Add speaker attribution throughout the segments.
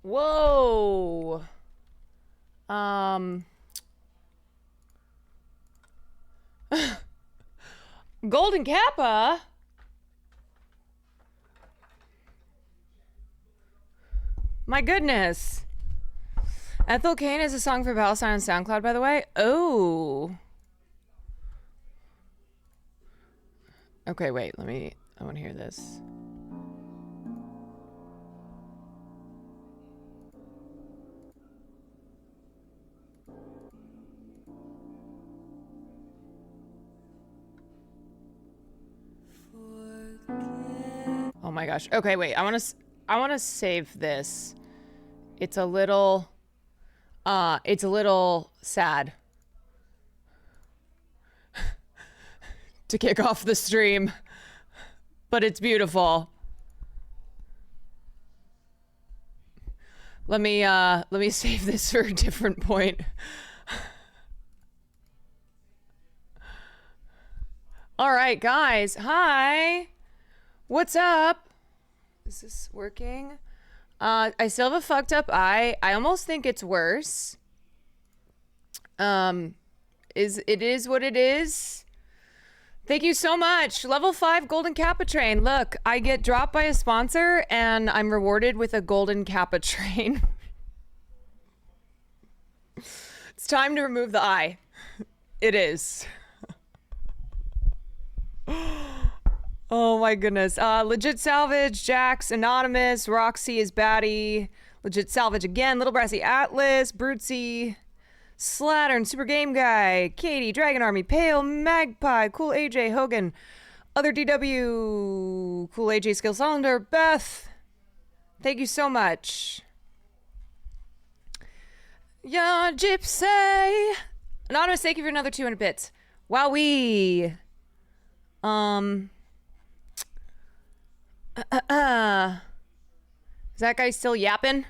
Speaker 1: Whoa. Golden Kappa? My goodness. Ethel Cain is a song for Palestine on SoundCloud, by the way. Oh. Okay, wait, I want to hear this. Oh my gosh. Okay, wait. I want to save this. It's a little sad to kick off the stream, but it's beautiful. Let me save this for a different point. All right, guys. Hi. What's up? Is this working? I still have a fucked up eye. I almost think it's worse. It is what it is. Thank you so much. Level 5 Golden Kappa Train. Look, I get dropped by a sponsor and I'm rewarded with a Golden Kappa Train. It's time to remove the eye. It is. Oh my goodness. Legit Salvage, Jax, Anonymous, Roxy is baddie. Legit Salvage again, Little Brassy Atlas, Brutesy, Slattern, Super Game Guy, Katie, Dragon Army, Pale, Magpie, Cool AJ, Hogan, Other DW, Cool AJ, Skill Cylinder, Beth. Thank you so much. Yeah, Gypsy. Anonymous, thank you for another 200 bits. Wowee. Is that guy still yapping?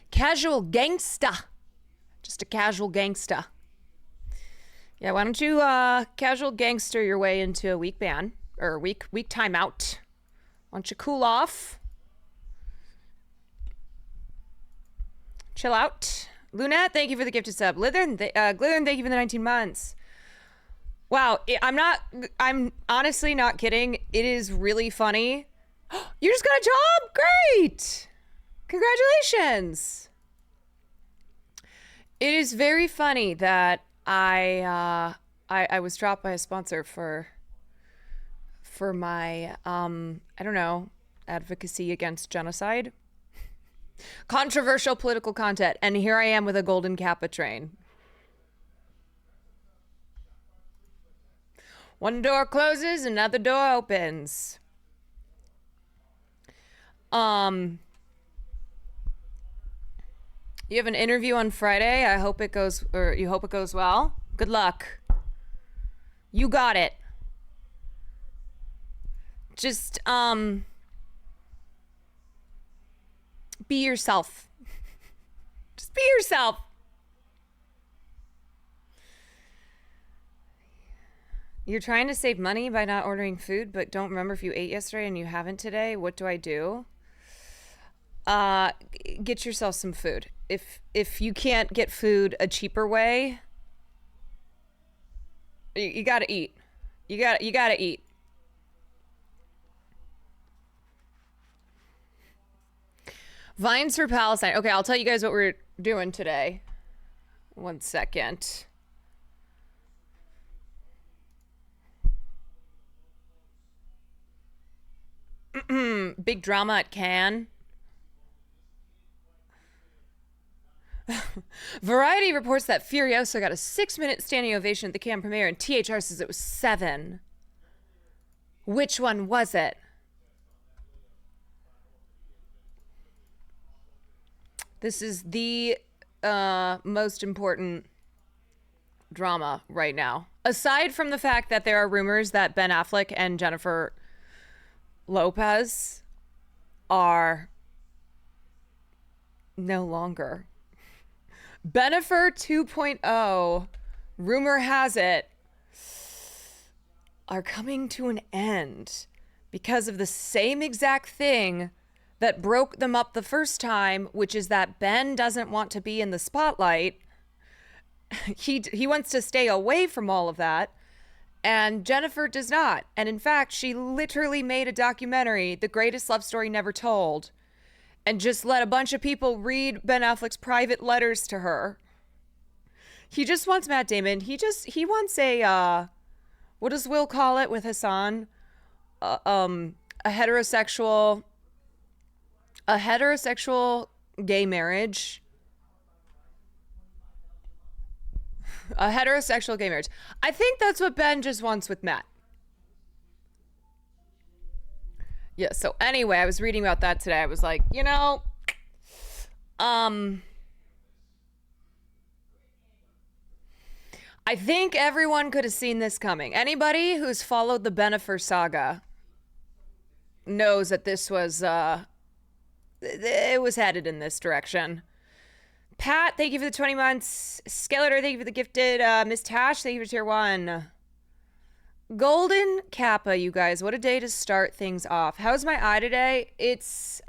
Speaker 1: Casual gangsta. Just a casual gangsta. Yeah, why don't you casual gangster your way into a week ban or week timeout? Why don't you cool off? Chill out. Lunette, thank you for the gifted sub. Glithern, thank you for the 19 months. Wow, I'm honestly not kidding. It is really funny. You just got a job? Great! Congratulations! It is very funny that I was dropped by a sponsor for my, I don't know, advocacy against genocide. Controversial political content, and here I am with a Golden Kappa train. One door closes, another door opens. You have an interview on Friday. I hope it goes, or you hope it goes well. Good luck. You got it. Just, be yourself. Just be yourself. You're trying to save money by not ordering food, but don't remember if you ate yesterday and you haven't today. What do I do? Get yourself some food. If you can't get food a cheaper way, you gotta eat. You gotta eat. Vines for Palestine. Okay, I'll tell you guys what we're doing today. 1 second. Big drama at Cannes. Variety reports that Furiosa got a 6-minute standing ovation at the Cannes premiere, and THR says it was 7. Which one was it? This is the most important drama right now. Aside from the fact that there are rumors that Ben Affleck and Jennifer Lopez are no longer. Bennifer 2.0, rumor has it, are coming to an end. because of the same exact thing that broke them up the first time, which is that Ben doesn't want to be in the spotlight. He wants to stay away from all of that, and Jennifer does not. And in fact, she literally made a documentary, The Greatest Love Story Never Told, and just let a bunch of people read Ben Affleck's private letters to her. He just wants Matt Damon. He wants a what does Will call it with Hassan? A heterosexual gay marriage. A heterosexual gay marriage. I think that's what Ben just wants with Matt. Yeah, so anyway, I was reading about that today. I was like, I think everyone could have seen this coming. Anybody who's followed the Bennifer saga knows that this was, it was headed in this direction. Pat, thank you for the 20 months. Skeletor, thank you for the gifted. Miss Tash, thank you for tier 1. Golden Kappa, you guys. What a day to start things off. How's my eye today? It's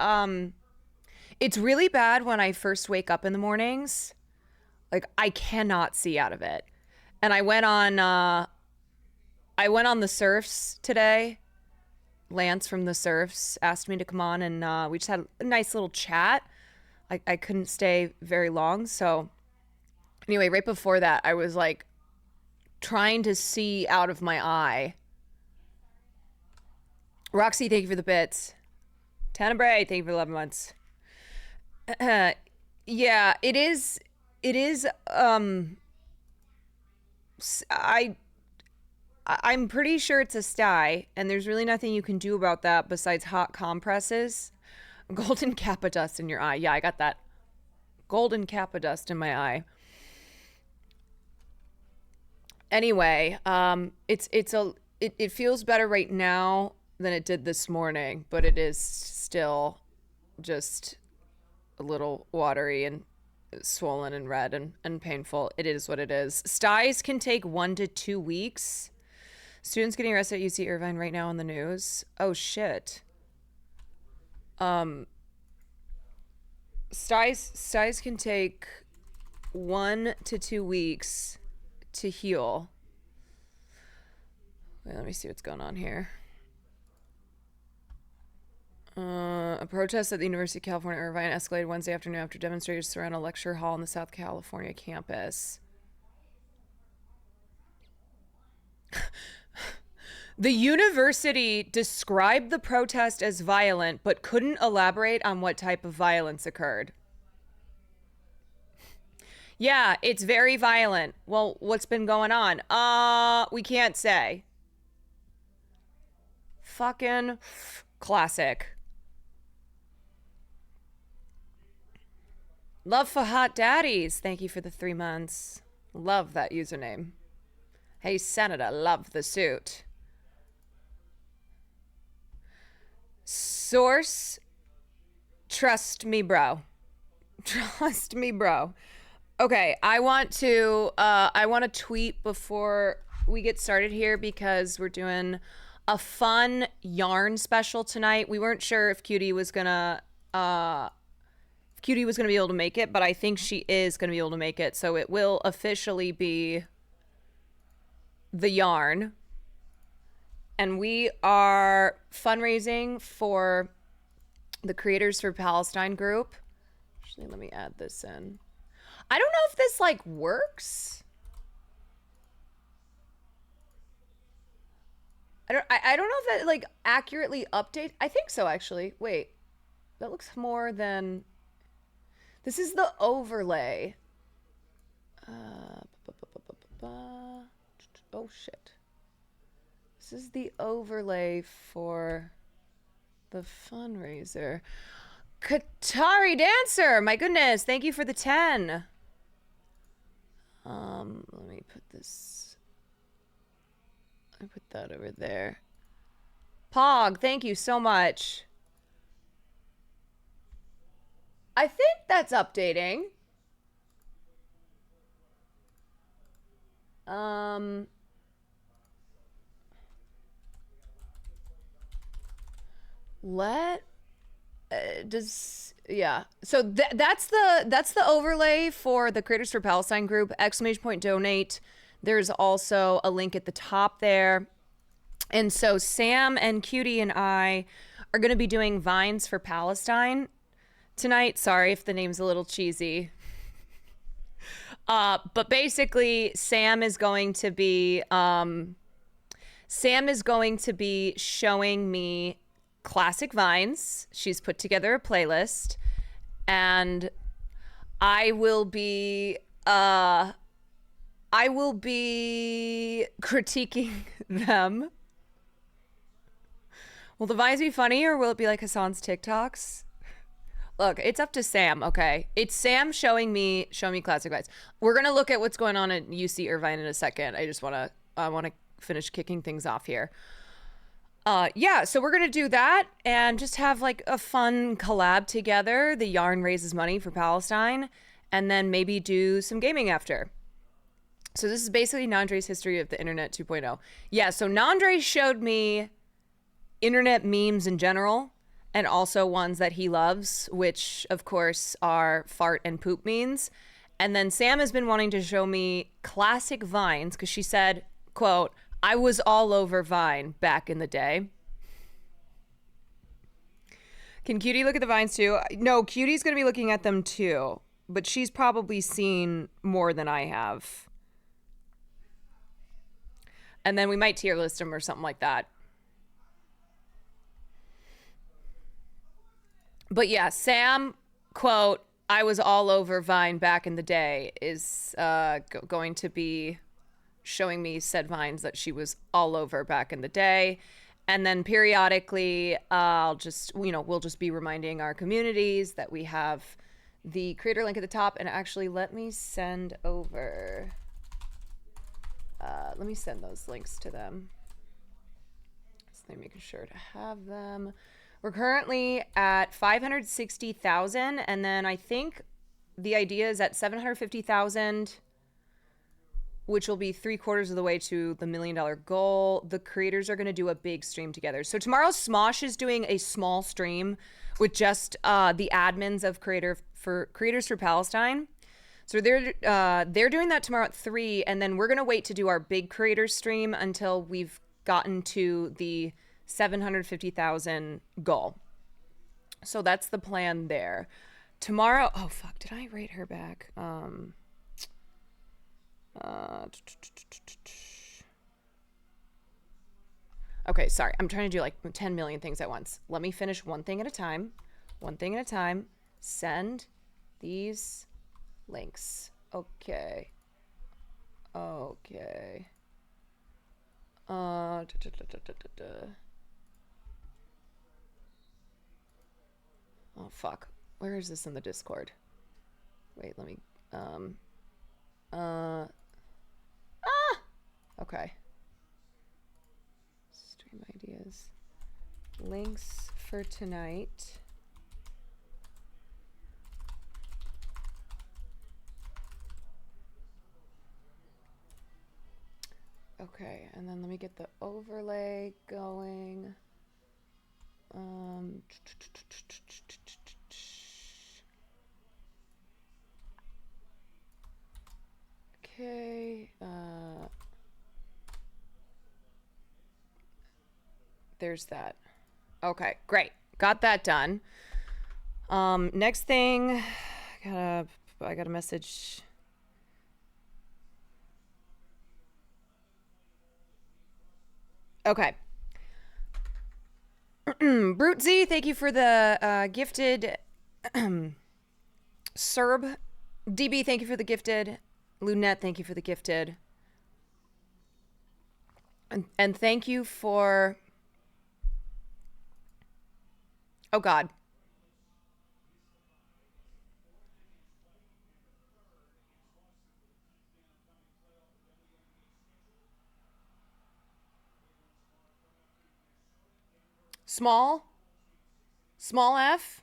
Speaker 1: really bad when I first wake up in the mornings. Like, I cannot see out of it. And I went on the Surfs today. Lance from the Surfs asked me to come on, and we just had a nice little chat. I couldn't stay very long. So anyway, right before that, I was like trying to see out of my eye. Roxy, thank you for the bits. Tana Bray, thank you for 11 months. Yeah, it is, I'm pretty sure it's a sty, and there's really nothing you can do about that besides hot compresses. Golden Kappa dust in your eye. Yeah, I got that golden Kappa dust in my eye. Anyway, it feels better right now than it did this morning, but it is still just a little watery and swollen and red and painful. It is what it is. Styes can take 1 to 2 weeks. Students getting arrested at UC Irvine right now on the news. Oh shit. Styes can take 1 to 2 weeks to heal. Wait, let me see what's going on here. A protest at the University of California, Irvine escalated Wednesday afternoon after demonstrators surrounded a lecture hall in the South California campus. The university described the protest as violent, but couldn't elaborate on what type of violence occurred. Yeah, it's very violent. Well, what's been going on? We can't say. Fucking classic. Love for hot daddies. Thank you for the 3 months. Love that username. Hey, Senator, love the suit. Source, trust me, bro. Trust me, bro. Okay, I want to tweet before we get started here because we're doing a fun yarn special tonight. We weren't sure if Cutie was gonna be able to make it, but I think she is gonna be able to make it. So it will officially be the yarn. And we are fundraising for the Creators for Palestine group. Actually, let me add this in. I don't know if this like works. I don't know if that like accurately updates. I think so actually. Wait. That looks more than this is the overlay. Oh shit. This is the overlay for the fundraiser. Qatari Dancer, my goodness, thank you for the 10. Let me put this. I put that over there. Pog, thank you so much. I think that's updating. let does yeah. So that's the overlay for the Creators for Palestine group. !donate. There's also a link at the top there. And so Sam and Cutie and I are going to be doing Vines for Palestine tonight. Sorry if the name's a little cheesy. But basically Sam is going to be showing me classic Vines. She's put together a playlist, and I will be critiquing them. Will the Vines be funny, or will it be like Hassan's TikToks? Look, it's up to Sam, okay? It's Sam showing me classic Vines. We're gonna look at what's going on at UC Irvine in a second. I wanna finish kicking things off here. Yeah, so we're gonna do that and just have like a fun collab together. The yarn raises money for Palestine, and then maybe do some gaming after. So this is basically Nandre's history of the internet 2.0. Yeah, so Nandre showed me internet memes in general, and also ones that he loves, which of course are fart and poop memes. And then Sam has been wanting to show me classic Vines, because she said, quote, "I was all over Vine back in the day." Can Cutie look at the Vines too? No, Cutie's going to be looking at them too, but she's probably seen more than I have. And then we might tier list them or something like that. But yeah, Sam, quote, "I was all over Vine back in the day," is going to be showing me said Vines that she was all over back in the day. And then periodically, we'll just be reminding our communities that we have the creator link at the top. And actually, let me send those links to them. So I'm making sure to have them. We're currently at 560,000, and then I think the idea is at 750,000, which will be 3/4 of the way to the $1 million goal. The creators are going to do a big stream together. So tomorrow, Smosh is doing a small stream with just the admins of Creators for Palestine. So they're doing that tomorrow at 3, and then we're going to wait to do our big creator stream until we've gotten to the 750,000 goal. So that's the plan there. Tomorrow, oh fuck, did I rate her back? Okay, sorry. I'm trying to do like 10 million things at once. Let me finish one thing at a time. One thing at a time. Send these links. Okay. Okay. Oh fuck. Where is this in the Discord? Wait, let me okay. Stream ideas. Links for tonight. Okay, and then let me get the overlay going. Okay, there's that. Okay, great. Got that done. Next thing, I got a message. Okay. Brutzy, thank you for the gifted Serb. DB, thank you for the gifted. Lunette, thank you for the gifted. And thank you for... Oh, God. Small f?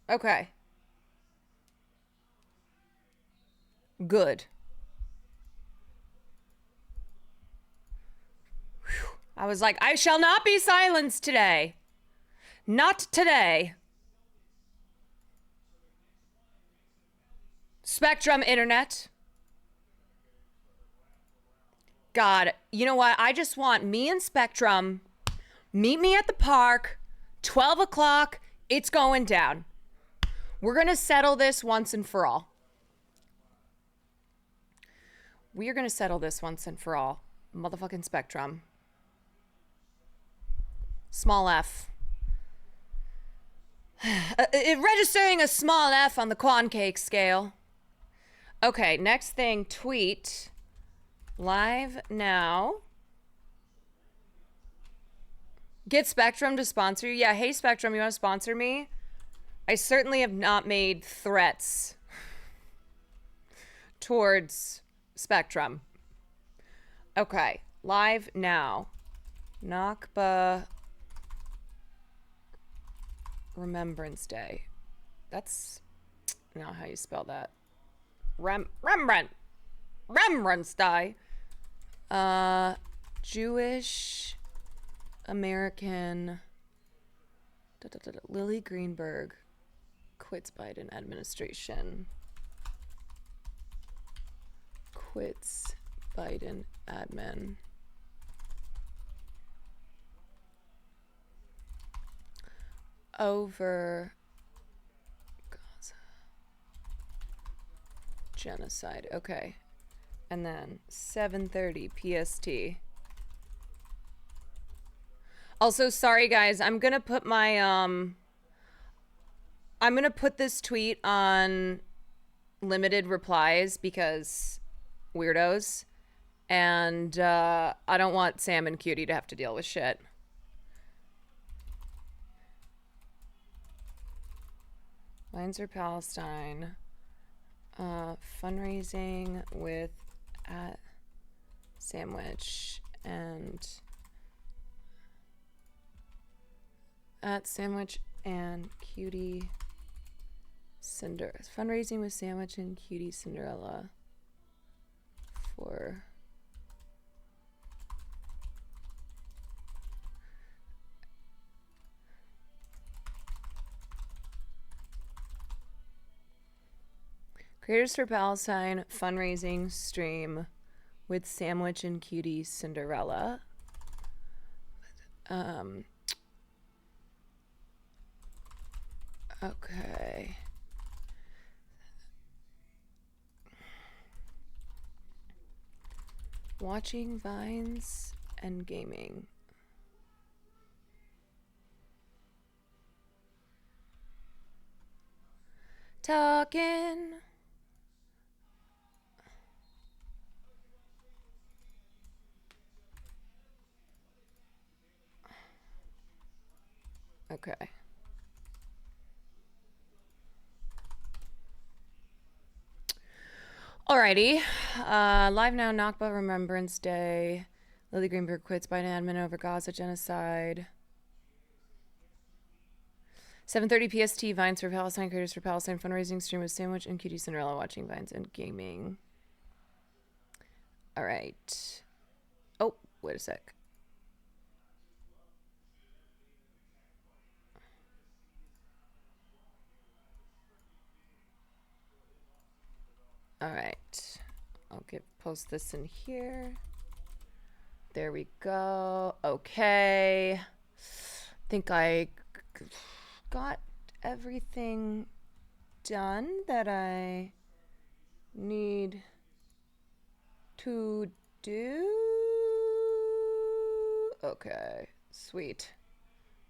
Speaker 1: Okay. Good. Whew. I was like, I shall not be silenced today. Not today. Spectrum Internet. God, you know what? I just want me and Spectrum. Meet me at the park. 12 o'clock. It's going down. We're going to settle this once and for all. We are going to settle this once and for all. Motherfucking Spectrum. Small F. Registering a small F on the Quan Cake scale. Okay, next thing, tweet. Live now. Get Spectrum to sponsor you. Yeah, hey Spectrum, you want to sponsor me? I certainly have not made threats towards Spectrum. Okay, live now. Nakba Remembrance Day. That's not how you spell that. Remembrance Day. Jewish American Lily Greenberg quits Biden administration. Quits Biden admin. Over Gaza. Genocide. Okay. And then 7:30 PST. Also, sorry guys, I'm gonna put my I'm gonna put this tweet on limited replies because weirdos, and I don't want Sam and Cutie to have to deal with shit. Vines for Palestine. Fundraising with at Sandwich and at Sandwich and Cutie Cinderella. Fundraising with Sandwich and Cutie Cinderella for Creators for Palestine fundraising stream with Sandwich and Cutie Cinderella. Okay. Watching Vines and gaming. Talking. Okay. Alrighty. Live now, Nakba Remembrance Day. Lily Greenberg quits Biden admin over Gaza genocide. 7:30 PST, Vines for Palestine, Creators for Palestine, fundraising stream with Sandwich and Cutie Cinderella, watching Vines and gaming. Alright. Oh, wait a sec. All right, I'll post this in here. There we go. Okay. Think I got everything done that I need to do. Okay, sweet.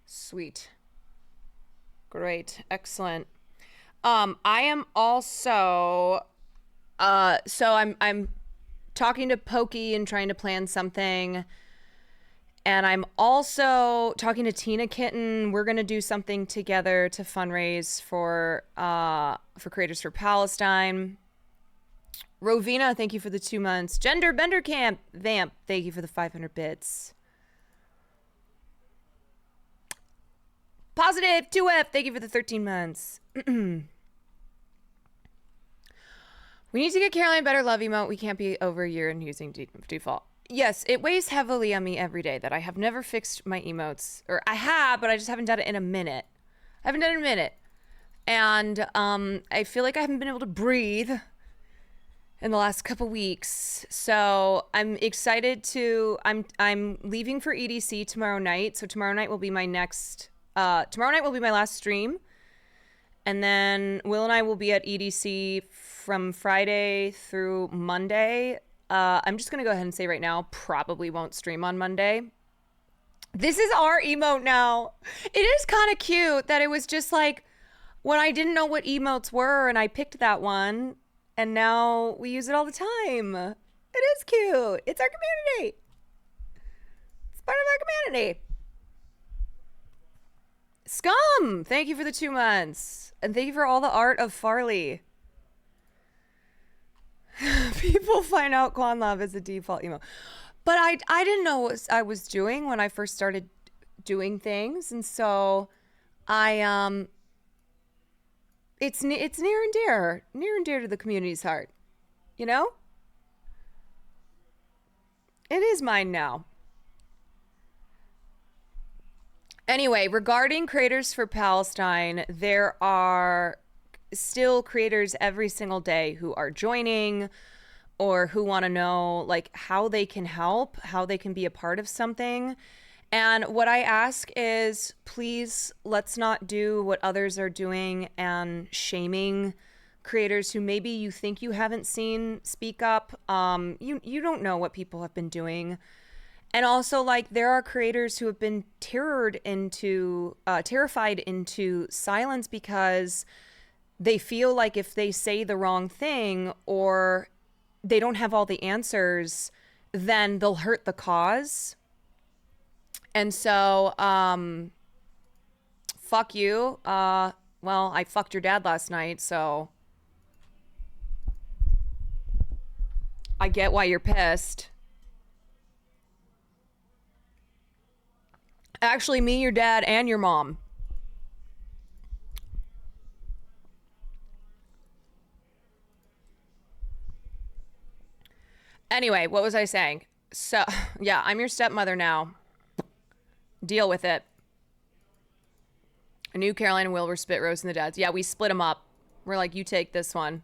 Speaker 1: Sweet. Great, excellent. I am also so I'm talking to Pokey and trying to plan something. And I'm also talking to Tina Kitten. We're gonna do something together to fundraise for Creators for Palestine. Rovina, thank you for the 2 months. Gender Bender Camp Vamp, thank you for the 500 bits. Positive 2F, thank you for the 13 months. We need to get Caroline better love emote. We can't be over a year and using default. Yes, it weighs heavily on me every day that I have never fixed my emotes. Or I have, but I just haven't done it in a minute. I haven't done it in a minute. And I feel like I haven't been able to breathe in the last couple weeks. So I'm excited to I'm leaving for EDC tomorrow night. So tomorrow night will be my next tomorrow night will be my last stream. And then Will and I will be at EDC from Friday through Monday. I'm just going to go ahead and say right now, probably won't stream on Monday. This is our emote now. It is kind of cute that it was just like when I didn't know what emotes were and I picked that one and now we use it all the time. It is cute. It's our community. It's part of our community. Scum, thank you for the 2 months. And thank you for all the art of Farley. People find out Quan Love is a default emo. But I didn't know what I was doing when I first started doing things. And so I it's near and dear to the community's heart. You know? It is mine now. Anyway, regarding Creators for Palestine, there are still creators every single day who are joining or who want to know like how they can help, how they can be a part of something. And what I ask is, please, let's not do what others are doing and shaming creators who maybe you think you haven't seen speak up. You don't know what people have been doing. And also, like, there are creators who have been terrified into silence because they feel like if they say the wrong thing or they don't have all the answers, then they'll hurt the cause. And so, fuck you. Well, I fucked your dad last night, so I get why you're pissed. Actually, me, your dad, and your mom. Anyway, what was I saying? So, yeah, I'm your stepmother now. Deal with it. I knew Caroline and Will were spit roasting the dads. Yeah, we split them up. We're like, you take this one.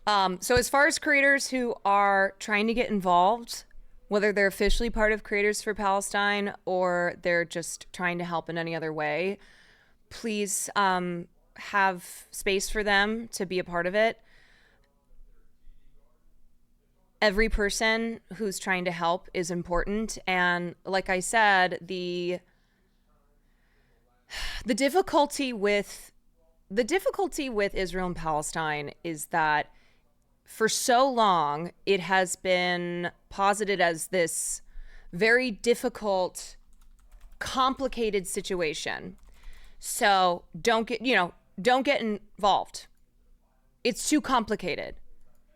Speaker 1: So as far as creators who are trying to get involved, whether they're officially part of Creators for Palestine or they're just trying to help in any other way, please have space for them to be a part of it. Every person who's trying to help is important. And like I said, the difficulty with Israel and Palestine is that for so long, it has been posited as this very difficult, complicated situation. So don't get involved. It's too complicated.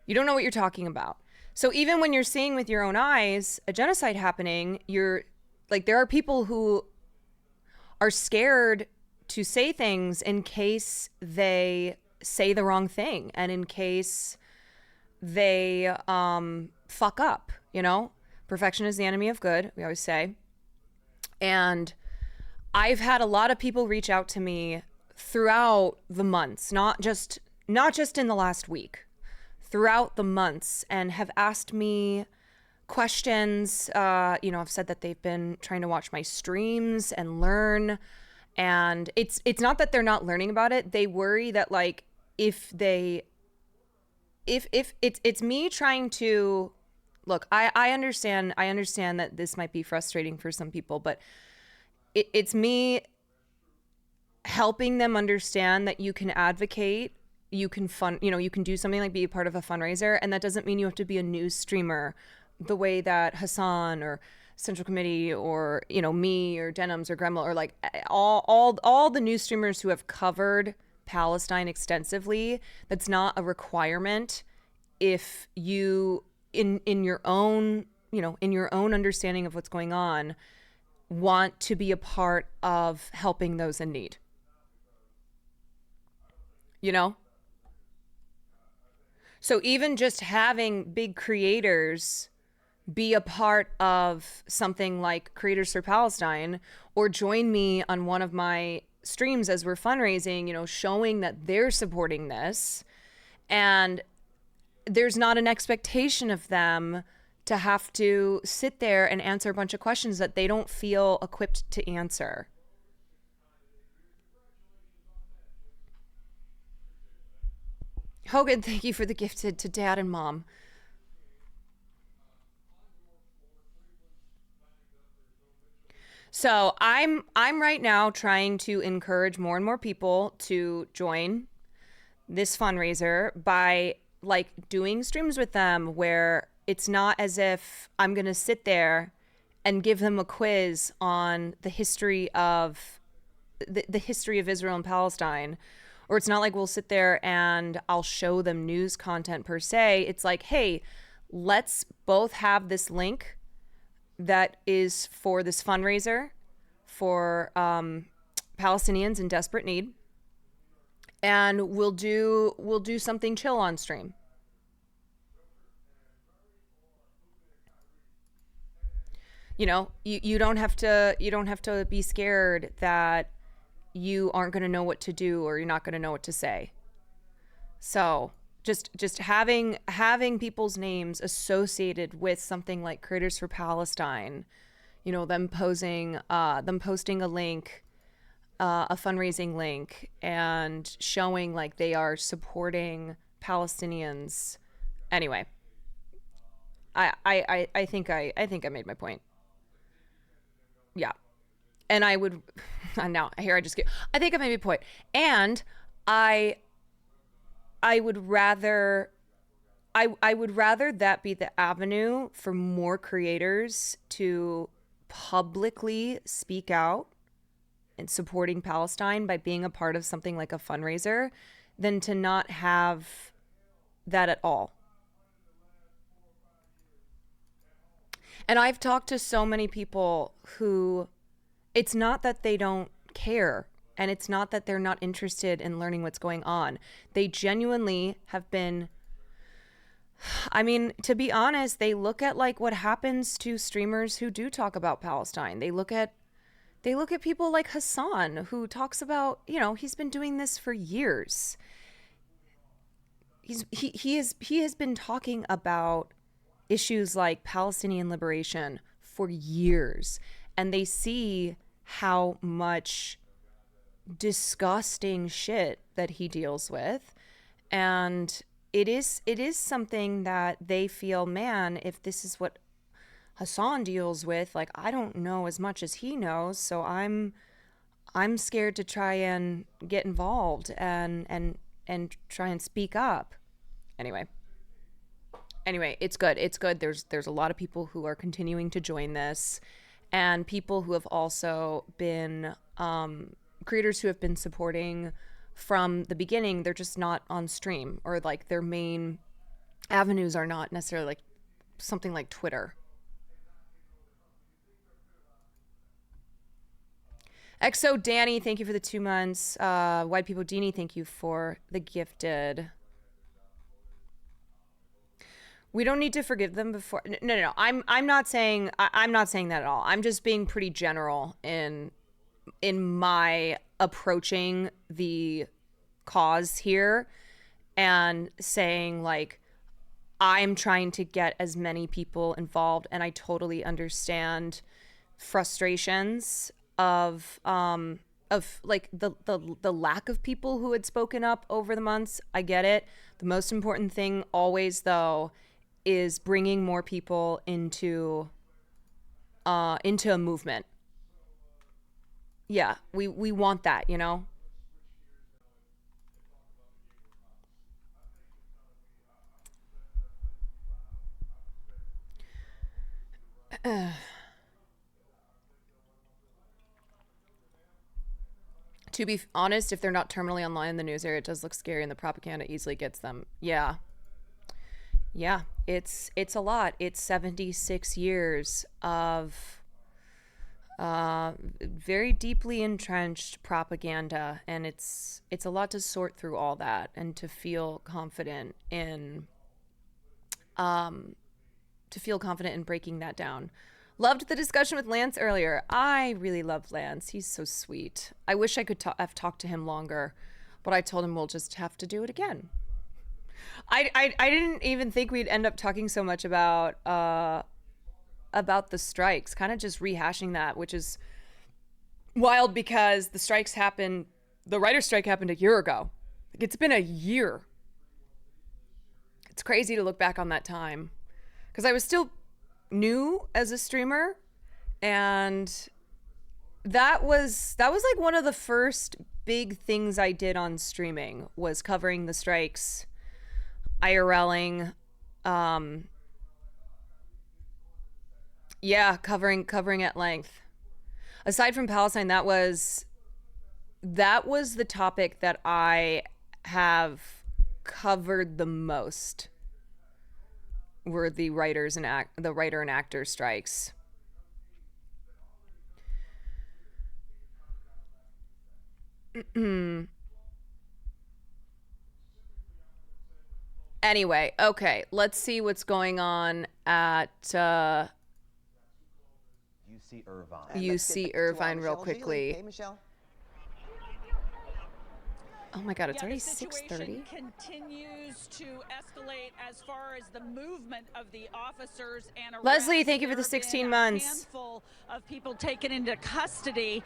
Speaker 1: You don't know what you're talking about. So even when you're seeing with your own eyes a genocide happening, you're like, there are people who are scared to say things in case they say the wrong thing and in case they fuck up, you know? Perfection is the enemy of good, we always say. And I've had a lot of people reach out to me throughout the months, not just in the last week, throughout the months, and have asked me questions. I've said that they've been trying to watch my streams and learn. And it's not that they're not learning about it. They worry that like if it's me trying to look, I understand that this might be frustrating for some people, but it's me helping them understand that you can advocate, you can you can do something like be a part of a fundraiser, and that doesn't mean you have to be a news streamer the way that Hassan or Central Committee or me or Denims or Gremlin or like all the news streamers who have covered Palestine extensively. That's not a requirement if you in your own understanding of what's going on want to be a part of helping those in need. So even just having big creators be a part of something like Creators for Palestine, or join me on one of my streams as we're fundraising, showing that they're supporting this, and there's not an expectation of them to have to sit there and answer a bunch of questions that they don't feel equipped to answer. Hogan, thank you for the gifted to dad and mom. So I'm right now trying to encourage more and more people to join this fundraiser by like doing streams with them where it's not as if I'm going to sit there and give them a quiz on the history of Israel and Palestine, or it's not like we'll sit there and I'll show them news content per se. It's like, hey, let's both have this link that is for this fundraiser for Palestinians in desperate need, and we'll do something chill on stream. You don't have to be scared that you aren't going to know what to do or you're not going to know what to say. So just having people's names associated with something like Creators for Palestine, them posting a link, a fundraising link, and showing like they are supporting Palestinians. Anyway, I think I made my point. Yeah, and I would now here I just get. I think I made my point, and I I would rather I would rather that be the avenue for more creators to publicly speak out in supporting Palestine by being a part of something like a fundraiser than to not have that at all. And I've talked to so many people who it's not that they don't care and it's not that they're not interested in learning what's going on. They genuinely have been, I mean, to be honest, they look at like what happens to streamers who do talk about Palestine. They look at people like Hassan, who talks about, he's been doing this for years. He has been talking about issues like Palestinian liberation for years, and they see how much disgusting shit that he deals with, and it is something that they feel, man, if this is what Hassan deals with, like I don't know as much as he knows, so I'm scared to try and get involved and try and speak up. Anyway, it's good. It's good. There's a lot of people who are continuing to join this, and people who have also been creators who have been supporting from the beginning. They're just not on stream, or like their main avenues are not necessarily like something like Twitter. XO Danny, thank you for the 2 months. White People Dini, thank you for the gifted. We don't need to forgive them before. No, no, no. I'm not saying I'm not saying that at all. I'm just being pretty general in my approaching the cause here, and saying like I'm trying to get as many people involved, and I totally understand frustrations of like the lack of people who had spoken up over the months. I get it. The most important thing always though is bringing more people into a movement. Yeah, we want that, you know? To be honest, if they're not terminally online in the news area, it does look scary, and the propaganda easily gets them. Yeah. Yeah, it's a lot. It's 76 years of very deeply entrenched propaganda, and it's a lot to sort through all that and to feel confident in breaking that down. Loved the discussion with Lance earlier. I really love Lance. He's so sweet. I wish I could have talked to him longer, but I told him we'll just have to do it again. I didn't even think we'd end up talking so much about the strikes, kind of just rehashing that, which is wild because the writer's strike happened a year ago. Like, it's been a year. It's crazy to look back on that time because I was still new as a streamer, and that was like one of the first big things I did on streaming was covering the strikes, IRLing, covering at length. Aside from Palestine, that was the topic that I have covered the most, were the writer and actor strikes. Anyway, okay, let's see what's going on at UC Irvine real quickly.
Speaker 2: Hey, Michelle.
Speaker 1: Oh my God, it's already
Speaker 3: The situation
Speaker 1: 6:30.
Speaker 3: continues to escalate as far as the movement of the officers and
Speaker 1: Leslie,
Speaker 3: arrests.
Speaker 1: thank you for the
Speaker 3: There have
Speaker 1: 16
Speaker 3: been
Speaker 1: months.
Speaker 3: A handful of people taken into custody.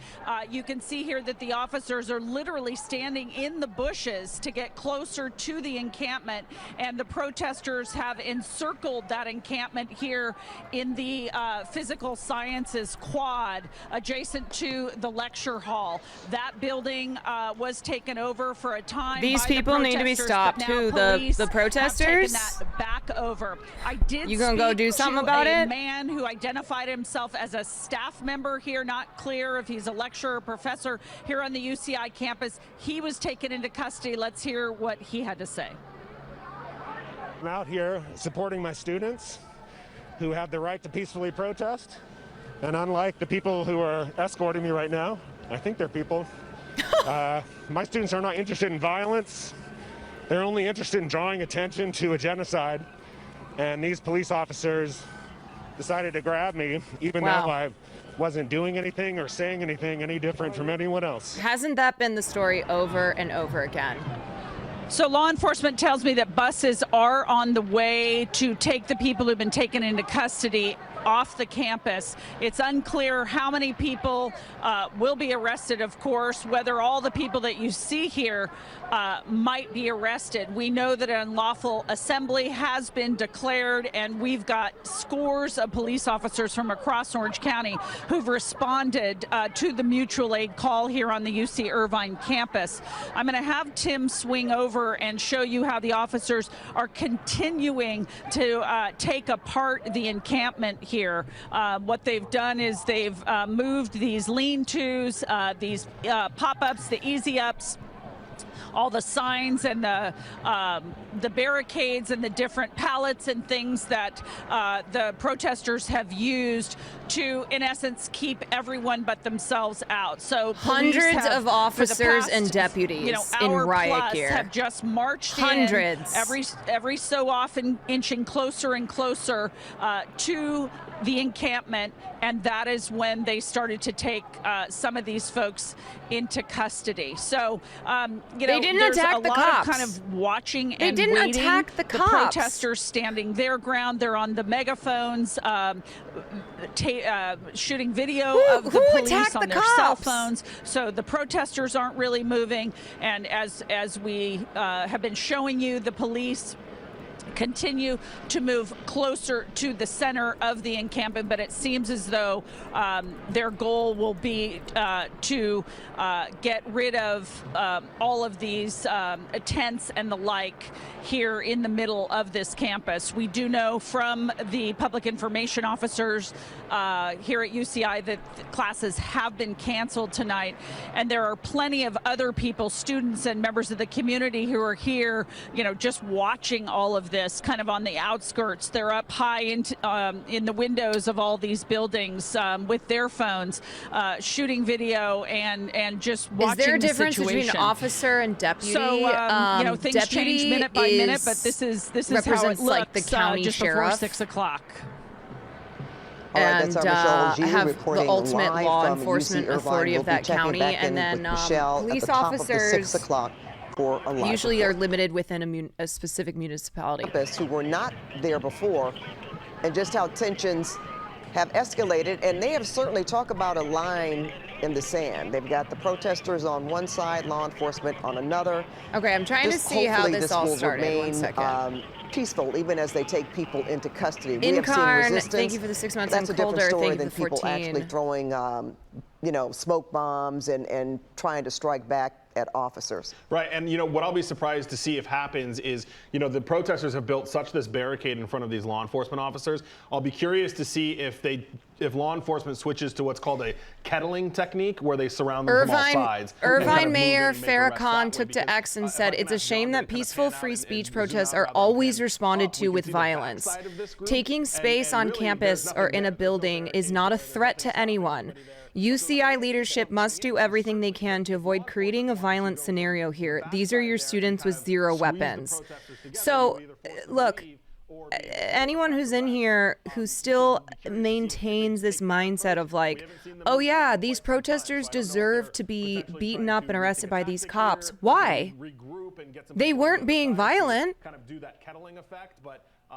Speaker 3: You can see here that the officers are literally standing in the bushes to get closer to the encampment, and the protesters have encircled that encampment here in the physical sciences quad adjacent to the lecture hall. That building was taken over for a time.
Speaker 1: These
Speaker 3: by the
Speaker 1: people need to be
Speaker 3: protesters,
Speaker 1: stopped
Speaker 3: but
Speaker 1: too.
Speaker 3: now police
Speaker 1: The
Speaker 3: have
Speaker 1: protesters.
Speaker 3: taken that back over. I did.
Speaker 1: You gonna go do something about
Speaker 3: a
Speaker 1: it?
Speaker 3: Man who identified himself as a staff member here, not clear if he's a lecturer or professor here on the UCI campus. He was taken into custody. Let's hear what he had to say.
Speaker 4: I'm out here supporting my students who have the right to peacefully protest. And unlike the people who are escorting me right now, I think they're people, my students are not interested in violence. They're only interested in drawing attention to a genocide. And these police officers decided to grab me, even though I wasn't doing anything or saying anything any different from anyone else.
Speaker 1: Hasn't that been the story over and over again?
Speaker 3: So law enforcement tells me that buses are on the way to take the people who've been taken into custody off the campus. It's unclear how many people will be arrested, of course, whether all the people that you see here might be arrested. We know that an unlawful assembly has been declared, and we've got scores of police officers from across Orange County who've responded to the mutual aid call here on the UC Irvine campus. I'm going to have Tim swing over and show you how the officers are continuing to take apart the encampment here. What they've done is they've moved these lean-tos, these pop-ups, the easy-ups, all the signs and the barricades and the different pallets and things that the protesters have used to, in essence, keep everyone but themselves out. So
Speaker 1: hundreds of officers
Speaker 3: past,
Speaker 1: and deputies in riot gear
Speaker 3: have just marched
Speaker 1: hundreds
Speaker 3: in, every so often, inching closer and closer to the encampment, and that is when they started to take some of these folks into custody. So,
Speaker 1: they didn't
Speaker 3: there's
Speaker 1: attack
Speaker 3: a
Speaker 1: the
Speaker 3: lot
Speaker 1: cops.
Speaker 3: of kind of watching
Speaker 1: They
Speaker 3: and
Speaker 1: didn't
Speaker 3: waiting.
Speaker 1: attack the cops.
Speaker 3: Protesters standing their ground. They're on the megaphones, shooting video of the police on their cell phones. So the protesters aren't really moving. And as we have been showing you, the police continue to move closer to the center of the encampment, but it seems as though their goal will be to get rid of all of these tents and the like here in the middle of this campus. We do know from the public information officers here at UCI that classes have been canceled tonight, and there are plenty of other people, students and members of the community, who are here, just watching all of of this, kind of on the outskirts. They're up high in the windows of all these buildings with their phones, shooting video and just watching the situation.
Speaker 1: Is there a difference between officer and deputy?
Speaker 3: So you know, things change minute by minute, but this is how it looks
Speaker 1: like the county
Speaker 3: just
Speaker 1: sheriff.
Speaker 3: before 6 o'clock.
Speaker 2: All right, that's our Michelle G
Speaker 1: have
Speaker 2: reporting
Speaker 1: the ultimate
Speaker 2: live
Speaker 1: law
Speaker 2: from
Speaker 1: enforcement
Speaker 2: UC Irvine.
Speaker 1: authority
Speaker 2: We'll
Speaker 1: of
Speaker 2: be
Speaker 1: that
Speaker 2: checking
Speaker 1: county,
Speaker 2: back
Speaker 1: and
Speaker 2: in
Speaker 1: then
Speaker 2: with Michelle
Speaker 1: police
Speaker 2: at the top
Speaker 1: officers
Speaker 2: of the 6 o'clock for a live
Speaker 1: usually
Speaker 2: report.
Speaker 1: are limited within a specific municipality.
Speaker 2: Who were not there before, and just how tensions have escalated, and they have certainly talked about a line in the sand. They've got the protesters on one side, law enforcement on another.
Speaker 1: Okay, I'm trying to see how this all started.
Speaker 2: Remain,
Speaker 1: one second.
Speaker 2: Peaceful, even as they take people into custody.
Speaker 1: In
Speaker 2: We have seen
Speaker 1: Karn,
Speaker 2: resistance.
Speaker 1: thank you for the 6 months.
Speaker 2: That's
Speaker 1: I'm
Speaker 2: a different
Speaker 1: colder.
Speaker 2: story
Speaker 1: Thank you
Speaker 2: than
Speaker 1: for the
Speaker 2: people
Speaker 1: 14.
Speaker 2: actually throwing, you know, smoke bombs and trying to strike back at officers.
Speaker 5: Right, and you know what I'll be surprised to see if happens is, you know, the protesters have built such this barricade in front of these law enforcement officers. I'll be curious to see if law enforcement switches to what's called a kettling technique, where they surround them from all sides.
Speaker 1: Irvine Mayor Farrakhan took to X and said, "It's a shame that peaceful free speech protests are always responded to with violence. Taking space on campus or in a building is not a threat to anyone. UCI leadership must do everything they can to avoid creating a violent scenario here. These are your students with zero weapons." So, look, anyone who's in here who still maintains this mindset of like, oh yeah, these protesters deserve to be beaten up and arrested by these cops. Why? They weren't being violent.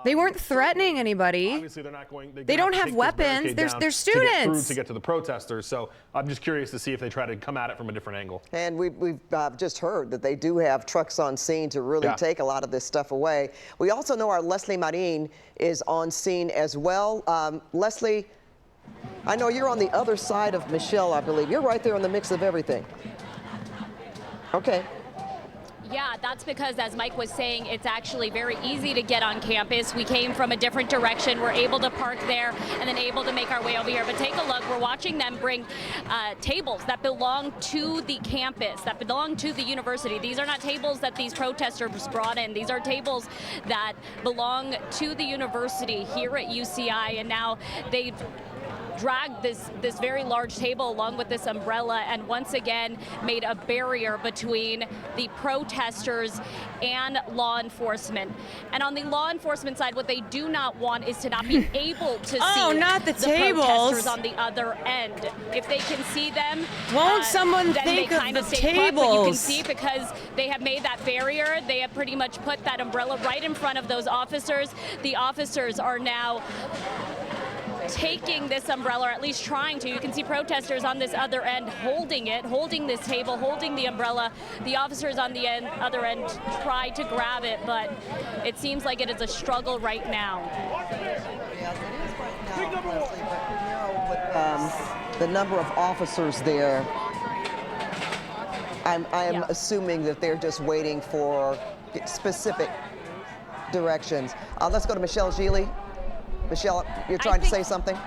Speaker 1: They weren't threatening anybody.
Speaker 5: Obviously, they're not going.
Speaker 1: They don't have weapons. They're students.
Speaker 5: To get to the protesters. So I'm just curious to see if they try to come at it from a different angle.
Speaker 2: And we've just heard that they do have trucks on scene to really take a lot of this stuff away. We also know our Leslie Marin is on scene as well. Leslie, I know you're on the other side of Michelle, I believe. You're right there in the mix of everything. Okay.
Speaker 6: Yeah, that's because, as Mike was saying, it's actually very easy to get on campus. We came from a different direction. We're able to park there and then able to make our way over here. But take a look. We're watching them bring tables that belong to the campus, that belong to the university. These are not tables that these protesters brought in. These are tables that belong to the university here at UCI. And now they've dragged this very large table along with this umbrella and once again made a barrier between the protesters and law enforcement. And on the law enforcement side, what they do not want is to not be able to see
Speaker 1: not the tables.
Speaker 6: protesters on the other end. If they can see them,
Speaker 1: won't someone
Speaker 6: then
Speaker 1: think
Speaker 6: they
Speaker 1: of
Speaker 6: kind
Speaker 1: the
Speaker 6: of stay
Speaker 1: tables?
Speaker 6: put, but you can see because they have made that barrier, they have pretty much put that umbrella right in front of those officers. The officers are now taking this umbrella, or at least trying to. You can see protesters on this other end holding it, holding this table, holding the umbrella. The officers on the other end try to grab it, but it seems like it is a struggle right now.
Speaker 2: Yes, it is right now, Leslie, but you know, with the number of officers there, I am assuming that they're just waiting for specific directions. Let's go to Michelle Gili. Michelle, you're trying to say something?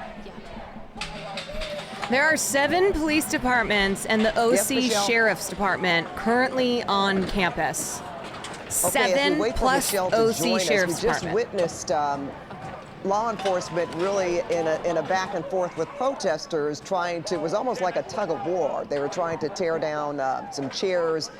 Speaker 1: There are 7 police departments and the OC
Speaker 2: Michelle?
Speaker 1: Sheriff's Department currently on campus.
Speaker 2: Okay, as we
Speaker 1: 7
Speaker 2: wait for
Speaker 1: plus
Speaker 2: Michelle to
Speaker 1: OC
Speaker 2: join
Speaker 1: Sheriff's
Speaker 2: us, we just
Speaker 1: Department.
Speaker 2: witnessed law enforcement really in a back and forth with protesters trying to, it was almost like a tug of war. They were trying to tear down some chairs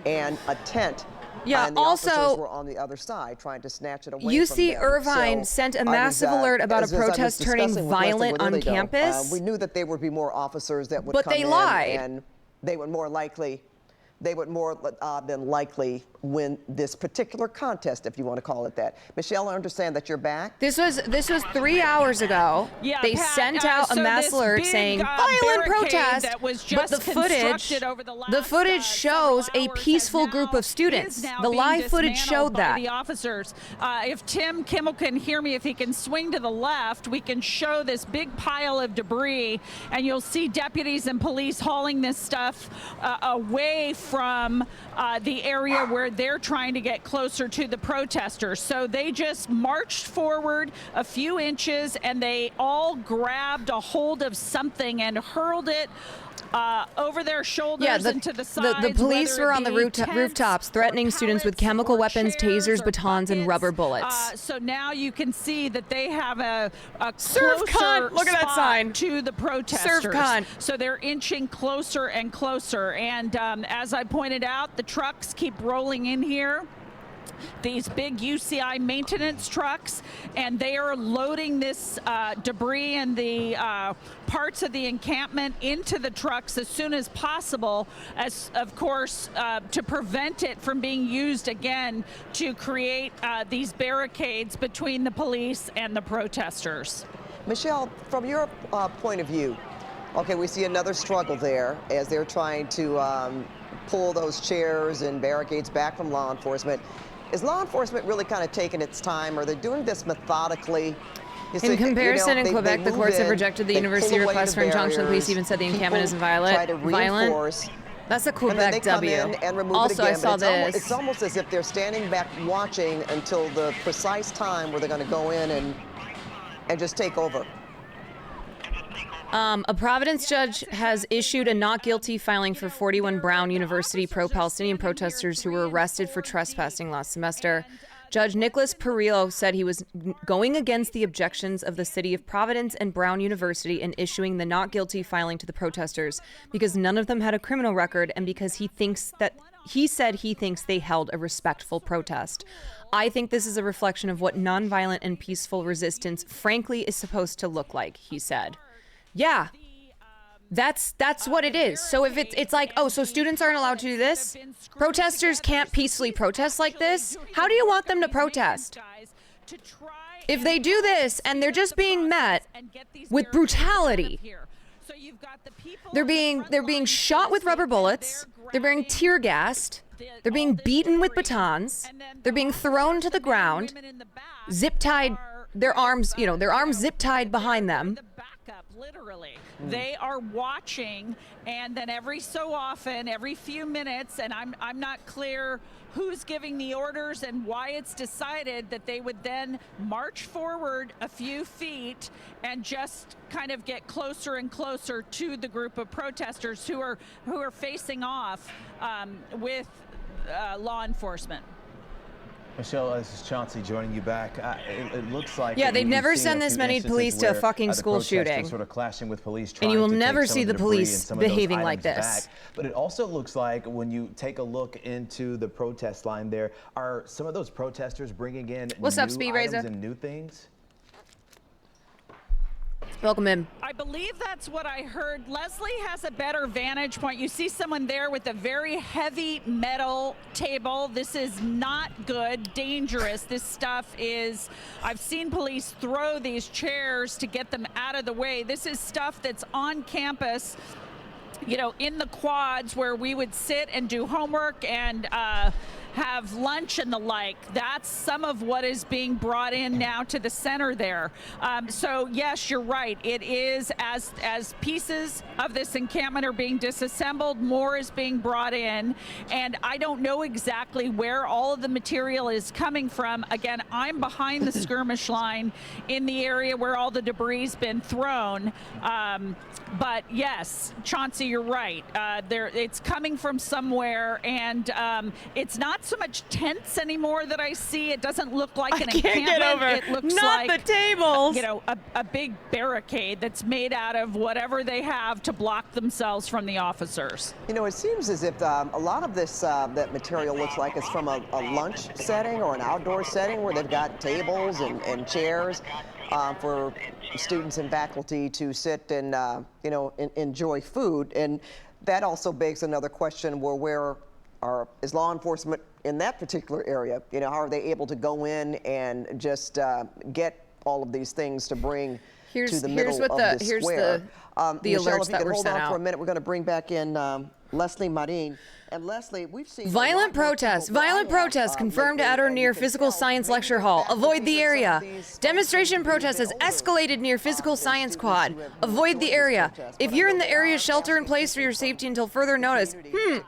Speaker 2: and a tent.
Speaker 1: Yeah,
Speaker 2: and the
Speaker 1: also,
Speaker 2: officers were on the other side trying to snatch it away
Speaker 1: UC
Speaker 2: from them.
Speaker 1: Irvine sent a massive alert about a protest turning violent on campus.
Speaker 2: We knew that there would be more officers that would
Speaker 1: But
Speaker 2: come
Speaker 1: they
Speaker 2: in,
Speaker 1: lied.
Speaker 2: and they would more than likely win this particular contest, if you want to call it that. Michelle, I understand that you're back.
Speaker 1: This was 3 hours ago.
Speaker 3: Yeah,
Speaker 1: they
Speaker 3: Pat,
Speaker 1: sent out a
Speaker 3: so
Speaker 1: mass
Speaker 3: this
Speaker 1: alert
Speaker 3: big,
Speaker 1: saying violent protest,
Speaker 3: that was
Speaker 1: but
Speaker 3: just
Speaker 1: the
Speaker 3: constructed over the last,
Speaker 1: footage shows
Speaker 3: several
Speaker 1: a
Speaker 3: hours
Speaker 1: peaceful
Speaker 3: has
Speaker 1: group
Speaker 3: now-
Speaker 1: of students.
Speaker 3: is now
Speaker 1: The
Speaker 3: being
Speaker 1: live footage
Speaker 3: dismantled
Speaker 1: showed
Speaker 3: by
Speaker 1: that.
Speaker 3: the officers. If Tim Kimmel can hear me, if he can swing to the left, we can show this big pile of debris, and you'll see deputies and police hauling this stuff away from the area where they're trying to get closer to the protesters. So they just marched forward a few inches and they all grabbed a hold of something and hurled it over their shoulders
Speaker 1: Yeah,
Speaker 3: and to the sides.
Speaker 1: the police
Speaker 3: whether
Speaker 1: were
Speaker 3: it
Speaker 1: on the
Speaker 3: be tents
Speaker 1: rooftops threatening
Speaker 3: or
Speaker 1: students with
Speaker 3: pallets
Speaker 1: chemical
Speaker 3: or
Speaker 1: weapons,
Speaker 3: chairs
Speaker 1: tasers,
Speaker 3: or
Speaker 1: batons, and
Speaker 3: buckets.
Speaker 1: rubber bullets.
Speaker 3: So now you can see that they have a
Speaker 1: Serve
Speaker 3: closer
Speaker 1: cunt. Look at that
Speaker 3: spot
Speaker 1: sign.
Speaker 3: to the protesters.
Speaker 1: Serve cunt.
Speaker 3: So they're inching closer and closer. And as I pointed out, the trucks keep rolling in here. These big UCI maintenance trucks, and they are loading this debris and the parts of the encampment into the trucks as soon as possible, as of course to prevent it from being used again to create these barricades between the police and the protesters.
Speaker 2: Michelle, from your point of view, okay, we see another struggle there as they're trying to pull those chairs and barricades back from law enforcement. Is law enforcement really kind of taking its time? Are they doing this methodically?
Speaker 1: In comparison, in Quebec, the courts have rejected the university request for injunction. The police even said the encampment isn't violent. That's a Quebec W. Also, I saw this.
Speaker 2: It's almost as if they're standing back watching until the precise time where they're going to go in and just take over.
Speaker 1: A Providence judge has issued a not guilty filing for 41 Brown University pro-Palestinian protesters who were arrested for trespassing last semester. Judge Nicholas Perillo said he was going against the objections of the city of Providence and Brown University in issuing the not guilty filing to the protesters because none of them had a criminal record and because he thinks they held a respectful protest. I think this is a reflection of what nonviolent and peaceful resistance frankly is supposed to look like, he said. Yeah, that's what it is. So if it's like, oh, so students aren't allowed to do this? Protesters can't peacefully protest like this? How do you want them to protest? If they do this and they're just being met with brutality, they're being shot with rubber bullets, they're being tear gassed, they're being beaten with batons, they're being thrown to the ground, zip tied, their arms zip tied behind them.
Speaker 3: Literally, they are watching, and then every so often, every few minutes, and I'm not clear who's giving the orders and why it's decided that they would then march forward a few feet and just kind of get closer and closer to the group of protesters who are facing off with law enforcement.
Speaker 7: Michelle, this is Chauncey joining you back. It looks like
Speaker 1: they've never sent this many police to a fucking school shooting.
Speaker 7: Sort of clashing with police,
Speaker 1: and you will never see the police behaving like this.
Speaker 7: Back. But it also looks like when you take a look into the protest line, there are some of those protesters bringing in new items and new things.
Speaker 1: Welcome in.
Speaker 3: I believe that's what I heard. Leslie has a better vantage point. You see someone there with a very heavy metal table. This is not good, dangerous. This stuff is, I've seen police throw these chairs to get them out of the way. This is stuff that's on campus, you know, in the quads where we would sit and do homework and have lunch and the like. That's some of what is being brought in now to the center there. So yes, you're right. It is as pieces of this encampment are being disassembled, more is being brought in, and I don't know exactly where all of the material is coming from. Again, I'm behind the skirmish line in the area where all the debris has been thrown. But yes, Chauncey, you're right. It's coming from somewhere, and it's not so much tents anymore that I see. It doesn't look like an encampment.
Speaker 1: Get over.
Speaker 3: It looks
Speaker 1: not
Speaker 3: like
Speaker 1: the tables.
Speaker 3: You know, a big barricade that's made out of whatever they have to block themselves from the officers.
Speaker 2: You know, it seems as if a lot of this that material looks like is from a lunch setting or an outdoor setting where they've got tables and chairs for students and faculty to sit and enjoy food. And that also begs another question: where is law enforcement in that particular area? You know, how are they able to go in and just get all of these things to bring to the middle of the square?
Speaker 1: The
Speaker 2: Michelle,
Speaker 1: alerts
Speaker 2: if you
Speaker 1: that
Speaker 2: could
Speaker 1: were
Speaker 2: hold
Speaker 1: sent
Speaker 2: on
Speaker 1: out.
Speaker 2: for a minute, we're going to bring back in Leslie Marin. And Leslie, we've seen
Speaker 1: Violent protests confirmed at or near Physical Science Lecture Hall. Avoid the area. Demonstration protest has escalated near Physical Science Quad. Avoid the area. If you're in the area, shelter in place for your safety until further notice.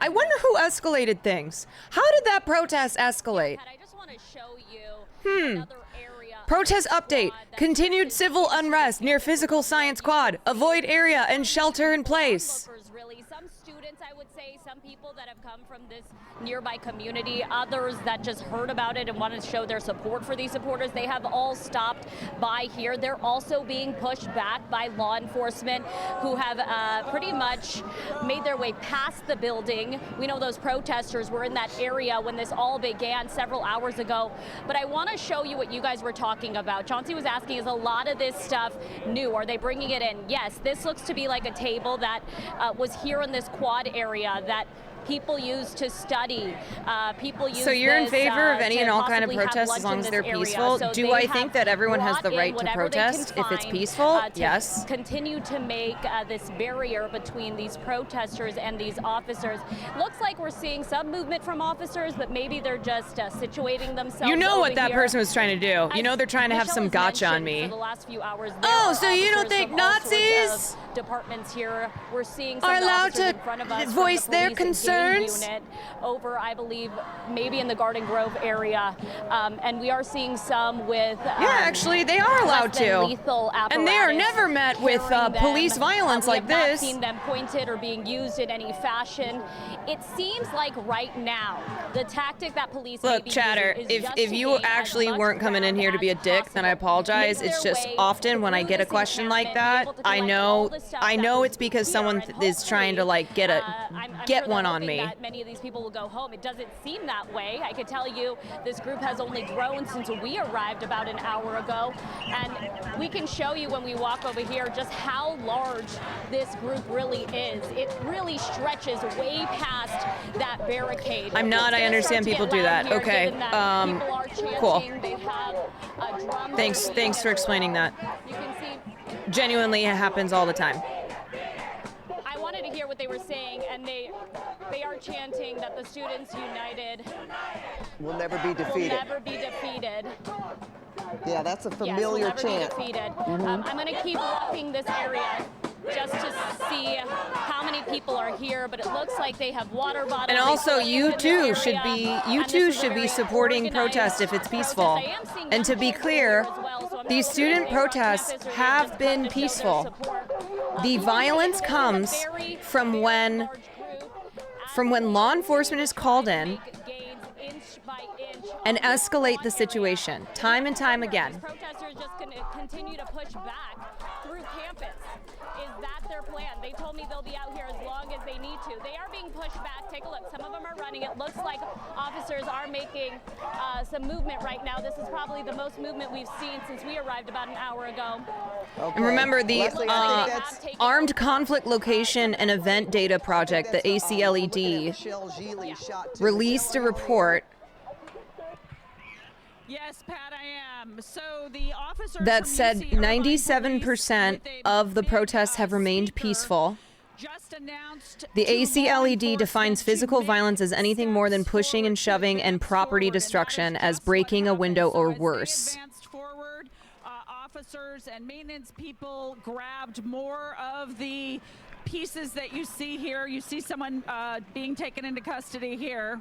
Speaker 1: I wonder who escalated things. How did that protest escalate?
Speaker 6: I just want to show you another area.
Speaker 1: Protest update. Continued civil unrest near Physical Science Quad. Avoid area and shelter in place.
Speaker 6: Really students, I would say, some people that have come from this nearby community, others that just heard about it and wanted to show their support for these supporters. They have all stopped by here. They're also being pushed back by law enforcement who have pretty much made their way past the building. We know those protesters were in that area when this all began several hours ago. But I want to show you what you guys were talking about. Chauncey was asking, is a lot of this stuff new? Are they bringing it in? Yes, this looks to be like a table that was here in this quad area that people use to study. People use
Speaker 1: So you're in
Speaker 6: this,
Speaker 1: favor of any
Speaker 6: to
Speaker 1: and all kind of
Speaker 6: possibly have
Speaker 1: protests
Speaker 6: lunch
Speaker 1: as long
Speaker 6: in
Speaker 1: as
Speaker 6: this
Speaker 1: they're
Speaker 6: area.
Speaker 1: peaceful?
Speaker 6: So
Speaker 1: Do
Speaker 6: they
Speaker 1: I
Speaker 6: have
Speaker 1: think that everyone has the
Speaker 6: brought in
Speaker 1: right to
Speaker 6: whatever they can
Speaker 1: protest if it's
Speaker 6: find,
Speaker 1: peaceful?
Speaker 6: to
Speaker 1: Yes.
Speaker 6: continue to make this barrier between these protesters and these officers. Looks like we're seeing some movement from officers, but maybe they're just situating themselves.
Speaker 1: You know what
Speaker 6: over
Speaker 1: that
Speaker 6: here.
Speaker 1: person was trying to do. You know they're trying to have
Speaker 6: Michelle
Speaker 1: some
Speaker 6: has
Speaker 1: gotcha on
Speaker 6: mentioned
Speaker 1: me.
Speaker 6: For the last few hours,
Speaker 1: Oh, so you don't think Nazis
Speaker 6: departments here? We're seeing some
Speaker 1: are allowed
Speaker 6: officers
Speaker 1: to
Speaker 6: in front of us from
Speaker 1: voice
Speaker 6: the
Speaker 1: their
Speaker 6: police and gang
Speaker 1: concerns?
Speaker 6: unit over, I believe, maybe in the Garden Grove area, and we are seeing some with
Speaker 1: Yeah, actually, they are allowed
Speaker 6: less than
Speaker 1: to.
Speaker 6: lethal
Speaker 1: And they are
Speaker 6: apparatus
Speaker 1: never met with
Speaker 6: carrying them.
Speaker 1: police violence
Speaker 6: We
Speaker 1: like
Speaker 6: have not
Speaker 1: this.
Speaker 6: seen them pointed or being used in any fashion. It seems like right now the tactic that police may
Speaker 1: Look,
Speaker 6: be
Speaker 1: Chatter,
Speaker 6: using is just
Speaker 1: if
Speaker 6: to
Speaker 1: you
Speaker 6: gain as
Speaker 1: actually
Speaker 6: much
Speaker 1: weren't coming in
Speaker 6: ground
Speaker 1: here to be a
Speaker 6: as
Speaker 1: dick, then I
Speaker 6: possible.
Speaker 1: apologize.
Speaker 6: Make
Speaker 1: It's
Speaker 6: their
Speaker 1: just
Speaker 6: way
Speaker 1: often when I
Speaker 6: through
Speaker 1: get a
Speaker 6: this
Speaker 1: question like
Speaker 6: encampment,
Speaker 1: that,
Speaker 6: able to
Speaker 1: I
Speaker 6: collect all
Speaker 1: know
Speaker 6: the stuff
Speaker 1: I
Speaker 6: that
Speaker 1: know
Speaker 6: was
Speaker 1: it's because
Speaker 6: here,
Speaker 1: someone
Speaker 6: and
Speaker 1: is trying to like
Speaker 6: hopefully,
Speaker 1: get
Speaker 6: I'm
Speaker 1: get
Speaker 6: sure
Speaker 1: one
Speaker 6: they're
Speaker 1: on
Speaker 6: hoping
Speaker 1: me.
Speaker 6: that many of these people will go home. It doesn't seem that way. I could tell you this group has only grown since we arrived about an hour ago, and we can show you when we walk over here just how large this group really is. It really stretches way past that barricade.
Speaker 1: I'm not. I understand people do that. Okay. Cool. Thanks for explaining that.
Speaker 6: You can see.
Speaker 1: Genuinely, it happens all the time.
Speaker 6: I wanted to hear what they were saying, and they are chanting that the Students United
Speaker 2: Will never be
Speaker 6: will
Speaker 2: defeated.
Speaker 6: never be defeated.
Speaker 2: Yeah, that's a
Speaker 6: Yes,
Speaker 2: familiar
Speaker 6: will never
Speaker 2: chant.
Speaker 6: be defeated. I'm going to keep walking this area just to see how many people are here, but it looks like they have water bottles.
Speaker 1: And also, you too should be supporting protest if it's peaceful. And to be clear, these student protests have been peaceful. The violence comes from when law enforcement is called in and escalate the situation time and time again.
Speaker 6: Protesters just going to continue to push back through campus. Is that their plan? They told me they'll be out here as long as they need to. They are being pushed back. Take a look. Some of them are running. It looks like officers are making some movement right now. This is probably the most movement we've seen since we arrived about an hour ago.
Speaker 2: Okay.
Speaker 1: And remember, the
Speaker 2: Leslie, I think that's
Speaker 1: Armed Conflict Location and Event Data Project, the ACLED,
Speaker 2: Michelle Gili shot too.
Speaker 1: released a report
Speaker 3: Yes, Pat, I am. So the officers
Speaker 1: that
Speaker 3: from
Speaker 1: said
Speaker 3: UC Irvine
Speaker 1: 97%
Speaker 3: Police, with a
Speaker 1: of the
Speaker 3: big,
Speaker 1: protests have remained
Speaker 3: speaker,
Speaker 1: peaceful.
Speaker 3: just announced
Speaker 1: The
Speaker 3: to law
Speaker 1: ACLED defines
Speaker 3: enforcement
Speaker 1: physical
Speaker 3: to make
Speaker 1: violence as anything more than
Speaker 3: steps
Speaker 1: pushing and
Speaker 3: forward,
Speaker 1: shoving and
Speaker 3: steps
Speaker 1: property
Speaker 3: forward, and that is
Speaker 1: destruction as
Speaker 3: just
Speaker 1: breaking
Speaker 3: what
Speaker 1: a window
Speaker 3: happened. So
Speaker 1: or
Speaker 3: as they
Speaker 1: worse.
Speaker 3: advanced forward, officers and maintenance people grabbed more of the pieces that you see here. You see someone being taken into custody here.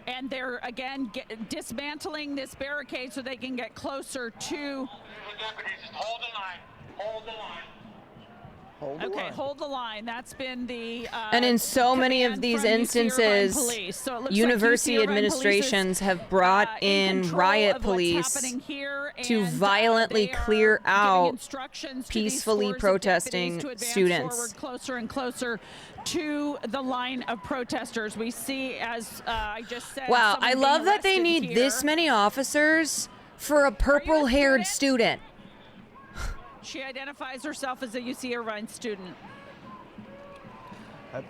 Speaker 3: And they're, again, dismantling this barricade so they can get closer to...
Speaker 8: Hold the line. Hold the line.
Speaker 2: Hold the
Speaker 3: Okay,
Speaker 2: line.
Speaker 3: hold the line. That's been the
Speaker 1: And in so many of
Speaker 3: command
Speaker 1: these
Speaker 3: from UC Irvine
Speaker 1: instances,
Speaker 3: Police. So it looks
Speaker 1: university
Speaker 3: like UC Irvine
Speaker 1: administrations
Speaker 3: Police is,
Speaker 1: have brought
Speaker 3: in
Speaker 1: in
Speaker 3: control
Speaker 1: riot
Speaker 3: of what's
Speaker 1: police
Speaker 3: happening here,
Speaker 1: to
Speaker 3: and,
Speaker 1: violently
Speaker 3: they are
Speaker 1: clear
Speaker 3: giving
Speaker 1: out
Speaker 3: instructions to these
Speaker 1: peacefully
Speaker 3: scores of
Speaker 1: protesting
Speaker 3: deputies to advance
Speaker 1: students.
Speaker 3: forward closer and closer to the line of protesters. We see, as I just said,
Speaker 1: Wow,
Speaker 3: someone
Speaker 1: I
Speaker 3: being
Speaker 1: love that they
Speaker 3: arrested
Speaker 1: need
Speaker 3: here.
Speaker 1: this many officers for a purple-haired student.
Speaker 3: She identifies herself as a UC Irvine student.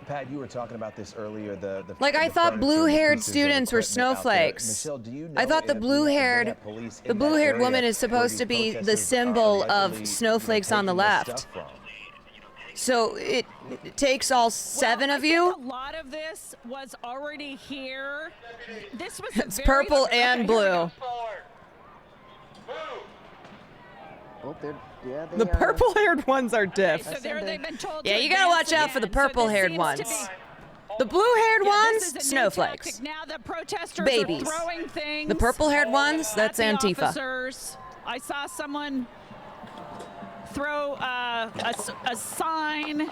Speaker 7: Pat, you were talking about this earlier.
Speaker 1: Like, I
Speaker 7: the
Speaker 1: thought
Speaker 7: furniture,
Speaker 1: blue-haired
Speaker 7: pieces of
Speaker 1: students were
Speaker 7: equipment out there.
Speaker 1: snowflakes.
Speaker 7: Michelle, do you know
Speaker 1: I thought the
Speaker 7: if they
Speaker 1: blue-haired
Speaker 7: have police in
Speaker 1: the
Speaker 7: that
Speaker 1: blue-haired
Speaker 7: area
Speaker 1: woman is
Speaker 7: where
Speaker 1: supposed
Speaker 7: these
Speaker 1: to be the
Speaker 7: protesters are
Speaker 1: symbol
Speaker 7: allegedly,
Speaker 1: of snowflakes on the
Speaker 7: taking this
Speaker 1: left.
Speaker 7: stuff from?
Speaker 1: So it takes all seven
Speaker 3: Well,
Speaker 1: of
Speaker 3: I
Speaker 1: you.
Speaker 3: think a lot of this was already here. This was
Speaker 1: It's purple and blue.
Speaker 2: Oh, yeah, they
Speaker 1: The
Speaker 2: are.
Speaker 1: purple-haired ones are diff.
Speaker 3: So there they've been told
Speaker 1: Yeah,
Speaker 3: to
Speaker 1: you gotta
Speaker 3: advance
Speaker 1: watch out for the
Speaker 3: again. So this
Speaker 1: purple-haired
Speaker 3: seems
Speaker 1: ones.
Speaker 3: to be-
Speaker 1: The blue-haired
Speaker 3: Yeah,
Speaker 1: ones,
Speaker 3: this is a new
Speaker 1: snowflakes.
Speaker 3: tactic. Now the protesters
Speaker 1: Babies.
Speaker 3: are throwing things.
Speaker 1: The purple-haired ones, that's
Speaker 3: at the
Speaker 1: Antifa.
Speaker 3: Officers. I saw someone throw a sign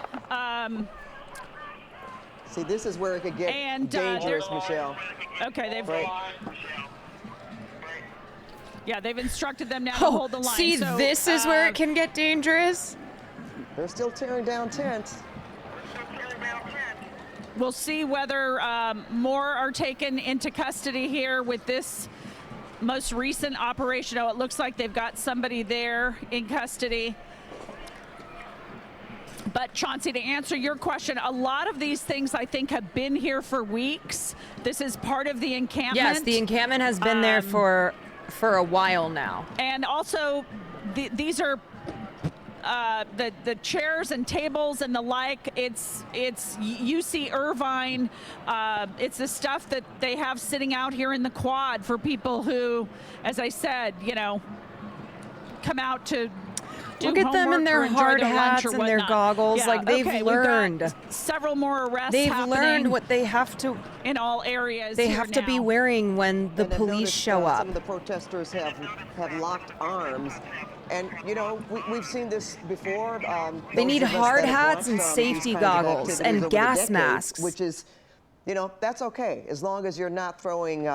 Speaker 2: See, this is where it could get dangerous, Michelle.
Speaker 3: Okay, they've
Speaker 2: Right.
Speaker 3: yeah, they've instructed them now to hold the line.
Speaker 1: See,
Speaker 3: so,
Speaker 1: this is where it can get dangerous.
Speaker 2: They're still tearing down tents.
Speaker 3: We'll see whether more are taken into custody here with this most recent operation. Oh, it looks like they've got somebody there in custody. But Chauncey, to answer your question, a lot of these things I think have been here for weeks. This is part of the encampment.
Speaker 1: Yes, the encampment has been there for a while now.
Speaker 3: And also, these are the chairs and tables and the like. It's UC Irvine. It's the stuff that they have sitting out here in the quad for people who, as I said, you know, come out to do
Speaker 1: Look at them in their hard hats and their goggles.
Speaker 3: Yeah,
Speaker 1: like they've learned.
Speaker 3: We've got several more arrests.
Speaker 1: They've learned what they have to.
Speaker 3: In all areas.
Speaker 1: They have to be wearing when the police show up.
Speaker 2: Some of the protesters have locked arms. And, you know, we've seen this before.
Speaker 1: They need hard hats and safety goggles and gas masks.
Speaker 2: Which is, you know, that's okay, as long as you're not throwing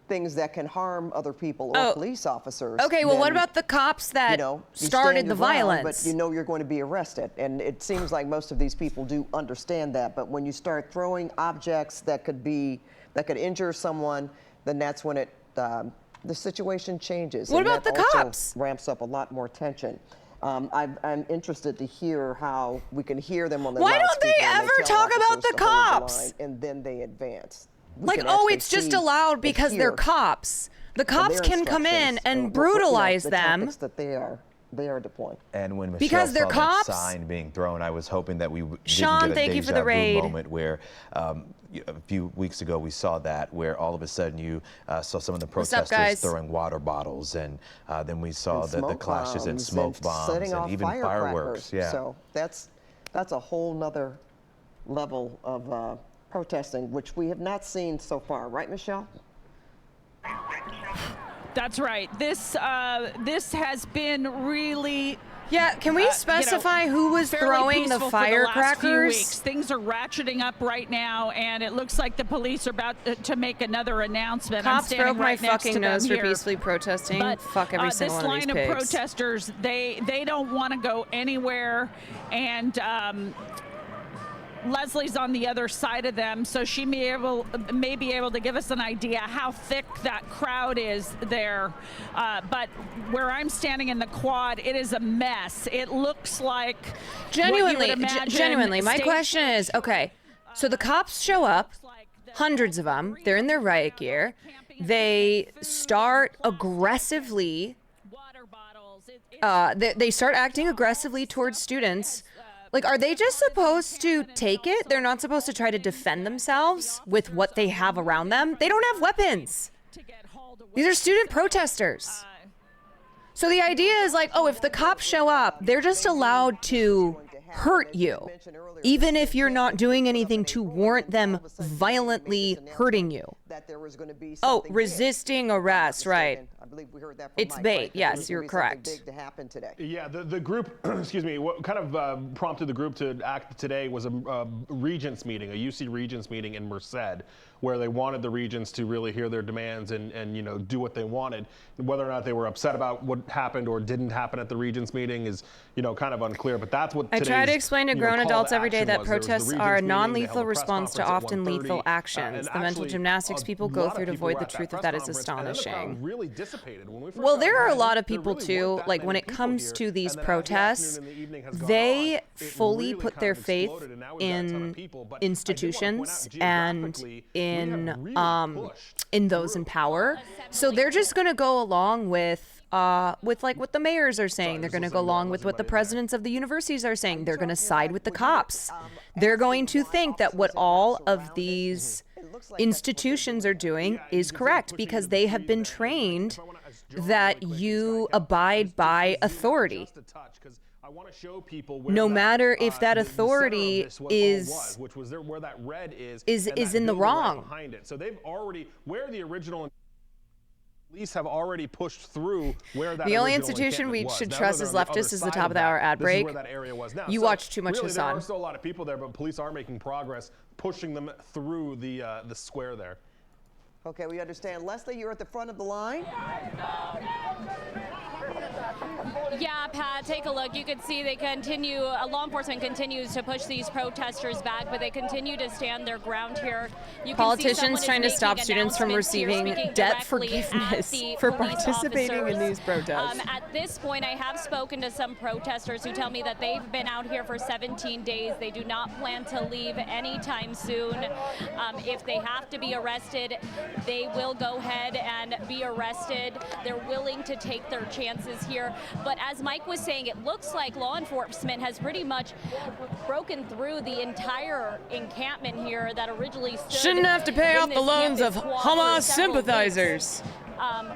Speaker 2: things that can harm other people or police officers.
Speaker 1: Okay, well, what about the cops that
Speaker 2: you
Speaker 1: started the violence?
Speaker 2: But you know you're going to be arrested. And it seems like most of these people do understand that. But when you start throwing objects that could injure someone, then that's when the situation changes.
Speaker 1: What
Speaker 2: and
Speaker 1: about
Speaker 2: that
Speaker 1: the
Speaker 2: also
Speaker 1: cops?
Speaker 2: Ramps up a lot more tension. I'm interested to hear how we can hear them on the
Speaker 1: Why don't
Speaker 2: loudspeaker
Speaker 1: they
Speaker 2: when
Speaker 1: ever
Speaker 2: tell
Speaker 1: talk about
Speaker 2: officers
Speaker 1: the
Speaker 2: to hold the
Speaker 1: cops?
Speaker 2: line, and then they advance.
Speaker 1: Like, oh, it's just allowed because they're cops. The cops can come in and brutalize them.
Speaker 2: The tactics that they are deploying.
Speaker 7: And when Michelle
Speaker 1: Because they're
Speaker 7: saw
Speaker 1: cops?
Speaker 7: that sign being thrown, I was hoping that we didn't
Speaker 1: Sean,
Speaker 7: get a
Speaker 1: thank you for the
Speaker 7: deja vu
Speaker 1: raid.
Speaker 7: moment where a few weeks ago we saw that, where all of a sudden you saw some of the
Speaker 1: What's up,
Speaker 7: protesters
Speaker 1: guys?
Speaker 7: throwing water bottles, and then we saw the clashes and
Speaker 2: bombs
Speaker 7: smoke bombs
Speaker 2: setting off
Speaker 7: and even fireworks. Yeah.
Speaker 2: So that's a whole nother level of protesting, which we have not seen so far, right, Michelle?
Speaker 3: That's right. This has been really.
Speaker 1: Yeah, can we specify who was throwing the firecrackers?
Speaker 3: Things are ratcheting up right now, and it looks like the police are about to make another announcement.
Speaker 1: Cops broke my fucking nose for
Speaker 3: here.
Speaker 1: peacefully protesting.
Speaker 3: But
Speaker 1: Fuck every single one of these
Speaker 3: this line of
Speaker 1: pigs.
Speaker 3: protesters, they don't want to go anywhere, and Leslie's on the other side of them, so she may be able to give us an idea how thick that crowd is there. But where I'm standing in the quad, it is a mess. It looks like
Speaker 1: Genuinely, my question is, okay, so the cops show up, hundreds of them, they're in their riot gear, they start aggressively, they start acting aggressively towards students. Like, are they just supposed to take it? They're not supposed to try to defend themselves with what they have around them? They don't have weapons. These are student protesters. So the idea is like, oh, if the cops show up, they're just allowed to hurt you, even if you're not doing anything to warrant them violently hurting you. Oh, resisting arrest, right. It's bait. Yes, you're correct.
Speaker 5: Yeah, the group, excuse me, what kind of prompted the group to act today was a regents meeting, a UC regents meeting in Merced, where they wanted the regents to really hear their demands and you know, do what they wanted. Whether or not they were upset about what happened or didn't happen at the regents meeting is, you know, kind of unclear. But that's what
Speaker 1: I try to explain to grown adults every day that protests are a non-lethal response to often lethal actions. The mental gymnastics people go through to avoid the truth of that is astonishing. Well, there are a lot of people too, like when it comes to these protests, they fully put their faith in institutions and in those in power. So they're just going to go along with like what the mayors are saying. They're going to go along with what the presidents of the universities are saying. They're going to side with the cops. They're going to think that what all of these institutions are doing is correct because they have been trained that you abide by authority. No matter if that authority is in the wrong.
Speaker 5: So they've already, where the original Police have already pushed through where that
Speaker 1: The only
Speaker 5: original
Speaker 1: institution we
Speaker 5: encampment was.
Speaker 1: should
Speaker 5: Now
Speaker 1: trust
Speaker 5: that
Speaker 1: as
Speaker 5: they're on the other
Speaker 1: leftists is the
Speaker 5: side
Speaker 1: top of the
Speaker 5: that,
Speaker 1: hour ad
Speaker 5: this is
Speaker 1: break.
Speaker 5: where that area was now.
Speaker 1: You
Speaker 5: So
Speaker 1: watch too much
Speaker 5: really,
Speaker 1: Hassan.
Speaker 5: there are still a lot of people there, but police are making progress, pushing them through the square there.
Speaker 2: Okay, we understand. Leslie, you're at the front of the line.
Speaker 6: Yeah, Pat, take a look. You can see they continue, law enforcement continues to push these protesters back, but they continue to stand their ground here. You can
Speaker 1: Politicians
Speaker 6: see
Speaker 1: trying to
Speaker 6: making
Speaker 1: stop students from
Speaker 6: announcements here,
Speaker 1: receiving
Speaker 6: speaking
Speaker 1: debt
Speaker 6: directly at
Speaker 1: forgiveness
Speaker 6: the
Speaker 1: for
Speaker 6: police
Speaker 1: participating in
Speaker 6: officers.
Speaker 1: these protests.
Speaker 6: At this point, I have spoken to some protesters who tell me that they've been out here for 17 days. They do not plan to leave anytime soon. If they have to be arrested, they will go ahead and be arrested. They're willing to take their chances here. But as Mike was saying, it looks like law enforcement has pretty much broken through the entire encampment here that originally stood.
Speaker 1: Shouldn't have to pay
Speaker 6: in
Speaker 1: off the
Speaker 6: this
Speaker 1: loans of
Speaker 6: campus wall for
Speaker 1: Hamas
Speaker 6: several weeks.
Speaker 1: sympathizers.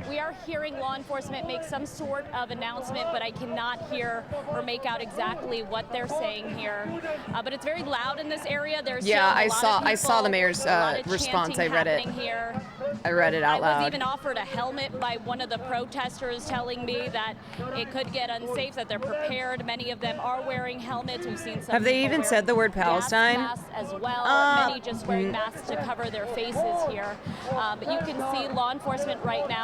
Speaker 6: We are hearing law enforcement make some sort of announcement, but I cannot hear or make out exactly what they're saying here. But it's very loud in this area. There's
Speaker 1: Yeah,
Speaker 6: still a lot of
Speaker 1: I saw the
Speaker 6: people,
Speaker 1: mayor's
Speaker 6: a lot of
Speaker 1: response. I
Speaker 6: chanting
Speaker 1: read it.
Speaker 6: happening here.
Speaker 1: I read it out
Speaker 6: I was
Speaker 1: loud.
Speaker 6: even offered a helmet by one of the protesters, telling me that it could get unsafe, that they're prepared. Many of them are wearing helmets. We've seen some
Speaker 1: Have they
Speaker 6: people
Speaker 1: even
Speaker 6: wear
Speaker 1: said the word
Speaker 6: gas
Speaker 1: Palestine?
Speaker 6: masks as well. Many just wearing masks to cover their faces here. But you can see law enforcement right now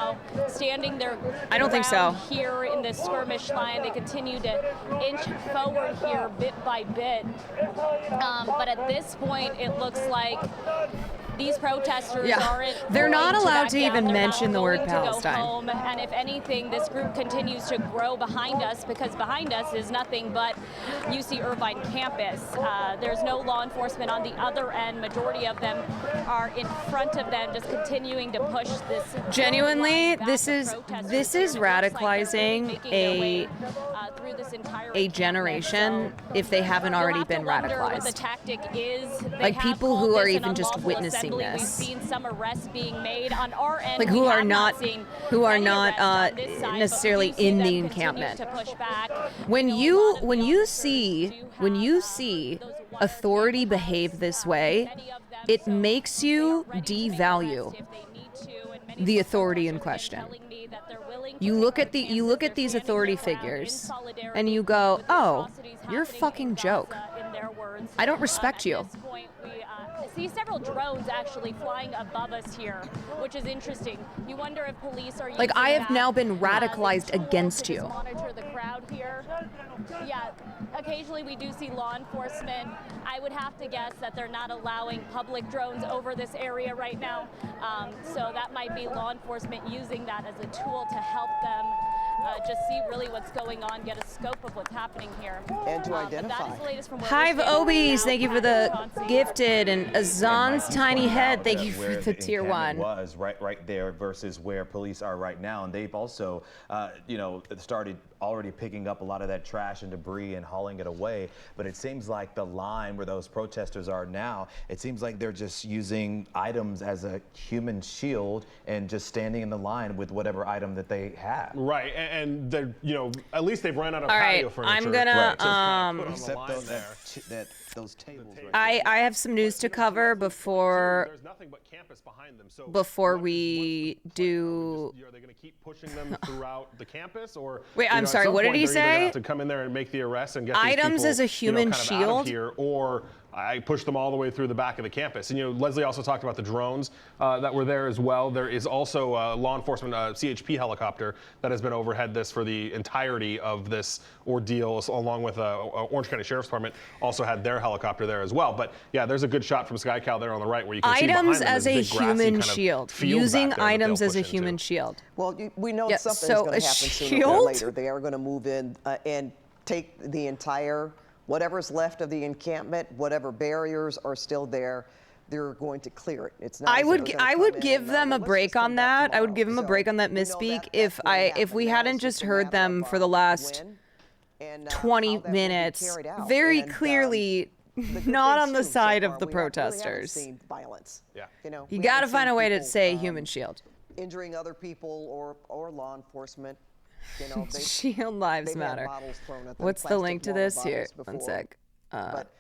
Speaker 6: standing their
Speaker 1: I don't think
Speaker 6: ground
Speaker 1: so.
Speaker 6: here in this skirmish line. They continue to inch forward here bit by bit. But at this point, it looks like these protesters aren't.
Speaker 1: They're not
Speaker 6: going
Speaker 1: allowed
Speaker 6: back
Speaker 1: to
Speaker 6: down.
Speaker 1: even
Speaker 6: They're not
Speaker 1: mention the word
Speaker 6: going to go
Speaker 1: Palestine.
Speaker 6: home. And if anything, this group continues to grow behind us, because behind us is nothing but UC Irvine campus. There's no law enforcement on the other end. Majority of them are in front of them, just continuing to push this.
Speaker 1: Genuinely, this is
Speaker 6: It looks like they're
Speaker 1: radicalizing
Speaker 6: making their way, through this entire
Speaker 1: a
Speaker 6: encampment.
Speaker 1: generation
Speaker 6: So
Speaker 1: if they haven't
Speaker 6: you'll
Speaker 1: already
Speaker 6: have to
Speaker 1: been
Speaker 6: wonder what the
Speaker 1: radicalized.
Speaker 6: tactic is. They
Speaker 1: Like
Speaker 6: have
Speaker 1: people
Speaker 6: called
Speaker 1: who are
Speaker 6: this an
Speaker 1: even just
Speaker 6: unlawful
Speaker 1: witnessing
Speaker 6: assembly.
Speaker 1: this.
Speaker 6: We've seen some arrests being made on our end.
Speaker 1: Like
Speaker 6: we
Speaker 1: who are
Speaker 6: have
Speaker 1: not
Speaker 6: seen
Speaker 1: who are
Speaker 6: any
Speaker 1: not
Speaker 6: arrests on this side, but we
Speaker 1: necessarily
Speaker 6: do see
Speaker 1: in
Speaker 6: them
Speaker 1: the
Speaker 6: continue
Speaker 1: encampment.
Speaker 6: to push back.
Speaker 1: When
Speaker 6: You know, a
Speaker 1: you
Speaker 6: lot of
Speaker 1: when
Speaker 6: the
Speaker 1: you
Speaker 6: officers
Speaker 1: see
Speaker 6: do
Speaker 1: when
Speaker 6: have,
Speaker 1: you see
Speaker 6: those wire
Speaker 1: authority
Speaker 6: cameras,
Speaker 1: behave this way,
Speaker 6: many of them,
Speaker 1: it
Speaker 6: so
Speaker 1: makes
Speaker 6: they
Speaker 1: you
Speaker 6: are ready to make
Speaker 1: devalue
Speaker 6: arrests if they need to, and many
Speaker 1: the
Speaker 6: of
Speaker 1: authority in
Speaker 6: protesters have been
Speaker 1: question.
Speaker 6: telling me that they're willing to
Speaker 1: You
Speaker 6: take
Speaker 1: look
Speaker 6: their
Speaker 1: at
Speaker 6: chances.
Speaker 1: these
Speaker 6: They're standing
Speaker 1: authority
Speaker 6: their ground in
Speaker 1: figures
Speaker 6: solidarity
Speaker 1: and you go,
Speaker 6: with the
Speaker 1: "Oh,
Speaker 6: atrocities
Speaker 1: you're a
Speaker 6: happening
Speaker 1: fucking
Speaker 6: in
Speaker 1: joke.
Speaker 6: Gaza," in their words.
Speaker 1: I don't respect you."
Speaker 6: At this point, we see several drones actually flying above us here, which is interesting. You wonder if police are
Speaker 1: Like, I
Speaker 6: using
Speaker 1: have
Speaker 6: that
Speaker 1: now been
Speaker 6: as a
Speaker 1: radicalized
Speaker 6: tool
Speaker 1: against
Speaker 6: to
Speaker 1: you.
Speaker 6: just monitor the crowd here. Yeah, occasionally we do see law enforcement. I would have to guess that they're not allowing public drones over this area right now. So that might be law enforcement using that as a tool to help them just see really what's going on, get a scope of what's happening here.
Speaker 2: And to
Speaker 6: But
Speaker 2: identify.
Speaker 6: that is the latest from where
Speaker 1: Hive
Speaker 6: we're standing
Speaker 1: Obies,
Speaker 6: now.
Speaker 1: thank you for
Speaker 6: Pat
Speaker 1: the
Speaker 6: and Chauncey.
Speaker 1: gifted, and Azan's
Speaker 7: Mikey
Speaker 1: tiny
Speaker 7: pointed
Speaker 1: head,
Speaker 7: out
Speaker 1: thank
Speaker 7: that
Speaker 1: you for
Speaker 7: where
Speaker 1: the tier
Speaker 7: encampment
Speaker 1: 1.
Speaker 7: was right there versus where police are right now, and they've also, started already picking up a lot of that trash and debris and hauling it away. But it seems like the line where those protesters are now, it seems like they're just using items as a human shield and just standing in the line with whatever item that they have.
Speaker 5: Right, and they're, at least they've run out of
Speaker 1: All
Speaker 5: patio
Speaker 1: right,
Speaker 5: furniture.
Speaker 1: I'm gonna,
Speaker 5: to kind of put on the
Speaker 7: Except
Speaker 5: line
Speaker 7: those,
Speaker 5: there.
Speaker 7: those tables right
Speaker 1: I have some news to cover before
Speaker 5: There's nothing but campus behind them. So
Speaker 1: before
Speaker 5: what
Speaker 1: we do.
Speaker 5: are they going to keep pushing them throughout the campus, or
Speaker 1: Wait, I'm
Speaker 5: at
Speaker 1: sorry,
Speaker 5: some
Speaker 1: what did
Speaker 5: point
Speaker 1: he
Speaker 5: they're either gonna
Speaker 1: say?
Speaker 5: have to come in there and make the arrest and get these
Speaker 1: Items
Speaker 5: people,
Speaker 1: as a human
Speaker 5: kind of out
Speaker 1: shield?
Speaker 5: of here, or I pushed them all the way through the back of the campus. And Leslie also talked about the drones that were there as well. There is also a law enforcement CHP helicopter that has been overhead this for the entirety of this ordeal, along with Orange County Sheriff's Department also had their helicopter there as well. But yeah, there's a good shot from SkyCal there on the right where you can see behind
Speaker 1: Items
Speaker 5: them
Speaker 1: as a
Speaker 5: this big grassy
Speaker 1: human
Speaker 5: kind of
Speaker 1: shield.
Speaker 5: field
Speaker 1: Using
Speaker 5: back there that
Speaker 1: items
Speaker 5: they'll
Speaker 1: as a
Speaker 5: push into.
Speaker 1: human shield.
Speaker 2: Well, we know
Speaker 1: Yeah,
Speaker 2: something's
Speaker 1: so
Speaker 2: going
Speaker 1: a
Speaker 2: to happen sooner or
Speaker 1: shield?
Speaker 2: later. They are going to move in and take the entire, whatever's left of the encampment, whatever barriers are still there, they're going to clear it. It's not.
Speaker 1: I
Speaker 2: as if
Speaker 1: would
Speaker 2: they're gonna
Speaker 1: I
Speaker 2: come
Speaker 1: would
Speaker 2: in
Speaker 1: give
Speaker 2: and,
Speaker 1: them a
Speaker 2: let's
Speaker 1: break
Speaker 2: just come
Speaker 1: on
Speaker 2: back
Speaker 1: that. I would
Speaker 2: tomorrow.
Speaker 1: give them a
Speaker 2: So
Speaker 1: break on that
Speaker 2: we know
Speaker 1: misspeak
Speaker 2: that's
Speaker 1: if
Speaker 2: going to
Speaker 1: if we
Speaker 2: happen. Now
Speaker 1: hadn't
Speaker 2: it's
Speaker 1: just
Speaker 2: a
Speaker 1: heard
Speaker 2: matter
Speaker 1: them
Speaker 2: of,
Speaker 1: for the last
Speaker 2: when and,
Speaker 1: 20
Speaker 2: how that will be
Speaker 1: minutes,
Speaker 2: carried out.
Speaker 1: very
Speaker 2: And,
Speaker 1: clearly
Speaker 2: the good
Speaker 1: not
Speaker 2: thing,
Speaker 1: on the
Speaker 2: too, so
Speaker 1: side
Speaker 2: far,
Speaker 1: of the
Speaker 2: we really haven't
Speaker 1: protesters.
Speaker 2: seen violence.
Speaker 5: Yeah.
Speaker 1: You
Speaker 2: we
Speaker 1: got to
Speaker 2: haven't
Speaker 1: find
Speaker 2: seen
Speaker 1: a way to
Speaker 2: people,
Speaker 1: say human shield.
Speaker 2: injuring other people or law enforcement.
Speaker 1: Shield lives
Speaker 2: they've had
Speaker 1: matter.
Speaker 2: bottles thrown at them,
Speaker 1: What's the
Speaker 2: plastic
Speaker 1: link to
Speaker 2: water
Speaker 1: this here?
Speaker 2: bottles
Speaker 1: One
Speaker 2: before.
Speaker 1: sec.
Speaker 2: But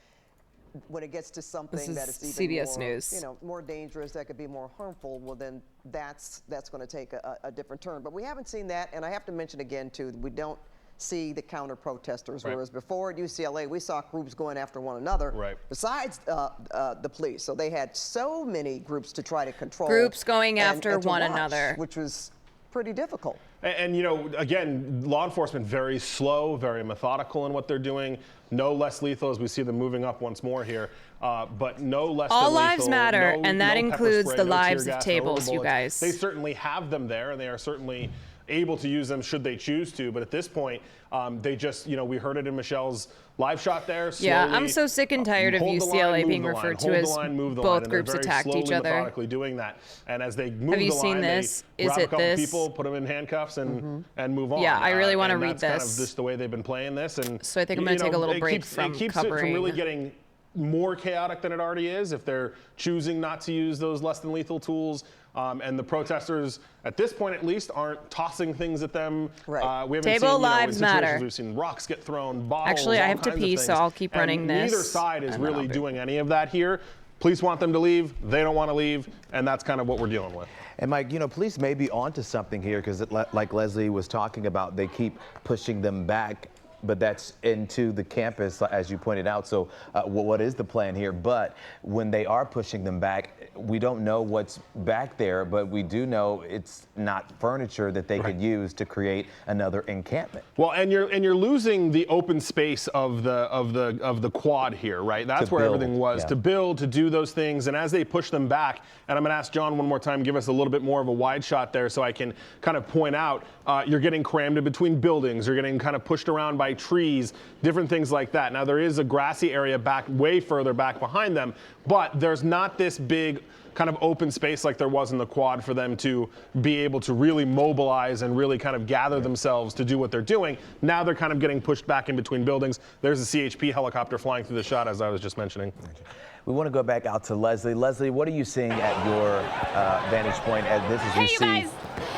Speaker 2: when it gets to something
Speaker 1: This is
Speaker 2: that is even
Speaker 1: CBS
Speaker 2: more,
Speaker 1: News.
Speaker 2: more dangerous, that could be more harmful, well then that's going to take a different turn. But we haven't seen that, and I have to mention again too, we don't see the counter protesters, whereas before at UCLA we saw groups going after one another besides the police. So they had so many groups to try to control.
Speaker 1: Groups going
Speaker 2: and
Speaker 1: after
Speaker 2: to
Speaker 1: one
Speaker 2: watch,
Speaker 1: another.
Speaker 2: which was pretty difficult.
Speaker 5: And again, law enforcement very slow, very methodical in what they're doing. No less lethal as we see them moving up once more here, but no less
Speaker 1: All
Speaker 5: than
Speaker 1: lives
Speaker 5: lethal,
Speaker 1: matter, and that
Speaker 5: pepper
Speaker 1: includes
Speaker 5: spray,
Speaker 1: the
Speaker 5: no tear
Speaker 1: lives of
Speaker 5: gas, no rubber
Speaker 1: tables, you
Speaker 5: bullets.
Speaker 1: guys.
Speaker 5: They certainly have them there, and they are certainly able to use them should they choose to. But at this point, they just, we heard it in Michelle's live shot there.
Speaker 1: Yeah,
Speaker 5: slowly,
Speaker 1: I'm so sick and tired of
Speaker 5: hold the
Speaker 1: UCLA
Speaker 5: line,
Speaker 1: being
Speaker 5: move the
Speaker 1: referred
Speaker 5: line,
Speaker 1: to
Speaker 5: hold
Speaker 1: as
Speaker 5: the line, move the
Speaker 1: both
Speaker 5: line, and
Speaker 1: groups
Speaker 5: they're very
Speaker 1: attacked each
Speaker 5: slowly,
Speaker 1: other.
Speaker 5: methodically doing that. And as they move
Speaker 1: Have you
Speaker 5: the
Speaker 1: seen
Speaker 5: line,
Speaker 1: this?
Speaker 5: they
Speaker 1: Is
Speaker 5: grab a
Speaker 1: it
Speaker 5: couple
Speaker 1: this?
Speaker 5: people, put them in handcuffs, and move on.
Speaker 1: Yeah, I really want to
Speaker 5: and
Speaker 1: read
Speaker 5: that's kind of
Speaker 1: this.
Speaker 5: just the way they've been playing this. And
Speaker 1: So I think I'm going to take a little break
Speaker 5: it
Speaker 1: from
Speaker 5: keeps it from
Speaker 1: covering.
Speaker 5: really getting more chaotic than it already is if they're choosing not to use those less than lethal tools. And the protesters, at this point at least, aren't tossing things at them.
Speaker 2: Right.
Speaker 5: We haven't
Speaker 1: Table
Speaker 5: seen,
Speaker 1: lives
Speaker 5: in situations
Speaker 1: matter.
Speaker 5: we've seen rocks get thrown, bottles,
Speaker 1: Actually, I
Speaker 5: all
Speaker 1: have to
Speaker 5: kinds of
Speaker 1: pee,
Speaker 5: things.
Speaker 1: so I'll keep running
Speaker 5: And
Speaker 1: this,
Speaker 5: neither side is
Speaker 1: and then
Speaker 5: really
Speaker 1: I'll be-
Speaker 5: doing any of that here. Police want them to leave. They don't want to leave. And that's kind of what we're dealing with.
Speaker 7: And Mike, police may be onto something here because like Leslie was talking about, they keep pushing them back, but that's into the campus, as you pointed out. So what is the plan here? But when they are pushing them back, we don't know what's back there, but we do know it's not furniture that they could use to create another encampment.
Speaker 5: Well, and you're losing the open space of the quad here, right? That's where
Speaker 7: build,
Speaker 5: everything was,
Speaker 7: yeah.
Speaker 5: to build, to do those things. And as they push them back, and I'm going to ask John one more time, give us a little bit more of a wide shot there so I can kind of point out, you're getting crammed in between buildings, you're getting kind of pushed around by trees, different things like that. Now there is a grassy area back, way further back behind them, but there's not this big kind of open space like there was in the quad for them to be able to really mobilize and really kind of gather themselves to do what they're doing. Now they're kind of getting pushed back in between buildings. There's a CHP helicopter flying through the shot, as I was just mentioning.
Speaker 7: We want to go back out to Leslie. Leslie, what are you seeing at your vantage point as this is
Speaker 6: Hey, you guys.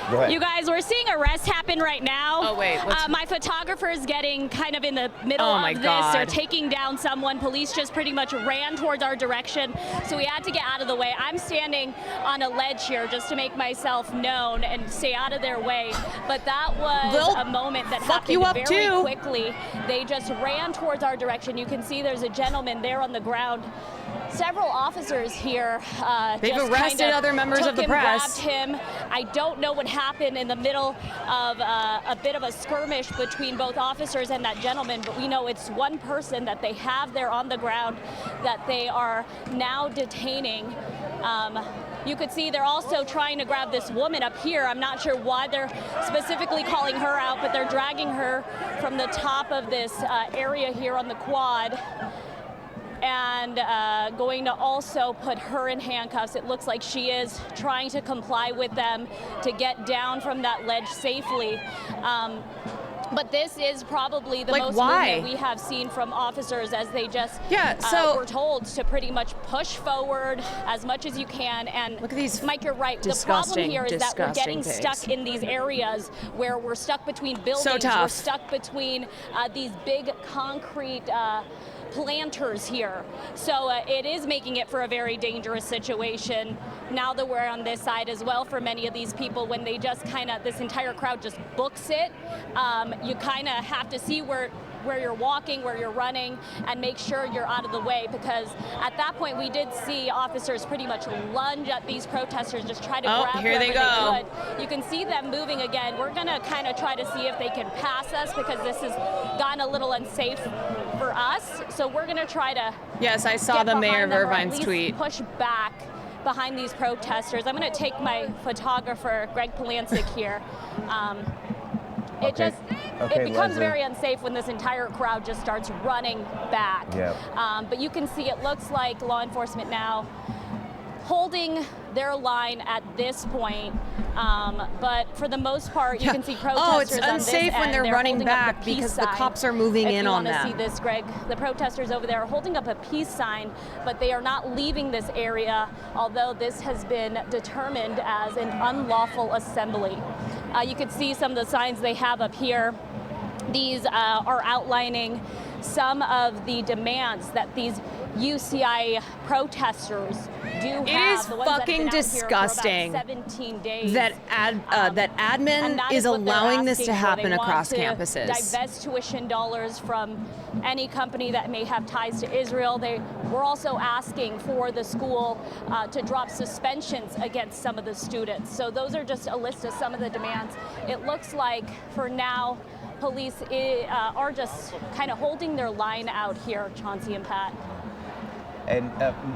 Speaker 7: Go ahead.
Speaker 6: You guys, we're seeing arrests happen right now.
Speaker 1: Oh, wait, what's-
Speaker 6: my photographer is getting kind of in the middle
Speaker 1: Oh,
Speaker 6: of
Speaker 1: my
Speaker 6: this.
Speaker 1: God.
Speaker 6: They're taking down someone. Police just pretty much ran towards our direction, so we had to get out of the way. I'm standing on a ledge here just to make myself known and stay out of their way. But that was
Speaker 1: They'll
Speaker 6: a moment that
Speaker 1: fuck
Speaker 6: happened
Speaker 1: you up
Speaker 6: very
Speaker 1: too.
Speaker 6: quickly. They just ran towards our direction. You can see there's a gentleman there on the ground. Several officers here
Speaker 1: They've
Speaker 6: just
Speaker 1: arrested
Speaker 6: kind
Speaker 1: other members
Speaker 6: took
Speaker 1: of the
Speaker 6: him,
Speaker 1: press.
Speaker 6: grabbed him. I don't know what happened in the middle of a bit of a skirmish between both officers and that gentleman, but we know it's one person that they have there on the ground that they are now detaining. You could see they're also trying to grab this woman up here. I'm not sure why they're specifically calling her out, but they're dragging her from the top of this area here on the quad, and going to also put her in handcuffs. It looks like she is trying to comply with them to get down from that ledge safely. But this is probably the most movement we have seen from officers as they just were told to pretty much push forward as much as you can. And
Speaker 1: look at these.
Speaker 6: Mike, you're right. The problem here is that we're getting stuck in these areas where we're stuck between buildings.
Speaker 1: So tough.
Speaker 6: We're stuck between these big concrete planters here. So it is making it for a very dangerous situation now that we're on this side as well. For many of these people, when they just kind of, this entire crowd just books it, you kind of have to see where you're walking, where you're running, and make sure you're out of the way, because at that point we did see officers pretty much lunge at these protesters, just try to grab
Speaker 1: here they
Speaker 6: whoever
Speaker 1: go.
Speaker 6: could. You can see them moving again. We're gonna kind of try to see if they can pass us, because this has gotten a little unsafe for us. So we're gonna try to
Speaker 1: Yes, I saw
Speaker 6: get
Speaker 1: the mayor
Speaker 6: behind
Speaker 1: of
Speaker 6: them, or at
Speaker 1: Irvine's
Speaker 6: least
Speaker 1: tweet.
Speaker 6: push back behind these protesters. I'm gonna take my photographer, Greg Polancic, here. It just, it becomes
Speaker 7: Leslie.
Speaker 6: very unsafe when this entire crowd just starts running back.
Speaker 7: Yep.
Speaker 6: But you can see it looks like law enforcement now holding their line at this point. But for the most part, you can see protesters
Speaker 1: Oh, it's
Speaker 6: on this
Speaker 1: unsafe when
Speaker 6: end.
Speaker 1: they're running
Speaker 6: holding up
Speaker 1: back
Speaker 6: the peace
Speaker 1: because the
Speaker 6: sign.
Speaker 1: cops are moving in on
Speaker 6: If you
Speaker 1: them.
Speaker 6: want to see this, Greg, the protesters over there are holding up a peace sign, but they are not leaving this area, although this has been determined as an unlawful assembly. You can see some of the signs they have up here. These are outlining some of the demands that these UCI protesters do have.
Speaker 1: It is
Speaker 6: the ones that have
Speaker 1: fucking
Speaker 6: been out here
Speaker 1: disgusting
Speaker 6: for about 17 days.
Speaker 1: that admin
Speaker 6: and that
Speaker 1: is
Speaker 6: what they're
Speaker 1: allowing this
Speaker 6: asking
Speaker 1: to
Speaker 6: for.
Speaker 1: happen
Speaker 6: They want
Speaker 1: across
Speaker 6: to
Speaker 1: campuses.
Speaker 6: divest tuition dollars from any company that may have ties to Israel. They were also asking for the school to drop suspensions against some of the students. So those are just a list of some of the demands. It looks like for now, police are just kind of holding their line out here, Chauncey and Pat.
Speaker 7: And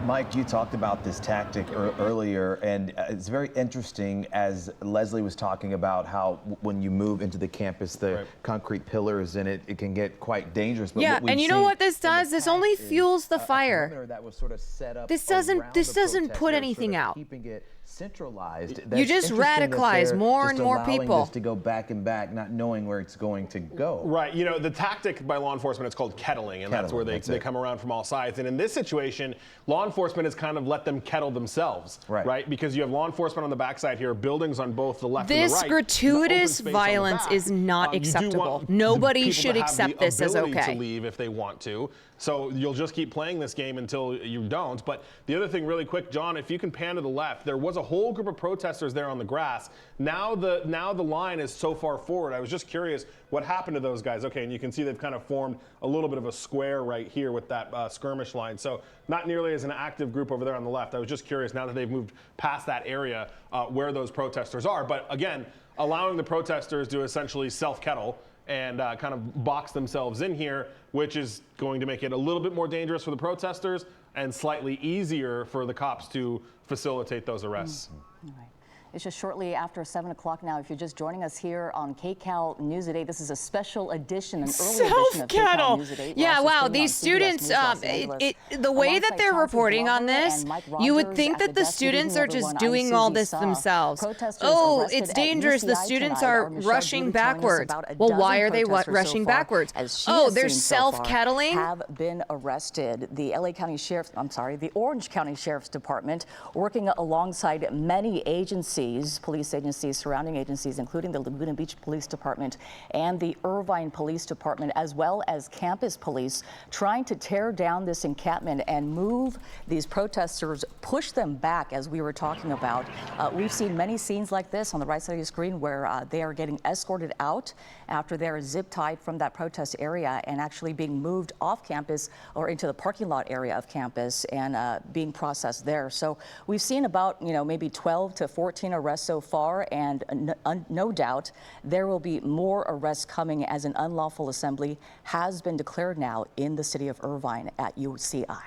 Speaker 7: Mike, you talked about this tactic earlier, and it's very interesting as Leslie was talking about how when you move into the campus, the concrete pillars in it, it can get quite dangerous. But
Speaker 1: Yeah, and you know what this does? This only fuels the fire.
Speaker 7: That was sort of set up
Speaker 1: This doesn't put anything out.
Speaker 7: Keeping it centralized.
Speaker 1: You just radicalize more and more people.
Speaker 7: This to go back and back, not knowing where it's going to go.
Speaker 5: Right. You know, the tactic by law enforcement is called kettling, and that's where they come around from all sides. And in this situation, law enforcement has kind of let them kettle themselves, right? Because you have law enforcement on the backside here, buildings on both the left and the right.
Speaker 1: This gratuitous violence is not acceptable. Nobody should accept this as okay.
Speaker 5: To leave if they want to. So you'll just keep playing this game until you don't. But the other thing really quick, John, if you can pan to the left, there was a whole group of protesters there on the grass. Now the line is so far forward. I was just curious what happened to those guys. Okay, and you can see they've kind of formed a little bit of a square right here with that skirmish line. So not nearly as an active group over there on the left. I was just curious now that they've moved past that area where those protesters are. But again, allowing the protesters to essentially self-kettle and kind of box themselves in here, which is going to make it a little bit more dangerous for the protesters and slightly easier for the cops to facilitate those arrests.
Speaker 9: All right. It's just shortly after 7 o'clock now. If you're just joining us here on KCAL News at 8, this is a special edition, an early edition of KCAL News at 8.
Speaker 1: Yeah, wow, these students, the way that they're reporting on this, you would think that the students are just doing all this themselves. Oh, it's dangerous. The students are rushing backwards. Well, why are they rushing backwards? Oh, they're self-kettling?
Speaker 9: Have been arrested. The the Orange County Sheriff's Department, working alongside many agencies, police agencies, surrounding agencies, including the Laguna Beach Police Department and the Irvine Police Department, as well as campus police, trying to tear down this encampment and move these protesters, push them back, as we were talking about. We've seen many scenes like this on the right side of your screen where they are getting escorted out after they're zip-tied from that protest area and actually being moved off campus or into the parking lot area of campus and being processed there. So we've seen about, maybe 12 to 14 arrests so far, and no doubt there will be more arrests coming as an unlawful assembly has been declared now in the city of Irvine at UCI.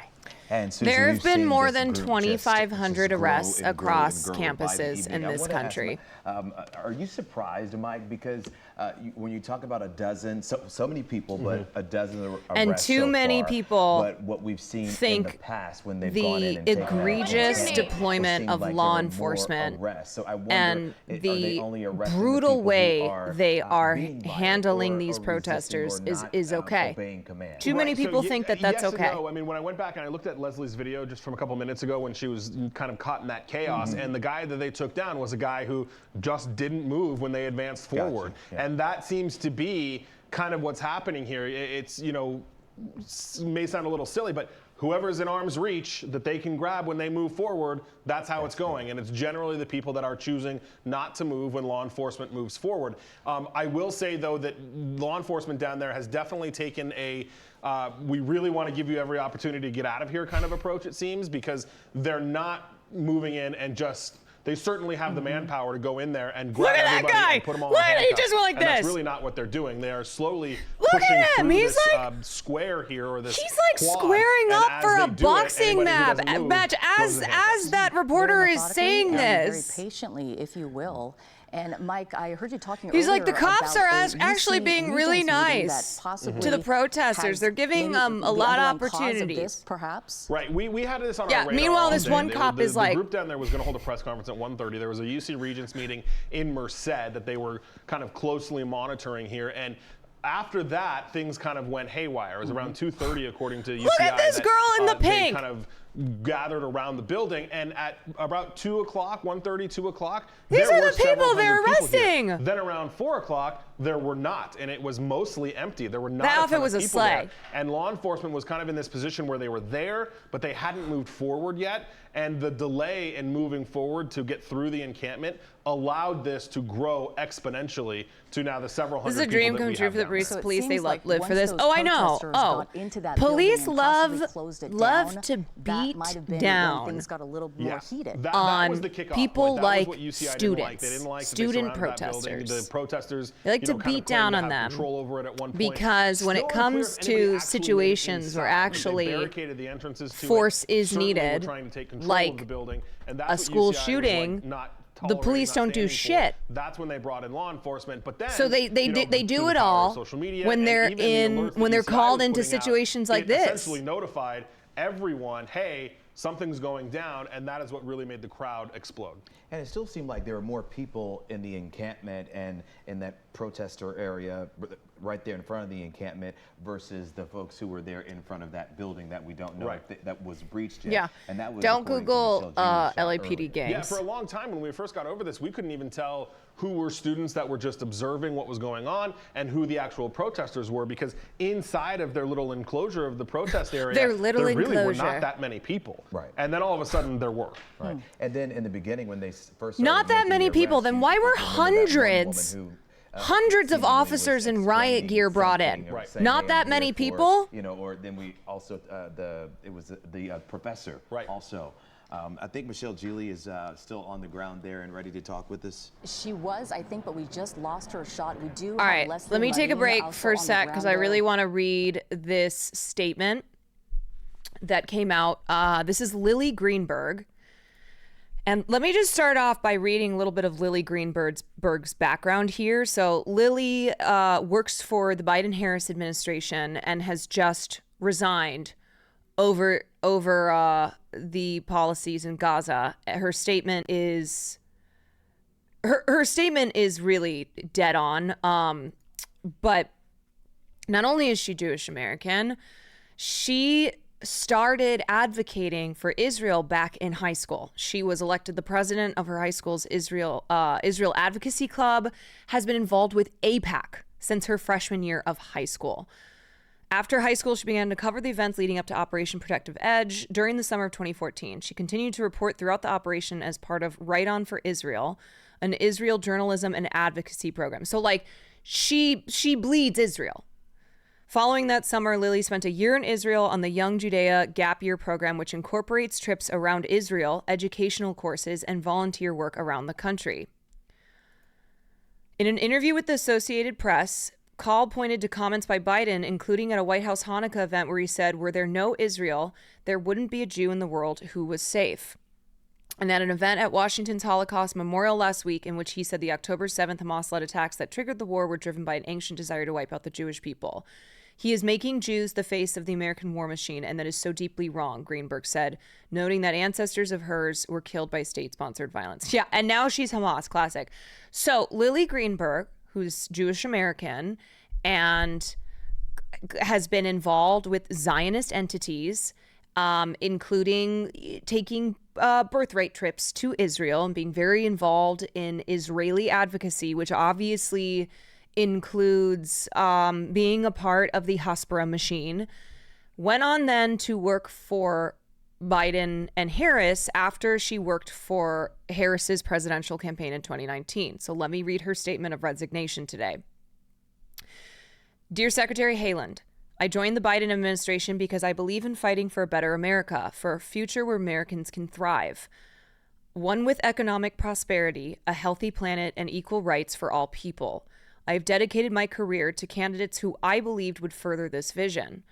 Speaker 7: And Susie,
Speaker 1: there have been more than 2,500 arrests across campuses in this country.
Speaker 7: Are you surprised, Mike? Because when you talk about a dozen, so many people, but a dozen arrests
Speaker 1: and too many people,
Speaker 7: but what we've seen in the past when they've
Speaker 1: the
Speaker 7: gone in and
Speaker 1: egregious deployment of law enforcement
Speaker 7: so I wonder,
Speaker 1: and the brutal way they are handling these protesters is okay. Too many people think that that's okay.
Speaker 5: No. I mean, when I went back and I looked at Leslie's video just from a couple minutes ago when she was kind of caught in that chaos, and the guy that they took down was a guy who just didn't move when they advanced forward. And that seems to be kind of what's happening here. It's, may sound a little silly, but whoever's in arm's reach that they can grab when they move forward, that's how it's going. And it's generally the people that are choosing not to move when law enforcement moves forward. I will say, though, that law enforcement down there has definitely taken a we really want to give you every opportunity to get out of here kind of approach, it seems, because they're not moving in and just, they certainly have the manpower to go in there and grab everybody and put them all in handcuffs.
Speaker 1: He just went like
Speaker 5: and
Speaker 1: this.
Speaker 5: That's really not what they're doing. They are slowly pushing through this square here, or this
Speaker 1: He's like squaring up for a boxing match as that reporter is saying this.
Speaker 9: Very patiently, if you will. And Mike, I heard you talking
Speaker 1: He's
Speaker 9: earlier
Speaker 1: like, the cops are
Speaker 9: about
Speaker 1: actually being really nice to the protesters. They're giving a lot of opportunities.
Speaker 9: Perhaps.
Speaker 5: Right. We had this on our radar.
Speaker 1: Meanwhile, this one cop is like,
Speaker 5: the group down there was going to hold a press conference at 1:30. There was a UC Regents meeting in Merced that they were kind of closely monitoring here, and after that, things kind of went haywire. It was around 2:30, according to UCI.
Speaker 1: Look at this girl in the pink.
Speaker 5: Kind of gathered around the building, and at about 2 o'clock, 1:30, 2 o'clock,
Speaker 1: These
Speaker 5: there
Speaker 1: are
Speaker 5: were
Speaker 1: the people
Speaker 5: several
Speaker 1: they're
Speaker 5: hundred people here.
Speaker 1: arresting.
Speaker 5: Then around 4 o'clock, there were not, and it was mostly empty. There were not
Speaker 1: That
Speaker 5: a
Speaker 1: outfit
Speaker 5: ton
Speaker 1: was
Speaker 5: of
Speaker 1: a
Speaker 5: people
Speaker 1: sleigh.
Speaker 5: there. And law enforcement was kind of in this position where they were there, but they hadn't moved forward yet. And the delay in moving forward to get through the encampment allowed this to grow exponentially to now the several hundred
Speaker 1: This is a
Speaker 5: people
Speaker 1: dream
Speaker 5: that
Speaker 1: come
Speaker 5: we
Speaker 1: true
Speaker 5: have
Speaker 1: for the
Speaker 5: down
Speaker 1: police.
Speaker 5: there.
Speaker 9: So it
Speaker 1: Police, they
Speaker 9: seems like
Speaker 1: live for
Speaker 9: once
Speaker 1: this.
Speaker 9: those
Speaker 1: Oh, I know.
Speaker 9: protesters
Speaker 1: Oh,
Speaker 9: got into that
Speaker 1: police
Speaker 9: building and possibly
Speaker 1: love
Speaker 9: closed it
Speaker 1: love
Speaker 9: down,
Speaker 1: to
Speaker 9: that
Speaker 1: beat
Speaker 9: might have been when
Speaker 1: down
Speaker 9: things got a little more heated.
Speaker 5: That
Speaker 1: on
Speaker 5: was the kickoff
Speaker 1: people
Speaker 5: point. That was
Speaker 1: like
Speaker 5: what UCI
Speaker 1: students,
Speaker 5: didn't like. They didn't like that they
Speaker 1: student
Speaker 5: surrounded that building.
Speaker 1: protesters.
Speaker 5: The protesters,
Speaker 1: They like to
Speaker 5: kind of
Speaker 1: beat
Speaker 5: claimed
Speaker 1: down
Speaker 5: to
Speaker 1: on
Speaker 5: have
Speaker 1: them
Speaker 5: control over it at one point.
Speaker 1: because when it
Speaker 5: Still unclear
Speaker 1: comes
Speaker 5: if anybody
Speaker 1: to
Speaker 5: actually made it
Speaker 1: situations where
Speaker 5: inside. They
Speaker 1: actually
Speaker 5: barricaded the entrances to
Speaker 1: force
Speaker 5: it.
Speaker 1: is
Speaker 5: Certainly were
Speaker 1: needed,
Speaker 5: trying to take control
Speaker 1: like
Speaker 5: of the building. And
Speaker 1: a
Speaker 5: that's what
Speaker 1: school
Speaker 5: UCI was,
Speaker 1: shooting,
Speaker 5: like, not
Speaker 1: the police
Speaker 5: tolerating,
Speaker 1: don't do
Speaker 5: not standing
Speaker 1: shit.
Speaker 5: for. That's when they brought in law enforcement. But then,
Speaker 1: So they
Speaker 5: you know,
Speaker 1: do
Speaker 5: through
Speaker 1: it
Speaker 5: the power of
Speaker 1: all
Speaker 5: social media
Speaker 1: when
Speaker 5: and
Speaker 1: they're
Speaker 5: even the
Speaker 1: in
Speaker 5: alerts that
Speaker 1: when they're
Speaker 5: UCI
Speaker 1: called
Speaker 5: was
Speaker 1: into
Speaker 5: putting out,
Speaker 1: situations like
Speaker 5: it
Speaker 1: this.
Speaker 5: essentially notified everyone, hey, something's going down, and that is what really made the crowd explode.
Speaker 7: And it still seemed like there were more people in the encampment and in that protester area right there in front of the encampment versus the folks who were there in front of that building that we don't know if that was breached yet.
Speaker 1: Yeah.
Speaker 7: And that was
Speaker 1: Don't
Speaker 7: according to
Speaker 1: Google
Speaker 7: Michelle Jean's shot
Speaker 1: LAPD
Speaker 7: earlier.
Speaker 1: gangs.
Speaker 5: Yeah, for a long time when we first got over this, we couldn't even tell who were students that were just observing what was going on and who the actual protesters were, because inside of their little enclosure of the protest area,
Speaker 1: Their little
Speaker 5: there really were
Speaker 1: enclosure.
Speaker 5: not that many people.
Speaker 7: Right.
Speaker 5: And then all of a sudden there were.
Speaker 7: Right. And then in the beginning when they first
Speaker 1: Not
Speaker 7: started
Speaker 1: that
Speaker 7: making
Speaker 1: many
Speaker 7: the
Speaker 1: people.
Speaker 7: arrests,
Speaker 1: Then
Speaker 7: you
Speaker 1: why were
Speaker 7: remember that one
Speaker 1: hundreds?
Speaker 7: woman who,
Speaker 1: Hundreds of
Speaker 7: seemingly was
Speaker 1: officers in riot
Speaker 7: explaining
Speaker 1: gear brought in.
Speaker 7: something or
Speaker 5: Right.
Speaker 7: saying,
Speaker 1: Not
Speaker 7: "Hey,
Speaker 1: that
Speaker 7: I'm
Speaker 1: many
Speaker 7: here for,"
Speaker 1: people?
Speaker 7: You know, or then we also it was the professor
Speaker 5: Right.
Speaker 7: also. I think Michelle Geely is still on the ground there and ready to talk with us.
Speaker 9: She was, I think, but we just lost her shot. We do
Speaker 1: All
Speaker 9: have
Speaker 1: right,
Speaker 9: Leslie
Speaker 1: let me take a
Speaker 9: Marine
Speaker 1: break
Speaker 9: also
Speaker 1: for a
Speaker 9: on the
Speaker 1: sec because
Speaker 9: ground
Speaker 1: I really
Speaker 9: there.
Speaker 1: want to read this statement that came out. This is Lily Greenberg. And let me just start off by reading a little bit of Lily Greenberg's background here. So Lily works for the Biden-Harris administration and has just resigned over the policies in Gaza. Her statement is really dead on. But not only is she Jewish American, she started advocating for Israel back in high school. She was elected the president of her high school's Israel Advocacy Club, has been involved with AIPAC since her freshman year of high school. After high school, she began to cover the events leading up to Operation Protective Edge during the summer of 2014. She continued to report throughout the operation as part of Right On for Israel, an Israel journalism and advocacy program. So like she bleeds Israel. Following that summer, Lily spent a year in Israel on the Young Judea Gap Year program, which incorporates trips around Israel, educational courses, and volunteer work around the country. In an interview with the Associated Press, Call pointed to comments by Biden, including at a White House Hanukkah event where he said, "Were there no Israel, there wouldn't be a Jew in the world who was safe." And at an event at Washington's Holocaust Memorial last week, in which he said the October 7th Hamas-led attacks that triggered the war were driven by an ancient desire to wipe out the Jewish people. He is making Jews the face of the American war machine, and that is so deeply wrong, Greenberg said, noting that ancestors of hers were killed by state-sponsored violence. Yeah, and now she's Hamas, classic. So Lily Greenberg, who's Jewish American and has been involved with Zionist entities, including taking birthright trips to Israel and being very involved in Israeli advocacy, which obviously includes being a part of the Hasbara machine, went on then to work for Biden and Harris after she worked for Harris's presidential campaign in 2019. So let me read her statement of resignation today. Dear Secretary Haaland, I joined the Biden administration because I believe in fighting for a better America, for a future where Americans can thrive. One with economic prosperity, a healthy planet, and equal rights for all people. I have dedicated my career to candidates who I believed would further this vision.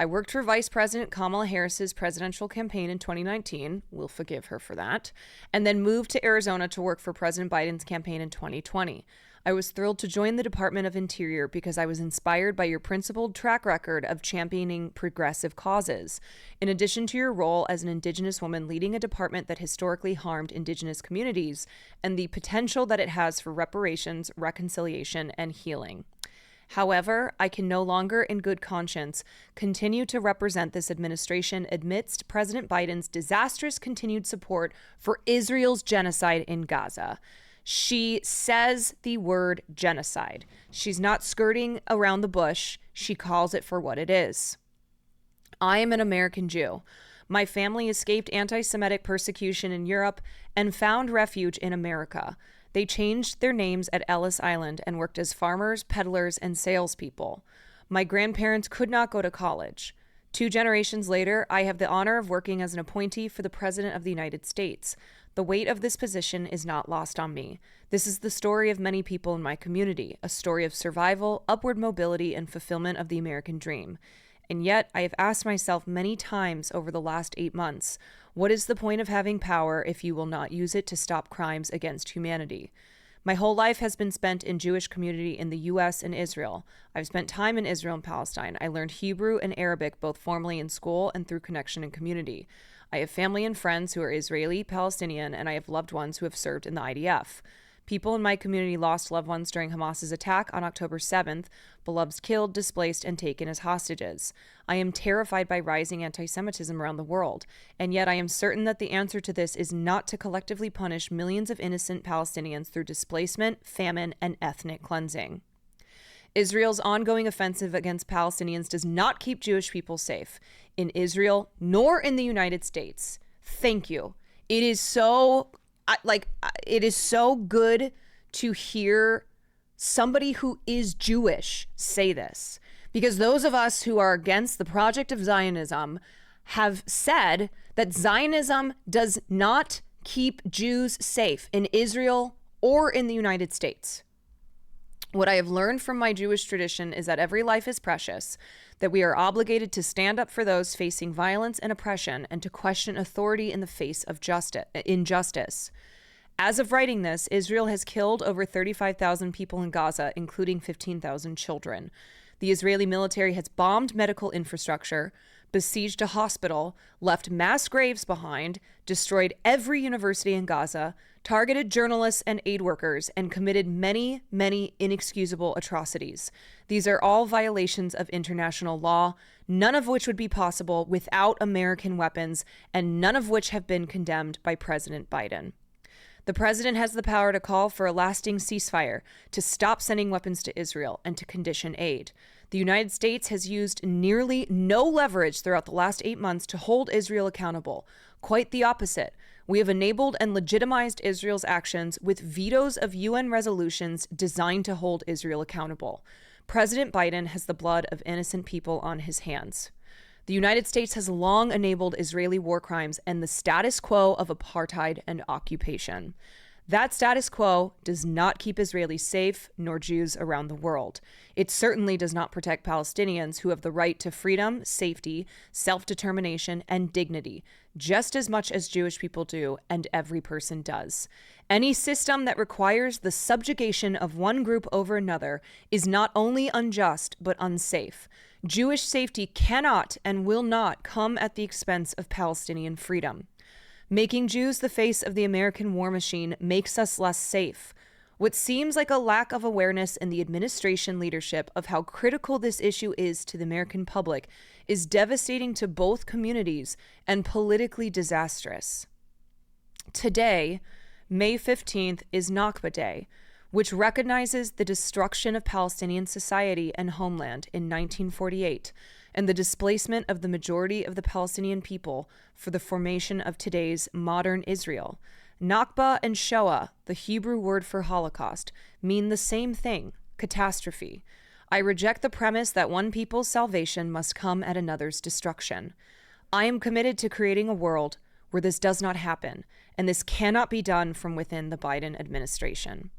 Speaker 1: I worked for Vice President Kamala Harris's presidential campaign in 2019, we'll forgive her for that, and then moved to Arizona to work for President Biden's campaign in 2020. I was thrilled to join the Department of Interior because I was inspired by your principled track record of championing progressive causes. In addition to your role as an Indigenous woman leading a department that historically harmed Indigenous communities and the potential that it has for reparations, reconciliation, and healing. However, I can no longer, in good conscience, continue to represent this administration amidst President Biden's disastrous continued support for Israel's genocide in Gaza. She says the word genocide. She's not skirting around the bush. She calls it for what it is. I am an American Jew. My family escaped anti-Semitic persecution in Europe and found refuge in America. They changed their names at Ellis Island and worked as farmers, peddlers, and salespeople. My grandparents could not go to college. 2 generations later, I have the honor of working as an appointee for the President of the United States. The weight of this position is not lost on me. This is the story of many people in my community, a story of survival, upward mobility, and fulfillment of the American dream. And yet, I have asked myself many times over the last 8 months, what is the point of having power if you will not use it to stop crimes against humanity? My whole life has been spent in Jewish community in the U.S. and Israel. I've spent time in Israel and Palestine. I learned Hebrew and Arabic both formally in school and through connection and community. I have family and friends who are Israeli, Palestinian, and I have loved ones who have served in the IDF. People in my community lost loved ones during Hamas's attack on October 7th, beloveds killed, displaced, and taken as hostages. I am terrified by rising anti-Semitism around the world, and yet I am certain that the answer to this is not to collectively punish millions of innocent Palestinians through displacement, famine, and ethnic cleansing. Israel's ongoing offensive against Palestinians does not keep Jewish people safe in Israel nor in the United States. Thank you. It is so good to hear somebody who is Jewish say this, because those of us who are against the project of Zionism have said that Zionism does not keep Jews safe in Israel or in the United States. What I have learned from my Jewish tradition is that every life is precious, that we are obligated to stand up for those facing violence and oppression and to question authority in the face of injustice. As of writing this, Israel has killed over 35,000 people in Gaza, including 15,000 children. The Israeli military has bombed medical infrastructure, besieged a hospital, left mass graves behind, destroyed every university in Gaza, targeted journalists and aid workers, and committed many, many inexcusable atrocities. These are all violations of international law, none of which would be possible without American weapons, and none of which have been condemned by President Biden. The president has the power to call for a lasting ceasefire, to stop sending weapons to Israel, and to condition aid. The United States has used nearly no leverage throughout the last 8 months to hold Israel accountable. Quite the opposite. We have enabled and legitimized Israel's actions with vetoes of UN resolutions designed to hold Israel accountable. President Biden has the blood of innocent people on his hands. The United States has long enabled Israeli war crimes and the status quo of apartheid and occupation. That status quo does not keep Israelis safe, nor Jews around the world. It certainly does not protect Palestinians who have the right to freedom, safety, self-determination, and dignity, just as much as Jewish people do, and every person does. Any system that requires the subjugation of one group over another is not only unjust, but unsafe. Jewish safety cannot and will not come at the expense of Palestinian freedom. Making Jews the face of the American war machine makes us less safe. What seems like a lack of awareness in the administration leadership of how critical this issue is to the American public is devastating to both communities and politically disastrous. Today, May 15th, is Nakba Day, which recognizes the destruction of Palestinian society and homeland in 1948 and the displacement of the majority of the Palestinian people for the formation of today's modern Israel. Nakba and Shoah, the Hebrew word for Holocaust, mean the same thing, catastrophe. I reject the premise that one people's salvation must come at another's destruction. I am committed to creating a world where this does not happen, and this cannot be done from within the Biden administration.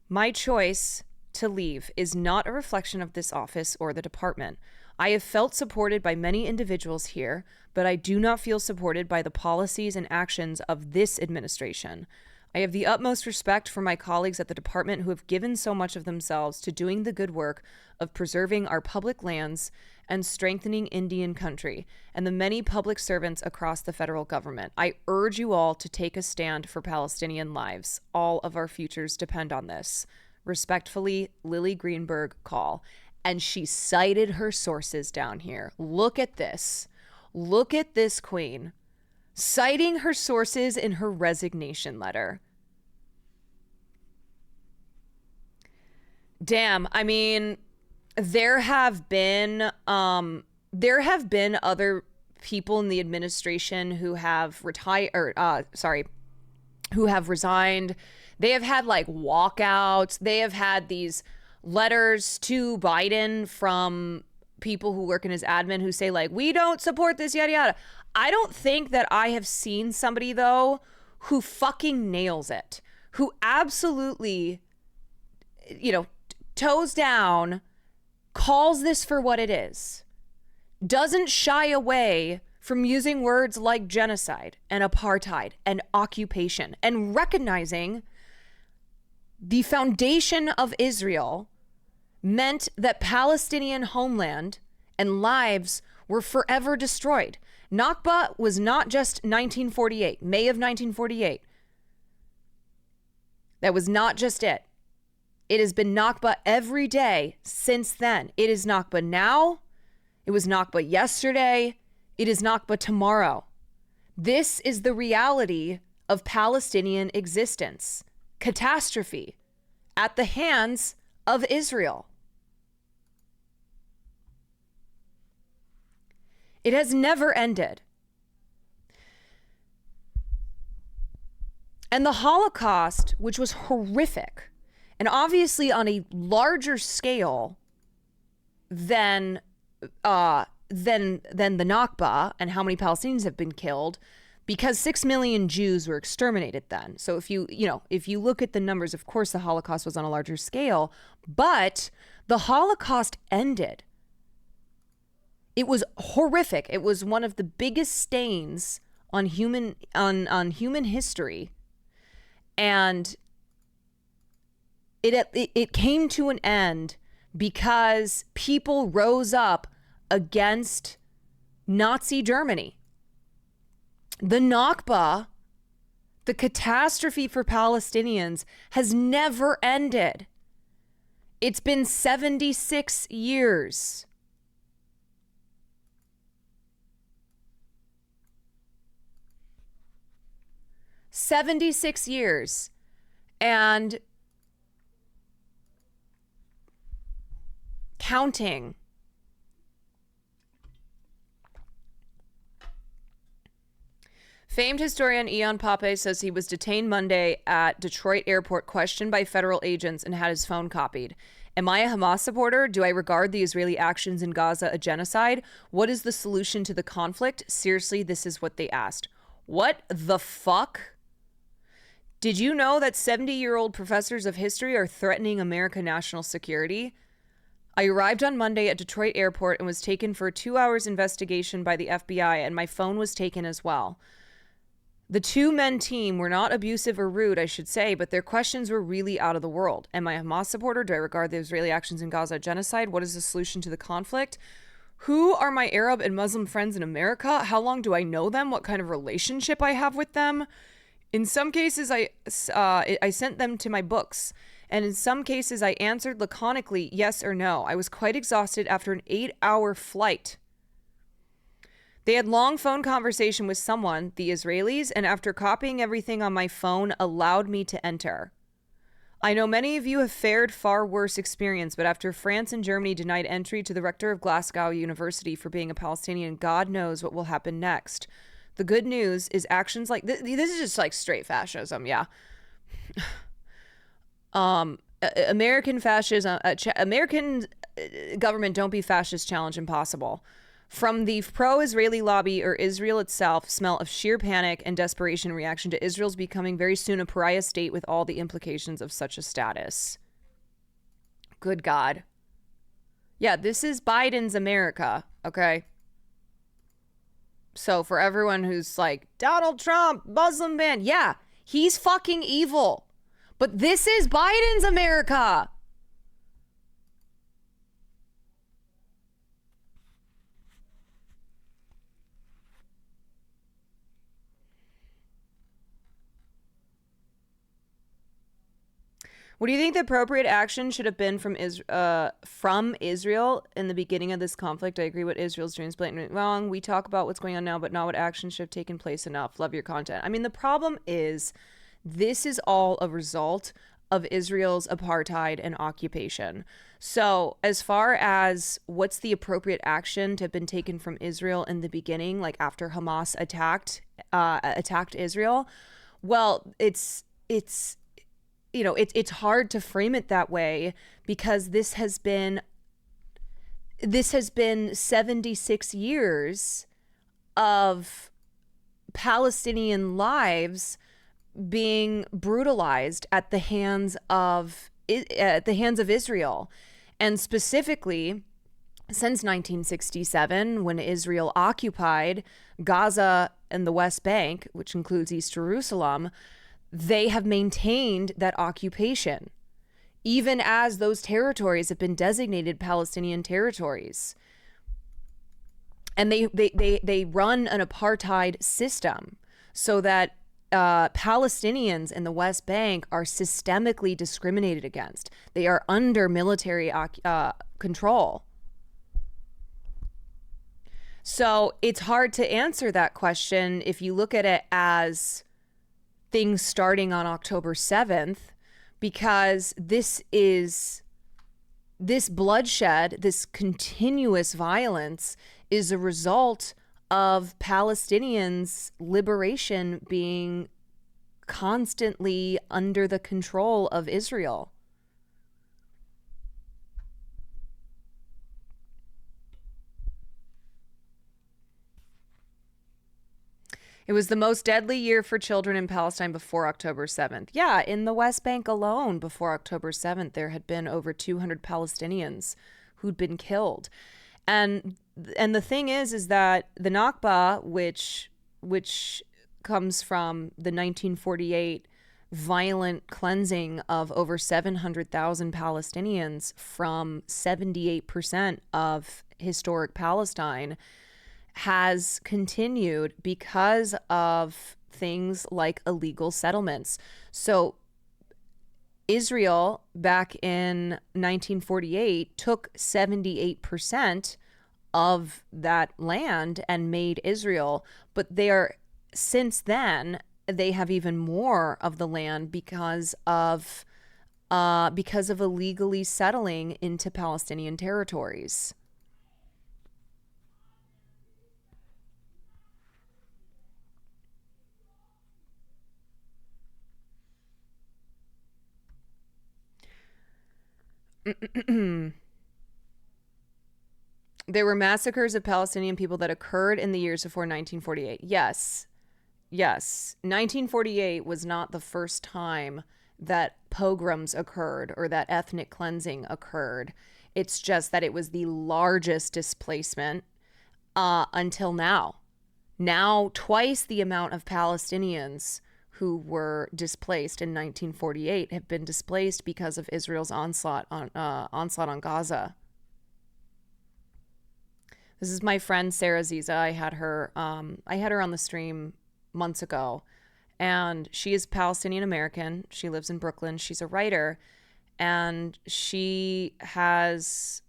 Speaker 1: My choice to leave is not a reflection of this office or the department. I have felt supported by many individuals here, but I do not feel supported by the policies and actions of this administration. I have the utmost respect for my colleagues at the department who have given so much of themselves to doing the good work of preserving our public lands and strengthening Indian country, and the many public servants across the federal government. I urge you all to take a stand for Palestinian lives. All of our futures depend on this. Respectfully, Lily Greenberg call. And she cited her sources down here. Look at this. Look at this queen. Citing her sources in her resignation letter. Damn, I mean, there have been other people in the administration who have who have resigned. They have had like walkouts. They have had these letters to Biden from people who work in his admin who say like, we don't support this, yada yada. I don't think that I have seen somebody though who fucking nails it, who absolutely, toes down, calls this for what it is, doesn't shy away from using words like genocide and apartheid and occupation, and recognizing the foundation of Israel meant that Palestinian homeland and lives were forever destroyed. Nakba was not just 1948, May of 1948. That was not just it. It has been Nakba every day since then. It is Nakba now. It was Nakba yesterday. It is Nakba tomorrow. This is the reality of Palestinian existence. Catastrophe at the hands of Israel. It has never ended. And the Holocaust, which was horrific, and obviously on a larger scale than the Nakba and how many Palestinians have been killed, because 6 million Jews were exterminated then. So if you look at the numbers, of course the Holocaust was on a larger scale, but the Holocaust ended. It was horrific. It was one of the biggest stains on human history. And it came to an end because people rose up against Nazi Germany. The Nakba, the catastrophe for Palestinians, has never ended. It's been 76 years. And counting. Famed historian Ian Pape says he was detained Monday at Detroit airport, questioned by federal agents, and had his phone copied. Am I a Hamas supporter? Do I regard the Israeli actions in Gaza a genocide? What is the solution to the conflict? Seriously, this is what they asked. What the fuck? Did you know that 70-year-old professors of history are threatening American national security? I arrived on Monday at Detroit airport and was taken for a 2 hours investigation by the FBI, and my phone was taken as well. The two-men team were not abusive or rude, I should say, but their questions were really out of the world. Am I a Hamas supporter? Do I regard the Israeli actions in Gaza genocide? What is the solution to the conflict? Who are my Arab and Muslim friends in America? How long do I know them? What kind of relationship I have with them? In some cases, I sent them to my books. And in some cases, I answered laconically yes or no. I was quite exhausted after an 8-hour flight. They had long phone conversation with someone, the Israelis, and after copying everything on my phone, allowed me to enter. I know many of you have fared far worse experience, but after France and Germany denied entry to the rector of Glasgow University for being a Palestinian, God knows what will happen next. The good news is actions like this is just like straight fascism, yeah. American fascism, American government don't be fascist, challenge impossible. From the pro-Israeli lobby or Israel itself, smell of sheer panic and desperation in reaction to Israel's becoming very soon a pariah state with all the implications of such a status. Good God. Yeah, this is Biden's America, okay? So for everyone who's like, Donald Trump, Muslim ban, yeah, he's fucking evil. But this is Biden's America. What do you think the appropriate action should have been from Israel in the beginning of this conflict? I agree what Israel's doing is blatantly wrong. We talk about what's going on now, but not what action should have taken place enough. Love your content. I mean, the problem is this is all a result of Israel's apartheid and occupation. So as far as what's the appropriate action to have been taken from Israel in the beginning, like after Hamas attacked Israel, well, it's hard to frame it that way because this has been 76 years of Palestinian lives being brutalized at the hands of Israel, and specifically since 1967, when Israel occupied Gaza and the West Bank, which includes East Jerusalem. They have maintained that occupation, even as those territories have been designated Palestinian territories. And they run an apartheid system so that Palestinians in the West Bank are systemically discriminated against. They are under military control. So it's hard to answer that question if you look at it as things starting on October 7th, because this bloodshed, this continuous violence is a result of Palestinians' liberation being constantly under the control of Israel. It was the most deadly year for children in Palestine before October 7th. Yeah, in the West Bank alone, before October 7th, there had been over 200 Palestinians who'd been killed. And the thing is that the Nakba, which comes from the 1948 violent cleansing of over 700,000 Palestinians from 78% of historic Palestine, has continued because of things like illegal settlements. So Israel back in 1948 took 78% of that land and made Israel, but since then they have even more of the land because of illegally settling into Palestinian territories. There were massacres of Palestinian people that occurred in the years before 1948. Yes. 1948 was not the first time that pogroms occurred or that ethnic cleansing occurred. It's just that it was the largest displacement until now. Now, twice the amount of Palestinians who were displaced in 1948 have been displaced because of Israel's onslaught on Gaza. This is my friend Sarah Ziza. I had her on the stream months ago, and she is Palestinian American. She lives in Brooklyn. She's a writer, and she has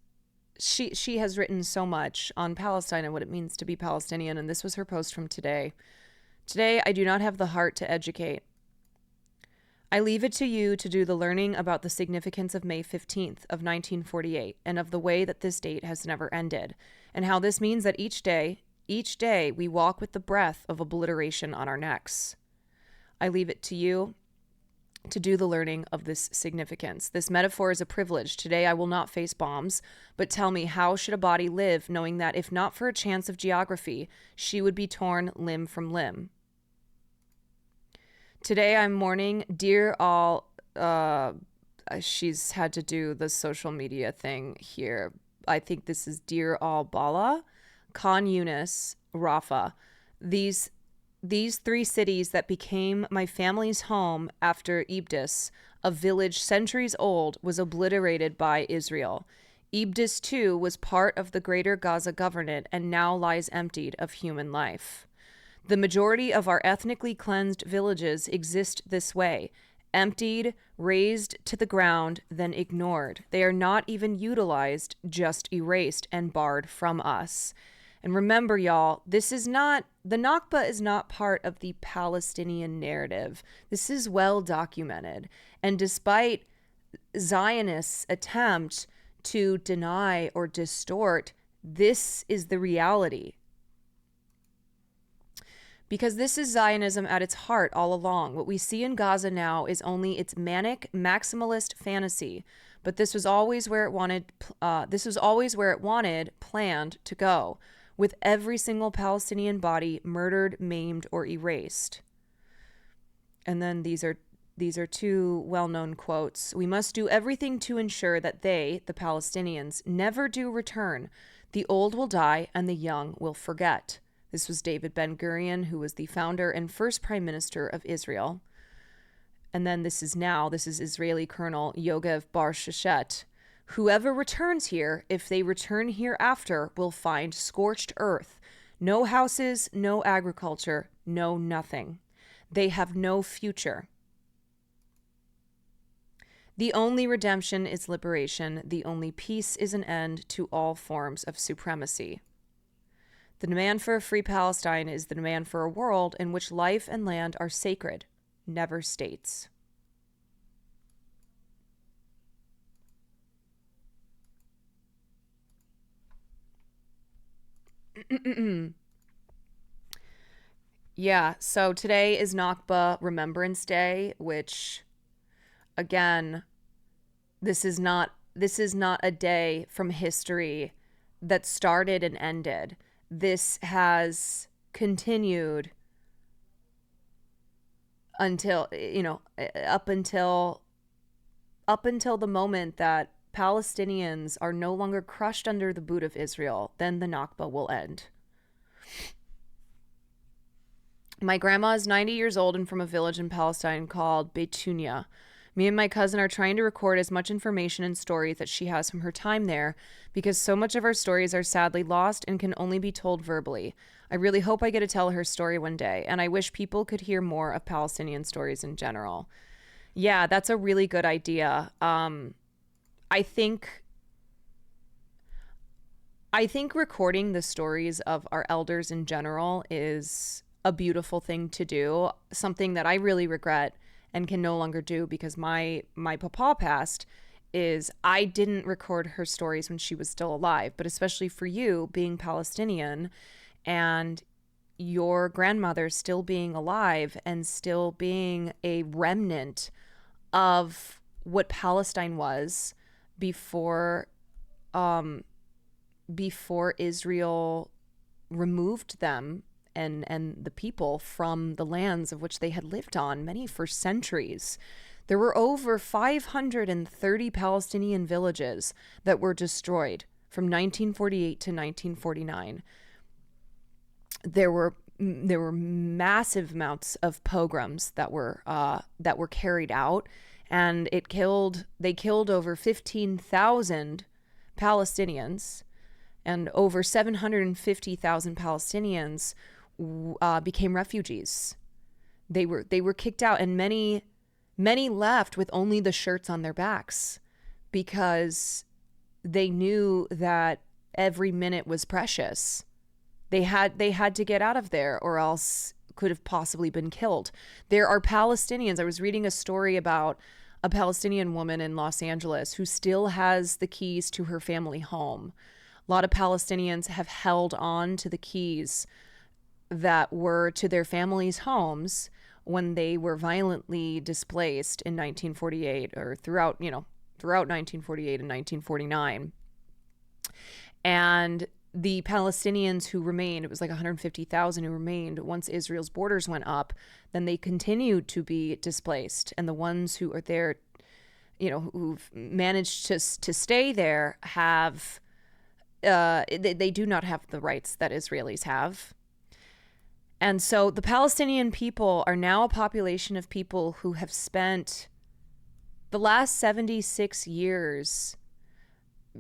Speaker 1: written so much on Palestine and what it means to be Palestinian. And this was her post from today. Today, I do not have the heart to educate. I leave it to you to do the learning about the significance of May 15th of 1948 and of the way that this date has never ended, and how this means that each day we walk with the breath of obliteration on our necks. I leave it to you to do the learning of this significance. This metaphor is a privilege. Today I will not face bombs, but tell me, how should a body live knowing that if not for a chance of geography, she would be torn limb from limb? Today I'm mourning, dear all, she's had to do the social media thing here. I think this is Dear Al Bala, Khan Yunis, Rafah. These three cities that became my family's home after Iblis, a village centuries old, was obliterated by Israel. Iblis, too, was part of the greater Gaza governorate and now lies emptied of human life. The majority of our ethnically cleansed villages exist this way, emptied, razed to the ground, then ignored. They are not even utilized, just erased and barred from us. And remember, y'all, the Nakba is not part of the Palestinian narrative. This is well documented. And despite Zionists' attempt to deny or distort, this is the reality. Because this is Zionism at its heart all along. What we see in Gaza now is only its manic, maximalist fantasy. But this was always where it wanted. Planned to go, with every single Palestinian body murdered, maimed, or erased. And then these are two well-known quotes. We must do everything to ensure that they, the Palestinians, never do return. The old will die and the young will forget. This was David Ben-Gurion, who was the founder and first prime minister of Israel. And then this is Israeli Colonel Yogev Bar-Sheshet. Whoever returns here, if they return hereafter, will find scorched earth. No houses, no agriculture, no nothing. They have no future. The only redemption is liberation. The only peace is an end to all forms of supremacy. The demand for a free Palestine is the demand for a world in which life and land are sacred, never states. Yeah, so today is Nakba Remembrance Day, which, again, this is not a day from history that started and ended. This has continued until, up until the moment that Palestinians are no longer crushed under the boot of Israel. Then the Nakba will end. My grandma is 90 years old and from a village in Palestine called Betunia. Me and my cousin are trying to record as much information and stories that she has from her time there, because so much of our stories are sadly lost and can only be told verbally. I really hope I get to tell her story one day, and I wish people could hear more of Palestinian stories in general. Yeah, that's a really good idea. I think recording the stories of our elders in general is a beautiful thing to do, something that I really regret and can no longer do because my papa passed, is I didn't record her stories when she was still alive. But especially for you being Palestinian and your grandmother still being alive and still being a remnant of what Palestine was before Israel removed them and the people from the lands of which they had lived on, many for centuries. There were over 530 Palestinian villages that were destroyed from 1948 to 1949. There were massive amounts of pogroms that were carried out, and they killed over 15,000 Palestinians, and over 750,000 Palestinians became refugees. They were kicked out, and many left with only the shirts on their backs because they knew that every minute was precious. They had to get out of there or else could have possibly been killed. There are Palestinians. I was reading a story about a Palestinian woman in Los Angeles who still has the keys to her family home. A lot of Palestinians have held on to the keys that were to their families' homes when they were violently displaced in 1948 or throughout 1948 and 1949. And the Palestinians who remained, it was like 150,000 who remained once Israel's borders went up, then they continued to be displaced. And the ones who are there, who've managed to stay there have, they do not have the rights that Israelis have. And so the Palestinian people are now a population of people who have spent the last 76 years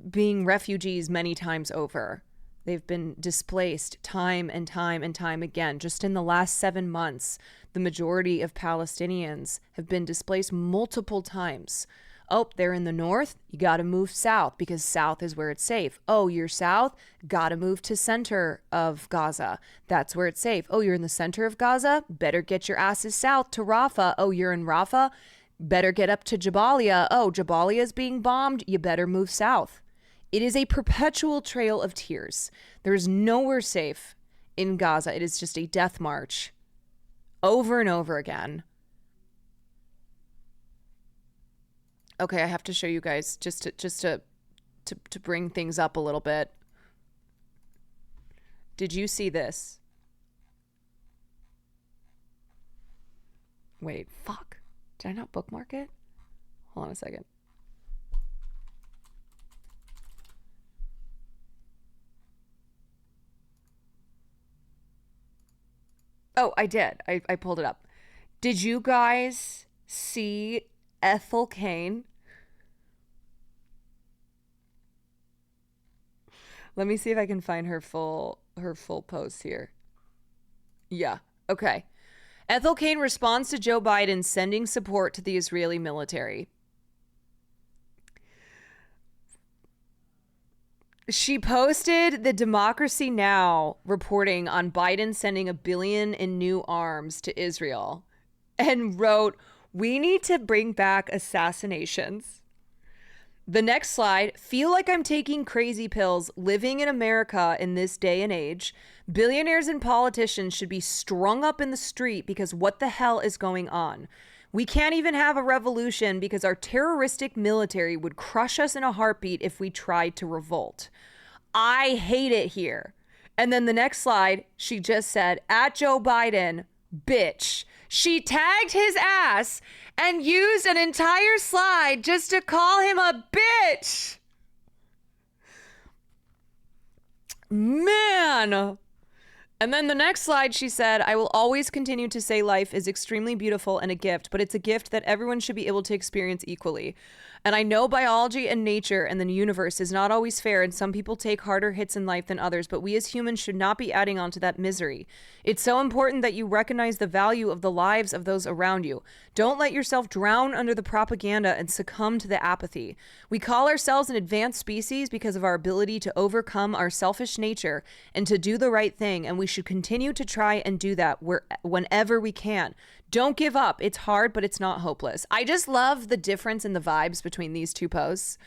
Speaker 1: being refugees many times over. They've been displaced time and time and time again. Just in the last 7 months, the majority of Palestinians have been displaced multiple times. Oh, they're in the north, you got to move south because south is where it's safe. Oh, you're south, got to move to center of Gaza. That's where it's safe. Oh, you're in the center of Gaza, better get your asses south to Rafah. Oh, you're in Rafah, better get up to Jabalia. Oh, Jabalia is being bombed, you better move south. It is a perpetual trail of tears. There is nowhere safe in Gaza. It is just a death march over and over again. Okay, I have to show you guys just to bring things up a little bit. Did you see this? Wait, fuck. Did I not bookmark it? Hold on a second. Oh, I did. I pulled it up. Did you guys see Ethel Cain? Let me see if I can find her full post here. Yeah. Okay. Ethel Cain responds to Joe Biden sending support to the Israeli military. She posted the Democracy Now! Reporting on Biden sending $1 billion in new arms to Israel and wrote, "We need to bring back assassinations." The next slide, "Feel like I'm taking crazy pills living in America in this day and age. Billionaires and politicians should be strung up in the street because what the hell is going on? We can't even have a revolution because our terroristic military would crush us in a heartbeat if we tried to revolt. I hate it here." And then the next slide, she just said, "At Joe Biden, bitch." She tagged his ass and used an entire slide just to call him a bitch. Man. And then the next slide, she said, "I will always continue to say life is extremely beautiful and a gift, but it's a gift that everyone should be able to experience equally. And I know biology and nature and the universe is not always fair, and some people take harder hits in life than others, but we as humans should not be adding on to that misery. It's so important that you recognize the value of the lives of those around you. Don't let yourself drown under the propaganda and succumb to the apathy. We call ourselves an advanced species because of our ability to overcome our selfish nature and to do the right thing, and we should continue to try and do that whenever we can. Don't give up. It's hard, but it's not hopeless." I just love the difference in the vibes between these two posts.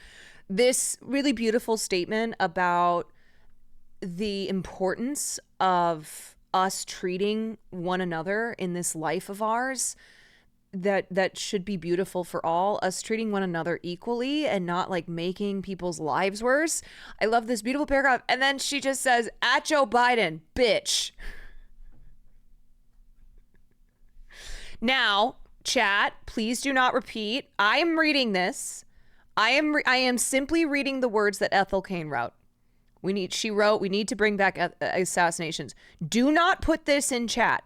Speaker 1: This really beautiful statement about the importance of us treating one another in this life of ours that should be beautiful for all, us treating one another equally and not like making people's lives worse. I love this beautiful paragraph. And then she just says, "At Joe Biden, bitch." Now, chat, please do not repeat. I am reading this. I am simply reading the words that Ethel Cain wrote. She wrote, "We need to bring back assassinations." Do not put this in chat.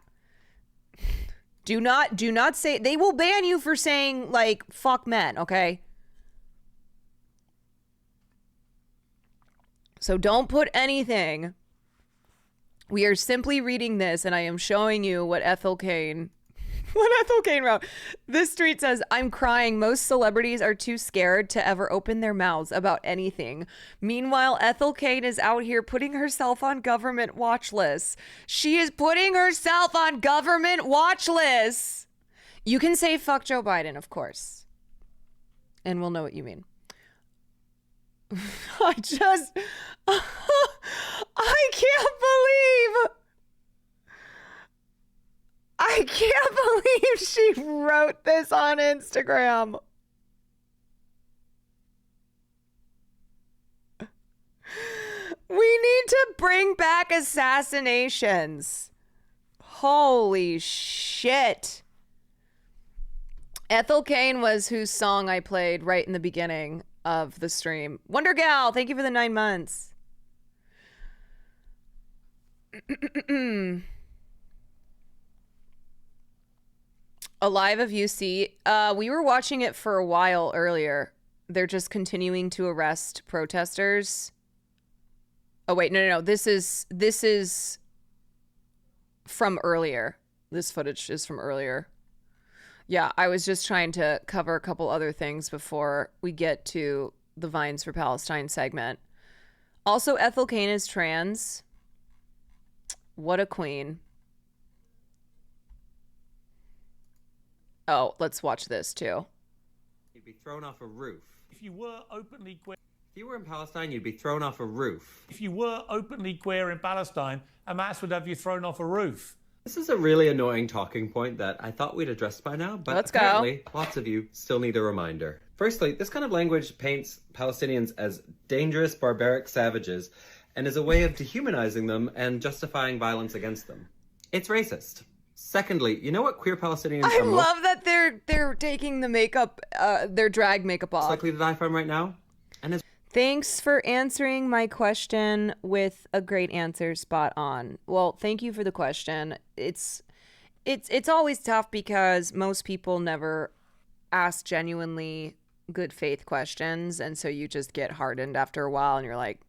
Speaker 1: Do not say, they will ban you for saying like fuck men, okay? So don't put anything. We are simply reading this and I am showing you what Ethel Cain wrote. This tweet says, "I'm crying. Most celebrities are too scared to ever open their mouths about anything. Meanwhile, Ethel Cain is out here putting herself on government watch lists." She is putting herself on government watch lists. You can say fuck Joe Biden, of course. And we'll know what you mean. I can't believe she wrote this on Instagram. We need to bring back assassinations. Holy shit. Ethel Cain was whose song I played right in the beginning of the stream. Wonder Gal, thank you for the 9 months. Alive of UC. We were watching it for a while earlier. They're just continuing to arrest protesters. Oh wait, no. This is from earlier. This footage is from earlier. Yeah, I was just trying to cover a couple other things before we get to the Vines for Palestine segment. Also, Ethel Cain is trans. What a queen. Oh, let's watch this too.
Speaker 10: You'd be thrown off a roof.
Speaker 11: If you were openly queer...
Speaker 10: If you were in Palestine, you'd be thrown off a roof.
Speaker 11: If you were openly queer in Palestine, Hamas would have you thrown off a roof.
Speaker 10: This is a really annoying talking point that I thought we'd addressed by now, but
Speaker 1: Let's
Speaker 10: apparently lots of you still need a reminder. Firstly, this kind of language paints Palestinians as dangerous, barbaric savages and is a way of dehumanizing them and justifying violence against them. It's racist. Secondly, you know what queer Palestinians
Speaker 1: I
Speaker 10: are most
Speaker 1: love that they're taking the makeup, their drag makeup off.
Speaker 10: likely to die from right now? And as
Speaker 1: Thanks for answering my question with a great answer, spot on. Well, thank you for the question. It's always tough because most people never ask genuinely good faith questions, and so you just get hardened after a while, and you're like,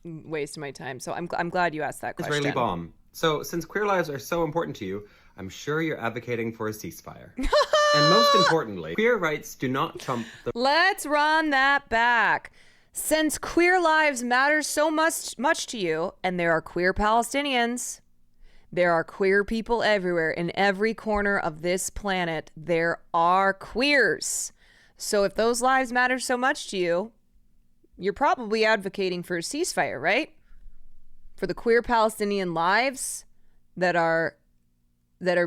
Speaker 1: wasting my time. So I'm glad you asked that question.
Speaker 10: Israeli bomb. So, since queer lives are so important to you, I'm sure you're advocating for a ceasefire. And most importantly, queer rights do not trump the...
Speaker 1: Let's run that back. Since queer lives matter so much to you, and there are queer Palestinians, there are queer people everywhere. In every corner of this planet, there are queers. So if those lives matter so much to you, you're probably advocating for a ceasefire, right? For the queer Palestinian lives that are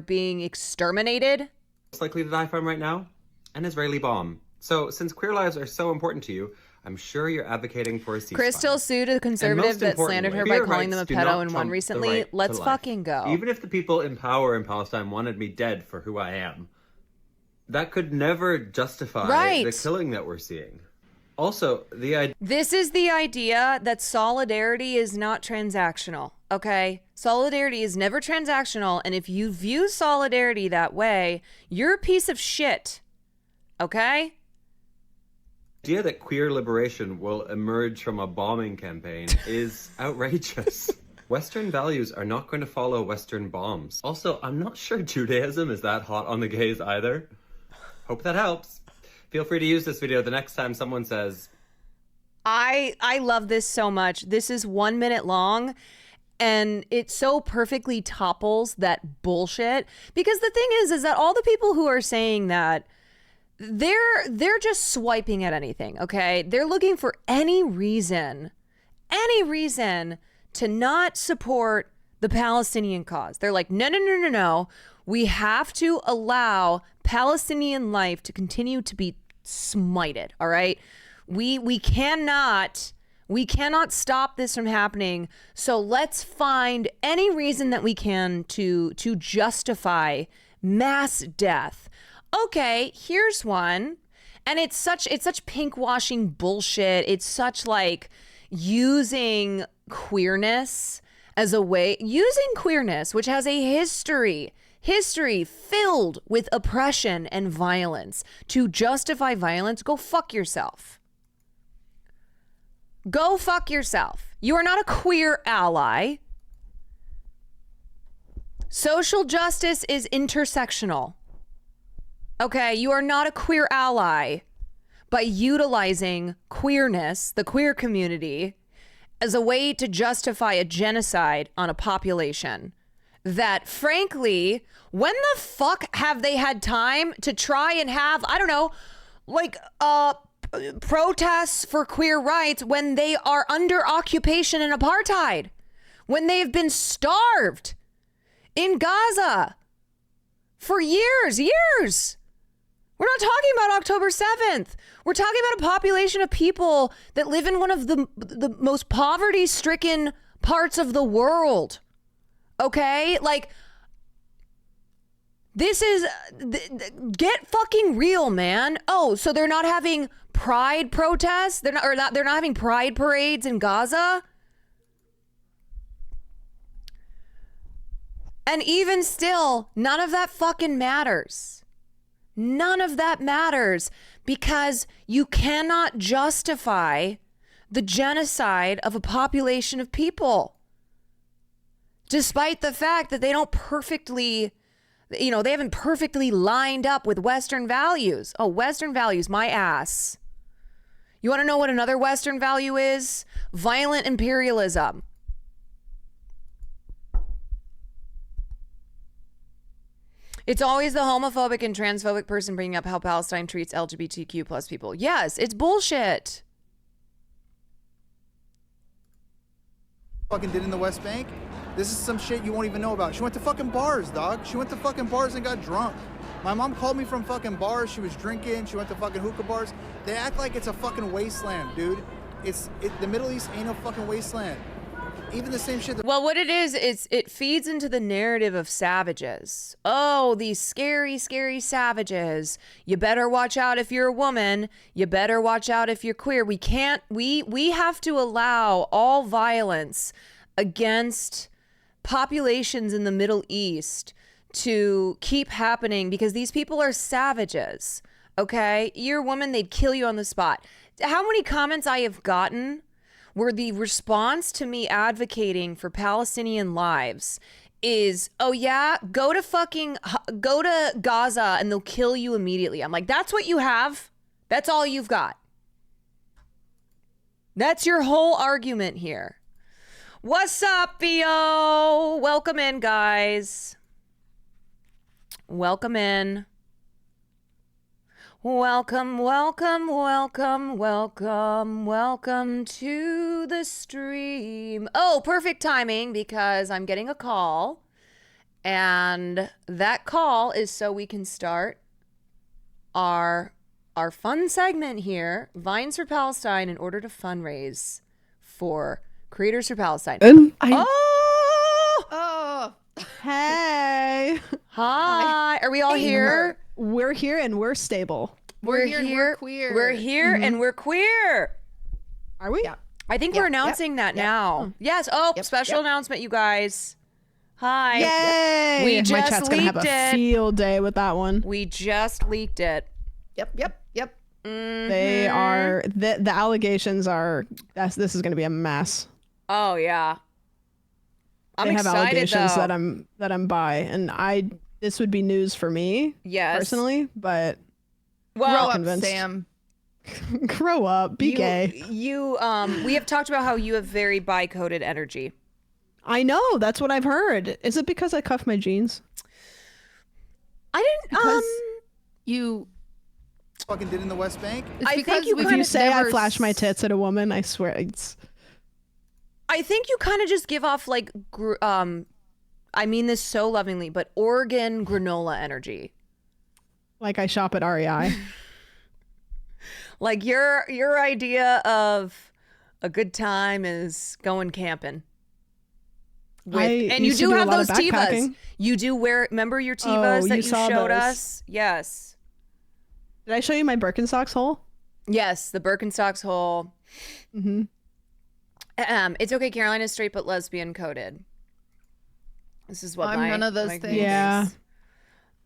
Speaker 1: being exterminated.
Speaker 10: Most likely to die from right now? An Israeli bomb. So, since queer lives are so important to you, I'm sure you're advocating for a ceasefire.
Speaker 1: Crystal sued a conservative that slandered her by
Speaker 10: queer
Speaker 1: calling them a
Speaker 10: rights do
Speaker 1: pedo
Speaker 10: not
Speaker 1: and
Speaker 10: trump
Speaker 1: won
Speaker 10: the
Speaker 1: recently.
Speaker 10: right to
Speaker 1: Let's
Speaker 10: life.
Speaker 1: fucking go.
Speaker 10: Even if the people in power in Palestine wanted me dead for who I am, that could never justify the killing that we're seeing. Also,
Speaker 1: This is the idea that solidarity is not transactional, okay? Solidarity is never transactional, and if you view solidarity that way, you're a piece of shit, okay?
Speaker 10: The idea that queer liberation will emerge from a bombing campaign is outrageous. Western values are not going to follow Western bombs. Also, I'm not sure Judaism is that hot on the gays either. Hope that helps. Feel free to use this video the next time someone says...
Speaker 1: I love this so much. This is 1 minute long, and it so perfectly topples that bullshit. Because the thing is that all the people who are saying that, they're just swiping at anything, okay? They're looking for any reason to not support the Palestinian cause. They're like, no. We have to allow Palestinian life to continue to be smited, all right? We cannot stop this from happening. So let's find any reason that we can to justify mass death. Okay, here's one. And it's such pinkwashing bullshit. It's such like using queerness as a way, which has a history filled with oppression and violence, to justify violence. Go fuck yourself. Go fuck yourself. You are not a queer ally. Social justice is intersectional. Okay, you are not a queer ally by utilizing queerness, the queer community, as a way to justify a genocide on a population that, frankly, when the fuck have they had time to try and have, I don't know, like protests for queer rights when they are under occupation and apartheid, when they've been starved in Gaza for years. We're not talking about October 7th. We're talking about a population of people that live in one of the most poverty-stricken parts of the world. Okay? Like, this is, get fucking real, man. Oh, so they're not having pride protests? They're not having pride parades in Gaza? And even still, none of that fucking matters. None of that matters, because you cannot justify the genocide of a population of people. Despite the fact that they don't perfectly, they haven't perfectly lined up with Western values. Oh, Western values, my ass. You want to know what another Western value is? Violent imperialism. It's always the homophobic and transphobic person bringing up how Palestine treats LGBTQ plus people. Yes, it's bullshit.
Speaker 12: Fucking did in the West Bank. This is some shit you won't even know about. She went to fucking bars, dog. She went to fucking bars and got drunk. My mom called me from fucking bars. She was drinking. She went to fucking hookah bars. They act like it's a fucking wasteland, dude. The Middle East ain't no fucking wasteland. Even the same shit.
Speaker 1: Well, what it is it feeds into the narrative of savages. Oh, these scary, scary savages. You better watch out if you're a woman. You better watch out if you're queer. We have to allow all violence against populations in the Middle East to keep happening because these people are savages. Okay? You're a woman, they'd kill you on the spot. How many comments I have gotten where the response to me advocating for Palestinian lives is, oh yeah, go to Gaza and they'll kill you immediately. I'm like, that's what you have? That's all you've got? That's your whole argument here. What's up, Theo? Welcome in, guys. Welcome in. Welcome, welcome, welcome, welcome, welcome to the stream. Oh, perfect timing because I'm getting a call. And that call is so we can start our fun segment here, Vines for Palestine, in order to fundraise for Creators for Palestine.
Speaker 13: Hey.
Speaker 1: Hi. Are we all here?
Speaker 13: We're here and we're stable.
Speaker 1: We're here and we're queer. We're here and we're queer.
Speaker 13: Are we?
Speaker 1: Yeah. I think we're announcing that now. Yes. Oh, special announcement, you guys. Hi.
Speaker 13: Yay.
Speaker 1: We just
Speaker 13: My chat's going to have a field day with that one.
Speaker 1: We just leaked it.
Speaker 13: Yep. They are, the allegations are, this is going to be a mess.
Speaker 1: Oh, yeah.
Speaker 13: They have allegations that I'm bi, and this would be news for me, personally, but
Speaker 1: grow
Speaker 13: up, Sam. Grow up, be gay.
Speaker 1: We have talked about how you have very bi-coded energy.
Speaker 13: I know, that's what I've heard. Is it because I cuff my jeans?
Speaker 1: I didn't.
Speaker 12: Because you fucking did in the West Bank.
Speaker 1: I think
Speaker 13: if you say I flash my tits at a woman, I swear
Speaker 1: I think you kind of just give off like, I mean this so lovingly, but Oregon granola energy.
Speaker 13: Like I shop at REI.
Speaker 1: Like your idea of a good time is going camping. And you do have those Tevas. You do remember your Tevas that you showed us? Yes.
Speaker 13: Did I show you my Birkenstocks hole?
Speaker 1: Yes, the Birkenstocks hole.
Speaker 13: Mm-hmm.
Speaker 1: It's okay, Caroline is straight but lesbian coded. This is what
Speaker 14: I'm none of those things.
Speaker 13: Yeah.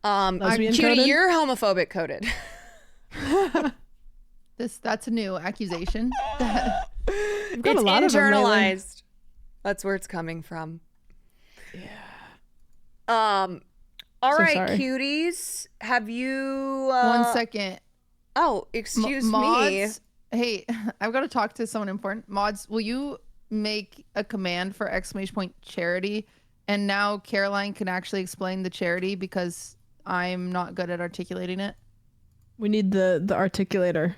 Speaker 1: Cutie, coded? You're homophobic coded.
Speaker 14: That's a new accusation.
Speaker 1: It's internalized. That's where it's coming from.
Speaker 13: Yeah.
Speaker 1: All right, cuties. Have you
Speaker 14: 1 second.
Speaker 1: Oh, excuse
Speaker 14: me. Hey, I've got to talk to someone important. Mods, will you make a command for !charity? And now Caroline can actually explain the charity because I'm not good at articulating it.
Speaker 13: We need the articulator.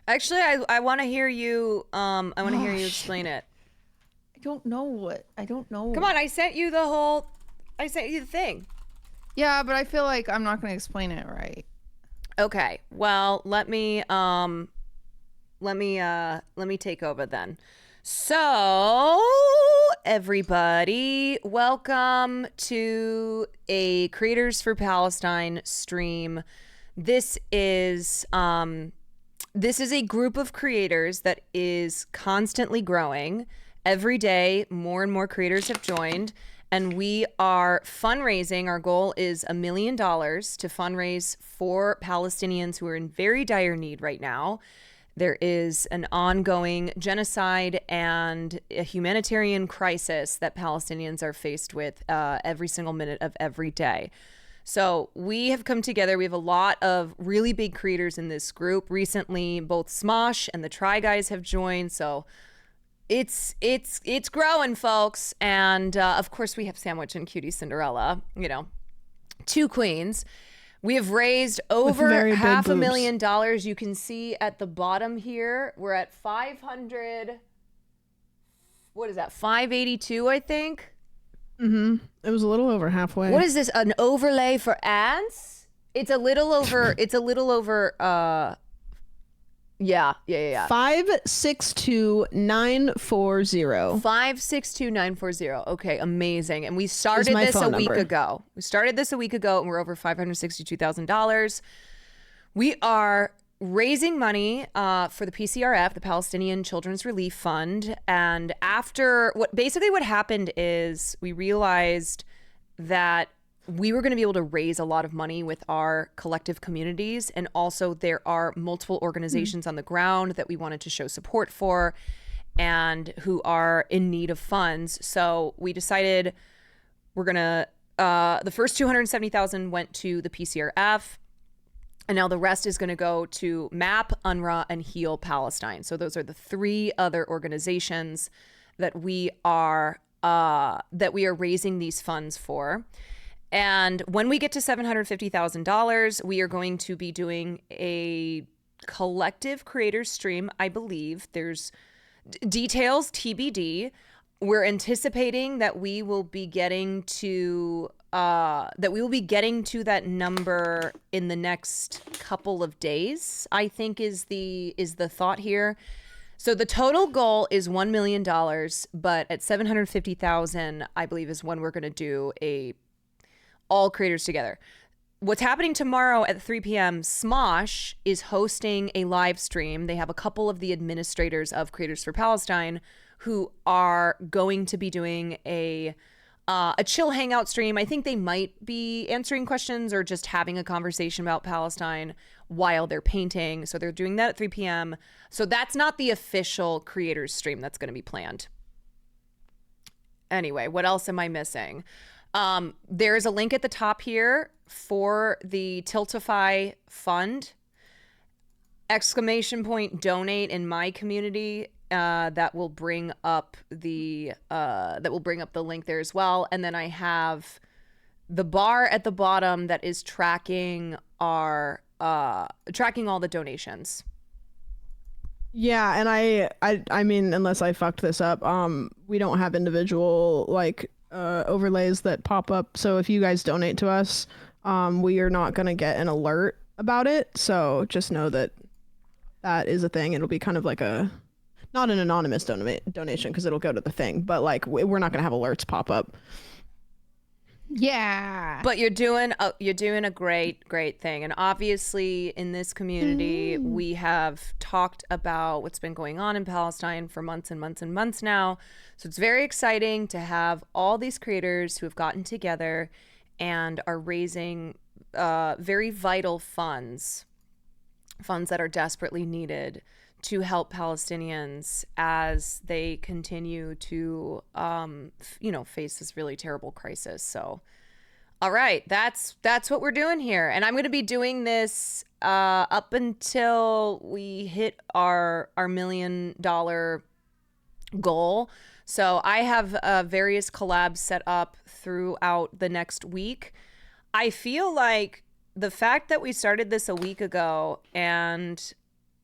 Speaker 1: Actually, I want to hear you. I want to hear you explain it.
Speaker 14: I don't know.
Speaker 1: Come on, I sent you the thing.
Speaker 14: Yeah, but I feel like I'm not going to explain it right.
Speaker 1: Okay. Well, let me take over then. So, everybody, welcome to a Creators for Palestine stream. This is a group of creators that is constantly growing. Every day, more and more creators have joined, and we are fundraising. Our goal is $1 million to fundraise for Palestinians who are in very dire need right now. There is an ongoing genocide and a humanitarian crisis that Palestinians are faced with every single minute of every day. So we have come together. We have a lot of really big creators in this group. Recently, both Smosh and the Try Guys have joined. So it's growing, folks. And of course, we have Sandwich and Cutie Cinderella, two queens. We have raised over $500,000. You can see at the bottom here, we're at 500. What is that? 582, I think.
Speaker 13: It was a little over halfway.
Speaker 1: What is this? An overlay for ads? It's a little over. Yeah.
Speaker 13: 562,940.
Speaker 1: 562,940. Okay, amazing. And we started this a week ago. And we're over $562,000. We are raising money for the PCRF, the Palestinian Children's Relief Fund. And after what happened is we realized that we were going to be able to raise a lot of money with our collective communities. And also there are multiple organizations on the ground that we wanted to show support for and who are in need of funds. So we decided we're going to, the first 270,000 went to the PCRF. And now the rest is going to go to MAP, UNRWA, and Heal Palestine. So those are the three other organizations that we are raising these funds for. And when we get to $750,000, we are going to be doing a collective creators stream. I believe there's details TBD. We're anticipating that we will be getting to that number in the next couple of days, I think is the thought here. So the total goal is $1 million, but at $750,000, I believe is when we're going to do all creators together. What's happening tomorrow at 3 p.m., Smosh is hosting a live stream. They have a couple of the administrators of Creators for Palestine who are going to be doing a chill hangout stream. I think they might be answering questions or just having a conversation about Palestine while they're painting. So they're doing that at 3 p.m. So that's not the official creators stream that's going to be planned. Anyway, what else am I missing? There is a link at the top here for the Tiltify fund. ! Donate in my community. That will bring up the link there as well. And then I have the bar at the bottom that is tracking all the donations.
Speaker 13: Yeah, and I mean, unless I fucked this up, we don't have individual overlays that pop up. So if you guys donate to us, we are not gonna get an alert about it. So just know that is a thing. It'll be kind of like not an anonymous donation because it'll go to the thing, but we're not gonna have alerts pop up.
Speaker 14: Yeah.
Speaker 1: But you're doing a great thing. And obviously in this community, we have talked about what's been going on in Palestine for months and months and months now. So it's very exciting to have all these creators who have gotten together and are raising very vital funds that are desperately needed to help Palestinians as they continue to, face this really terrible crisis. So, all right, that's what we're doing here. And I'm going to be doing this up until we hit our $1 million goal. So I have various collabs set up throughout the next week. I feel like the fact that we started this a week ago and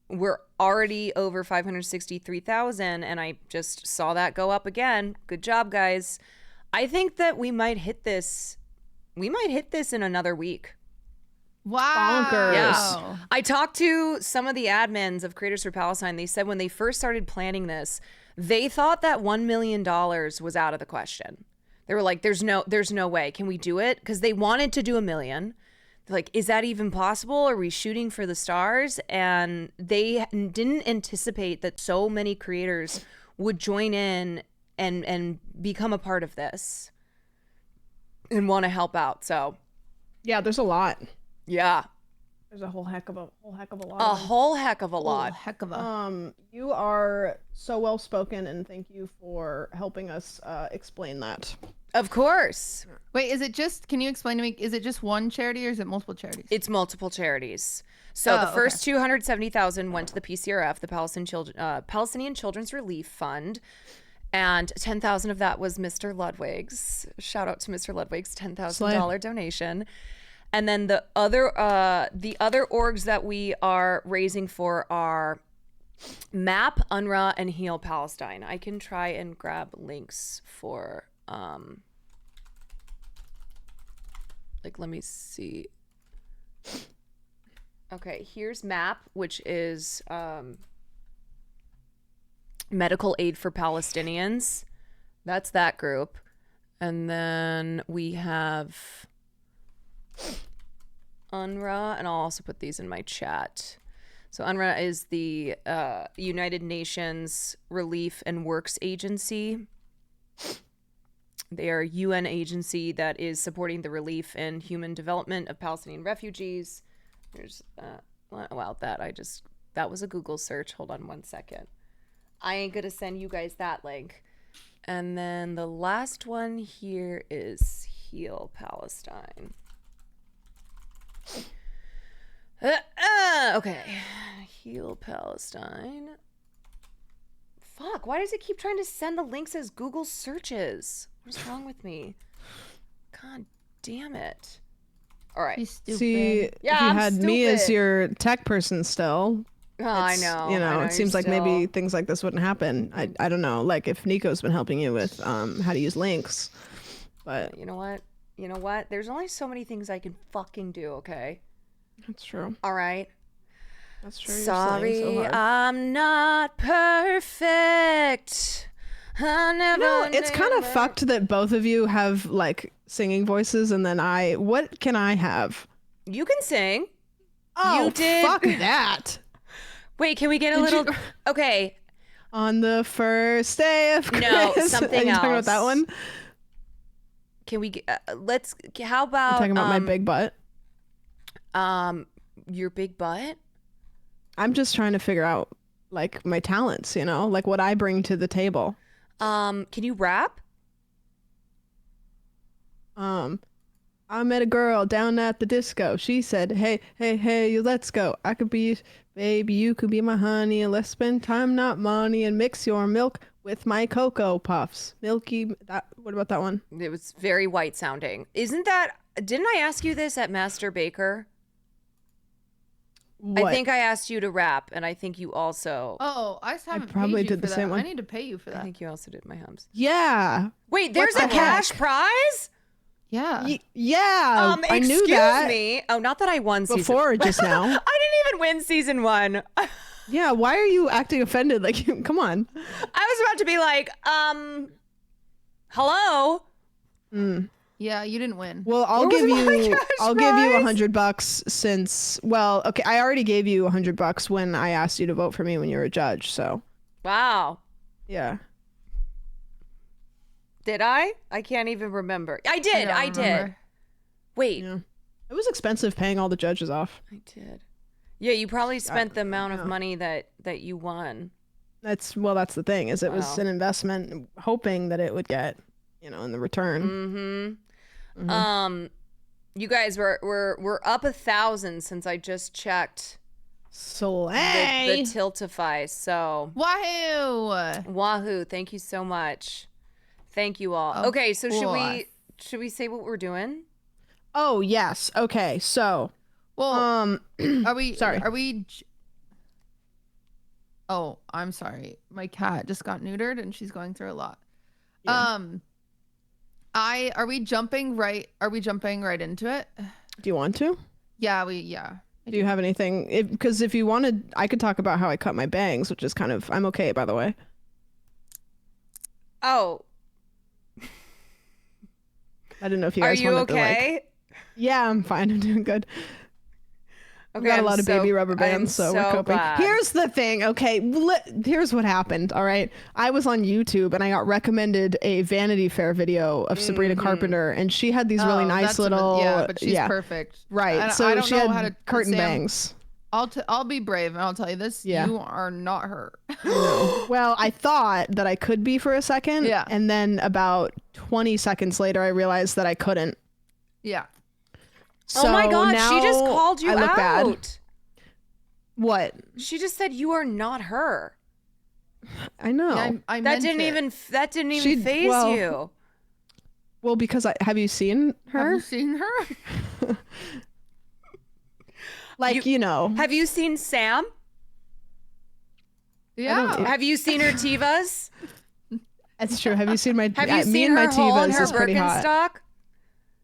Speaker 1: we're already over 563,000, and I just saw that go up again. Good job, guys. I think that we might hit this. We might hit this in another week.
Speaker 14: Wow.
Speaker 13: Bonkers.
Speaker 1: Yeah. I talked to some of the admins of Creators for Palestine. They said when they first started planning this, they thought that $1 million was out of the question. They were like, there's no way. Can we do it? Because they wanted to do $1 million. Like, is that even possible? Are we shooting for the stars? And they didn't anticipate that so many creators would join in and become a part of this and want to help out. So
Speaker 13: yeah, there's a lot.
Speaker 1: Yeah.
Speaker 13: There's a whole heck of a lot.
Speaker 1: A whole heck of a lot.
Speaker 14: Heck of a.
Speaker 13: You are so well spoken, and thank you for helping us explain that.
Speaker 1: Of course.
Speaker 14: Wait, is it just? Can you explain to me? Is it just one charity or is it multiple charities?
Speaker 1: It's multiple charities. So the first 270,000 went to the PCRF, the Palestinian Children's Relief Fund, and 10,000 of that was Mr. Ludwig's. Shout out to Mr. Ludwig's $10,000 donation. And then the other orgs that we are raising for are MAP, UNRWA, and Heal Palestine. I can try and grab links for let me see. Okay, here's MAP, which is Medical Aid for Palestinians. That's that group. And then we have UNRWA, and I'll also put these in my chat. So UNRWA is the United Nations Relief and Works Agency. They are a UN agency that is supporting the relief and human development of Palestinian refugees. There's that was a Google search. Hold on one second. I ain't gonna send you guys that link. And then the last one here is Heal Palestine. Okay, Heal Palestine. Fuck, why does it keep trying to send the links as Google searches? What's wrong with me? God damn it. All right.
Speaker 13: See,
Speaker 1: Yeah,
Speaker 13: if you
Speaker 1: I'm
Speaker 13: had me as
Speaker 1: stupid.
Speaker 13: your tech person still.
Speaker 1: Oh, I
Speaker 13: it's,
Speaker 1: know.
Speaker 13: You know,
Speaker 1: I know,
Speaker 13: it seems
Speaker 1: you're
Speaker 13: like maybe
Speaker 1: still-
Speaker 13: things like this wouldn't happen. I don't know. Like if Nico's been helping you with how to use links, but
Speaker 1: You know what? You know what? There's only so many things I can fucking do, okay?
Speaker 13: that's true.
Speaker 1: All right.
Speaker 13: That's true. You're
Speaker 1: Sorry,
Speaker 13: slaying so hard.
Speaker 1: I'm not perfect. I never.
Speaker 13: You know, it's kind of
Speaker 1: never-
Speaker 13: fucked that both of you have like singing voices, and then what can I have?
Speaker 1: You can sing.
Speaker 13: Oh,
Speaker 1: You did-
Speaker 13: fuck that.
Speaker 1: Wait, can we get a
Speaker 13: Did
Speaker 1: little?
Speaker 13: you-
Speaker 1: Okay.
Speaker 13: On the first day of
Speaker 1: No,
Speaker 13: Christmas.
Speaker 1: something
Speaker 13: Are you talking about that
Speaker 1: else.
Speaker 13: one?
Speaker 1: Can we get? Let's. How about?
Speaker 13: I'm talking about my big butt.
Speaker 1: Your big butt.
Speaker 13: I'm just trying to figure out like my talents, you know, like what I bring to the table.
Speaker 1: Can you rap?
Speaker 13: I met a girl down at the disco. She said, "Hey, hey, hey, let's go. I could be, baby, you could be my honey, and let's spend time, not money, and mix your milk with my Cocoa Puffs. Milky." What about that one?
Speaker 1: It was very white sounding. Isn't that? Didn't I ask you this at Master Baker?
Speaker 13: What?
Speaker 1: I think I asked you to rap, and I think you also.
Speaker 14: Oh, I just haven't
Speaker 13: probably
Speaker 14: paid you
Speaker 13: did
Speaker 14: for
Speaker 13: the
Speaker 14: that.
Speaker 13: same one.
Speaker 14: I need to pay you for
Speaker 1: I
Speaker 14: that.
Speaker 1: think you also did my hums.
Speaker 13: Yeah.
Speaker 1: Wait, there's
Speaker 13: What
Speaker 1: a
Speaker 13: the
Speaker 1: cash
Speaker 13: heck?
Speaker 1: prize?
Speaker 14: Yeah.
Speaker 13: Yeah. I knew
Speaker 1: excuse
Speaker 13: that
Speaker 1: me. Oh, not that I won season.
Speaker 13: before just now.
Speaker 1: I didn't even win season 1.
Speaker 13: Yeah. Why are you acting offended? Like, come on.
Speaker 1: I was about to be like, hello.
Speaker 14: Yeah, you didn't win.
Speaker 13: Well, I'll
Speaker 1: Where
Speaker 13: give
Speaker 1: was my
Speaker 13: you.
Speaker 1: cash
Speaker 13: I'll give you
Speaker 1: prize?
Speaker 13: $100 since. Well, okay. I already gave you $100 when I asked you to vote for me when you were a judge. So
Speaker 1: Wow.
Speaker 13: yeah.
Speaker 1: Did I? I can't even remember. I did.
Speaker 14: don't
Speaker 1: I did.
Speaker 14: remember.
Speaker 1: Wait.
Speaker 13: Yeah. It was expensive paying all the judges off.
Speaker 1: I did. Yeah, you probably spent the amount of money that you won.
Speaker 13: That's the thing is it was
Speaker 1: Wow.
Speaker 13: an investment hoping that it would get, you know, in the return.
Speaker 1: Mm-hmm. You guys we're up 1,000 since I just checked the
Speaker 13: Slay.
Speaker 1: Tiltify. So
Speaker 14: Wahoo!
Speaker 1: wahoo! Thank you so much. Thank you all.
Speaker 14: Of
Speaker 1: Okay, so
Speaker 14: course.
Speaker 1: should we say what we're doing?
Speaker 13: Oh yes. Okay. So
Speaker 14: Well, are we?
Speaker 13: sorry.
Speaker 14: Are we? Oh, I'm sorry. My cat just got neutered and she's going through a lot.
Speaker 13: Yeah.
Speaker 14: Are we jumping right? Are we jumping right into it?
Speaker 13: do you want to?
Speaker 14: Yeah.
Speaker 13: Do you have anything? Because if you wanted, I could talk about how I cut my bangs, which is kind of I'm okay by the way.
Speaker 1: Oh,
Speaker 13: I didn't know if you
Speaker 1: are
Speaker 13: guys
Speaker 1: you
Speaker 13: wanted to like.
Speaker 1: okay?
Speaker 13: Yeah, I'm fine. I'm doing good.
Speaker 1: Okay,
Speaker 13: We got a
Speaker 1: I'm
Speaker 13: lot of
Speaker 1: so-
Speaker 13: baby rubber
Speaker 1: I am
Speaker 13: bands, so we're coping.
Speaker 1: glad.
Speaker 13: Here's the thing, okay? Here's what happened, all right? I was on YouTube and I got recommended a Vanity Fair video of Sabrina Carpenter, and she had these really nice little...
Speaker 14: Yeah, but she's perfect.
Speaker 13: Right,
Speaker 14: And
Speaker 13: so
Speaker 14: I don't
Speaker 13: she
Speaker 14: know
Speaker 13: had
Speaker 14: how to
Speaker 13: curtain
Speaker 14: Sam,
Speaker 13: bangs.
Speaker 14: I'll be brave and I'll tell you this.
Speaker 13: Yeah.
Speaker 14: You are not her.
Speaker 13: No. Well, I thought that I could be for a second, and then about 20 seconds later, I realized that I couldn't.
Speaker 14: Yeah.
Speaker 13: So
Speaker 1: oh my God, she just
Speaker 13: now
Speaker 1: called you
Speaker 13: I look
Speaker 1: out.
Speaker 13: bad. What?
Speaker 1: She just said you are not her.
Speaker 13: I know.
Speaker 14: Yeah, I
Speaker 1: that
Speaker 14: meant
Speaker 1: didn't
Speaker 14: it.
Speaker 1: even
Speaker 13: She-
Speaker 1: phase
Speaker 13: well,
Speaker 1: you.
Speaker 13: Well, because have you seen her?
Speaker 14: Have you seen her?
Speaker 13: Like, you know.
Speaker 1: Have you seen Sam?
Speaker 14: Yeah.
Speaker 1: Have you seen her Tivas?
Speaker 13: That's true. Have you seen my?
Speaker 1: Have you
Speaker 13: me
Speaker 1: seen
Speaker 13: and my
Speaker 1: her hole in
Speaker 13: Tivas
Speaker 1: her
Speaker 13: is pretty hot.
Speaker 1: Birkenstock?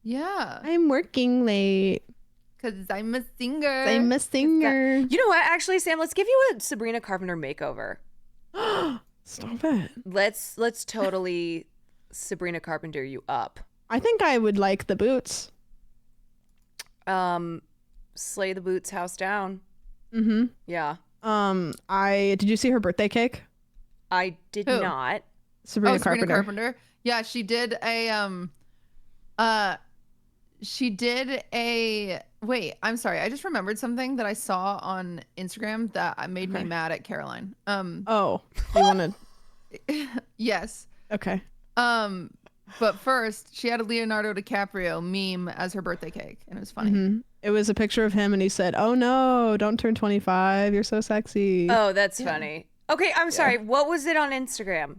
Speaker 14: Yeah.
Speaker 13: I'm working late.
Speaker 14: Because I'm a singer.
Speaker 13: I'm a singer.
Speaker 1: You know what? Actually, Sam, let's give you a Sabrina Carpenter makeover.
Speaker 13: Stop it.
Speaker 1: Let's totally Sabrina Carpenter you up.
Speaker 13: I think I would like the boots.
Speaker 1: Slay the Boots house down.
Speaker 13: Mm-hmm.
Speaker 1: Yeah.
Speaker 13: Did you see her birthday cake?
Speaker 1: I did
Speaker 14: Who?
Speaker 1: not.
Speaker 13: Sabrina
Speaker 14: Sabrina
Speaker 13: Carpenter.
Speaker 14: Carpenter. Yeah, she did a wait, I'm sorry. I just remembered something that I saw on Instagram that made me mad at Caroline.
Speaker 13: Oh, you want to?
Speaker 14: Yes.
Speaker 13: Okay.
Speaker 14: But first, she had a Leonardo DiCaprio meme as her birthday cake, and it was funny.
Speaker 13: Mm-hmm. It was a picture of him, and he said, "Oh no, don't turn 25. You're so sexy."
Speaker 1: Oh, that's funny. Okay, I'm sorry. What was it on Instagram?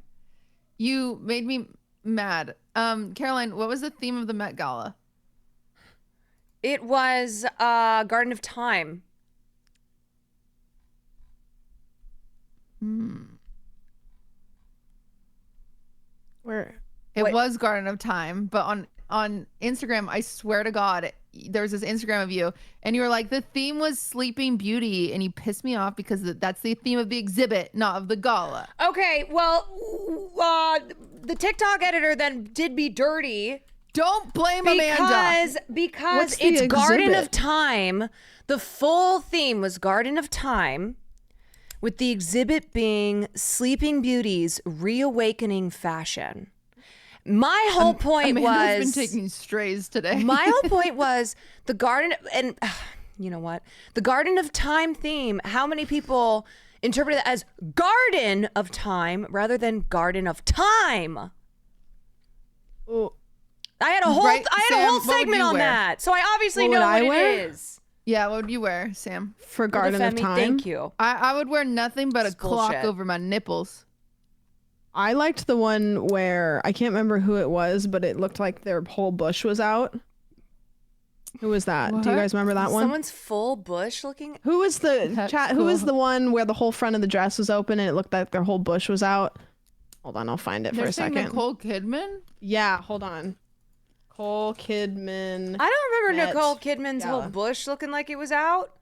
Speaker 14: You made me mad. Caroline, what was the theme of the Met Gala?
Speaker 1: It was Garden of Time.
Speaker 13: Where?
Speaker 14: It
Speaker 1: What?
Speaker 14: was Garden of Time, but on Instagram, I swear to God, there was this Instagram of you, and you were like, the theme was Sleeping Beauty, and you pissed me off because that's the theme of the exhibit, not of the gala.
Speaker 1: Okay, well, the TikTok editor then did be dirty.
Speaker 14: Don't blame Amanda.
Speaker 1: Because
Speaker 13: What's the
Speaker 1: it's Garden
Speaker 13: exhibit?
Speaker 1: of Time. The full theme was Garden of Time, with the exhibit being Sleeping Beauty's reawakening fashion. My whole point
Speaker 14: Amanda's
Speaker 1: was
Speaker 14: been taking strays today.
Speaker 1: my whole point was the Garden, and you know what? The Garden of Time theme. How many people interpret it as Garden of Time rather than Garden of Time?
Speaker 13: Oh,
Speaker 1: I had a whole
Speaker 14: Right,
Speaker 1: I had
Speaker 14: Sam,
Speaker 1: a whole
Speaker 14: what would
Speaker 1: segment
Speaker 14: you
Speaker 1: on
Speaker 14: wear?
Speaker 1: that. So I obviously
Speaker 13: What
Speaker 1: know
Speaker 13: would
Speaker 1: what
Speaker 13: I
Speaker 1: it
Speaker 13: wear?
Speaker 1: is.
Speaker 14: Yeah, what would you wear, Sam?
Speaker 13: for Garden of
Speaker 1: Femi,
Speaker 13: Time.
Speaker 1: Thank you.
Speaker 14: I would wear nothing but
Speaker 1: It's
Speaker 14: a clock
Speaker 1: bullshit.
Speaker 14: over my nipples.
Speaker 13: I liked the one where I can't remember who it was, but it looked like their whole bush was out. Who was that? Do you
Speaker 14: What?
Speaker 13: guys remember that one?
Speaker 1: Someone's full bush looking.
Speaker 13: Who was the
Speaker 14: That's
Speaker 13: chat? Who was
Speaker 14: cool.
Speaker 13: the one where the whole front of the dress was open and it looked like their whole bush was out? Hold on, I'll find it for
Speaker 14: They're
Speaker 13: a
Speaker 14: saying
Speaker 13: second.
Speaker 14: Nicole Kidman?
Speaker 13: Yeah, hold on. Nicole Kidman.
Speaker 1: I don't remember
Speaker 13: Met
Speaker 1: Nicole Kidman's whole
Speaker 13: Gala.
Speaker 1: bush looking like it was out.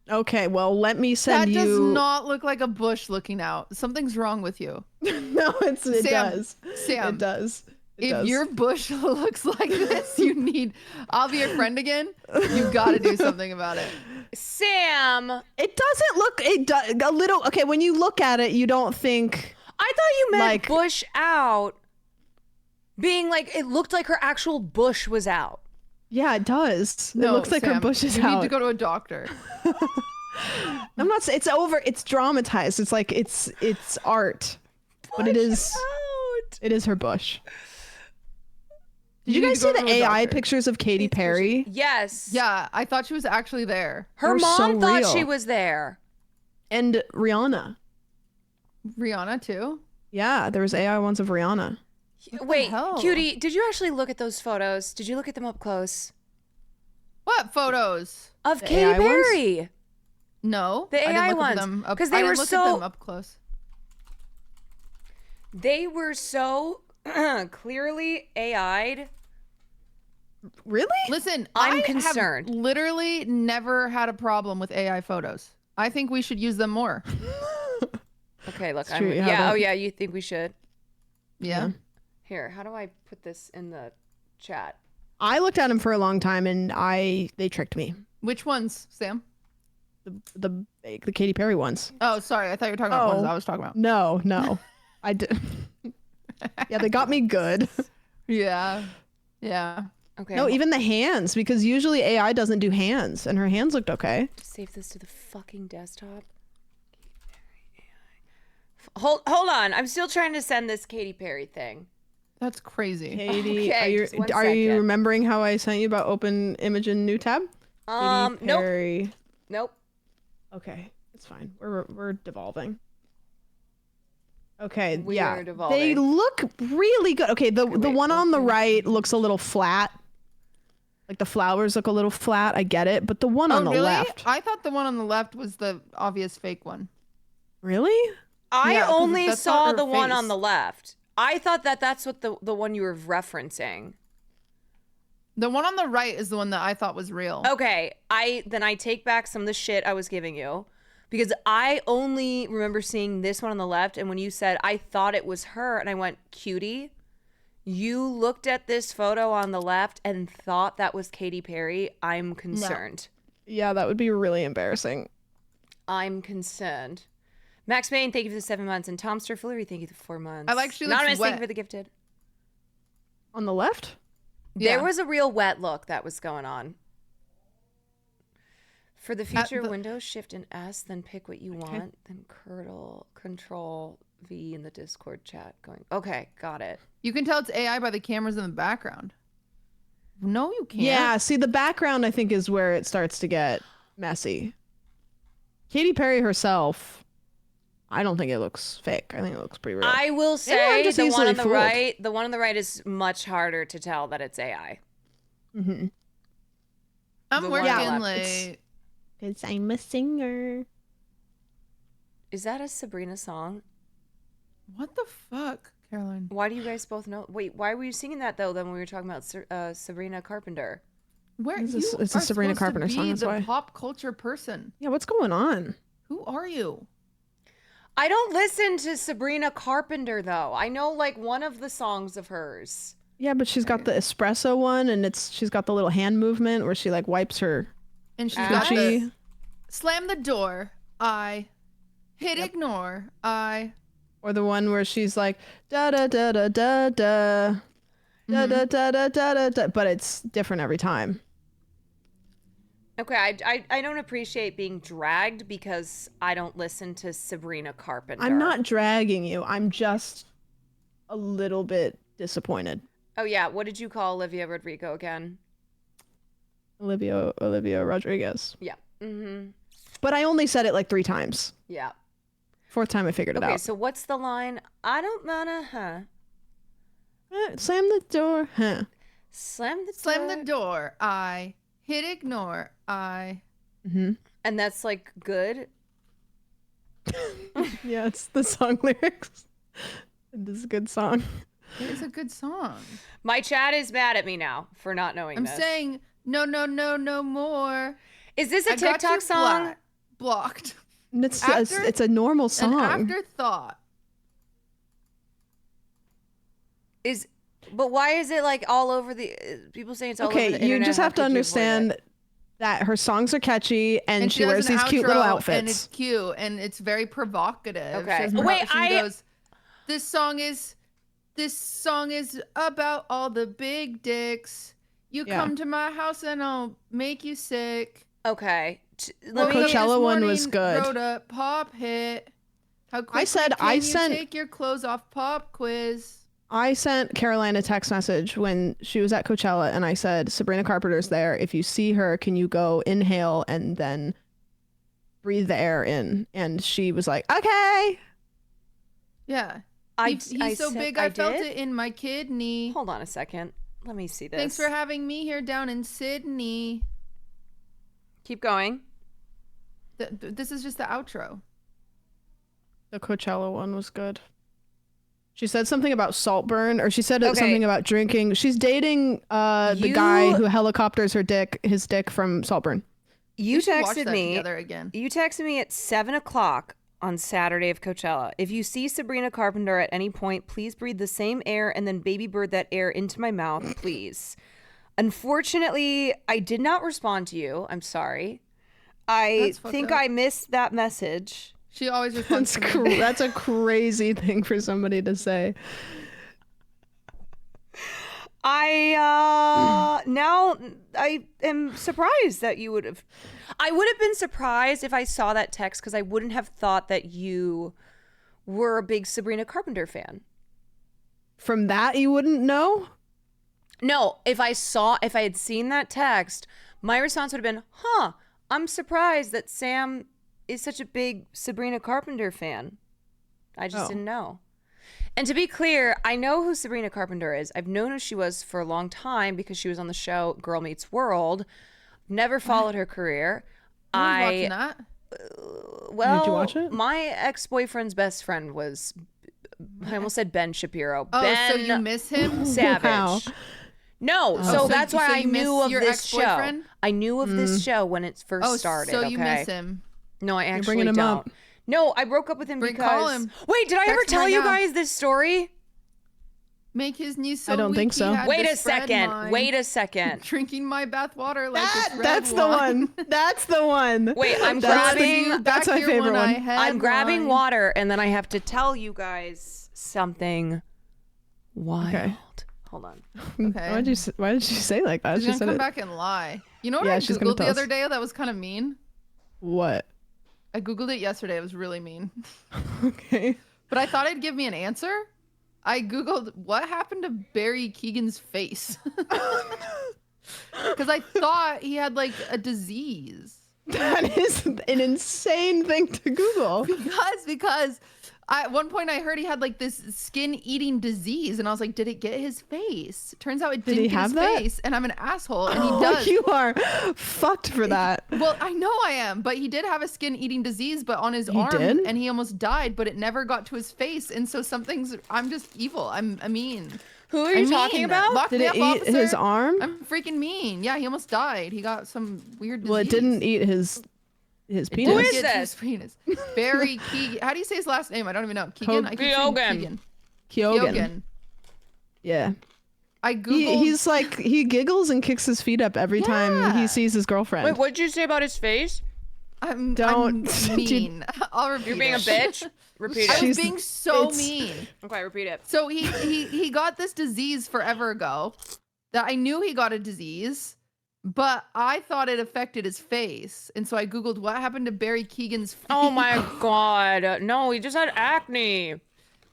Speaker 13: Okay, well, let me
Speaker 14: That
Speaker 13: send
Speaker 14: does
Speaker 13: you.
Speaker 14: not look like a bush looking out. Something's wrong with you.
Speaker 13: No, it
Speaker 14: Sam,
Speaker 13: does.
Speaker 14: Sam,
Speaker 13: It does. It
Speaker 14: If
Speaker 13: does.
Speaker 14: your bush looks like this, I'll be your friend again. You got to do something about it.
Speaker 1: Sam,
Speaker 13: It doesn't look. It does a little. Okay, when you look at it, you don't think.
Speaker 1: I thought you meant
Speaker 13: Like-
Speaker 1: bush out, being like it looked like her actual bush was out.
Speaker 13: Yeah, it does.
Speaker 14: No,
Speaker 13: it looks like her
Speaker 14: Sam,
Speaker 13: bush is
Speaker 14: you
Speaker 13: out.
Speaker 14: need to go to a doctor.
Speaker 13: I'm not. It's over. It's dramatized. It's like it's art, but it is.
Speaker 1: Out.
Speaker 13: It is her bush. Did
Speaker 14: You
Speaker 13: you
Speaker 14: need
Speaker 13: guys
Speaker 14: to
Speaker 13: see
Speaker 14: go
Speaker 13: the
Speaker 14: to a
Speaker 13: AI
Speaker 14: doctor.
Speaker 13: pictures of Katy Perry?
Speaker 1: Yes.
Speaker 14: Yeah, I thought she was actually there.
Speaker 1: Her
Speaker 13: They're
Speaker 1: mom
Speaker 13: so
Speaker 1: thought
Speaker 13: real.
Speaker 1: she was there.
Speaker 13: And Rihanna.
Speaker 14: Rihanna too.
Speaker 13: Yeah, there was AI ones of Rihanna.
Speaker 1: Wait,
Speaker 14: hell?
Speaker 1: cutie, did you actually look at those photos? Did you look at them up close?
Speaker 14: What photos?
Speaker 1: Of
Speaker 13: The
Speaker 1: Katy
Speaker 13: AI ones?
Speaker 1: Perry.
Speaker 14: No,
Speaker 1: The
Speaker 14: I didn't
Speaker 1: AI
Speaker 14: look
Speaker 1: ones,
Speaker 14: at them up-
Speaker 1: 'cause
Speaker 14: I
Speaker 1: they
Speaker 14: didn't
Speaker 1: were
Speaker 14: look
Speaker 1: so-
Speaker 14: at them up close.
Speaker 1: They were so clearly AI'd.
Speaker 13: Really?
Speaker 14: Listen,
Speaker 1: I'm
Speaker 14: I
Speaker 1: concerned.
Speaker 14: have literally never had a problem with AI photos. I think we should use them more.
Speaker 1: Okay, look.
Speaker 13: true, you haven't.
Speaker 1: Oh yeah, you think we should?
Speaker 14: Yeah.
Speaker 1: Here, how do I put this in the chat?
Speaker 13: I looked at him for a long time and they tricked me.
Speaker 14: Which ones, Sam?
Speaker 13: the Katy Perry ones.
Speaker 14: Oh, sorry. I thought you were talking about ones I was talking about.
Speaker 13: No, I did. Yeah, they got me good.
Speaker 14: Yeah.
Speaker 1: Okay.
Speaker 13: No, even the hands, because usually AI doesn't do hands, and her hands looked okay.
Speaker 1: Save this to the fucking desktop. Hold on. I'm still trying to send this Katy Perry thing.
Speaker 14: That's crazy.
Speaker 13: Katy,
Speaker 1: Okay,
Speaker 13: are you remembering how I sent you about open image in new tab? Katy
Speaker 1: Nope.
Speaker 13: Perry.
Speaker 1: Nope.
Speaker 13: Okay, it's fine. We're devolving. Okay,
Speaker 1: We
Speaker 13: yeah,
Speaker 1: are devolving.
Speaker 13: they look really good. Okay, the one on the right looks a little flat. Like the flowers look a little flat. I get it, but the one on the
Speaker 14: really?
Speaker 13: left.
Speaker 14: I thought the one on the left was the obvious fake one.
Speaker 13: Really?
Speaker 1: I
Speaker 14: 'cause
Speaker 1: only
Speaker 14: that's
Speaker 1: saw
Speaker 14: not her
Speaker 1: the one on
Speaker 14: face.
Speaker 1: the left. I thought that's what the one you were referencing.
Speaker 14: The one on the right is the one that I thought was real.
Speaker 1: Okay, then I take back some of the shit I was giving you, because I only remember seeing this one on the left, and when you said I thought it was her, and I went, cutie, you looked at this photo on the left and thought that was Katy Perry. I'm concerned.
Speaker 13: Yeah, that would be really embarrassing.
Speaker 1: I'm concerned. Max Bain, thank you for the 7 months, and Tom Sterfillery, thank you for 4 months.
Speaker 14: I like she looks
Speaker 1: Anonymous, thank you
Speaker 14: wet.
Speaker 1: for the gifted.
Speaker 13: On the left?
Speaker 1: There
Speaker 14: Yeah.
Speaker 1: was a real wet look that was going on. For the future, Windows Shift and S, then pick what you want, then Control V in the Discord chat. Going. Okay, got it.
Speaker 14: You can tell it's AI by the cameras in the background. No, you can't.
Speaker 13: Yeah, see, the background I think is where it starts to get messy. Katy Perry herself, I don't think it looks fake. I think it looks pretty real.
Speaker 1: I will
Speaker 13: Maybe I'm
Speaker 1: say
Speaker 13: just
Speaker 1: the one
Speaker 13: easily
Speaker 1: on the
Speaker 13: fooled.
Speaker 1: right, the one on the right is much harder to tell that it's AI.
Speaker 13: Mm-hmm.
Speaker 14: I'm
Speaker 1: The
Speaker 14: working
Speaker 1: one on the
Speaker 14: late.
Speaker 13: Because I'm a singer.
Speaker 1: Is that a Sabrina song?
Speaker 14: What the fuck, Caroline?
Speaker 1: Why do you guys both know? Wait, why were you singing that though? Then when we were talking about Sabrina Carpenter.
Speaker 14: Where
Speaker 13: It's a-
Speaker 14: you
Speaker 13: it's a
Speaker 14: are
Speaker 13: Sabrina
Speaker 14: supposed
Speaker 13: Carpenter
Speaker 14: to
Speaker 13: song,
Speaker 14: be
Speaker 13: that's
Speaker 14: the
Speaker 13: why.
Speaker 14: pop culture person.
Speaker 13: Yeah, what's going on?
Speaker 14: Who are you?
Speaker 1: I don't listen to Sabrina Carpenter though. I know like one of the songs of hers.
Speaker 13: Yeah, but she's got the espresso one, and she's got the little hand movement where she like wipes her
Speaker 14: And she's got
Speaker 13: coochie.
Speaker 14: the slam the door. I hit ignore. I
Speaker 13: Or the one where she's like da da da da da da da da da da da da, but it's different every time.
Speaker 1: Okay, I don't appreciate being dragged because I don't listen to Sabrina Carpenter.
Speaker 13: I'm not dragging you. I'm just a little bit disappointed.
Speaker 1: Oh yeah, what did you call Olivia Rodrigo again?
Speaker 13: Olivia Rodriguez.
Speaker 1: Yeah. Mm-hmm.
Speaker 13: But I only said it like 3 times.
Speaker 1: Yeah.
Speaker 13: 4th time I figured it
Speaker 1: Okay,
Speaker 13: out.
Speaker 1: so what's the line? I don't wanna,
Speaker 13: Slam the door, huh?
Speaker 1: Slam the
Speaker 14: slam the door. I hit ignore. I
Speaker 13: Mm-hmm.
Speaker 1: And that's like good.
Speaker 13: Yeah, it's the song lyrics. This is a good song.
Speaker 14: It is a good song.
Speaker 1: My chat is mad at me now for not knowing
Speaker 14: I'm
Speaker 1: this.
Speaker 14: saying no more.
Speaker 1: Is this a
Speaker 14: I got
Speaker 1: TikTok
Speaker 14: you
Speaker 1: song?
Speaker 14: Blocked.
Speaker 13: And it's
Speaker 14: After-
Speaker 13: it's a normal song.
Speaker 14: An afterthought.
Speaker 1: But why is it like all over the people saying it's all over the
Speaker 13: Okay,
Speaker 1: internet?
Speaker 13: you just
Speaker 1: How
Speaker 13: have to
Speaker 1: could you avoid
Speaker 13: understand
Speaker 1: it?
Speaker 13: that her songs are catchy and she
Speaker 14: does
Speaker 13: wears
Speaker 14: an
Speaker 13: these cute little
Speaker 14: outro, and
Speaker 13: outfits.
Speaker 14: it's cute and it's very provocative.
Speaker 1: Okay.
Speaker 14: She has
Speaker 1: Wait,
Speaker 14: she goes, this song is about all the big dicks. You
Speaker 13: Yeah.
Speaker 14: come to my house and I'll make you sick.
Speaker 1: Okay.
Speaker 13: The
Speaker 1: Let me.
Speaker 13: Coachella one was
Speaker 14: Morning,
Speaker 13: good.
Speaker 14: Wrote a pop hit. How quickly
Speaker 13: said-
Speaker 14: can
Speaker 13: I
Speaker 14: you
Speaker 13: sent-
Speaker 14: take your clothes off pop quiz?
Speaker 13: I sent Caroline a text message when she was at Coachella and I said, Sabrina Carpenter's there. If you see her, can you go inhale and then breathe the air in? And she was like, okay.
Speaker 14: Yeah.
Speaker 1: I
Speaker 14: He's so
Speaker 1: said-
Speaker 14: big
Speaker 1: I
Speaker 14: I felt
Speaker 1: did?
Speaker 14: it in my kidney.
Speaker 1: Hold on a second. Let me see this.
Speaker 14: Thanks for having me here down in Sydney.
Speaker 1: Keep going.
Speaker 14: This is just the outro.
Speaker 13: The Coachella one was good. She said something about Saltburn, or she said
Speaker 1: Okay.
Speaker 13: something about drinking. She's dating the guy who helicopters his dick from Saltburn.
Speaker 1: You
Speaker 14: should watch
Speaker 1: texted
Speaker 14: that
Speaker 1: me
Speaker 14: together again.
Speaker 1: You texted me at 7:00 on Saturday of Coachella. If you see Sabrina Carpenter at any point, please breathe the same air and then baby bird that air into my mouth, please. Unfortunately, I did not respond to you. I'm sorry. I
Speaker 14: That's fucked
Speaker 1: think
Speaker 14: up.
Speaker 1: I missed that message.
Speaker 14: She always responds to me.
Speaker 13: That's a crazy thing for somebody to say.
Speaker 1: Now I am surprised that you would have. I would have been surprised if I saw that text because I wouldn't have thought that you were a big Sabrina Carpenter fan.
Speaker 13: From that, you wouldn't know?
Speaker 1: No, if I had seen that text, my response would have been, huh, I'm surprised that Sam is such a big Sabrina Carpenter fan. I just didn't know. And to be clear, I know who Sabrina Carpenter is. I've known who she was for a long time because she was on the show Girl Meets World. Never followed her career.
Speaker 14: I was watching that.
Speaker 1: Well,
Speaker 13: did you watch it?
Speaker 1: My ex-boyfriend's best friend was, I almost said Ben Shapiro.
Speaker 14: Oh,
Speaker 1: Ben
Speaker 14: so you miss him?
Speaker 1: Savage.
Speaker 13: Wow.
Speaker 1: No,
Speaker 14: Oh.
Speaker 1: so that's why I
Speaker 14: you miss
Speaker 1: knew of
Speaker 14: your
Speaker 1: this show.
Speaker 14: ex-boyfriend?
Speaker 1: I knew of this show when it first started.
Speaker 14: So you
Speaker 1: okay?
Speaker 14: miss him?
Speaker 1: No, I actually
Speaker 13: bringing him
Speaker 1: don't.
Speaker 13: up.
Speaker 1: No, I broke up with him because.
Speaker 14: Call him.
Speaker 1: Wait, did I ever
Speaker 14: Text him
Speaker 1: tell
Speaker 14: right
Speaker 1: you
Speaker 14: now.
Speaker 1: guys this story?
Speaker 14: Make his knee so
Speaker 13: I don't
Speaker 14: weak
Speaker 13: think
Speaker 14: he
Speaker 13: so.
Speaker 14: had
Speaker 1: Wait
Speaker 14: to
Speaker 1: a
Speaker 14: spread
Speaker 1: second.
Speaker 14: mine.
Speaker 1: Wait a second.
Speaker 14: Drinking my bath water like it's red
Speaker 13: That's the
Speaker 14: wine.
Speaker 13: one. That's the one.
Speaker 1: Wait, I'm
Speaker 13: That's the-
Speaker 1: grabbing.
Speaker 13: That's my favorite one.
Speaker 1: I'm grabbing water, and then I have to tell you guys something wild.
Speaker 13: Okay.
Speaker 1: Hold on.
Speaker 14: Okay.
Speaker 13: Why did she say like that?
Speaker 14: She's
Speaker 13: She
Speaker 14: gonna
Speaker 13: said
Speaker 14: come
Speaker 13: it.
Speaker 14: back and lie. You know what
Speaker 13: Yeah,
Speaker 14: I
Speaker 13: she's gonna
Speaker 14: googled the
Speaker 13: tell
Speaker 14: other
Speaker 13: us.
Speaker 14: day that was kind of mean?
Speaker 13: What?
Speaker 14: I googled it yesterday. It was really mean.
Speaker 13: Okay.
Speaker 14: But I thought it'd give me an answer. I googled what happened to Barry Keegan's face. Because I thought he had like a disease.
Speaker 13: That is an insane thing to Google.
Speaker 14: Because at one point I heard he had like this skin-eating disease, and I was like, did it get his face? Turns out it
Speaker 13: Did
Speaker 14: didn't
Speaker 13: he
Speaker 14: get
Speaker 13: have
Speaker 14: his
Speaker 13: that?
Speaker 14: face, and I'm an asshole, and he
Speaker 13: Oh,
Speaker 14: does.
Speaker 13: you are fucked for that.
Speaker 14: Well, I know I am, but he did have a skin-eating disease, but on his arm,
Speaker 13: did?
Speaker 14: and he almost died, but it never got to his face, and so I'm just evil. I'm mean.
Speaker 1: Who are you talking about?
Speaker 14: Lock
Speaker 13: Did
Speaker 14: me
Speaker 13: it
Speaker 14: up,
Speaker 13: eat his
Speaker 14: officer.
Speaker 13: arm?
Speaker 14: I'm freaking mean. Yeah, he almost died. He got some weird disease.
Speaker 13: Well, it didn't eat his
Speaker 14: It
Speaker 13: penis.
Speaker 14: didn't
Speaker 1: is
Speaker 14: get to
Speaker 1: this?
Speaker 14: his penis. Barry Keegan. How do you say his last name? I don't even know. Keegan? I keep saying
Speaker 1: Keoghan.
Speaker 14: Keegan.
Speaker 13: Kyogen. Yeah.
Speaker 14: I googled.
Speaker 13: He's like, he giggles and kicks his feet up every time he sees his girlfriend.
Speaker 1: Wait, what did you say about his face?
Speaker 14: I'm
Speaker 13: Don't-
Speaker 14: mean. I'll repeat
Speaker 1: You're being a
Speaker 14: it.
Speaker 1: bitch. Repeat
Speaker 14: I
Speaker 1: it.
Speaker 14: was being so
Speaker 13: it's-
Speaker 14: mean.
Speaker 1: Okay, repeat it.
Speaker 14: So he got this disease forever ago. That I knew he got a disease, but I thought it affected his face, and so I googled what happened to Barry Keegan's face.
Speaker 1: Oh my god. No, he just had acne.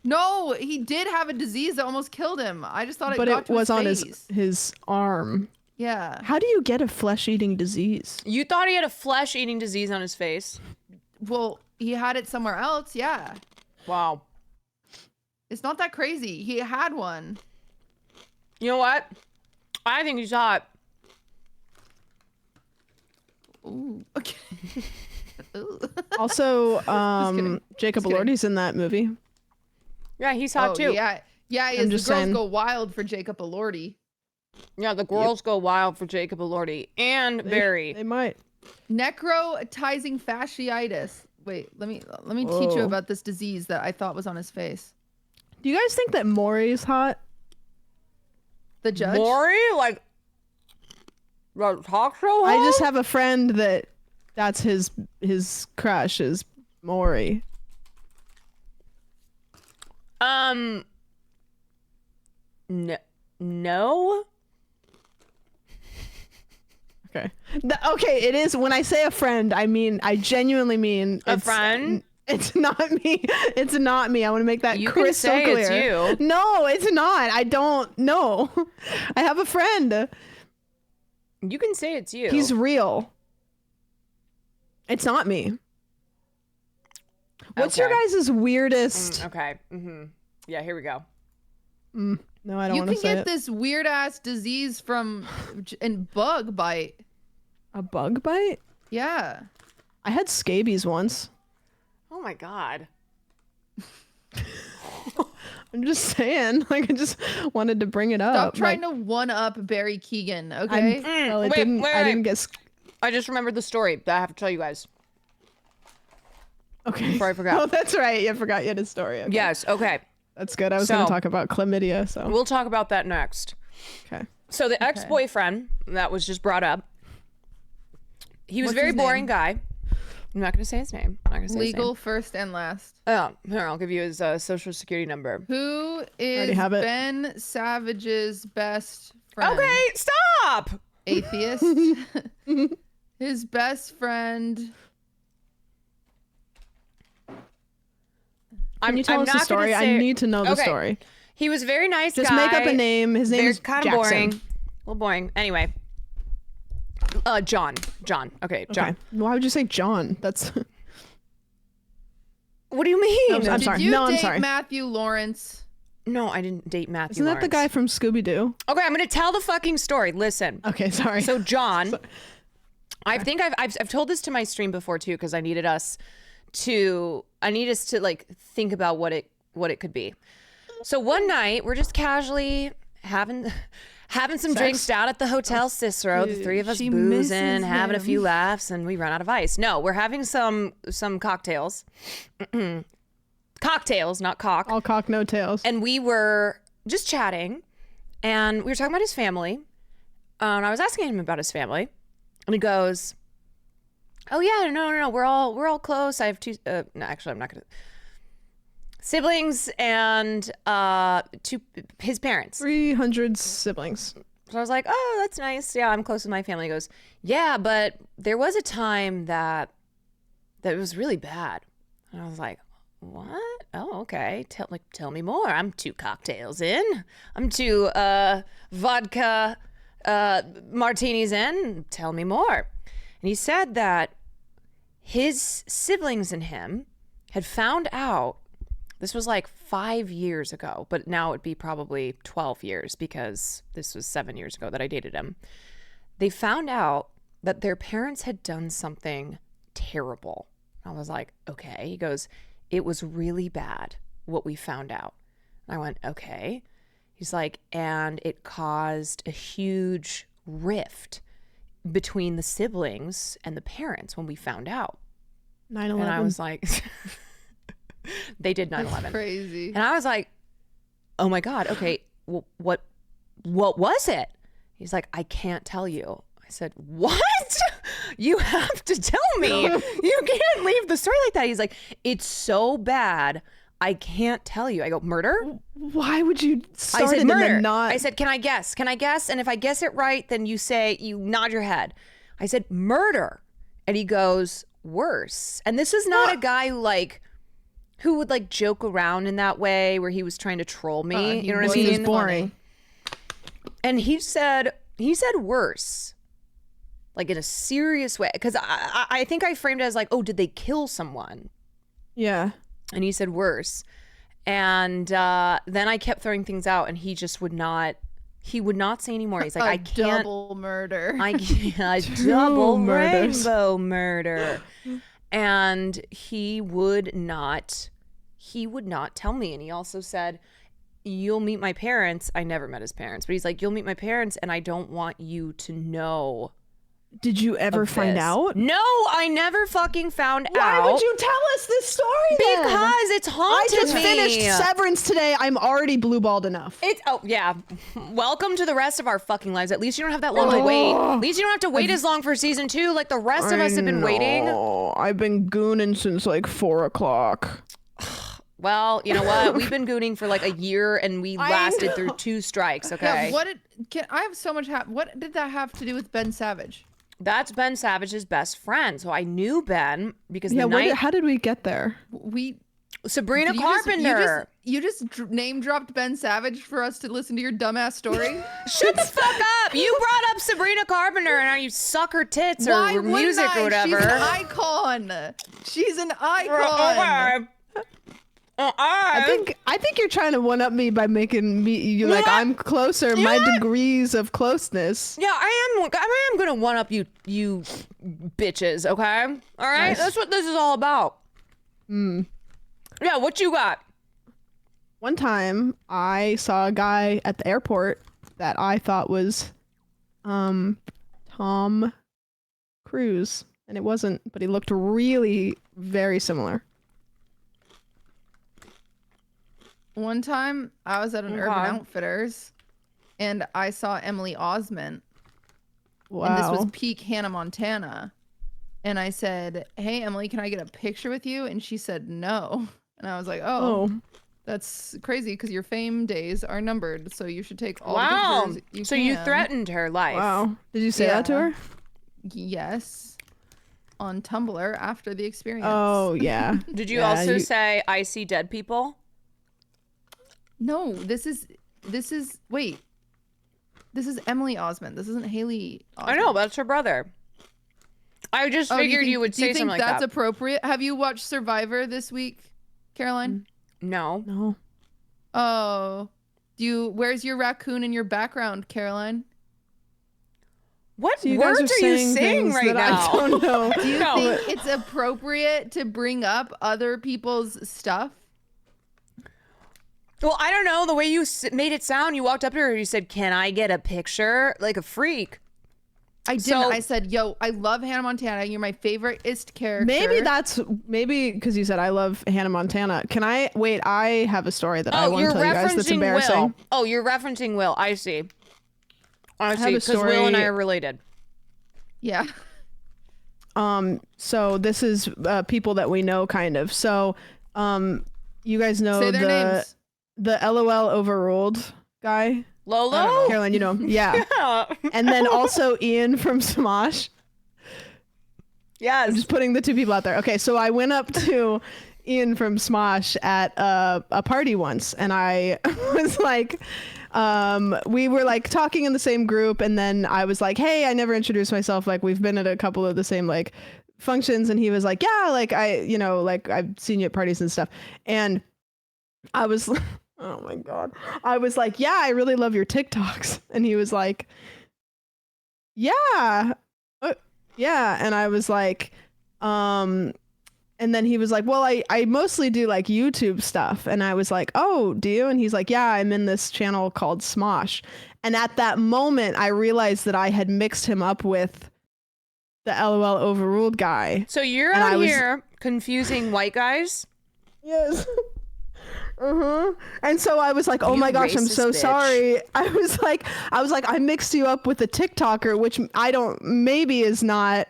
Speaker 14: No, he did have a disease that almost killed him. I just thought it
Speaker 13: but
Speaker 14: got
Speaker 13: it
Speaker 14: to
Speaker 13: was
Speaker 14: his
Speaker 13: on
Speaker 14: face.
Speaker 13: his arm.
Speaker 14: Yeah.
Speaker 13: How do you get a flesh-eating disease?
Speaker 1: You thought he had a flesh-eating disease on his face?
Speaker 14: Well, he had it somewhere else. Yeah.
Speaker 1: Wow.
Speaker 14: It's not that crazy. He had one.
Speaker 1: You know what? I think he's hot.
Speaker 14: Ooh. Okay. Ooh.
Speaker 13: Also,
Speaker 14: kidding.
Speaker 13: Jacob
Speaker 14: Just kidding.
Speaker 13: Elordi's in that movie.
Speaker 1: Yeah, he's hot too.
Speaker 14: Yeah. Yeah, he
Speaker 13: I'm
Speaker 14: is. The
Speaker 13: just
Speaker 14: girls
Speaker 13: saying.
Speaker 14: go wild for Jacob Elordi.
Speaker 1: Yeah, the girls go wild for Jacob Elordi and Barry.
Speaker 13: They might.
Speaker 14: Necrotizing fasciitis. Wait, let me teach you
Speaker 13: Whoa.
Speaker 14: about this disease that I thought was on his face.
Speaker 13: Do you guys think that Maury's hot?
Speaker 14: The judge?
Speaker 1: Maury? Like, the talk show
Speaker 13: I just
Speaker 1: host?
Speaker 13: have a friend that's his crush is Maury.
Speaker 1: No.
Speaker 13: Okay. Okay, it is. When I say a friend, I genuinely mean
Speaker 1: A friend?
Speaker 13: It's not me. It's not me. I want to make that
Speaker 1: You can
Speaker 13: crystal
Speaker 1: say
Speaker 13: clear.
Speaker 1: it's you.
Speaker 13: No, it's not. I don't know. I have a friend.
Speaker 1: You can say it's you.
Speaker 13: He's real. It's not me. What's your
Speaker 1: Okay.
Speaker 13: guys' weirdest?
Speaker 1: Okay. Mm-hmm. Yeah, here we go.
Speaker 13: No, I don't
Speaker 14: You
Speaker 13: want
Speaker 14: can
Speaker 13: to say
Speaker 14: get
Speaker 13: it.
Speaker 14: this weird ass disease from and bug bite.
Speaker 13: A bug bite?
Speaker 14: Yeah.
Speaker 13: I had scabies once.
Speaker 1: Oh my god.
Speaker 13: I'm just saying. Like, I just wanted to bring it up.
Speaker 14: Stop trying
Speaker 13: Like,
Speaker 14: to one up Barry Keegan, okay?
Speaker 13: well, it
Speaker 1: Wait,
Speaker 13: didn't.
Speaker 1: wait,
Speaker 13: I
Speaker 1: wait.
Speaker 13: didn't get.
Speaker 1: I just remembered the story that I have to tell you guys.
Speaker 13: Okay.
Speaker 1: Before I forgot.
Speaker 13: Oh, that's right. You forgot you had a story. Okay.
Speaker 1: Yes. Okay.
Speaker 13: That's good. I was going
Speaker 1: So-
Speaker 13: to talk about chlamydia. So.
Speaker 1: We'll talk about that next.
Speaker 13: Okay.
Speaker 1: So the ex-boyfriend that was just brought up, He was a
Speaker 14: What's
Speaker 1: very
Speaker 14: his
Speaker 1: boring
Speaker 14: name?
Speaker 1: guy. I'm not going to say his name. I'm not going to say
Speaker 14: Legal
Speaker 1: his
Speaker 14: first and last.
Speaker 1: name. Oh, here, I'll give you his social security number.
Speaker 14: Who is
Speaker 13: have it.
Speaker 14: Ben Savage's best friend?
Speaker 1: Okay, stop!
Speaker 14: Atheist. His best friend.
Speaker 13: Can you tell us the
Speaker 1: not gonna
Speaker 13: story?
Speaker 1: say-
Speaker 13: I need to know the
Speaker 1: Okay.
Speaker 13: story.
Speaker 1: He was a very nice
Speaker 13: Just
Speaker 1: guy.
Speaker 13: make up a name. His name
Speaker 1: They're
Speaker 13: is
Speaker 1: kind of
Speaker 13: Jackson.
Speaker 1: boring. A little boring. Anyway. John. Okay, John.
Speaker 13: Okay. Why would you say John? That's.
Speaker 1: What do you mean?
Speaker 13: I'm
Speaker 14: Did
Speaker 13: sorry.
Speaker 14: you
Speaker 13: No, I'm
Speaker 14: date
Speaker 13: sorry.
Speaker 14: Matthew Lawrence?
Speaker 1: No, I didn't date Matthew
Speaker 13: Isn't that the guy from Scooby Doo?
Speaker 1: Okay, I'm going to tell the fucking story. Listen.
Speaker 13: Okay, sorry.
Speaker 1: So John, I think I've told this to my stream before too, because I needed us to like think about what it could be. So one night we're just casually having some drinks down at the Hotel Cicero. The three of us
Speaker 14: She
Speaker 1: boozing,
Speaker 14: misses
Speaker 1: having a
Speaker 14: him.
Speaker 1: few laughs, and we run out of ice. No, we're having some cocktails. Cocktails, not cock.
Speaker 13: All cock, no tails.
Speaker 1: And we were just chatting, and we were talking about his family. And I was asking him about his family, and he goes, "Oh yeah, no, we're all close. I have two. No, actually, I'm not gonna. Siblings and two his parents.
Speaker 13: 300 siblings.
Speaker 1: So I was like, oh, that's nice. Yeah, I'm close with my family. He goes, yeah, but there was a time that was really bad. And I was like, what? Oh, okay. Tell me more. I'm 2 cocktails in. I'm 2 vodka martinis in. Tell me more. And he said that his siblings and him had found out. This was like 5 years ago, but now it'd be probably 12 years because this was 7 years ago that I dated him. They found out that their parents had done something terrible. I was like, okay. He goes, it was really bad what we found out. I went, okay. He's like, and it caused a huge rift between the siblings and the parents when we found out.
Speaker 13: 9/11.
Speaker 1: And I was like... They did 9/11.
Speaker 14: That's crazy.
Speaker 1: And I was like, oh my God, okay, what was it? He's like, I can't tell you. I said, what? You have to tell me. You can't leave the story like that. He's like, it's so bad, I can't tell you. I go, murder?
Speaker 13: Why would you start
Speaker 1: I said,
Speaker 13: it
Speaker 1: murder.
Speaker 13: and then not?
Speaker 1: I said, can I guess? And if I guess it right, then you nod your head. I said, murder. And he goes, worse. And this is not a guy who would like joke around in that way where he was trying to troll me. You know what I mean?
Speaker 13: He was boring.
Speaker 1: And he said worse, like in a serious way. Because I think I framed it as like, oh, did they kill someone?
Speaker 13: Yeah.
Speaker 1: And he said worse. And then I kept throwing things out, and he just would not. He would not say anymore. He's like, I can't.
Speaker 14: Double murder.
Speaker 1: I can't. Double
Speaker 13: murders.
Speaker 1: rainbow murder. And he would not tell me. And he also said, you'll meet my parents. I never met his parents, but he's like, you'll meet my parents, and I don't want you to know.
Speaker 13: Did you ever find out?
Speaker 1: No, I never fucking found out.
Speaker 13: Why would you tell us this story then?
Speaker 1: Because it's haunted
Speaker 13: I just
Speaker 1: me.
Speaker 13: finished Severance today. I'm already blue-balled enough.
Speaker 1: Yeah. Welcome to the rest of our fucking lives. At least you don't have that long to wait. At least you don't have to wait as long for season 2 like the rest of us have been waiting.
Speaker 13: I've been gooning since like 4 o'clock.
Speaker 1: Well, you know what? We've been gooning for like a year, and we lasted through 2 strikes. Okay.
Speaker 14: Yeah, I have so much. What did that have to do with Ben Savage?
Speaker 1: That's Ben Savage's best friend. So I knew Ben because
Speaker 13: how did we get there?
Speaker 1: Sabrina Carpenter.
Speaker 14: You just name dropped Ben Savage for us to listen to your dumbass story.
Speaker 1: Shut the fuck up! You brought up Sabrina Carpenter and how you suck her tits or music or whatever.
Speaker 14: She's an icon. She's an icon.
Speaker 13: I think you're trying to one up me by making me like I'm closer. My degrees of closeness.
Speaker 1: Yeah, I am gonna one up you bitches. Okay, all right.
Speaker 13: Nice.
Speaker 1: That's what this is all about. Yeah, what you got?
Speaker 13: One time I saw a guy at the airport that I thought was Tom Cruise, and it wasn't, but he looked really very similar.
Speaker 14: One time I was at an Urban Outfitters and I saw Emily Osment.
Speaker 13: Wow.
Speaker 14: And this was peak Hannah Montana. and I said, "Hey, Emily, can I get a picture with you?" And she said no. And I was like, "Oh, that's crazy because your fame days are numbered, so you should take all the pictures you
Speaker 1: So
Speaker 14: can."
Speaker 1: you threatened her life.
Speaker 13: Wow. Did you say that to her?
Speaker 14: Yes. On Tumblr after the experience.
Speaker 13: Oh, yeah.
Speaker 1: Did you also say, I see dead people?
Speaker 14: No, this is wait. This is Emily Osmond. This isn't Haley Osmond.
Speaker 1: I know, that's her brother. I just figured you would say something like that.
Speaker 14: Do you think that's appropriate? Have you watched Survivor this week, Caroline?
Speaker 1: No.
Speaker 13: No.
Speaker 14: Oh. Where's your raccoon in your background, Caroline?
Speaker 1: What
Speaker 13: So you
Speaker 1: words
Speaker 13: guys
Speaker 1: are you saying right now?
Speaker 13: I don't know.
Speaker 14: Do you think it's appropriate to bring up other people's stuff?
Speaker 1: Well, I don't know. The way you made it sound, you walked up to her, you said, "Can I get a picture?" Like a freak.
Speaker 14: I didn't. I said, "Yo, I love Hannah Montana. You're my favoriteest character."
Speaker 13: Maybe because you said I love Hannah Montana. Can I wait? I have a story that I want to tell you guys that's embarrassing.
Speaker 1: Will. Oh, you're referencing Will. I see. I see. Because Will and I are related.
Speaker 14: Yeah.
Speaker 13: So this is people that we know, kind of. So, you guys know
Speaker 14: Say their names.
Speaker 13: The LOL overruled guy.
Speaker 1: Lolo?
Speaker 13: Caroline, you know. Yeah. And then also Ian from Smosh.
Speaker 1: Yes.
Speaker 13: I'm just putting the two people out there. Okay, so I went up to Ian from Smosh at a party once, and I was like, we were like talking in the same group, and then I was like, "Hey, I never introduced myself. Like, we've been at a couple of the same like functions," and he was like, "Yeah, like I've seen you at parties and stuff," and I was. Oh my God. I was like, "Yeah, I really love your TikToks." And he was like, "Yeah. Yeah." And I was like, and then he was like, "Well, I mostly do like YouTube stuff." And I was like, "Oh, do you?" And he's like, "Yeah, I'm in this channel called Smosh." And at that moment, I realized that I had mixed him up with the LOL overruled guy.
Speaker 1: So you're out here confusing white guys?
Speaker 13: Yes. And so I was like, "Oh my gosh, I'm so sorry." I was like, I mixed you up with a TikToker, which maybe is not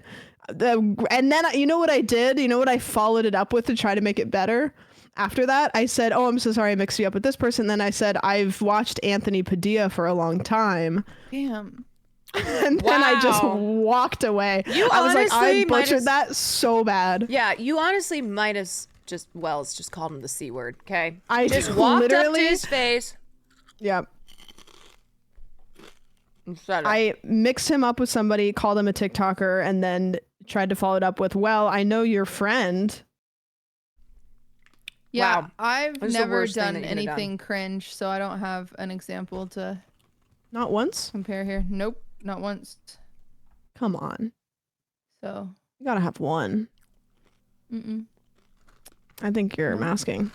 Speaker 13: and then you know what I did? You know what I followed it up with to try to make it better? After that, I said, "Oh, I'm so sorry I mixed you up with this person." Then I said, "I've watched Anthony Padilla for a long time."
Speaker 14: Damn.
Speaker 13: And then I just walked away. I was like, I butchered that so bad.
Speaker 1: Yeah, you honestly might have Wells just called him the C word, okay?
Speaker 13: I
Speaker 1: just walked up to his face.
Speaker 13: Yep. I mixed him up with somebody, called him a TikToker, and then tried to follow it up with, "Well, I know your friend."
Speaker 14: Yeah,
Speaker 1: Wow.
Speaker 14: I've
Speaker 1: This is the
Speaker 14: never
Speaker 1: worst thing
Speaker 14: done
Speaker 1: that you could've
Speaker 14: anything cringe, so I don't have an example to
Speaker 13: Not once?
Speaker 14: compare here. Nope, not once.
Speaker 13: Come on.
Speaker 14: So
Speaker 13: You gotta have one. I think you're masking.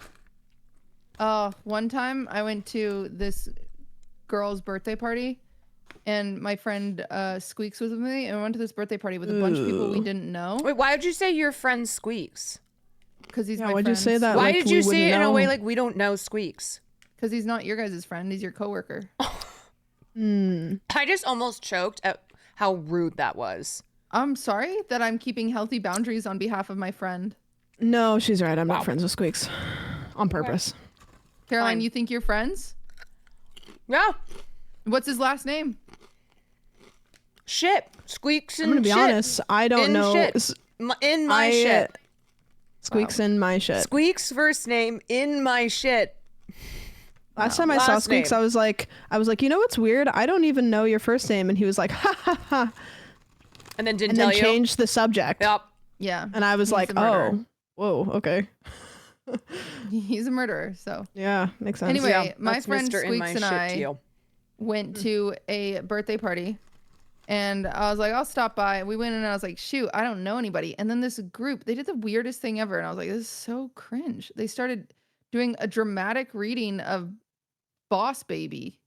Speaker 14: One time I went to this girl's birthday party, and my friend Squeaks was with me, and we went to this birthday party with a bunch of people we didn't know.
Speaker 1: Wait, why did you say your friend Squeaks?
Speaker 14: Because he's my
Speaker 13: why'd
Speaker 14: friend.
Speaker 13: you say that?
Speaker 1: Why
Speaker 13: like
Speaker 1: did
Speaker 13: we
Speaker 1: you say
Speaker 13: wouldn't
Speaker 1: it in a
Speaker 13: know?
Speaker 1: way like we don't know Squeaks?
Speaker 14: Because he's not your guys' friend. He's your coworker.
Speaker 1: I just almost choked at how rude that was.
Speaker 14: I'm sorry that I'm keeping healthy boundaries on behalf of my friend.
Speaker 13: No, she's right. I'm not friends with Squeaks. On purpose.
Speaker 14: Caroline,
Speaker 1: Fine.
Speaker 14: you think you're friends?
Speaker 1: Yeah.
Speaker 14: What's his last name?
Speaker 1: Shit. Squeaks and
Speaker 13: I'm gonna be
Speaker 1: shit.
Speaker 13: honest. I don't
Speaker 1: In
Speaker 13: know.
Speaker 1: shit. In my shit.
Speaker 13: Squeaks in my shit.
Speaker 1: Squeaks' first name in my shit.
Speaker 13: Last time I saw
Speaker 1: Last
Speaker 13: Squeaks,
Speaker 1: name.
Speaker 13: I was like, you know what's weird? I don't even know your first name. And he was like, ha ha ha.
Speaker 1: And then didn't
Speaker 13: And
Speaker 1: tell
Speaker 13: then
Speaker 1: you.
Speaker 13: changed the subject.
Speaker 1: Yep.
Speaker 14: Yeah.
Speaker 13: And I was
Speaker 14: he's
Speaker 13: like,
Speaker 14: a murderer.
Speaker 13: oh, whoa, okay.
Speaker 14: He's a murderer, so.
Speaker 13: Yeah, makes sense.
Speaker 14: Anyway,
Speaker 1: Yeah,
Speaker 14: my
Speaker 1: that's
Speaker 14: friend
Speaker 1: Mr. In My
Speaker 14: Squeaks and
Speaker 1: Shit
Speaker 14: I
Speaker 1: to you.
Speaker 14: went to a birthday party, and I was like, I'll stop by. We went in, and I was like, shoot, I don't know anybody. And then this group, they did the weirdest thing ever, and I was like, this is so cringe. They started doing a dramatic reading of Boss Baby.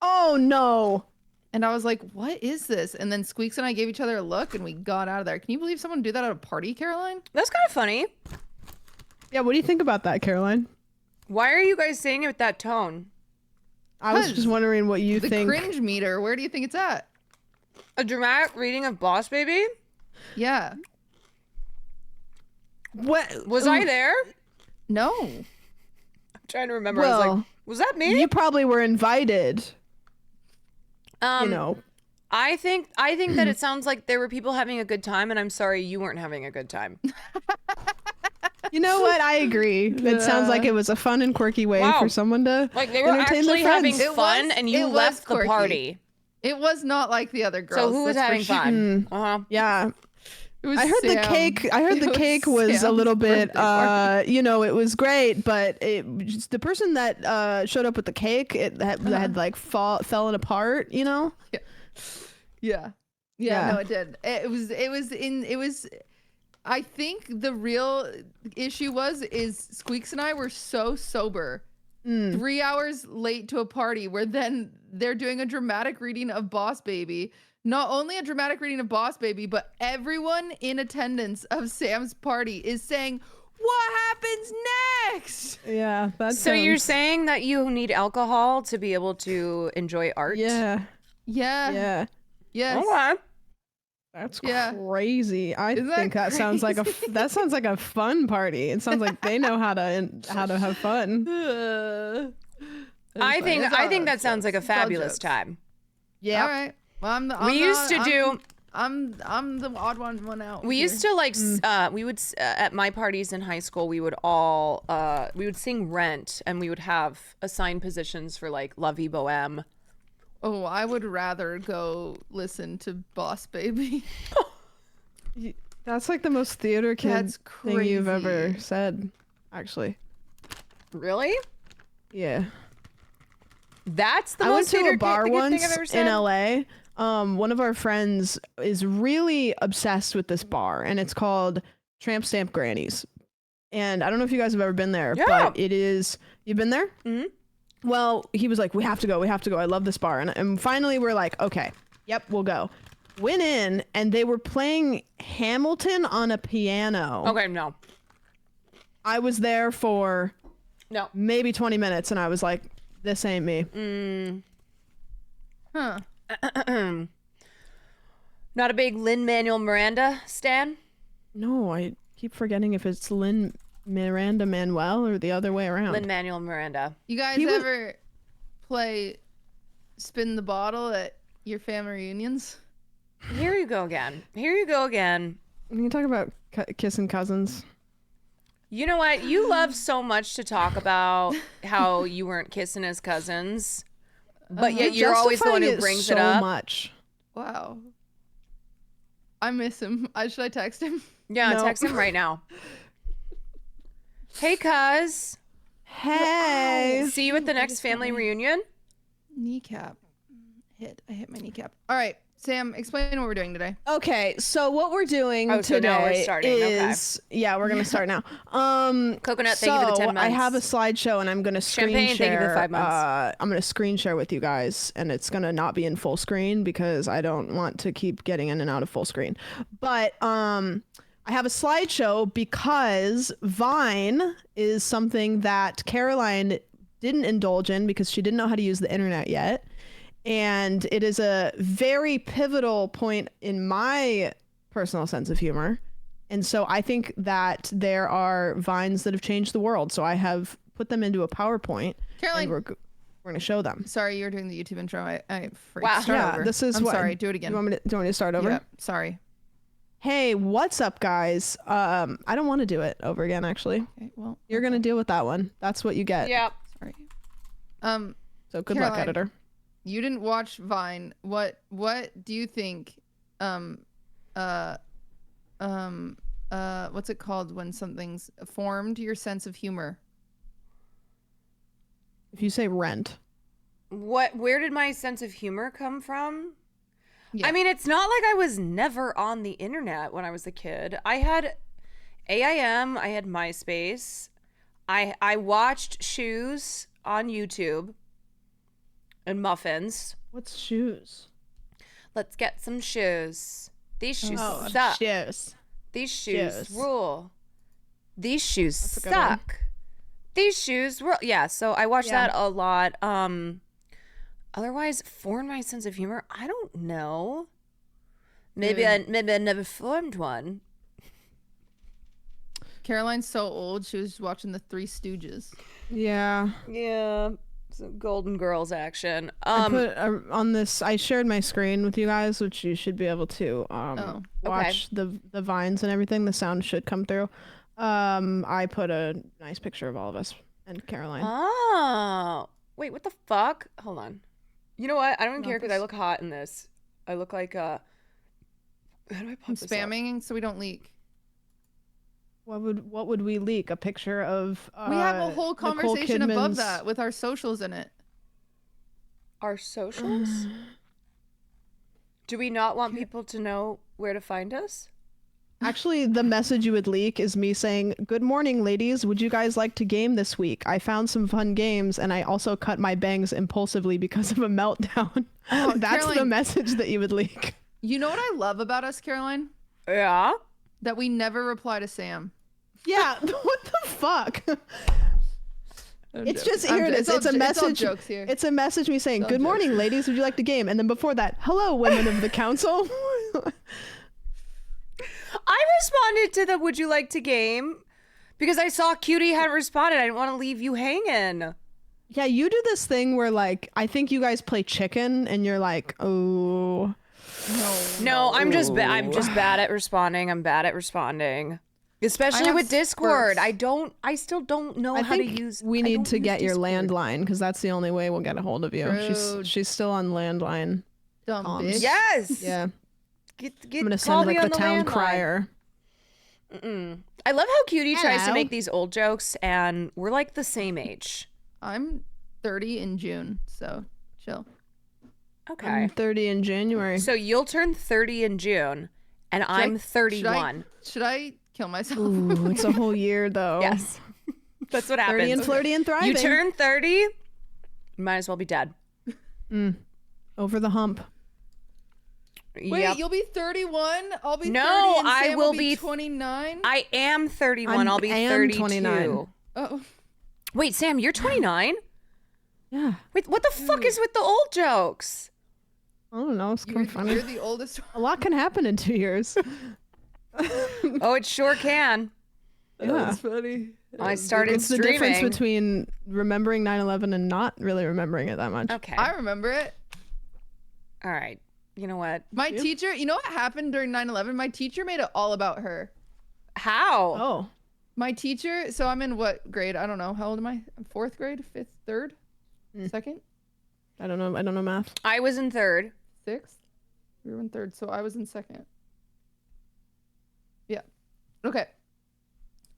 Speaker 13: Oh, no.
Speaker 14: And I was like, what is this? And then Squeaks and I gave each other a look, and we got out of there. Can you believe someone would do that at a party, Caroline?
Speaker 1: That's kind of funny.
Speaker 13: Yeah, what do you think about that, Caroline?
Speaker 1: Why are you guys saying it with that tone?
Speaker 13: I was just wondering what you
Speaker 14: The
Speaker 13: think.
Speaker 14: cringe meter, where do you think it's at?
Speaker 1: A dramatic reading of Boss Baby?
Speaker 14: Yeah.
Speaker 13: What
Speaker 1: Was I there?
Speaker 14: No.
Speaker 1: I'm trying to remember. I was like, was that me?
Speaker 13: You probably were invited.
Speaker 1: You
Speaker 13: know.
Speaker 1: I think that it sounds like there were people having a good time, and I'm sorry you weren't having a good time.
Speaker 13: You know what? I agree. It sounds like it was a fun and quirky way for someone to
Speaker 1: like they were
Speaker 13: entertain their
Speaker 1: actually having
Speaker 13: friends.
Speaker 1: fun, and you left the party.
Speaker 14: It was not like the other girls.
Speaker 1: So who was having fun?
Speaker 13: Yeah.
Speaker 14: It was
Speaker 13: I heard the
Speaker 14: Sam.
Speaker 13: cake. I heard the
Speaker 14: It
Speaker 13: cake was a
Speaker 14: Sam's
Speaker 13: little bit.
Speaker 14: birthday party.
Speaker 13: You know, it was great, but the person that showed up with the cake, it had like fallen apart. You know.
Speaker 14: Yeah. No, it did. It was. I think the real issue is Squeaks and I were so sober. 3 hours late to a party where then they're doing a dramatic reading of Boss Baby. Not only a dramatic reading of Boss Baby, but everyone in attendance of Sam's party is saying, "What happens next?"
Speaker 13: Yeah, that's
Speaker 1: so you're saying that you need alcohol to be able to enjoy art?
Speaker 14: Yeah. Yes.
Speaker 1: Okay.
Speaker 13: That's crazy. I think that sounds like a fun party. It sounds like they know how to have fun.
Speaker 1: I think that sounds like a fabulous time.
Speaker 14: Yeah. All right. Well, I'm the odd one out.
Speaker 1: We used to like we would at my parties in high school we would sing Rent, and we would have assigned positions for like La Vie Boheme.
Speaker 14: Oh, I would rather go listen to Boss Baby.
Speaker 13: That's like the most theater kid thing you've ever said, actually.
Speaker 1: Really?
Speaker 13: Yeah.
Speaker 1: That's the
Speaker 13: I went
Speaker 1: most
Speaker 13: to a bar
Speaker 1: thing
Speaker 13: once
Speaker 1: I've ever said?
Speaker 13: in LA. One of our friends is really obsessed with this bar, and it's called Tramp Stamp Granny's. And I don't know if you guys have ever been there, but it is. You've been there?
Speaker 1: Mm-hmm.
Speaker 13: Well, he was like, we have to go. I love this bar. And finally we're like, okay, yep, we'll go. Went in, and they were playing Hamilton on a piano.
Speaker 1: Okay, no.
Speaker 13: I was there for maybe 20 minutes, and I was like, this ain't me.
Speaker 14: Huh.
Speaker 1: Not a big Lin-Manuel Miranda stan?
Speaker 13: No, I keep forgetting if it's Lin Miranda Manuel or the other way around.
Speaker 1: Lin-Manuel Miranda.
Speaker 14: You guys ever play Spin the Bottle at your family reunions?
Speaker 1: Here you go again.
Speaker 13: You talk about kissing cousins.
Speaker 1: You know what? You love so much to talk about how you weren't kissing his cousins, but yet you're always the one who brings it up.
Speaker 13: So much.
Speaker 14: Wow. I miss him. Should I text him?
Speaker 1: Yeah, text him right now. Hey, cuz.
Speaker 13: Hey.
Speaker 1: See you at the next family reunion.
Speaker 14: Kneecap. I hit my kneecap. All right, Sam, explain what we're doing today.
Speaker 13: Okay, so what we're doing
Speaker 1: so
Speaker 13: today
Speaker 1: now we're starting.
Speaker 13: is we're gonna start now.
Speaker 1: Coconut, thank you for the 10 months.
Speaker 13: I have a slideshow, and I'm gonna screen
Speaker 1: Champagne,
Speaker 13: share.
Speaker 1: thank you for the 5 months.
Speaker 13: I'm gonna screen share with you guys, and it's gonna not be in full screen because I don't want to keep getting in and out of full screen. But I have a slideshow because Vine is something that Caroline didn't indulge in because she didn't know how to use the internet yet. And it is a very pivotal point in my personal sense of humor. And so I think that there are Vines that have changed the world. So I have put them into a PowerPoint.
Speaker 14: Caroline,
Speaker 13: and we're going to show them.
Speaker 14: Sorry, you're doing the YouTube intro. I forgot.
Speaker 1: Wow.
Speaker 14: Start over.
Speaker 13: This is
Speaker 14: I'm
Speaker 13: what,
Speaker 14: sorry. Do it again.
Speaker 13: Do you want me to start over?
Speaker 14: Yeah. Sorry.
Speaker 13: Hey, what's up, guys? I don't want to do it over again, actually.
Speaker 14: Okay, well,
Speaker 13: you're going to deal with that one. That's what you get.
Speaker 1: Yep.
Speaker 14: Sorry.
Speaker 13: So good luck,
Speaker 14: Caroline,
Speaker 13: editor.
Speaker 14: You didn't watch Vine. What do you think what's it called when something's formed your sense of humor?
Speaker 13: If you say Rent.
Speaker 1: Where did my sense of humor come from?
Speaker 14: Yeah.
Speaker 1: I mean, it's not like I was never on the internet when I was a kid. I had AIM, I had MySpace. I watched Shoes on YouTube and Muffins.
Speaker 13: What's Shoes?
Speaker 1: Let's get some shoes. These shoes suck.
Speaker 13: Shoes.
Speaker 1: These shoes
Speaker 13: Shoes.
Speaker 1: rule. These shoes
Speaker 13: That's a good one.
Speaker 1: suck. These shoes rule. Yeah, so I watched that a lot. Otherwise, formed my sense of humor, I don't know. Maybe I never formed one.
Speaker 14: Caroline's so old. She was watching the Three Stooges.
Speaker 13: Yeah.
Speaker 1: Yeah. Some Golden Girls action.
Speaker 13: I put on this. I shared my screen with you guys, which you should be able to watch the vines and everything. The sound should come through. I put a nice picture of all of us and Caroline.
Speaker 1: Oh, wait, what the fuck? Hold on. You know what? I don't even care because I look hot in this. I look like how do I pop this up?
Speaker 14: Spamming so we don't leak.
Speaker 13: What would we leak? A picture of
Speaker 14: we have a whole conversation above
Speaker 13: Kidman's...
Speaker 14: that with our socials in it.
Speaker 1: Our socials? Do we not want people to know where to find us?
Speaker 13: Actually, the message you would leak is me saying, "Good morning, ladies. Would you guys like to game this week? I found some fun games, and I also cut my bangs impulsively because of a meltdown."
Speaker 14: Oh,
Speaker 13: That's
Speaker 14: Caroline,
Speaker 13: the message that you would leak.
Speaker 14: You know what I love about us, Caroline?
Speaker 1: Yeah?
Speaker 14: That we never reply to Sam.
Speaker 13: Yeah, what the fuck? It's just
Speaker 14: I'm
Speaker 13: here it
Speaker 14: jo-
Speaker 13: is. It's a
Speaker 14: it's all
Speaker 13: message.
Speaker 14: jokes here.
Speaker 13: It's a message me saying,
Speaker 14: It's all
Speaker 13: "Good morning,
Speaker 14: jokes.
Speaker 13: ladies. Would you like to game?" And then before that, "Hello, women of the council."
Speaker 1: I responded to the "Would you like to game?" because I saw Cutie hadn't responded. I didn't want to leave you hanging.
Speaker 13: Yeah, you do this thing where like I think you guys play chicken, and you're like, "Oh."
Speaker 1: No, I'm just bad at responding. I'm bad at responding. Especially with Discord.
Speaker 14: spurts.
Speaker 1: I still don't know
Speaker 13: I
Speaker 1: how to
Speaker 13: think
Speaker 1: use.
Speaker 13: we
Speaker 1: I
Speaker 13: need
Speaker 1: don't
Speaker 13: to
Speaker 1: use
Speaker 13: get your
Speaker 1: Discord.
Speaker 13: landline because that's the only way we'll get a hold of you.
Speaker 14: True.
Speaker 13: She's still on landline.
Speaker 14: Dumb
Speaker 13: comms.
Speaker 14: bitch.
Speaker 1: Yes.
Speaker 13: Yeah.
Speaker 1: Get,
Speaker 13: I'm gonna
Speaker 1: call
Speaker 13: send
Speaker 1: me
Speaker 13: like
Speaker 1: on
Speaker 13: the town
Speaker 1: landline.
Speaker 13: crier.
Speaker 1: I love how Cutie tries to
Speaker 13: Hello.
Speaker 1: make these old jokes, and we're like the same age.
Speaker 14: I'm 30 in June, so chill.
Speaker 1: Okay.
Speaker 13: I'm 30 in January.
Speaker 1: So you'll turn 30 in June, and I'm 31.
Speaker 14: Should I kill myself?
Speaker 13: Ooh, it's a whole year though.
Speaker 1: Yes. That's what happens.
Speaker 13: 30 and flirty and thriving.
Speaker 1: You turn 30, you might as well be dead.
Speaker 13: Over the hump.
Speaker 14: Wait,
Speaker 1: Yep.
Speaker 14: you'll be 31? I'll be
Speaker 1: No,
Speaker 14: 30 and
Speaker 1: I
Speaker 14: Sam
Speaker 1: will
Speaker 14: be
Speaker 1: be
Speaker 14: 29?
Speaker 1: I am 31. I'll be
Speaker 13: I am
Speaker 1: 32.
Speaker 13: 29.
Speaker 14: Oh.
Speaker 1: Wait, Sam, you're 29?
Speaker 13: Yeah.
Speaker 1: Wait, what the fuck is with the old jokes?
Speaker 13: I don't know. It's kind of funny.
Speaker 14: You're the oldest.
Speaker 13: A lot can happen in 2 years.
Speaker 1: Oh, it sure can.
Speaker 13: Yeah.
Speaker 14: That's funny.
Speaker 1: I started
Speaker 13: It's the
Speaker 1: streaming.
Speaker 13: difference between remembering 9/11 and not really remembering it that much.
Speaker 1: Okay.
Speaker 14: I remember it.
Speaker 1: All right. You know what?
Speaker 14: My teacher, you know what happened during 9/11? My teacher made it all about her.
Speaker 1: How?
Speaker 13: Oh.
Speaker 14: My teacher, so I'm in what grade? I don't know. How old am I? I'm 4th grade, 5th, 3rd, 2nd,
Speaker 13: I don't know math.
Speaker 1: I was in 3rd.
Speaker 14: 6th. We were in 3rd, so I was in 2nd. Yeah. Okay.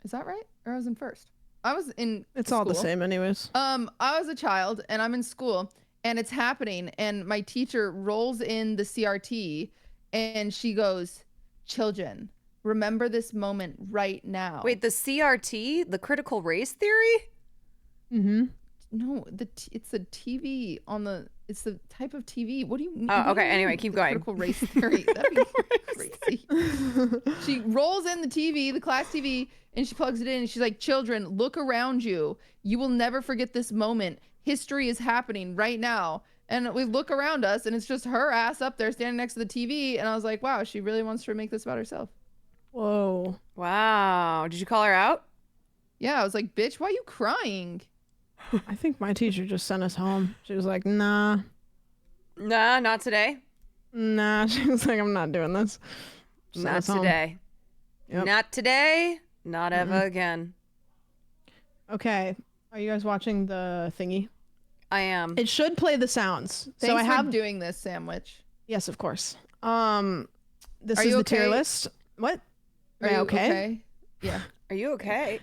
Speaker 14: Is that right? Or I was in 1st? I was in
Speaker 13: It's all the
Speaker 14: school.
Speaker 13: same anyways.
Speaker 14: I was a child and I'm in school and it's happening and my teacher rolls in the CRT and she goes, "Children, remember this moment right now."
Speaker 1: Wait, the CRT, the critical race theory?
Speaker 13: Mm-hmm.
Speaker 14: No, it's the TV on the. It's the type of TV. What do you?
Speaker 1: Oh,
Speaker 14: what do
Speaker 1: okay,
Speaker 14: you
Speaker 1: anyway,
Speaker 14: mean,
Speaker 1: keep
Speaker 14: the
Speaker 1: going.
Speaker 14: Critical race theory. That'd be crazy. She rolls in the TV, the class TV, and she plugs it in. And she's like, "Children, look around you. You will never forget this moment. History is happening right now." And we look around us, and it's just her ass up there standing next to the TV. And I was like, "Wow, she really wants to make this about herself."
Speaker 13: Whoa.
Speaker 1: Wow. Did you call her out?
Speaker 14: Yeah, I was like, "Bitch, why are you crying?"
Speaker 13: I think my teacher just sent us home. She was like, "Nah."
Speaker 1: Nah, not today.
Speaker 13: Nah. She was like, "I'm not doing this." Sent
Speaker 1: Not
Speaker 13: us home.
Speaker 1: today.
Speaker 13: Yep.
Speaker 1: Not today. Not ever again.
Speaker 13: Okay. Are you guys watching the thingy?
Speaker 1: I am.
Speaker 13: It should play the sounds.
Speaker 14: Thanks
Speaker 13: so I have
Speaker 14: for doing this sandwich.
Speaker 13: Yes, of course. This
Speaker 14: Are
Speaker 13: is
Speaker 14: you
Speaker 13: the tier
Speaker 14: okay?
Speaker 13: list. What?
Speaker 14: Are
Speaker 13: Am I
Speaker 14: you
Speaker 13: okay?
Speaker 14: Yeah.
Speaker 1: Are you okay?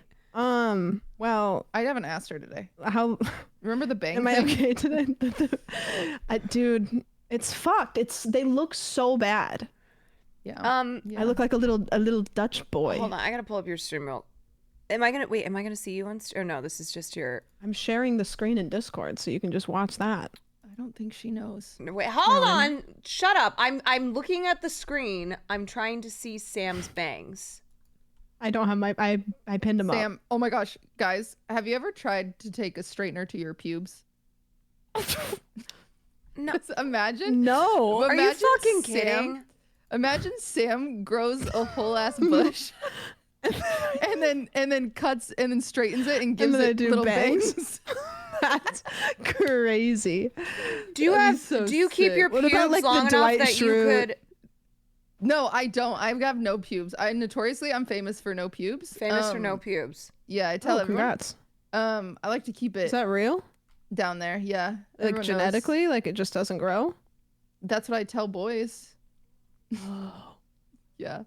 Speaker 13: Well,
Speaker 14: I haven't asked her today.
Speaker 13: how
Speaker 14: Remember the bang
Speaker 13: am I
Speaker 14: thing?
Speaker 13: okay today? Dude, it's fucked. They look so bad.
Speaker 14: Yeah.
Speaker 13: I look like a little Dutch boy.
Speaker 1: Hold on. I gotta pull up your stream real. Am I gonna see you on? Or no, this is just your.
Speaker 13: I'm sharing the screen in Discord, so you can just watch that.
Speaker 14: I don't think she knows.
Speaker 1: Wait, hold on. Shut up. I'm looking at the screen. I'm trying to see Sam's bangs.
Speaker 13: I don't have my. I pinned him up.
Speaker 14: Sam, oh my gosh, guys, have you ever tried to take a straightener to your pubes?
Speaker 1: No.
Speaker 14: Just imagine.
Speaker 13: No.
Speaker 1: Are you
Speaker 14: Imagine
Speaker 1: fucking
Speaker 14: Sam-
Speaker 1: kidding?
Speaker 14: Imagine Sam grows a whole ass bush and then cuts and then straightens it and gives
Speaker 13: then I
Speaker 14: it
Speaker 13: do
Speaker 14: little
Speaker 13: bangs?
Speaker 14: bangs.
Speaker 13: That's crazy.
Speaker 1: Do you keep your
Speaker 13: What
Speaker 1: pubes
Speaker 13: about, like, the
Speaker 1: long enough
Speaker 13: Dwight
Speaker 1: that you
Speaker 13: Schrute-
Speaker 1: could?
Speaker 14: No, I don't. I have no pubes. I'm famous for no pubes.
Speaker 1: Famous for no pubes.
Speaker 14: Yeah, I tell
Speaker 13: Oh,
Speaker 14: everyone.
Speaker 13: congrats.
Speaker 14: I like to keep it
Speaker 13: Is that real?
Speaker 14: down there. Yeah.
Speaker 13: Like
Speaker 14: Everyone knows.
Speaker 13: genetically, like it just doesn't grow?
Speaker 14: That's what I tell boys. Yeah.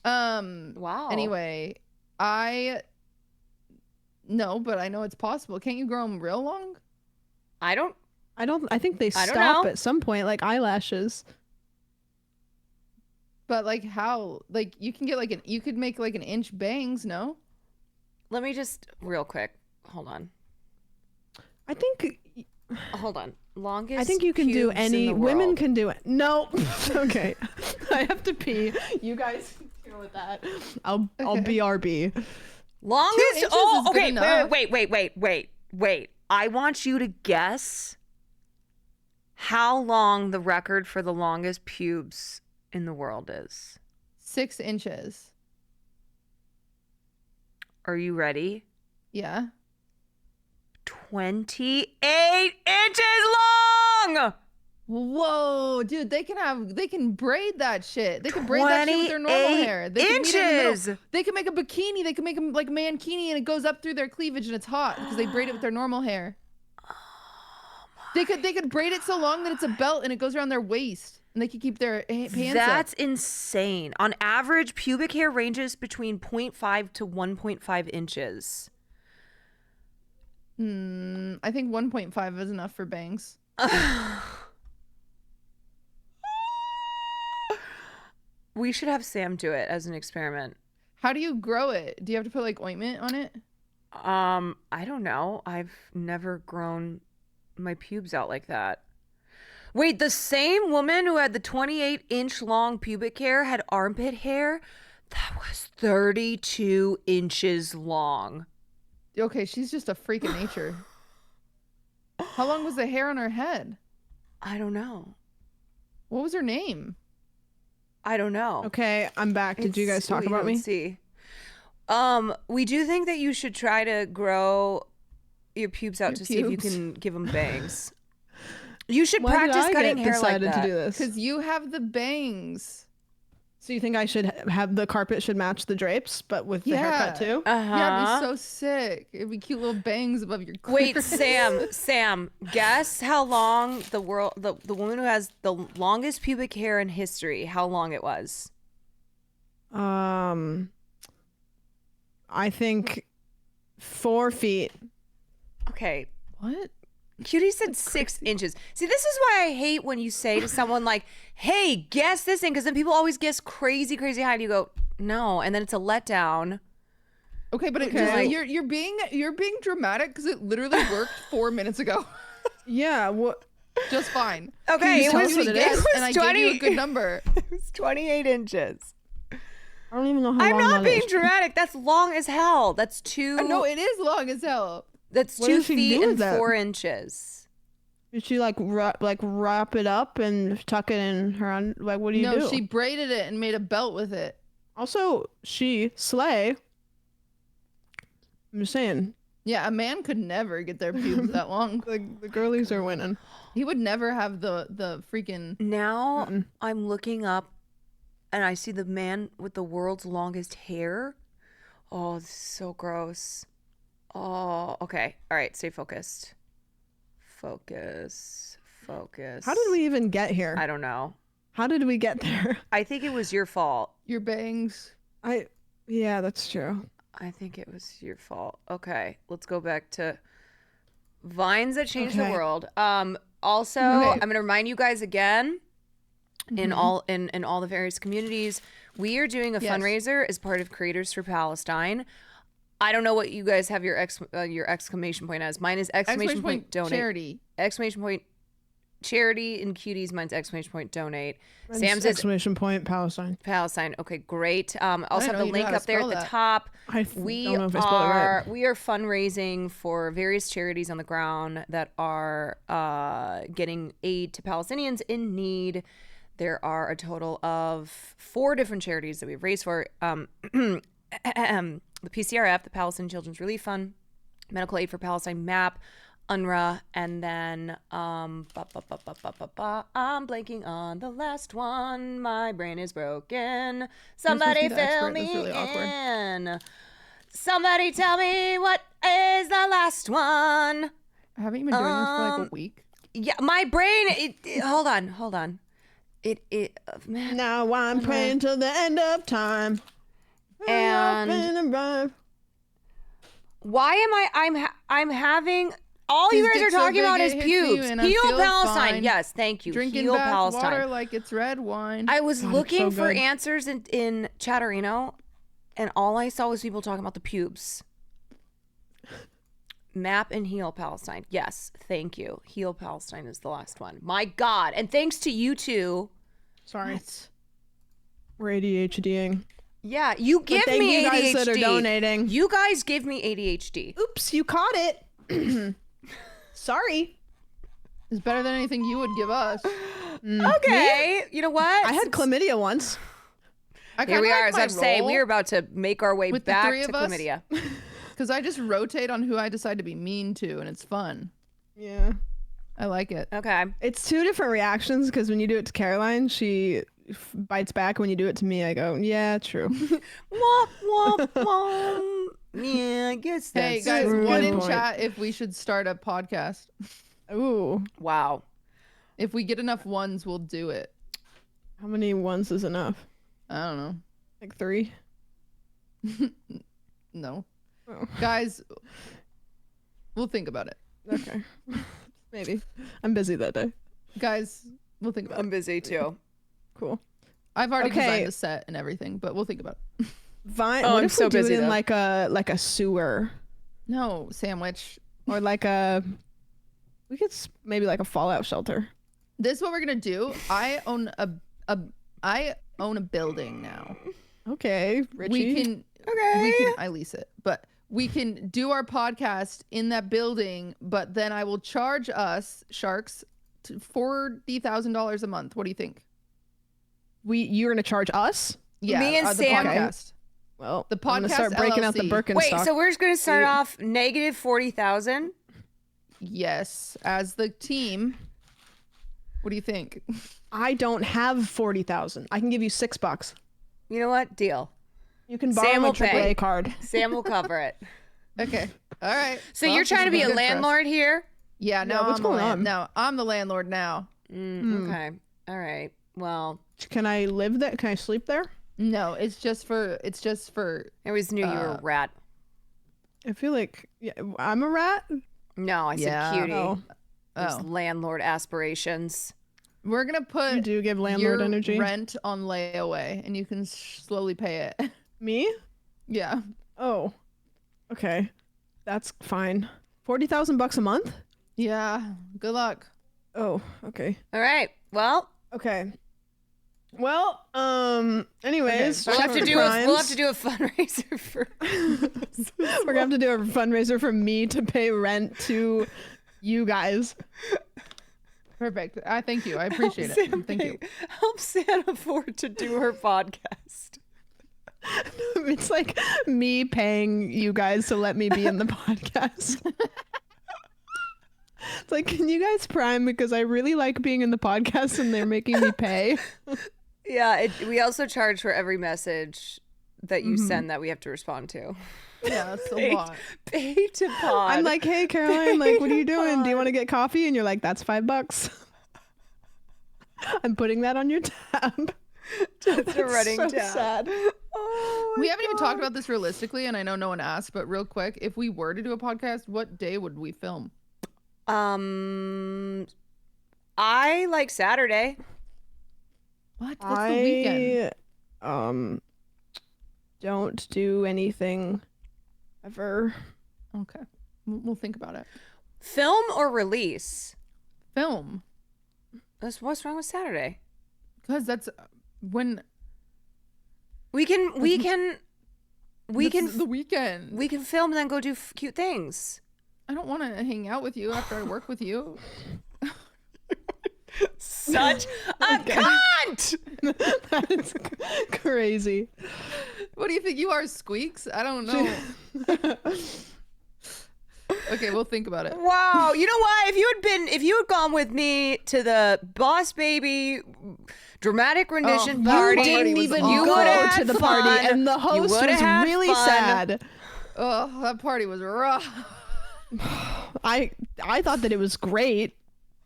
Speaker 1: Wow.
Speaker 14: Anyway, no, but I know it's possible. Can't you grow them real long?
Speaker 1: I
Speaker 13: think they
Speaker 1: I don't
Speaker 13: stop
Speaker 1: know.
Speaker 13: at some point, like eyelashes.
Speaker 14: But like how? Like you can get you could make like an inch bangs, no?
Speaker 1: Let me just real quick. Hold on.
Speaker 13: I think
Speaker 1: Hold on. Longest.
Speaker 13: I think you can do
Speaker 1: pubes in
Speaker 13: any
Speaker 1: the
Speaker 13: women
Speaker 1: world.
Speaker 13: can do it. No. Okay. I have to pee. You guys deal with that. I'll BRB.
Speaker 1: Longest.
Speaker 14: inches
Speaker 1: Oh,
Speaker 14: is good
Speaker 1: okay.
Speaker 14: enough.
Speaker 1: Wait. I want you to guess how long the record for the longest pubes in the world is.
Speaker 14: 6 inches.
Speaker 1: Are you ready?
Speaker 14: Yeah.
Speaker 1: 28 inches long.
Speaker 14: Whoa, dude, they can braid that shit. They can braid that shit with their normal
Speaker 1: 28
Speaker 14: hair. They can meet in the middle.
Speaker 1: inches.
Speaker 14: They can make a bikini. They can make them like mankini and it goes up through their cleavage and it's hot because they braid it with their normal hair. They could braid it so long that it's a belt and it goes around their waist and they could keep their pants
Speaker 1: That's
Speaker 14: up.
Speaker 1: insane. On average, pubic hair ranges between 0.5 to 1.5 inches.
Speaker 14: I think 1.5 is enough for bangs.
Speaker 1: We should have Sam do it as an experiment.
Speaker 14: How do you grow it? Do you have to put like ointment on it?
Speaker 1: I don't know. I've never grown my pubes out like that. Wait, the same woman who had the 28-inch long pubic hair had armpit hair that was 32 inches long.
Speaker 14: Okay, she's just a freak of nature. How long was the hair on her head?
Speaker 1: I don't know.
Speaker 14: What was her name?
Speaker 1: I don't know.
Speaker 13: Okay, I'm back. Did you guys talk about me?
Speaker 1: Let's see. We do think that you should try to grow your pubes out to see if you can give them bangs. You should
Speaker 13: Why did
Speaker 1: practice
Speaker 13: I
Speaker 1: cutting
Speaker 13: get
Speaker 1: hair like
Speaker 13: decided
Speaker 1: that.
Speaker 13: to do this?
Speaker 14: Because you have the bangs.
Speaker 13: So you think I should have the carpet should match the drapes, but with the haircut too?
Speaker 14: Yeah, it'd be so sick. It'd be cute little bangs above your
Speaker 1: Wait,
Speaker 14: clitoris.
Speaker 1: Sam, guess how long the woman who has the longest pubic hair in history, how long it was?
Speaker 13: I think 4 feet.
Speaker 1: Okay.
Speaker 14: What?
Speaker 1: Cutie said 6 inches. See, this is why I hate when you say to someone like, hey, guess this thing, because then people always guess crazy high and you go, no, and then it's a letdown.
Speaker 14: Okay, but you're being dramatic because it literally worked 4 minutes ago.
Speaker 13: Yeah, what?
Speaker 14: Just fine.
Speaker 1: Okay,
Speaker 14: You
Speaker 1: it
Speaker 14: told
Speaker 1: was,
Speaker 14: me to guess, and I gave you a
Speaker 1: 20
Speaker 14: good number.
Speaker 1: It was 28 inches.
Speaker 13: I don't even know how
Speaker 1: I'm
Speaker 13: long
Speaker 1: not
Speaker 13: that
Speaker 1: being
Speaker 13: is.
Speaker 1: dramatic. That's long as hell. That's
Speaker 14: No, it is long as hell.
Speaker 1: That's
Speaker 13: What
Speaker 1: 2
Speaker 13: did she
Speaker 1: feet
Speaker 13: do with
Speaker 1: and
Speaker 13: that?
Speaker 1: 4 inches.
Speaker 13: Did she wrap it up and tuck it in her what do you do?
Speaker 14: No, she braided it and made a belt with it.
Speaker 13: Also, she slay. I'm just saying.
Speaker 14: Yeah, a man could never get their pubes that long.
Speaker 13: The girlies are winning.
Speaker 14: He would never have the freaking.
Speaker 1: Now I'm looking up and I see the man with the world's longest hair. Oh, this is so gross. Oh, okay. All right, stay focused. Focus.
Speaker 13: How did we even get here?
Speaker 1: I don't know.
Speaker 13: How did we get there?
Speaker 1: I think it was your fault.
Speaker 14: Your bangs.
Speaker 13: Yeah, that's true.
Speaker 1: I think it was your fault. Okay, let's go back to vines that changed the world. Also, I'm going to remind you guys again, in all the various communities, we are doing a fundraiser as part of Creators for Palestine. I don't know what you guys have your exclamation point as. Mine is exclamation point donate.
Speaker 14: Charity.
Speaker 1: Exclamation point charity and cuties. Mine's exclamation point donate.
Speaker 13: Mine's
Speaker 1: Sam's is
Speaker 13: exclamation point Palestine.
Speaker 1: Palestine. Okay, great. Also have
Speaker 14: know
Speaker 1: the
Speaker 14: you know
Speaker 1: link
Speaker 14: how to
Speaker 1: up there at
Speaker 14: spell
Speaker 1: the
Speaker 14: that.
Speaker 1: top.
Speaker 13: We don't know if I spelled it right.
Speaker 1: We are fundraising for various charities on the ground that are getting aid to Palestinians in need. There are a total of 4 different charities that we've raised for. the PCRF, the Palestinian Children's Relief Fund, Medical Aid for Palestine, MAP, UNRWA, and then I'm blanking on the last one. My brain is broken. Somebody fill me
Speaker 14: really
Speaker 1: in. Somebody tell me what is the last one.
Speaker 14: Haven't you been doing this for like a week?
Speaker 1: Yeah, my brain. Hold on.
Speaker 13: Now I'm praying till the end of time.
Speaker 1: And why am I'm having all you guys are talking about is pubes. Heal Palestine.
Speaker 14: Fine.
Speaker 1: Yes, thank you.
Speaker 14: Drinking
Speaker 1: Heal
Speaker 14: bath
Speaker 1: Palestine.
Speaker 14: water like it's red wine.
Speaker 1: I was looking
Speaker 13: so
Speaker 1: for
Speaker 13: good.
Speaker 1: answers in Chatterino, and all I saw was people talking about the pubes. MAP and Heal Palestine. Yes, thank you. Heal Palestine is the last one. My God. And thanks to you two.
Speaker 13: Sorry. We're ADHDing.
Speaker 1: Yeah, you give
Speaker 13: thank
Speaker 1: me
Speaker 13: you
Speaker 1: ADHD.
Speaker 13: guys that are donating.
Speaker 1: You guys give me ADHD.
Speaker 13: Oops, you caught it. Sorry.
Speaker 14: It's better than anything you would give us.
Speaker 1: Okay. You know what?
Speaker 13: I had chlamydia once.
Speaker 1: Here we are. As I say, we are about to make our way
Speaker 14: with
Speaker 1: back
Speaker 14: the three
Speaker 1: to
Speaker 14: of us.
Speaker 1: chlamydia.
Speaker 14: Because I just rotate on who I decide to be mean to, and it's fun.
Speaker 13: Yeah.
Speaker 14: I like it.
Speaker 1: Okay.
Speaker 13: It's two different reactions because when you do it to Caroline, she bites back. When you do it to me, I go, yeah, true.
Speaker 1: Womp, womp, womp. Yeah, I guess that's
Speaker 14: Hey, guys,
Speaker 13: true.
Speaker 14: one
Speaker 13: Good
Speaker 14: in
Speaker 13: point.
Speaker 14: chat if we should start a podcast.
Speaker 13: Ooh.
Speaker 1: Wow.
Speaker 14: If we get enough ones, we'll do it.
Speaker 13: How many ones is enough?
Speaker 14: I don't know.
Speaker 13: Like 3?
Speaker 14: No.
Speaker 13: Oh.
Speaker 14: Guys, we'll think about it.
Speaker 13: Okay. Maybe. I'm busy that day.
Speaker 14: Guys, we'll think about
Speaker 1: I'm
Speaker 14: it.
Speaker 1: busy too.
Speaker 13: Cool.
Speaker 14: I've already
Speaker 13: Okay.
Speaker 14: designed the set and everything, but we'll think about it.
Speaker 13: Vine.
Speaker 1: Oh,
Speaker 13: What
Speaker 1: I'm
Speaker 13: if
Speaker 1: so
Speaker 13: we do
Speaker 1: busy,
Speaker 13: it in
Speaker 1: though.
Speaker 13: like a sewer
Speaker 14: No, sandwich.
Speaker 13: or like a? We could maybe like a fallout shelter.
Speaker 14: This is what we're gonna do. I own a building now.
Speaker 13: Okay, Richie.
Speaker 14: We can I lease it, but we can do our podcast in that building, but then I will charge us sharks $40,000 a month. What do you think?
Speaker 13: You're gonna charge us?
Speaker 14: Yeah,
Speaker 1: Me and
Speaker 14: the
Speaker 1: Sam-
Speaker 14: podcast.
Speaker 13: Well,
Speaker 14: The
Speaker 13: I'm gonna
Speaker 14: podcast
Speaker 13: start breaking out the
Speaker 14: LLC.
Speaker 13: Birkenstock.
Speaker 1: Wait, so we're just gonna start off negative 40,000.
Speaker 14: Yes, as the team. What do you think?
Speaker 13: I don't have 40,000. I can give you $6.
Speaker 1: You know what? Deal.
Speaker 13: You can borrow
Speaker 1: Sam
Speaker 13: my
Speaker 1: will pay.
Speaker 13: AAA card.
Speaker 1: Sam will cover it.
Speaker 14: Okay. All right.
Speaker 1: So
Speaker 14: Well,
Speaker 1: you're
Speaker 14: this
Speaker 1: trying to
Speaker 14: will
Speaker 1: be a
Speaker 14: good for us.
Speaker 1: landlord here?
Speaker 14: Yeah. Now
Speaker 13: what's
Speaker 14: I'm
Speaker 13: going on?
Speaker 14: Now I'm the landlord now.
Speaker 1: Okay. All right. Well,
Speaker 13: Can I live there? Can I sleep there?
Speaker 14: No, it's just for.
Speaker 1: I always knew you were a rat.
Speaker 13: I feel like I'm a rat.
Speaker 1: No, I said
Speaker 14: Yeah.
Speaker 1: cutie.
Speaker 13: Oh.
Speaker 1: Those
Speaker 14: Oh.
Speaker 1: landlord aspirations.
Speaker 14: We're gonna put.
Speaker 13: You do give landlord
Speaker 14: your
Speaker 13: energy.
Speaker 14: rent on layaway, and you can slowly pay it.
Speaker 13: Me?
Speaker 14: Yeah.
Speaker 13: Oh. Okay. That's fine. $40,000 a month?
Speaker 14: Yeah. Good luck.
Speaker 13: Oh, okay.
Speaker 1: All right. Well,
Speaker 13: Okay. Well, anyways,
Speaker 1: we'll have
Speaker 13: check
Speaker 1: to
Speaker 13: the
Speaker 1: do a
Speaker 13: crimes.
Speaker 1: fundraiser for.
Speaker 13: We're gonna have to do a fundraiser for me to pay rent to you guys.
Speaker 14: Perfect. I thank you. I appreciate it. Thank you.
Speaker 1: Help Sam afford to do her podcast.
Speaker 13: It's like me paying you guys to let me be in the podcast. It's like, can you guys prime because I really like being in the podcast and they're making me pay.
Speaker 1: Yeah. We also charge for every message that you send that we have to respond to.
Speaker 14: Yeah, that's a lot.
Speaker 1: Pay to pod.
Speaker 13: I'm like, hey Caroline, like, what are you doing? Do you want to get coffee? And you're like, that's $5. I'm putting that on your tab.
Speaker 1: Just a running
Speaker 13: so
Speaker 1: tab.
Speaker 13: sad.
Speaker 1: Oh,
Speaker 14: We haven't even talked about this realistically, and I know no one asked, but real quick, if we were to do a podcast, what day would we film?
Speaker 1: I like Saturday.
Speaker 14: What? That's the weekend.
Speaker 13: Don't do anything ever.
Speaker 14: Okay. We'll think about it.
Speaker 1: Film or release?
Speaker 14: Film.
Speaker 1: What's wrong with Saturday?
Speaker 14: Because that's when
Speaker 1: We can
Speaker 14: this is the weekend.
Speaker 1: we can film and then go do cute things.
Speaker 14: I don't want to hang out with you after I work with you.
Speaker 1: Such a cunt.
Speaker 13: That's crazy.
Speaker 14: What do you think you are, Squeaks? I don't know. Okay, we'll think about it.
Speaker 1: Wow. You know what? If you had gone with me to the Boss Baby dramatic rendition party,
Speaker 13: You didn't even
Speaker 1: you
Speaker 13: go
Speaker 1: would have
Speaker 13: to the
Speaker 1: fun.
Speaker 13: party, and the host was really sad.
Speaker 14: Oh, that party was rough.
Speaker 13: I thought that it was great,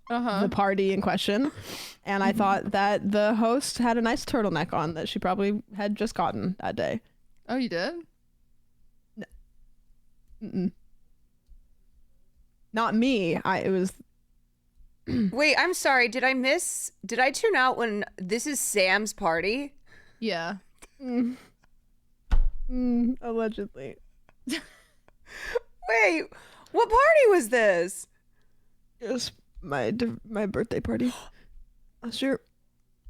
Speaker 13: the party in question, and I thought that the host had a nice turtleneck on that she probably had just gotten that day.
Speaker 14: Oh, you did?
Speaker 13: Not me. It was.
Speaker 1: Wait, I'm sorry. Did I tune out when this is Sam's party?
Speaker 14: Yeah.
Speaker 13: Allegedly.
Speaker 1: Wait, what party was this?
Speaker 13: It was my birthday party last year.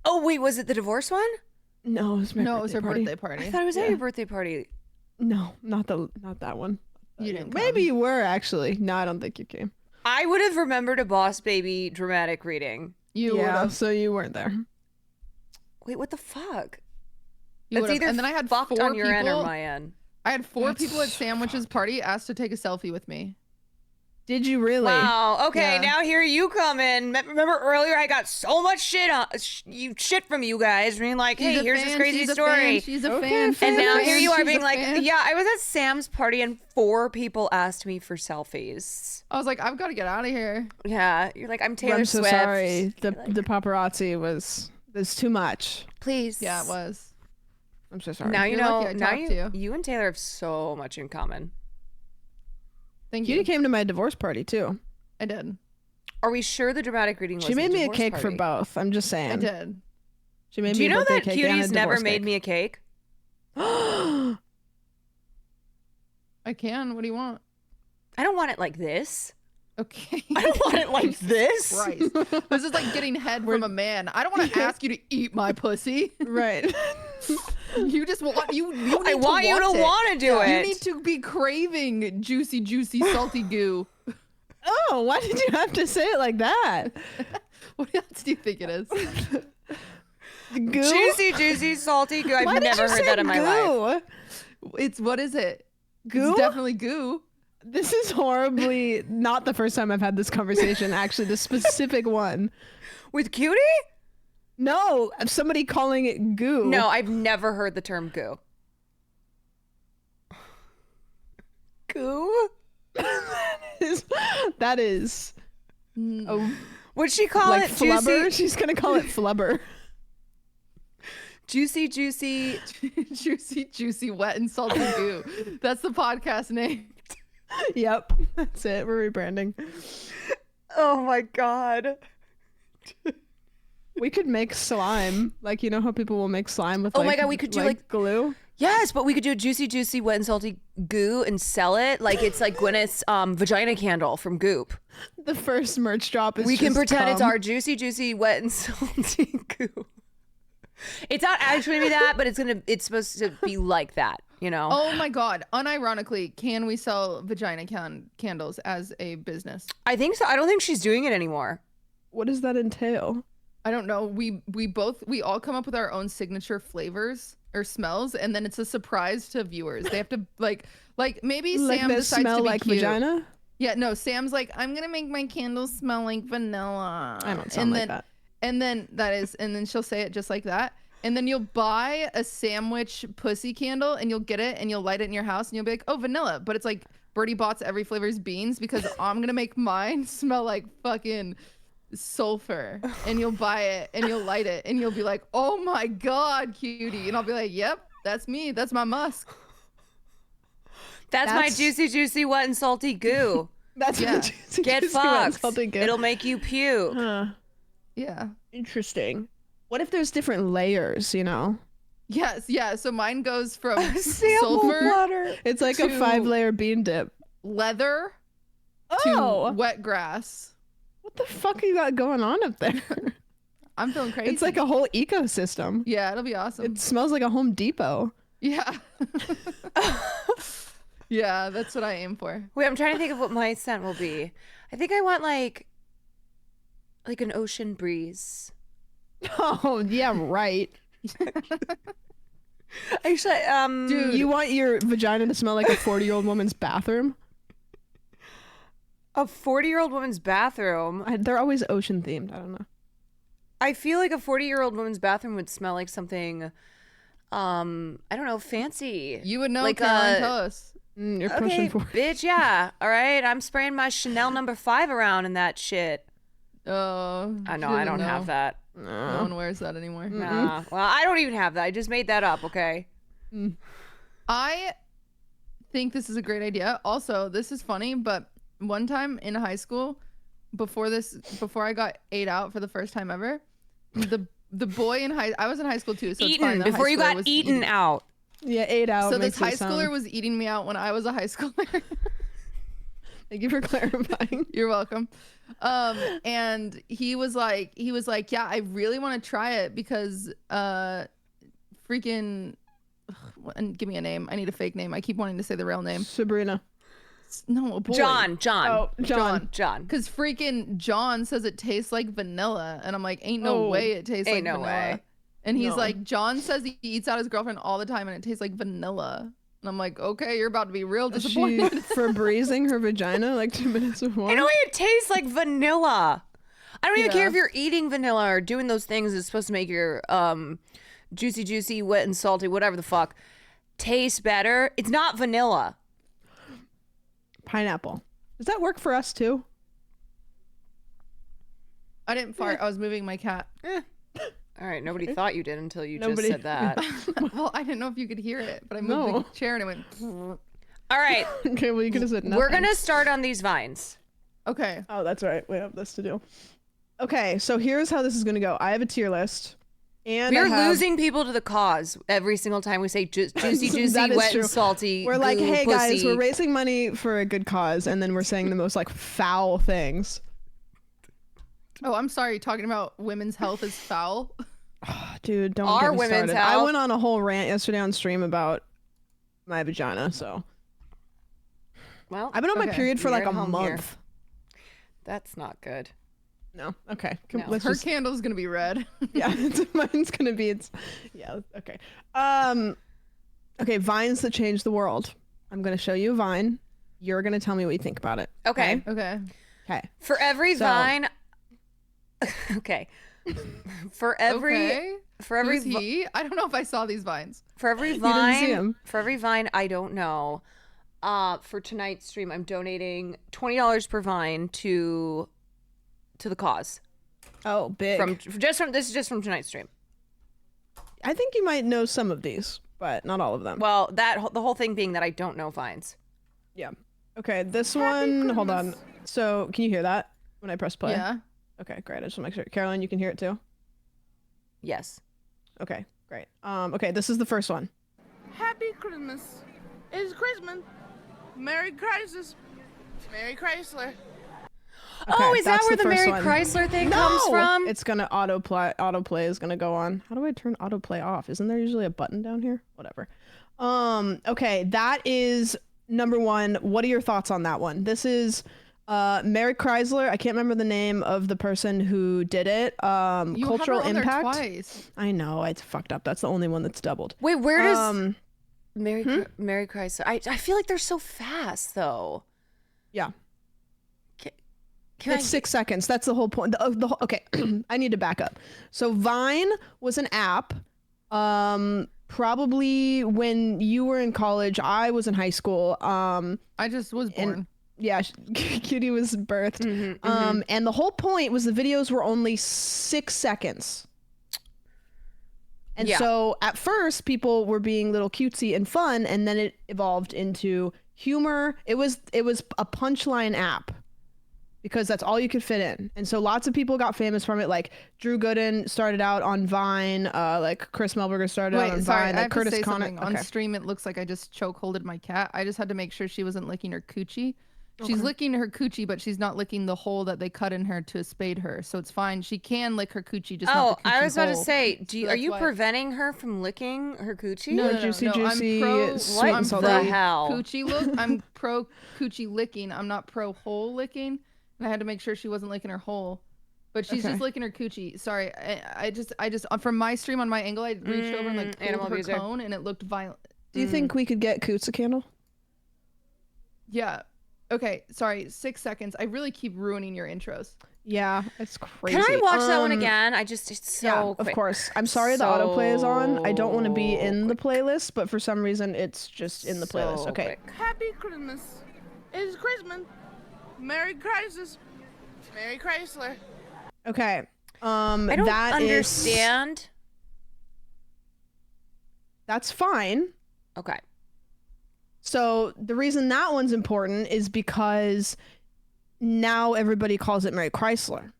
Speaker 1: Oh wait, was it the divorce one?
Speaker 13: No, it was my
Speaker 14: No, it was her
Speaker 13: party.
Speaker 14: birthday party.
Speaker 1: I thought it was at your birthday party.
Speaker 13: No, not that one.
Speaker 14: You didn't.
Speaker 13: Maybe you were actually. No, I don't think you came.
Speaker 1: I would have remembered a Boss Baby dramatic reading.
Speaker 14: You would have.
Speaker 13: So you weren't there.
Speaker 1: Wait, what the fuck?
Speaker 14: You
Speaker 1: That's
Speaker 14: would've.
Speaker 1: either
Speaker 14: And then I had
Speaker 1: fucked
Speaker 14: 4
Speaker 1: on your end or
Speaker 14: people-
Speaker 1: my end.
Speaker 14: I had 4 people at Sandwich's party asked to take a selfie with me.
Speaker 13: Did you really?
Speaker 1: Wow. Okay,
Speaker 14: Yeah.
Speaker 1: now here you come in. Remember earlier I got so much shit from you guys being like,
Speaker 14: She's
Speaker 1: hey,
Speaker 14: a
Speaker 1: here's
Speaker 14: fan,
Speaker 1: this crazy
Speaker 14: she's a
Speaker 1: story.
Speaker 14: fan, she's a
Speaker 13: Okay,
Speaker 14: fan.
Speaker 13: fair
Speaker 1: And
Speaker 14: she's a
Speaker 1: now
Speaker 14: fan,
Speaker 1: here you are
Speaker 14: she's
Speaker 1: being
Speaker 14: a
Speaker 1: like,
Speaker 14: fan.
Speaker 1: yeah, I was at Sam's party and 4 people asked me for selfies.
Speaker 14: I was like, I've got to get out of here.
Speaker 1: Yeah, you're like, I'm Taylor
Speaker 13: I'm so
Speaker 1: Swift.
Speaker 13: sorry. The paparazzi was too much.
Speaker 1: Please.
Speaker 14: Yeah, it was.
Speaker 13: I'm so sorry.
Speaker 1: Now you
Speaker 14: You're
Speaker 1: know.
Speaker 14: lucky I
Speaker 1: Now
Speaker 14: talked to
Speaker 1: you and Taylor have so much in common.
Speaker 14: Thank
Speaker 13: Cutie
Speaker 14: you.
Speaker 13: came to my divorce party too.
Speaker 14: I did.
Speaker 1: Are we sure the dramatic reading was
Speaker 13: She made me a
Speaker 1: divorce
Speaker 13: cake for
Speaker 1: party?
Speaker 13: both. I'm just saying.
Speaker 14: I did.
Speaker 13: She made
Speaker 1: Do
Speaker 13: me
Speaker 1: you
Speaker 13: a
Speaker 1: know
Speaker 13: birthday
Speaker 1: that
Speaker 13: cake and a
Speaker 1: Cutie's never
Speaker 13: divorce
Speaker 1: made
Speaker 13: cake.
Speaker 1: me a cake?
Speaker 14: I can. What do you want?
Speaker 1: I don't want it like this.
Speaker 14: Okay.
Speaker 1: I don't want it like this.
Speaker 14: Christ. This is like getting head from a man. I don't want to ask you to eat my pussy.
Speaker 13: Right.
Speaker 14: You just want you need
Speaker 1: I want you to
Speaker 14: it.
Speaker 1: want to do
Speaker 14: You
Speaker 1: it.
Speaker 14: need to be craving juicy, salty goo.
Speaker 13: Oh, why did you have to say it like that?
Speaker 14: What else do you think it is?
Speaker 13: Goo?
Speaker 1: Juicy, salty goo. I've
Speaker 13: Why did
Speaker 1: never
Speaker 13: you
Speaker 1: heard
Speaker 13: say
Speaker 1: that in my life.
Speaker 13: goo?
Speaker 14: It's what is it?
Speaker 13: Goo?
Speaker 14: It's definitely goo.
Speaker 13: This is horribly not the first time I've had this conversation. Actually, the specific one
Speaker 1: With Cutie?
Speaker 13: No, somebody calling it goo.
Speaker 1: No, I've never heard the term goo. Goo?
Speaker 13: That is.
Speaker 1: Would she call
Speaker 13: like
Speaker 1: it
Speaker 13: flubber?
Speaker 1: juicy?
Speaker 13: She's gonna call it flubber.
Speaker 1: Juicy,
Speaker 14: juicy, wet and salty goo. That's the podcast name.
Speaker 13: Yep, that's it. We're rebranding.
Speaker 1: Oh my god.
Speaker 13: We could make slime. Like, you know how people will make slime with
Speaker 1: Oh my god, we could do like
Speaker 13: glue?
Speaker 1: Yes, but we could do a juicy, wet and salty goo and sell it like it's like Gwyneth's vagina candle from Goop.
Speaker 13: The first merch drop is
Speaker 1: We can
Speaker 13: just
Speaker 1: pretend it's
Speaker 13: cum.
Speaker 1: our juicy, wet and salty goo. It's not actually gonna be that, but it's supposed to be like that, you know?
Speaker 14: Oh my god. Unironically, can we sell vagina candles as a business?
Speaker 1: I think so. I don't think she's doing it anymore.
Speaker 13: What does that entail?
Speaker 14: I don't know. We all come up with our own signature flavors or smells, and then it's a surprise to viewers. They have to like maybe
Speaker 13: Like
Speaker 14: Sam
Speaker 13: that
Speaker 14: decides
Speaker 13: smell
Speaker 14: to be
Speaker 13: like
Speaker 14: cute.
Speaker 13: vagina?
Speaker 14: Yeah, no, Sam's like, I'm gonna make my candles smell like vanilla.
Speaker 13: I don't sound like that.
Speaker 14: And then she'll say it just like that. And then you'll buy a sandwich pussy candle and you'll get it and you'll light it in your house and you'll be like, oh, vanilla. But it's like Birdie Bott's every flavor's beans because I'm gonna make mine smell like fucking sulfur. And you'll buy it and you'll light it and you'll be like, oh my god, cutie. And I'll be like, yep, that's me. That's my musk.
Speaker 1: That's my juicy, wet and salty goo.
Speaker 13: That's
Speaker 14: Yeah.
Speaker 13: my juicy,
Speaker 1: Get
Speaker 13: juicy, wet and
Speaker 1: fucked.
Speaker 13: salty goo.
Speaker 1: It'll make you puke.
Speaker 14: Yeah.
Speaker 13: Interesting. What if there's different layers, you know?
Speaker 14: Yes, yeah. So mine goes from
Speaker 1: Sample
Speaker 14: sulfur,
Speaker 1: water.
Speaker 13: It's like a
Speaker 14: to
Speaker 13: 5-layer bean dip.
Speaker 14: leather,
Speaker 13: Oh,
Speaker 14: to wet grass.
Speaker 13: what the fuck you got going on up there?
Speaker 14: I'm feeling crazy.
Speaker 13: It's like a whole ecosystem.
Speaker 14: yeah, it'll be awesome.
Speaker 13: It smells like a Home Depot.
Speaker 14: Yeah. Yeah, that's what I aim for.
Speaker 1: Wait, I'm trying to think of what my scent will be. I think I want like an ocean breeze.
Speaker 13: Oh, yeah, right.
Speaker 1: Actually,
Speaker 13: dude, you want your vagina to smell like a 40-year-old woman's bathroom?
Speaker 1: A 40-year-old woman's bathroom?
Speaker 13: They're always ocean themed. I don't know.
Speaker 1: I feel like a 40-year-old woman's bathroom would smell like something, I don't know, fancy.
Speaker 14: You would know,
Speaker 1: like
Speaker 14: Caroline, tell us.
Speaker 13: You're
Speaker 1: okay,
Speaker 13: pushing for
Speaker 1: bitch, yeah. All right, I'm spraying my Chanel No. 5 around in that shit.
Speaker 14: Oh,
Speaker 1: I know, I don't have that.
Speaker 14: No one wears that anymore.
Speaker 1: Nah. Well, I don't even have that. I just made that up, okay?
Speaker 14: I think this is a great idea. Also, this is funny, but one time in high school, before I got ate out for the first time ever, the boy in I was in high school too, so it's fine.
Speaker 1: Before you got eaten out.
Speaker 13: Yeah, ate out.
Speaker 14: So this high schooler was eating me out when I was a high schooler.
Speaker 13: Thank you for clarifying.
Speaker 14: You're welcome. And he was like, yeah, I really want to try it because freaking, and give me a name. I need a fake name. I keep wanting to say the real name.
Speaker 13: Sabrina.
Speaker 14: No, a boy.
Speaker 1: John.
Speaker 13: Oh, John.
Speaker 14: Because freaking John says it tastes like vanilla, and I'm like, ain't no way it tastes like vanilla. Way. And he's like, John says he eats out his girlfriend all the time, and it tastes like vanilla. And I'm like, okay, you're about to be real disappointed.
Speaker 13: Is she Febrezing her vagina like 2 minutes before?
Speaker 1: I know it tastes like vanilla. I don't even care if you're eating vanilla or doing those things that's supposed to make your juicy, wet and salty, whatever the fuck, taste better. It's not vanilla.
Speaker 13: Pineapple. Does that work for us too?
Speaker 14: I didn't fart. I was moving my cat.
Speaker 1: All right, nobody thought you did until you just said that.
Speaker 14: Well, I didn't know if you could hear it, but I moved the chair and it went.
Speaker 1: All right.
Speaker 13: Okay, well, you could have said nothing.
Speaker 1: We're going to start on these vines.
Speaker 14: Okay.
Speaker 13: Oh, that's right. We have this to do. Okay, so here's how this is going to go. I have a tier list. And
Speaker 1: we're losing people to the cause every single time we say juicy, wet and salty.
Speaker 13: We're like, hey,
Speaker 1: pussy.
Speaker 13: guys, we're raising money for a good cause. And then we're saying the most like foul things.
Speaker 14: Oh, I'm sorry. Talking about women's health is foul.
Speaker 13: Oh, dude, don't
Speaker 1: Our
Speaker 13: get me
Speaker 1: women's
Speaker 13: started.
Speaker 1: health.
Speaker 13: I went on a whole rant yesterday on stream about my vagina, so.
Speaker 1: Well,
Speaker 13: I've been on my period for like a month.
Speaker 1: Here. That's not good.
Speaker 13: No. Okay.
Speaker 1: No.
Speaker 14: Her candle's gonna be red.
Speaker 13: Yeah, mine's gonna be. Yeah. Okay. Okay. Vines that change the world. I'm gonna show you a vine. You're gonna tell me what you think about it.
Speaker 1: Okay.
Speaker 14: Okay.
Speaker 13: Okay.
Speaker 1: For every vine. Okay. For every.
Speaker 14: Who's he? I don't know if I saw these vines.
Speaker 1: For every vine. For every vine, I don't know. For tonight's stream, I'm donating $20 per vine to the cause.
Speaker 13: Oh, big.
Speaker 1: This is just from tonight's stream.
Speaker 13: I think you might know some of these, but not all of them.
Speaker 1: Well, the whole thing being that I don't know vines.
Speaker 13: Yeah. Okay, this one. Hold on. So, can you hear that when I press play?
Speaker 14: Yeah.
Speaker 13: Okay, great. I just want to make sure. Caroline, you can hear it too?
Speaker 1: Yes.
Speaker 13: Okay, great. Okay, this is the first one.
Speaker 15: Happy Christmas. It's Christmas. Merry Christmas. Merry Chrysler.
Speaker 13: Okay,
Speaker 1: oh, is that where the Mary
Speaker 13: one.
Speaker 1: Chrysler thing comes from?
Speaker 13: It's gonna autoplay is gonna go on. How do I turn autoplay off? Isn't there usually a button down here? Whatever. Okay, that is number one. What are your thoughts on that one? This is Mary Chrysler. I can't remember the name of the person who did it.
Speaker 14: You
Speaker 13: Cultural
Speaker 14: have her on there
Speaker 13: Impact.
Speaker 14: Twice.
Speaker 13: I know, it's fucked up. That's the only one that's doubled.
Speaker 1: Wait, where does Mary Chrysler? I feel like they're so fast though.
Speaker 13: Yeah. It's 6 seconds. That's the whole point. Okay, I need to back up. So Vine was an app. Probably when you were in college, I was in high school.
Speaker 14: I just was born.
Speaker 13: Yeah, Cutie was birthed. And the whole point was the videos were only 6 seconds. And so at first people were being little cutesy and fun, and then it evolved into humor. It was a punchline app because that's all you could fit in. And so lots of people got famous from it. Like Drew Gooden started out on Vine. Like Chris Melberger started out on Vine.
Speaker 14: I
Speaker 13: Like
Speaker 14: have to
Speaker 13: Curtis
Speaker 14: say
Speaker 13: Connick.
Speaker 14: something. On stream, it looks like I just chokeholded my cat. I just had to make sure she wasn't licking her coochie. She's licking her coochie, but she's not licking the hole that they cut in her to spade her. So it's fine. She can lick her coochie, just not the coochie
Speaker 1: I was about to
Speaker 14: hole.
Speaker 1: say, are you
Speaker 14: why-
Speaker 1: preventing her from licking her coochie?
Speaker 14: No,
Speaker 13: juicy.
Speaker 14: I'm pro,
Speaker 13: sweet and
Speaker 14: I'm
Speaker 13: salty.
Speaker 14: pro
Speaker 1: the hell?
Speaker 14: coochie look. I'm pro coochie licking. I'm not pro hole licking. And I had to make sure she wasn't licking her hole. but she's just licking her coochie. Sorry, I just from my stream on my angle, I reached over and like
Speaker 1: animal
Speaker 14: pulled her
Speaker 1: abuser.
Speaker 14: cone, and it looked violent.
Speaker 13: Do you think we could get Coots a candle?
Speaker 14: Yeah. Okay. Sorry. 6 seconds. I really keep ruining your intros.
Speaker 13: Yeah, it's crazy.
Speaker 1: Can I watch that one again? It's so
Speaker 13: yeah,
Speaker 1: quick.
Speaker 13: of course. I'm sorry the autoplay is on. I don't want to be in the playlist, but for some reason it's just in the playlist. Okay.
Speaker 15: Happy Christmas. It's Christmas. Merry Crisis. Merry Chrysler.
Speaker 13: Okay.
Speaker 1: I don't understand.
Speaker 13: That's fine.
Speaker 1: Okay.
Speaker 13: So the reason that one's important is because now everybody calls it Mary Chrysler.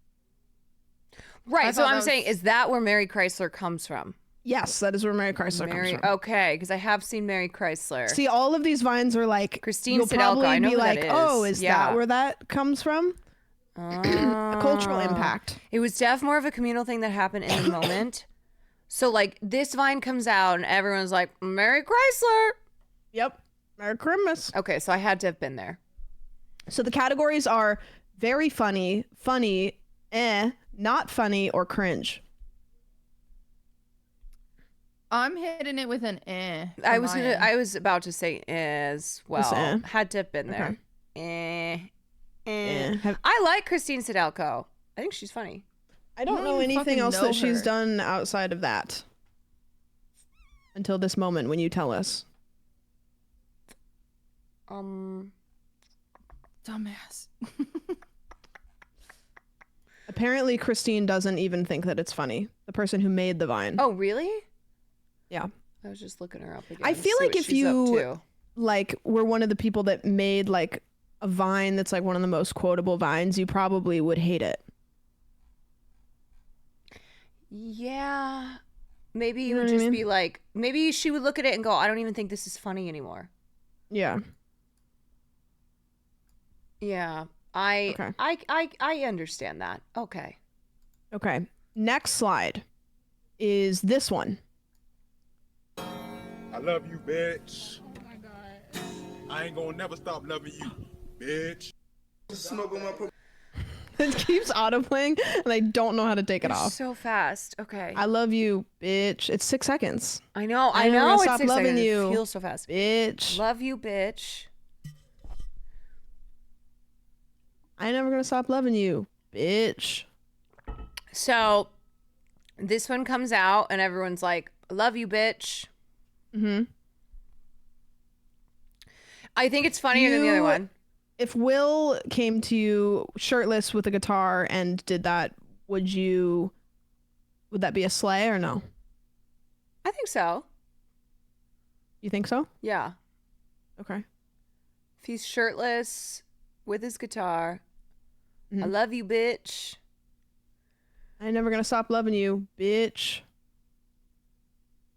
Speaker 1: Right. So I'm saying, is that where Mary Chrysler comes from?
Speaker 13: Yes, that is where Mary Chrysler comes from.
Speaker 1: Okay, because I have seen Mary Chrysler.
Speaker 13: See, all of these vines are like
Speaker 1: Christine
Speaker 13: you'll
Speaker 1: Sidelka,
Speaker 13: probably
Speaker 1: I know
Speaker 13: be
Speaker 1: who that
Speaker 13: like,
Speaker 1: is.
Speaker 13: oh, is
Speaker 1: Yeah.
Speaker 13: that where that comes from? A cultural impact.
Speaker 1: It was definitely more of a communal thing that happened in the moment. So like this vine comes out and everyone's like, Merry Chrysler.
Speaker 13: Yep. Merry Christmas.
Speaker 1: Okay, so I had to have been there.
Speaker 13: So the categories are very funny, funny, not funny, or cringe.
Speaker 14: I'm hitting it with an
Speaker 1: I was about to say as well.
Speaker 13: Just
Speaker 1: Had to have been there. I like Christine Sidelko. I think she's funny.
Speaker 13: I don't know anything else that she's done outside of that. Until this moment when you tell us.
Speaker 14: Dumbass.
Speaker 13: Apparently Christine doesn't even think that it's funny. The person who made the vine.
Speaker 1: Oh, really?
Speaker 13: Yeah.
Speaker 1: I was just looking her up again.
Speaker 13: I feel like if you like were one of the people that made like a vine that's like one of the most quotable vines, you probably would hate it.
Speaker 1: Yeah. Maybe you would just be like, maybe she would look at it and go, I don't even think this is funny anymore.
Speaker 13: Yeah.
Speaker 1: Yeah. I understand that. Okay.
Speaker 13: Okay. Next slide is this one.
Speaker 16: I love you, bitch. Oh my God. I ain't gonna never stop loving you, bitch. Smoke on my
Speaker 13: It keeps autoplaying and I don't know how to take it off.
Speaker 1: So fast. Okay.
Speaker 13: I love you, bitch. It's 6 seconds.
Speaker 1: I know.
Speaker 13: I know.
Speaker 1: It's
Speaker 13: Stop
Speaker 1: 6
Speaker 13: loving
Speaker 1: seconds.
Speaker 13: you.
Speaker 1: It feels so fast.
Speaker 13: Bitch.
Speaker 1: Love you, bitch.
Speaker 13: I ain't never gonna stop loving you, bitch.
Speaker 1: So this one comes out and everyone's like, love you, bitch.
Speaker 13: Mm-hmm.
Speaker 1: I think it's funnier than the other one.
Speaker 13: If Will came to you shirtless with a guitar and did that, would that be a slay or no?
Speaker 1: I think so.
Speaker 13: You think so?
Speaker 1: Yeah.
Speaker 13: Okay.
Speaker 1: If he's shirtless with his guitar, I love you, bitch.
Speaker 13: I ain't never gonna stop loving you, bitch.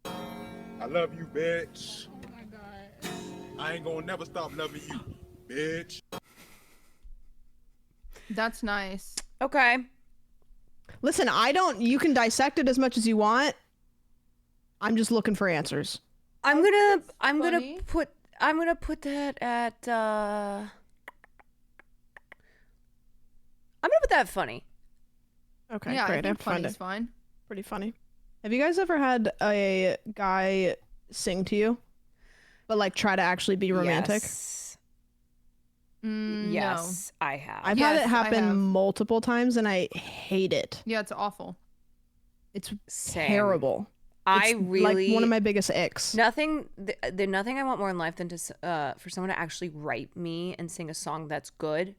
Speaker 16: I love you, bitch. Oh my God. I ain't gonna never stop loving you, bitch.
Speaker 14: That's nice.
Speaker 1: Okay.
Speaker 13: Listen, you can dissect it as much as you want. I'm just looking for answers.
Speaker 1: I'm gonna put that at I'm gonna put that funny.
Speaker 13: Okay,
Speaker 14: Yeah,
Speaker 13: great.
Speaker 14: I think
Speaker 13: found
Speaker 14: funny's
Speaker 13: it.
Speaker 14: fine.
Speaker 13: Pretty funny. Have you guys ever had a guy sing to you, but like try to actually be romantic?
Speaker 1: Yes.
Speaker 14: Yes,
Speaker 1: I have.
Speaker 13: I've had it happen multiple times, and I hate it.
Speaker 14: Yeah, it's awful.
Speaker 13: It's
Speaker 1: Same.
Speaker 13: terrible.
Speaker 1: I
Speaker 13: It's
Speaker 1: really
Speaker 13: like one of my biggest icks.
Speaker 1: Nothing I want more in life than to for someone to actually write me and sing a song that's good,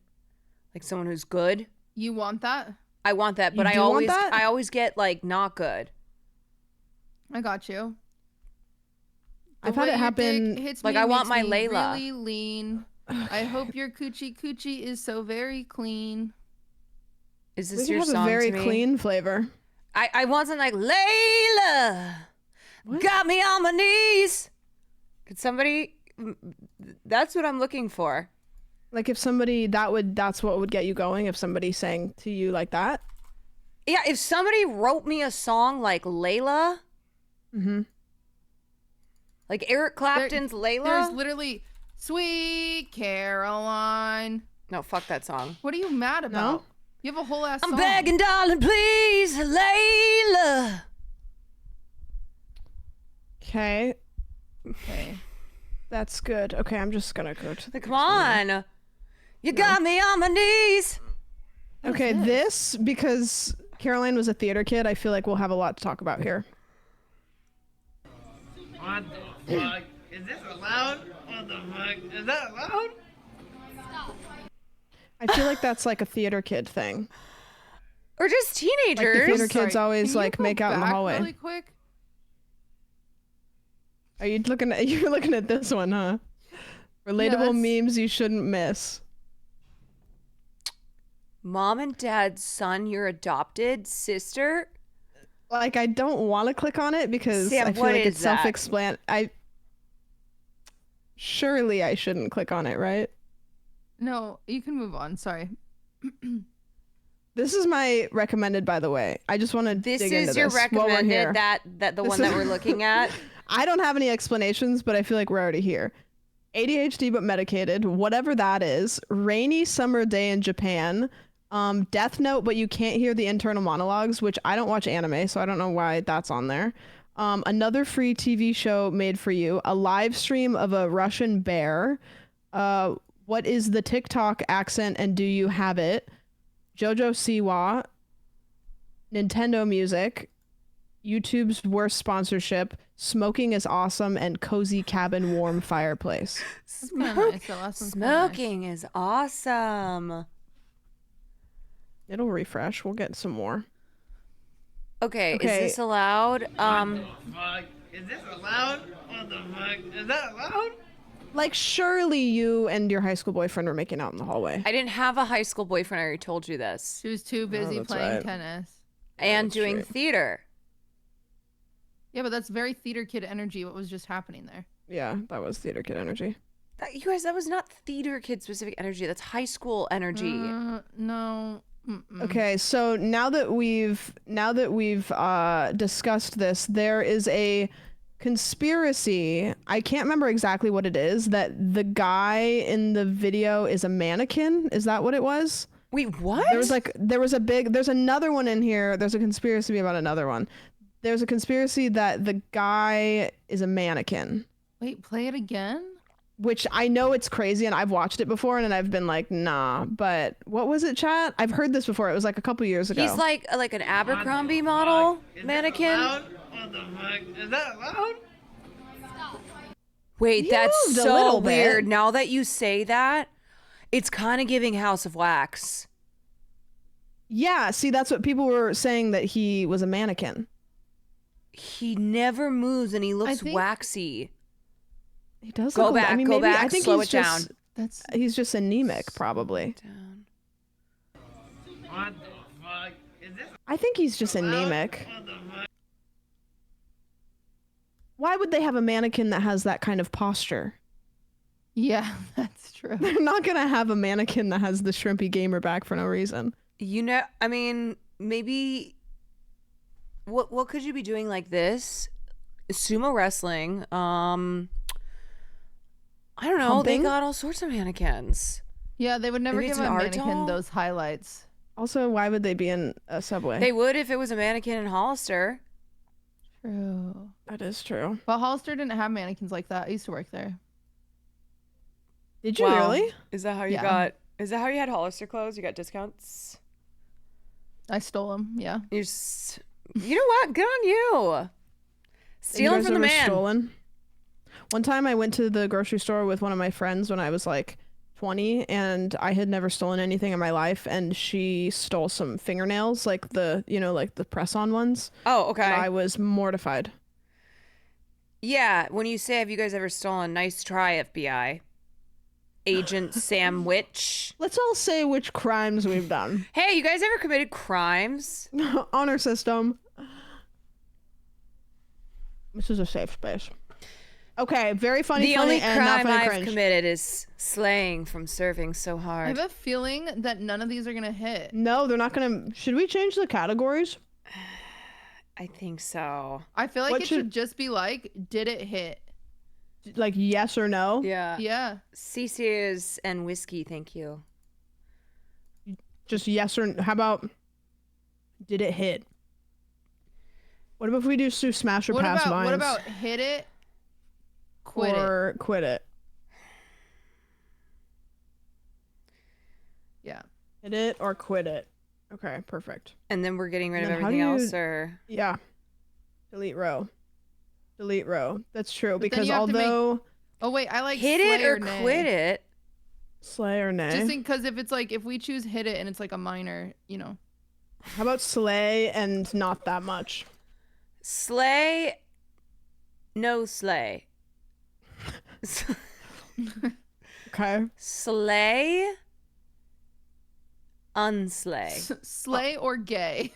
Speaker 1: like someone who's good.
Speaker 14: You want that?
Speaker 1: I want that, but
Speaker 13: You
Speaker 1: I
Speaker 13: do want
Speaker 1: always
Speaker 13: that?
Speaker 1: I always get like not good.
Speaker 14: I got you.
Speaker 13: I've had it happen.
Speaker 14: Hits
Speaker 1: like
Speaker 14: me,
Speaker 1: I want
Speaker 14: makes
Speaker 1: my
Speaker 14: me
Speaker 1: Layla.
Speaker 14: Really lean. I hope your coochie is so very clean.
Speaker 1: Is
Speaker 13: We
Speaker 1: this
Speaker 13: can
Speaker 1: your
Speaker 13: have
Speaker 1: song
Speaker 13: a very
Speaker 1: to me?
Speaker 13: clean flavor.
Speaker 1: I want something like Layla. Got me on my knees. Could somebody? That's what I'm looking for.
Speaker 13: Like if somebody that's what would get you going if somebody sang to you like that.
Speaker 1: Yeah, if somebody wrote me a song like Layla, like Eric Clapton's Layla.
Speaker 14: There's literally Sweet Caroline.
Speaker 1: No, fuck that song.
Speaker 14: What are you mad about? You have a whole ass
Speaker 1: I'm
Speaker 14: song.
Speaker 1: begging, darling, please, Layla.
Speaker 13: Okay.
Speaker 14: Okay.
Speaker 13: That's good. Okay, I'm just gonna go to the.
Speaker 1: Come on. You got me on my knees.
Speaker 13: Okay, this because Caroline was a theater kid. I feel like we'll have a lot to talk about here.
Speaker 17: What the fuck? Is this allowed? What the fuck? Is that allowed?
Speaker 13: I feel like that's like a theater kid thing.
Speaker 1: Or just teenagers.
Speaker 13: Like the theater kids always
Speaker 14: Can you
Speaker 13: like
Speaker 14: go
Speaker 13: make out in the
Speaker 14: back
Speaker 13: hallway.
Speaker 14: Really quick.
Speaker 13: Are you looking at? You're looking at this one, huh? Relatable memes you shouldn't miss.
Speaker 1: Mom and dad's son, your adopted sister.
Speaker 13: Like I don't want to click on it because
Speaker 1: Sam,
Speaker 13: I feel
Speaker 1: what
Speaker 13: like
Speaker 1: is
Speaker 13: it's self-explanatory. Surely I shouldn't click on it, right?
Speaker 14: No, you can move on. Sorry.
Speaker 13: This is my recommended, by the way. I just want to dig into this.
Speaker 1: This is your
Speaker 13: while we're here.
Speaker 1: recommended, that the one that we're looking at.
Speaker 13: I don't have any explanations, but I feel like we're already here. ADHD but medicated, whatever that is. Rainy summer day in Japan. Death Note, but you can't hear the internal monologues, which I don't watch anime, so I don't know why that's on there. Another free TV show made for you. A live stream of a Russian bear. What is the TikTok accent and do you have it? JoJo Siwa. Nintendo Music. YouTube's worst sponsorship. Smoking is awesome and cozy cabin warm fireplace.
Speaker 1: Smoking is awesome.
Speaker 13: It'll refresh. We'll get some more.
Speaker 1: Okay, is this allowed?
Speaker 17: What the fuck? Is this allowed? What the fuck? Is that allowed?
Speaker 13: Like, surely you and your high school boyfriend were making out in the hallway.
Speaker 1: I didn't have a high school boyfriend. I already told you this.
Speaker 14: She was too busy
Speaker 13: that's
Speaker 14: playing
Speaker 13: right.
Speaker 14: tennis.
Speaker 1: And doing theater.
Speaker 14: Yeah, but that's very theater kid energy. What was just happening there?
Speaker 13: Yeah, that was theater kid energy.
Speaker 1: You guys, that was not theater kid specific energy. That's high school energy.
Speaker 14: No.
Speaker 13: Okay, so now that we've discussed this, there is a conspiracy. I can't remember exactly what it is. That the guy in the video is a mannequin. Is that what it was?
Speaker 1: Wait, what?
Speaker 13: There's another one in here. There's a conspiracy about another one. There's a conspiracy that the guy is a mannequin.
Speaker 14: Wait, play it again?
Speaker 13: Which I know it's crazy and I've watched it before and I've been like, nah, but what was it, chat? I've heard this before. It was like a couple years ago.
Speaker 1: He's like an Abercrombie model mannequin.
Speaker 17: What the fuck? Is that allowed?
Speaker 1: Wait,
Speaker 13: You
Speaker 1: that's
Speaker 13: moved a
Speaker 1: so
Speaker 13: little bit.
Speaker 1: weird. Now that you say that, it's kind of giving House of Wax.
Speaker 13: Yeah, see, that's what people were saying, that he was a mannequin.
Speaker 1: He never moves and he looks
Speaker 14: think-
Speaker 1: waxy.
Speaker 13: He does
Speaker 1: Go
Speaker 13: look
Speaker 1: back,
Speaker 13: I mean,
Speaker 1: go
Speaker 13: maybe,
Speaker 1: back,
Speaker 13: I think
Speaker 1: slow
Speaker 13: he's
Speaker 1: it
Speaker 13: just,
Speaker 1: down.
Speaker 13: He's just anemic, probably.
Speaker 17: What the fuck? Is this
Speaker 13: I think he's just anemic.
Speaker 17: What the fuck?
Speaker 13: Why would they have a mannequin that has that kind of posture?
Speaker 14: Yeah, that's true.
Speaker 13: They're not gonna have a mannequin that has the shrimpy gamer back for no reason.
Speaker 1: You know, I mean, maybe what could you be doing like this? Sumo wrestling. I don't know.
Speaker 13: Humping?
Speaker 1: They got all sorts of mannequins.
Speaker 14: Yeah, they would never
Speaker 1: Maybe
Speaker 14: give
Speaker 1: it's
Speaker 14: a
Speaker 1: an art
Speaker 14: mannequin
Speaker 1: doll?
Speaker 14: those highlights.
Speaker 13: Also, why would they be in a subway?
Speaker 1: They would if it was a mannequin in Hollister.
Speaker 14: True.
Speaker 13: That is true.
Speaker 14: But Hollister didn't have mannequins like that. I used to work there.
Speaker 13: Did you
Speaker 1: Wow.
Speaker 13: really?
Speaker 1: Is that how you
Speaker 14: Yeah.
Speaker 1: got? Is that how you had Hollister clothes? You got discounts?
Speaker 14: I stole them. Yeah.
Speaker 1: You know what? Good on you. Stealing
Speaker 13: You guys
Speaker 1: from the
Speaker 13: ever
Speaker 1: man.
Speaker 13: Stolen? One time I went to the grocery store with one of my friends when I was like 20 and I had never stolen anything in my life, and she stole some fingernails, like the press-on ones.
Speaker 1: Oh, okay.
Speaker 13: And I was mortified.
Speaker 1: Yeah, when you say, have you guys ever stolen? Nice try, FBI. Agent Sam Witch.
Speaker 13: Let's all say which crimes we've done.
Speaker 1: Hey, you guys ever committed crimes?
Speaker 13: Honor system. This is a safe space. Okay, very funny.
Speaker 1: The only
Speaker 13: and not
Speaker 1: crime
Speaker 13: funny
Speaker 1: I've
Speaker 13: cringe.
Speaker 1: committed is slaying from serving so
Speaker 14: I
Speaker 1: hard.
Speaker 14: have a feeling that none of these are gonna hit.
Speaker 13: No, they're not gonna. Should we change the categories?
Speaker 1: I think so.
Speaker 14: I feel like
Speaker 13: What
Speaker 14: it should
Speaker 13: should-
Speaker 14: just be like, did it hit?
Speaker 13: Like yes or no?
Speaker 1: Yeah.
Speaker 14: Yeah.
Speaker 1: CC's and whiskey, thank you.
Speaker 13: Just yes or how about did it hit? What about if we do smash or pass vines?
Speaker 14: What about hit it, quit
Speaker 13: or quit it?
Speaker 14: Yeah.
Speaker 13: Hit it or quit it. Okay, perfect.
Speaker 1: And then we're getting rid of
Speaker 13: And then how
Speaker 1: everything
Speaker 13: do you-
Speaker 1: else, or
Speaker 13: Yeah. Delete row. Delete row. That's true
Speaker 14: But then
Speaker 13: because
Speaker 14: you have to make-
Speaker 13: although
Speaker 14: Oh wait, I like
Speaker 1: hit
Speaker 14: slay
Speaker 1: it or
Speaker 14: nay.
Speaker 1: quit it.
Speaker 13: slay or nay.
Speaker 14: Just think, because if it's like if we choose hit it and it's like a minor, you know.
Speaker 13: How about slay and not that much?
Speaker 1: Slay, no slay.
Speaker 13: Okay.
Speaker 1: Slay, unslay.
Speaker 14: Slay or gay.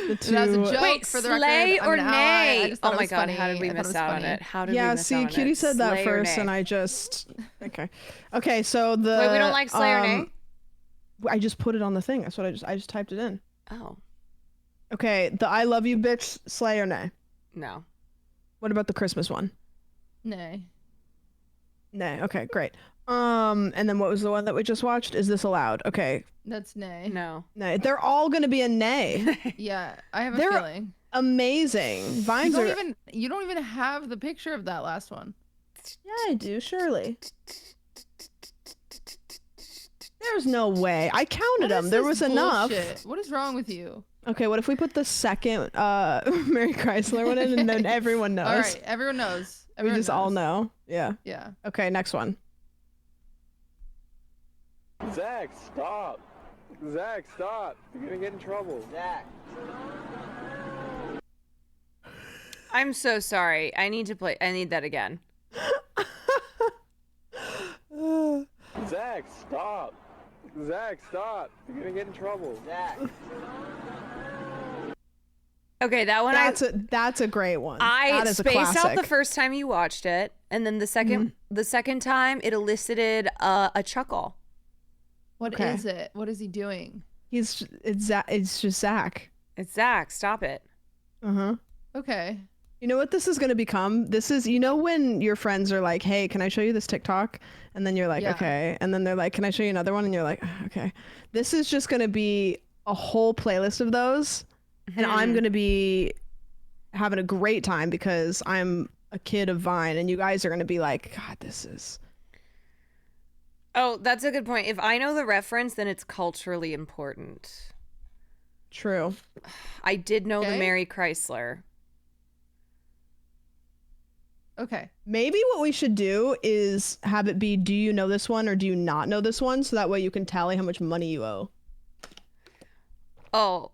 Speaker 13: The two.
Speaker 14: That's a joke
Speaker 1: Wait,
Speaker 14: for the
Speaker 1: slay
Speaker 14: record.
Speaker 1: or
Speaker 14: I'm an ally. I
Speaker 1: nay?
Speaker 14: just thought
Speaker 1: Oh
Speaker 14: it
Speaker 1: my
Speaker 14: was
Speaker 1: god,
Speaker 14: funny.
Speaker 1: how did we
Speaker 14: I thought
Speaker 1: miss
Speaker 14: it was
Speaker 1: out on
Speaker 14: funny.
Speaker 1: it? How did
Speaker 13: Yeah,
Speaker 1: we miss
Speaker 13: see,
Speaker 1: out on
Speaker 13: Cutie
Speaker 1: it?
Speaker 13: said that
Speaker 1: Slay or
Speaker 13: first,
Speaker 1: nay?
Speaker 13: and I just okay. Okay, so the
Speaker 1: Wait, we don't like slay or nay?
Speaker 13: I just put it on the thing. That's what I just typed it in.
Speaker 1: Oh,
Speaker 13: Okay, the I love you bitch slay or nay?
Speaker 1: no.
Speaker 13: What about the Christmas one?
Speaker 14: Nay.
Speaker 13: Nay. Okay, great. And then what was the one that we just watched? Is this allowed? Okay.
Speaker 14: That's nay.
Speaker 1: No.
Speaker 13: Nay. They're all gonna be a nay.
Speaker 14: Yeah, I have a
Speaker 13: They're
Speaker 14: feeling.
Speaker 13: amazing. Vines are.
Speaker 14: You don't even have the picture of that last one.
Speaker 13: Yeah, I do. Surely. There's no way. I counted them. There was enough.
Speaker 14: Bullshit? What is wrong with you?
Speaker 13: Okay, what if we put the second Mary Chrysler one in and then everyone knows?
Speaker 14: All right, everyone knows.
Speaker 13: We
Speaker 14: Everyone
Speaker 13: just all
Speaker 14: knows.
Speaker 13: know. Yeah.
Speaker 14: Yeah.
Speaker 13: Okay, next one.
Speaker 18: Zach, stop. Zach, stop. You're gonna get in trouble. Zach.
Speaker 1: I'm so sorry. I need that again.
Speaker 18: Zach, stop. Zach, stop. You're gonna get in trouble. Zach.
Speaker 1: Okay, that one
Speaker 13: That's a great one.
Speaker 1: I
Speaker 13: That is a
Speaker 1: spaced out
Speaker 13: classic.
Speaker 1: the first time you watched it, and then the second time it elicited a chuckle.
Speaker 14: What
Speaker 13: Okay.
Speaker 14: is it? What is he doing?
Speaker 13: It's just Zach.
Speaker 1: It's Zach. Stop it.
Speaker 13: Uh-huh.
Speaker 14: Okay.
Speaker 13: You know what this is going to become? This is, you know, when your friends are like, hey, can I show you this TikTok? And then you're like,
Speaker 14: Yeah.
Speaker 13: okay. And then they're like, can I show you another one? And you're like, okay. This is just going to be a whole playlist of those. And I'm going to be having a great time because I'm a kid of Vine. And you guys are going to be like, God, this is.
Speaker 1: Oh, that's a good point. If I know the reference, then it's culturally important.
Speaker 13: True.
Speaker 1: I did know the
Speaker 14: Okay.
Speaker 1: Mary Chrysler.
Speaker 14: Okay.
Speaker 13: Maybe what we should do is have it be, do you know this one or do you not know this one? So that way you can tally how much money you owe.
Speaker 1: Oh.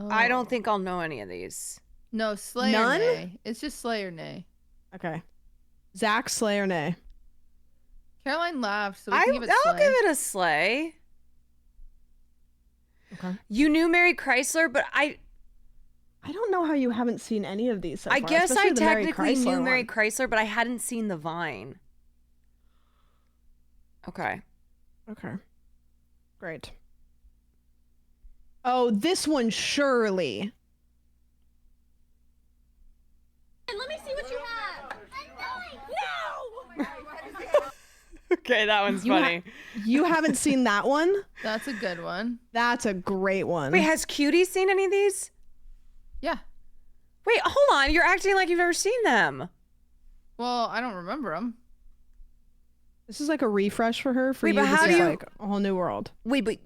Speaker 1: I don't think I'll know any of these.
Speaker 14: No, slay
Speaker 13: None?
Speaker 14: or nay. It's just slay or nay.
Speaker 13: Okay. Zach, slay or nay?
Speaker 14: Caroline laughed, so we can give it
Speaker 1: I'll
Speaker 14: slay.
Speaker 1: give it a slay.
Speaker 13: Okay.
Speaker 1: You knew Mary Chrysler, but I
Speaker 13: don't know how you haven't seen any of these so
Speaker 1: I
Speaker 13: far,
Speaker 1: guess I
Speaker 13: especially the Mary
Speaker 1: technically
Speaker 13: Chrysler
Speaker 1: knew Mary
Speaker 13: one.
Speaker 1: Chrysler, but I hadn't seen the Vine. Okay.
Speaker 13: Okay. Great. Oh, this one surely.
Speaker 6: Let me see what you have. No!
Speaker 1: Okay, that one's
Speaker 13: You ha-
Speaker 1: funny.
Speaker 13: You haven't seen that one?
Speaker 14: That's a good one.
Speaker 13: That's a great one.
Speaker 1: Wait, has Cutie seen any of these?
Speaker 14: Yeah.
Speaker 1: Wait, hold on. You're acting like you've never seen them.
Speaker 14: Well, I don't remember them.
Speaker 13: This is like a refresh for her. For
Speaker 1: Wait,
Speaker 13: you,
Speaker 1: but
Speaker 13: this
Speaker 1: how
Speaker 13: is
Speaker 1: do you-
Speaker 13: like a whole new world.
Speaker 1: Wait, but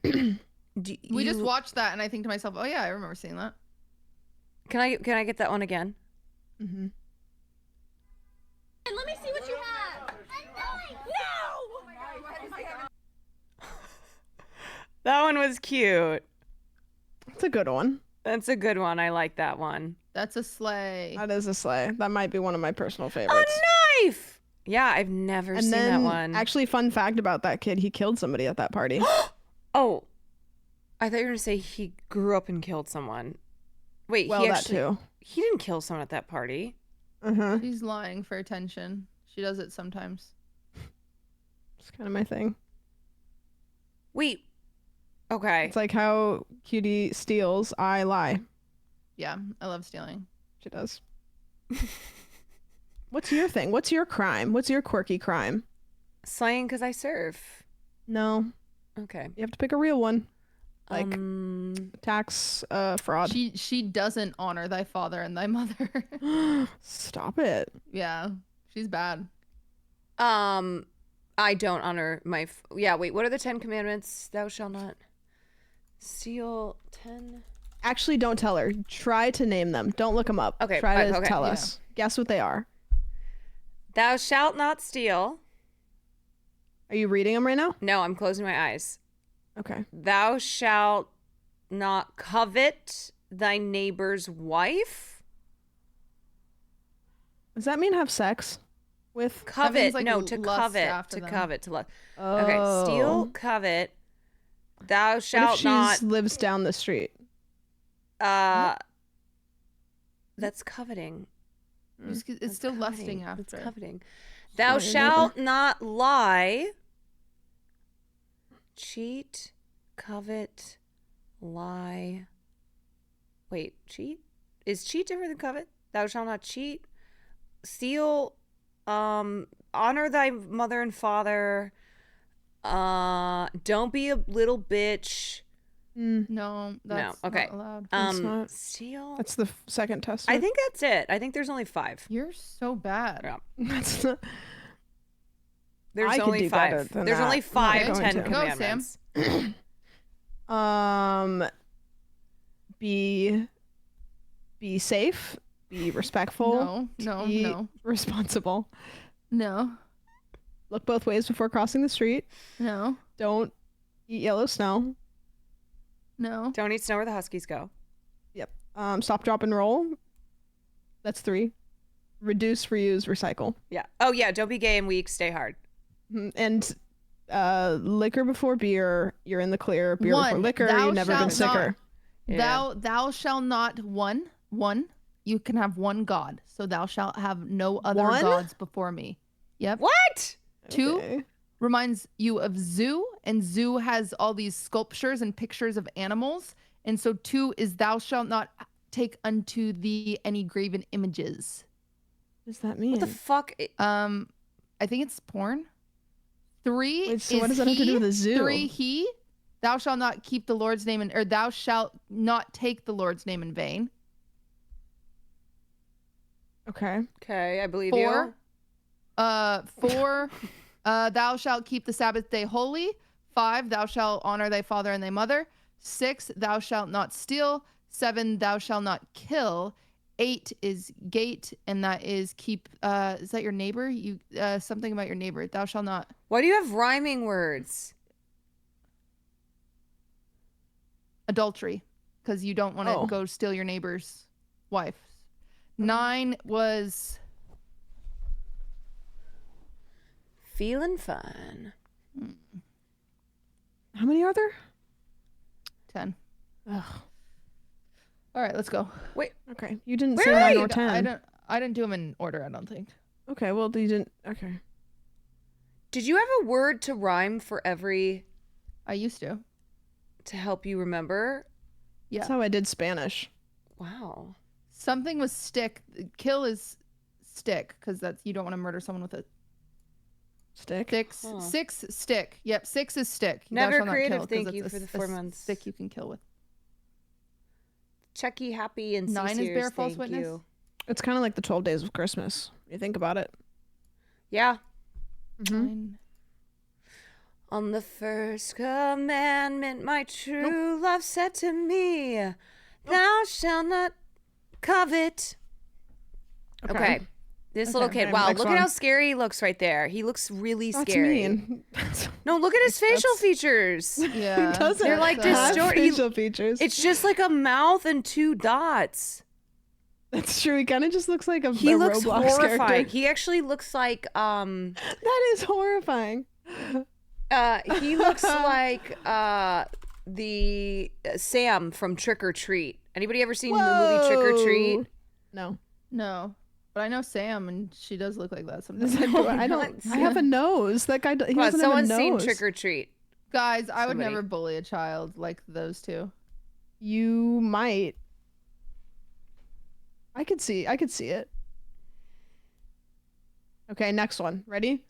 Speaker 14: We just watched that, and I think to myself, oh yeah, I remember seeing that.
Speaker 1: Can I get that one again?
Speaker 13: Mm-hmm.
Speaker 6: Let me see what you have. No!
Speaker 1: That one was cute.
Speaker 13: It's a good one.
Speaker 1: That's a good one. I like that one.
Speaker 14: That's a slay.
Speaker 13: That is a sleigh. That might be one of my personal favorites.
Speaker 1: A knife! Yeah, I've never
Speaker 13: And
Speaker 1: seen
Speaker 13: then,
Speaker 1: that one.
Speaker 13: actually, fun fact about that kid, he killed somebody at that party.
Speaker 1: Oh, I thought you were going to say he grew up and killed someone. Wait,
Speaker 13: Well,
Speaker 1: he
Speaker 13: that
Speaker 1: actually,
Speaker 13: too.
Speaker 1: He didn't kill someone at that party.
Speaker 13: Uh-huh.
Speaker 14: She's lying for attention. She does it sometimes.
Speaker 13: It's kind of my thing.
Speaker 1: Wait. Okay.
Speaker 13: It's like how Cutie steals, I lie.
Speaker 14: Yeah, I love stealing.
Speaker 13: She does. What's your thing? What's your crime? What's your quirky crime?
Speaker 1: Slaying because I serve.
Speaker 13: No.
Speaker 1: Okay.
Speaker 13: You have to pick a real one. Like tax fraud.
Speaker 14: She doesn't honor thy father and thy mother.
Speaker 13: Stop it.
Speaker 14: Yeah, she's bad.
Speaker 1: I don't honor my. Yeah, wait. What are the 10 commandments? Thou shalt not steal. 10.
Speaker 13: Actually, don't tell her. Try to name them. Don't look them up.
Speaker 1: Okay.
Speaker 13: Try to
Speaker 1: okay.
Speaker 13: tell us. Guess what they are.
Speaker 1: Thou shalt not steal.
Speaker 13: Are you reading them right now?
Speaker 1: No, I'm closing my eyes.
Speaker 13: Okay.
Speaker 1: Thou shalt not covet thy neighbor's wife.
Speaker 13: Does that mean have sex with?
Speaker 1: Covet.
Speaker 14: like
Speaker 1: No, to
Speaker 14: lust
Speaker 1: covet.
Speaker 14: after
Speaker 1: To
Speaker 14: them.
Speaker 1: covet. To love.
Speaker 13: Oh.
Speaker 1: Okay. Steal, covet. Thou
Speaker 13: What if
Speaker 1: shalt
Speaker 13: she
Speaker 1: not.
Speaker 13: lives down the street?
Speaker 1: That's coveting.
Speaker 14: It's still lusting after.
Speaker 1: It's coveting. Thou shalt not lie. Cheat, covet, lie. Wait, cheat? Is cheat different than covet? Thou shalt not cheat. Steal, honor thy mother and father. Don't be a little bitch.
Speaker 14: No, that's
Speaker 1: okay.
Speaker 14: not allowed.
Speaker 13: That's not.
Speaker 1: Steal.
Speaker 13: That's the second test.
Speaker 1: I think that's it. I think there's only 5.
Speaker 14: You're so bad.
Speaker 1: Yeah.
Speaker 13: That's not.
Speaker 1: There's
Speaker 13: I could
Speaker 1: only
Speaker 13: do
Speaker 1: 5.
Speaker 13: better than
Speaker 1: There's
Speaker 13: that.
Speaker 1: only
Speaker 13: I'm
Speaker 1: 5
Speaker 13: not
Speaker 1: 10
Speaker 13: going to.
Speaker 14: Go,
Speaker 1: commandments.
Speaker 13: Be safe. Be respectful.
Speaker 14: No,
Speaker 13: be
Speaker 14: no.
Speaker 13: responsible.
Speaker 14: No.
Speaker 13: Look both ways before crossing the street.
Speaker 14: No.
Speaker 13: Don't eat yellow snow.
Speaker 14: No.
Speaker 1: Don't eat snow where the huskies go.
Speaker 13: Yep. Stop, drop, and roll. That's 3. Reduce, reuse, recycle.
Speaker 1: Yeah. Oh yeah. Don't be gay and weak. Stay hard.
Speaker 13: And liquor before beer, you're in the clear. Beer before liquor,
Speaker 14: thou
Speaker 13: you've never been
Speaker 14: shalt
Speaker 13: sicker.
Speaker 14: Thou shalt not one. You can have one God, so thou shalt have no other
Speaker 13: One?
Speaker 14: gods before me. Yep.
Speaker 1: What?
Speaker 14: 2
Speaker 13: Okay.
Speaker 14: reminds you of zoo, and zoo has all these sculptures and pictures of animals, and so 2 is thou shalt not take unto thee any graven images.
Speaker 13: What does that mean?
Speaker 1: What the fuck?
Speaker 14: I think it's porn. 3
Speaker 13: Wait, so
Speaker 14: is
Speaker 13: what does that have to do with a zoo?
Speaker 14: 3 thou shalt not keep the Lord's name or thou shalt not take the Lord's name in vain.
Speaker 13: Okay.
Speaker 1: Okay, I believe
Speaker 14: 4
Speaker 1: you.
Speaker 14: 4 thou shalt keep the Sabbath day holy. 5 thou shalt honor thy father and thy mother. 6 thou shalt not steal. 7 thou shalt not kill. 8 is gate, and that is keep. Is that your neighbor? You something about your neighbor. Thou shalt not.
Speaker 1: Why do you have rhyming words?
Speaker 14: Adultery, because you don't want to go steal your neighbor's wife. 9 was
Speaker 1: feeling fun.
Speaker 13: How many are there?
Speaker 14: 10.
Speaker 13: Ugh.
Speaker 14: All right, let's go.
Speaker 1: Wait.
Speaker 13: Okay. You didn't
Speaker 1: Where
Speaker 13: say
Speaker 1: are
Speaker 13: 9
Speaker 1: you?
Speaker 13: or 10.
Speaker 14: I didn't do them in order. I don't think.
Speaker 13: Okay. Well, you didn't. Okay.
Speaker 1: Did you have a word to rhyme for every?
Speaker 14: I used to.
Speaker 1: To help you remember.
Speaker 14: Yeah.
Speaker 13: That's how I did Spanish.
Speaker 1: Wow.
Speaker 14: Something was stick. Kill is stick, because that's you don't want to murder someone with a
Speaker 13: stick.
Speaker 14: 6 stick. Yep, 6 is stick. Thou
Speaker 1: Never
Speaker 14: shalt not
Speaker 1: creative.
Speaker 14: kill, 'cause
Speaker 1: Thank
Speaker 14: it's
Speaker 1: you
Speaker 14: a-
Speaker 1: for the
Speaker 14: a
Speaker 1: 4 months.
Speaker 14: Stick you can kill with.
Speaker 1: Chucky, happy, and
Speaker 14: 9 is
Speaker 1: Cesare's,
Speaker 14: bear false
Speaker 1: thank
Speaker 14: witness.
Speaker 1: you.
Speaker 13: It's kind of like the 12 days of Christmas. You think about it.
Speaker 1: Yeah.
Speaker 14: 9.
Speaker 1: On the first commandment, my true love said to me, "Thou shalt not covet." Okay. This little kid.
Speaker 13: Okay,
Speaker 1: Wow,
Speaker 13: next
Speaker 1: look
Speaker 13: one.
Speaker 1: at how scary he looks right there. He looks really
Speaker 13: That's
Speaker 1: scary.
Speaker 13: mean.
Speaker 1: No, look at his facial features.
Speaker 14: Yeah.
Speaker 13: He doesn't
Speaker 1: They're like
Speaker 13: have
Speaker 1: distorted.
Speaker 13: facial features.
Speaker 1: It's just like a mouth and 2 dots.
Speaker 13: That's true. He kind of just looks like a
Speaker 1: He looks
Speaker 13: Roblox
Speaker 1: horrifying.
Speaker 13: character.
Speaker 1: He actually looks like
Speaker 13: That is horrifying.
Speaker 1: he looks like the Sam from Trick or Treat. Anybody ever seen the movie Trick or Treat?
Speaker 13: No.
Speaker 14: No, but I know Sam, and she does look like that sometimes.
Speaker 13: I don't. I have a nose. That guy. He
Speaker 1: Come on,
Speaker 13: doesn't have a
Speaker 1: someone's
Speaker 13: nose.
Speaker 1: seen Trick or Treat.
Speaker 14: Guys, I would
Speaker 1: Somebody.
Speaker 14: never bully a child like those two.
Speaker 13: You might. I could see it. Okay, next one. Ready?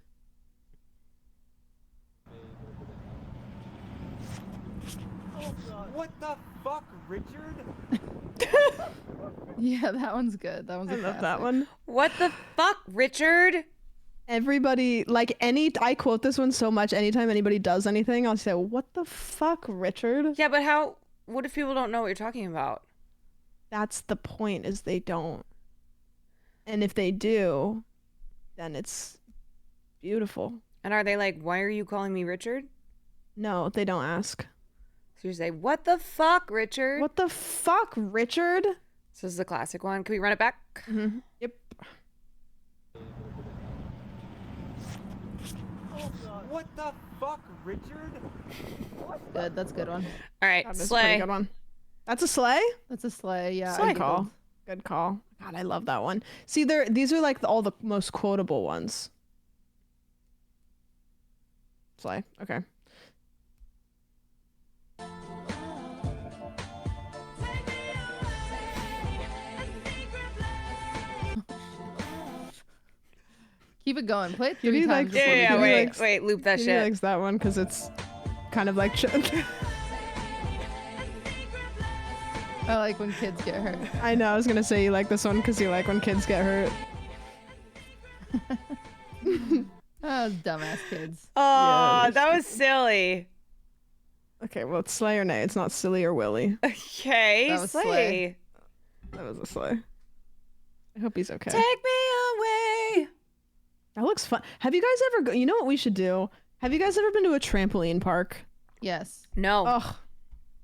Speaker 19: What the fuck, Richard?
Speaker 14: Yeah, that one's good. That one's
Speaker 13: I
Speaker 14: a
Speaker 13: love that
Speaker 14: classic.
Speaker 13: one.
Speaker 1: What the fuck, Richard?
Speaker 13: Everybody, like I quote this one so much. Anytime anybody does anything, I'll say, "What the fuck, Richard?"
Speaker 1: Yeah, but what if people don't know what you're talking about?
Speaker 13: That's the point, is they don't. And if they do, then it's beautiful.
Speaker 1: And are they like, why are you calling me Richard?
Speaker 13: No, they don't ask.
Speaker 1: So you say, what the fuck, Richard?
Speaker 13: What the fuck, Richard?
Speaker 1: This is the classic one. Can we run it back?
Speaker 13: Mm-hmm. Yep.
Speaker 19: What the fuck, Richard?
Speaker 14: Good. That's a good one.
Speaker 1: All right,
Speaker 13: That's a
Speaker 1: sleigh.
Speaker 13: pretty good one. That's a sleigh?
Speaker 14: That's a sleigh. Yeah.
Speaker 13: Good call. Good call. God, I love that one. See, these are like all the most quotable ones. Sleigh. Okay.
Speaker 14: Keep it going. Play it 3
Speaker 13: Cutie
Speaker 14: times.
Speaker 13: likes-
Speaker 14: before we
Speaker 1: Yeah,
Speaker 14: do
Speaker 1: wait,
Speaker 14: it.
Speaker 13: likes-
Speaker 1: loop that
Speaker 13: Cutie
Speaker 1: shit.
Speaker 13: likes that one because it's kind of like
Speaker 14: I like when kids get hurt.
Speaker 13: I know, I was gonna say you like this one because you like when kids get hurt.
Speaker 14: Oh, dumbass kids.
Speaker 1: Oh, that was silly.
Speaker 13: Okay, well, it's sleigh or nay. It's not silly or willy.
Speaker 1: Okay,
Speaker 14: That was
Speaker 1: sleigh.
Speaker 14: sleigh.
Speaker 13: That was a sleigh. I hope he's okay.
Speaker 1: Take me away.
Speaker 13: That looks fun. Have you guys ever you know what we should do? Have you guys ever been to a trampoline park?
Speaker 14: Yes.
Speaker 1: No.
Speaker 13: Ugh.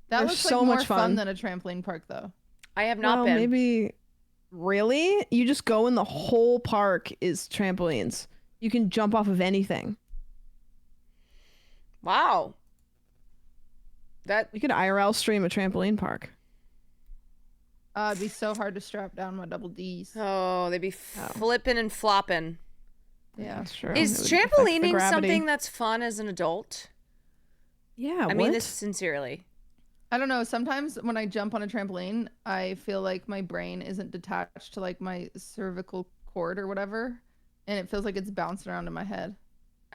Speaker 14: That
Speaker 13: They're
Speaker 14: looks
Speaker 13: so
Speaker 14: like more
Speaker 13: much
Speaker 14: fun
Speaker 13: fun.
Speaker 14: than a trampoline park, though.
Speaker 1: I have not
Speaker 13: Well,
Speaker 1: been.
Speaker 13: maybe. Really? You just go and the whole park is trampolines. You can jump off of anything.
Speaker 1: Wow.
Speaker 13: We could IRL stream a trampoline park.
Speaker 14: It'd be so hard to strap down my double D's.
Speaker 1: Oh, they'd be flipping and flopping.
Speaker 14: Yeah,
Speaker 13: that's true.
Speaker 1: Is
Speaker 13: It would affect the
Speaker 1: trampolining
Speaker 13: gravity.
Speaker 1: something that's fun as an adult?
Speaker 13: Yeah,
Speaker 1: I mean
Speaker 13: what?
Speaker 1: this sincerely.
Speaker 14: I don't know. Sometimes when I jump on a trampoline, I feel like my brain isn't detached to like my cervical cord or whatever, and it feels like it's bouncing around in my head.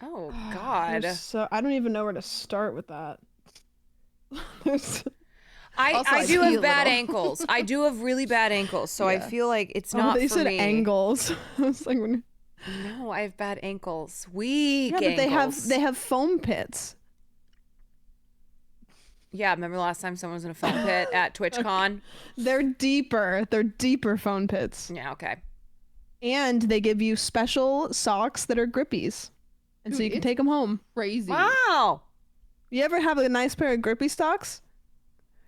Speaker 1: Oh God.
Speaker 13: So I don't even know where to start with that.
Speaker 14: Also,
Speaker 1: I
Speaker 14: I
Speaker 1: do
Speaker 14: pee
Speaker 1: have
Speaker 14: a
Speaker 1: bad
Speaker 14: little.
Speaker 1: ankles. I do have really bad ankles, so I
Speaker 14: Yeah.
Speaker 1: feel like it's
Speaker 13: Oh,
Speaker 1: not
Speaker 13: they
Speaker 1: for
Speaker 13: said
Speaker 1: me.
Speaker 13: angles. I was like,
Speaker 1: No, I have bad ankles. Weak
Speaker 13: yeah, but
Speaker 1: ankles.
Speaker 13: they have foam pits.
Speaker 1: Yeah, remember last time someone was in a foam pit at TwitchCon?
Speaker 13: They're deeper. They're deeper foam pits.
Speaker 1: Yeah, okay.
Speaker 13: And they give you special socks that are grippies. And so
Speaker 14: Dude,
Speaker 13: you can
Speaker 14: it's
Speaker 13: take them home.
Speaker 14: Crazy.
Speaker 1: Wow.
Speaker 13: You ever have a nice pair of grippy socks?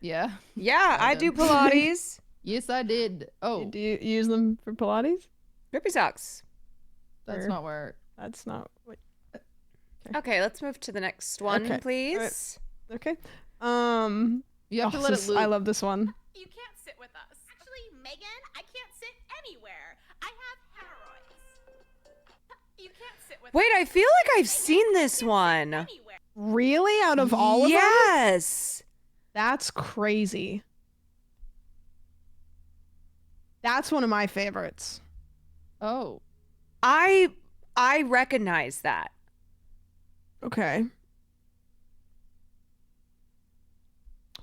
Speaker 14: Yeah.
Speaker 1: Yeah, I do Pilates.
Speaker 14: Yes, I did. Oh,
Speaker 13: Do you use them for Pilates?
Speaker 1: Grippy socks.
Speaker 14: that's
Speaker 13: Or-
Speaker 14: not where.
Speaker 13: That's not what.
Speaker 1: Okay, let's move to the next one,
Speaker 13: Okay.
Speaker 1: please.
Speaker 13: Okay.
Speaker 14: You have to let it loop.
Speaker 13: I love this one.
Speaker 20: You can't sit with us. Actually, Megan, I can't sit anywhere. I have hemorrhoids. You can't sit with
Speaker 1: Wait,
Speaker 20: us.
Speaker 1: I feel like I've seen this one.
Speaker 20: Anywhere.
Speaker 13: Really? Out of all of them?
Speaker 1: Yes.
Speaker 13: That's crazy. That's one of my favorites.
Speaker 14: Oh.
Speaker 1: I recognize that.
Speaker 13: Okay.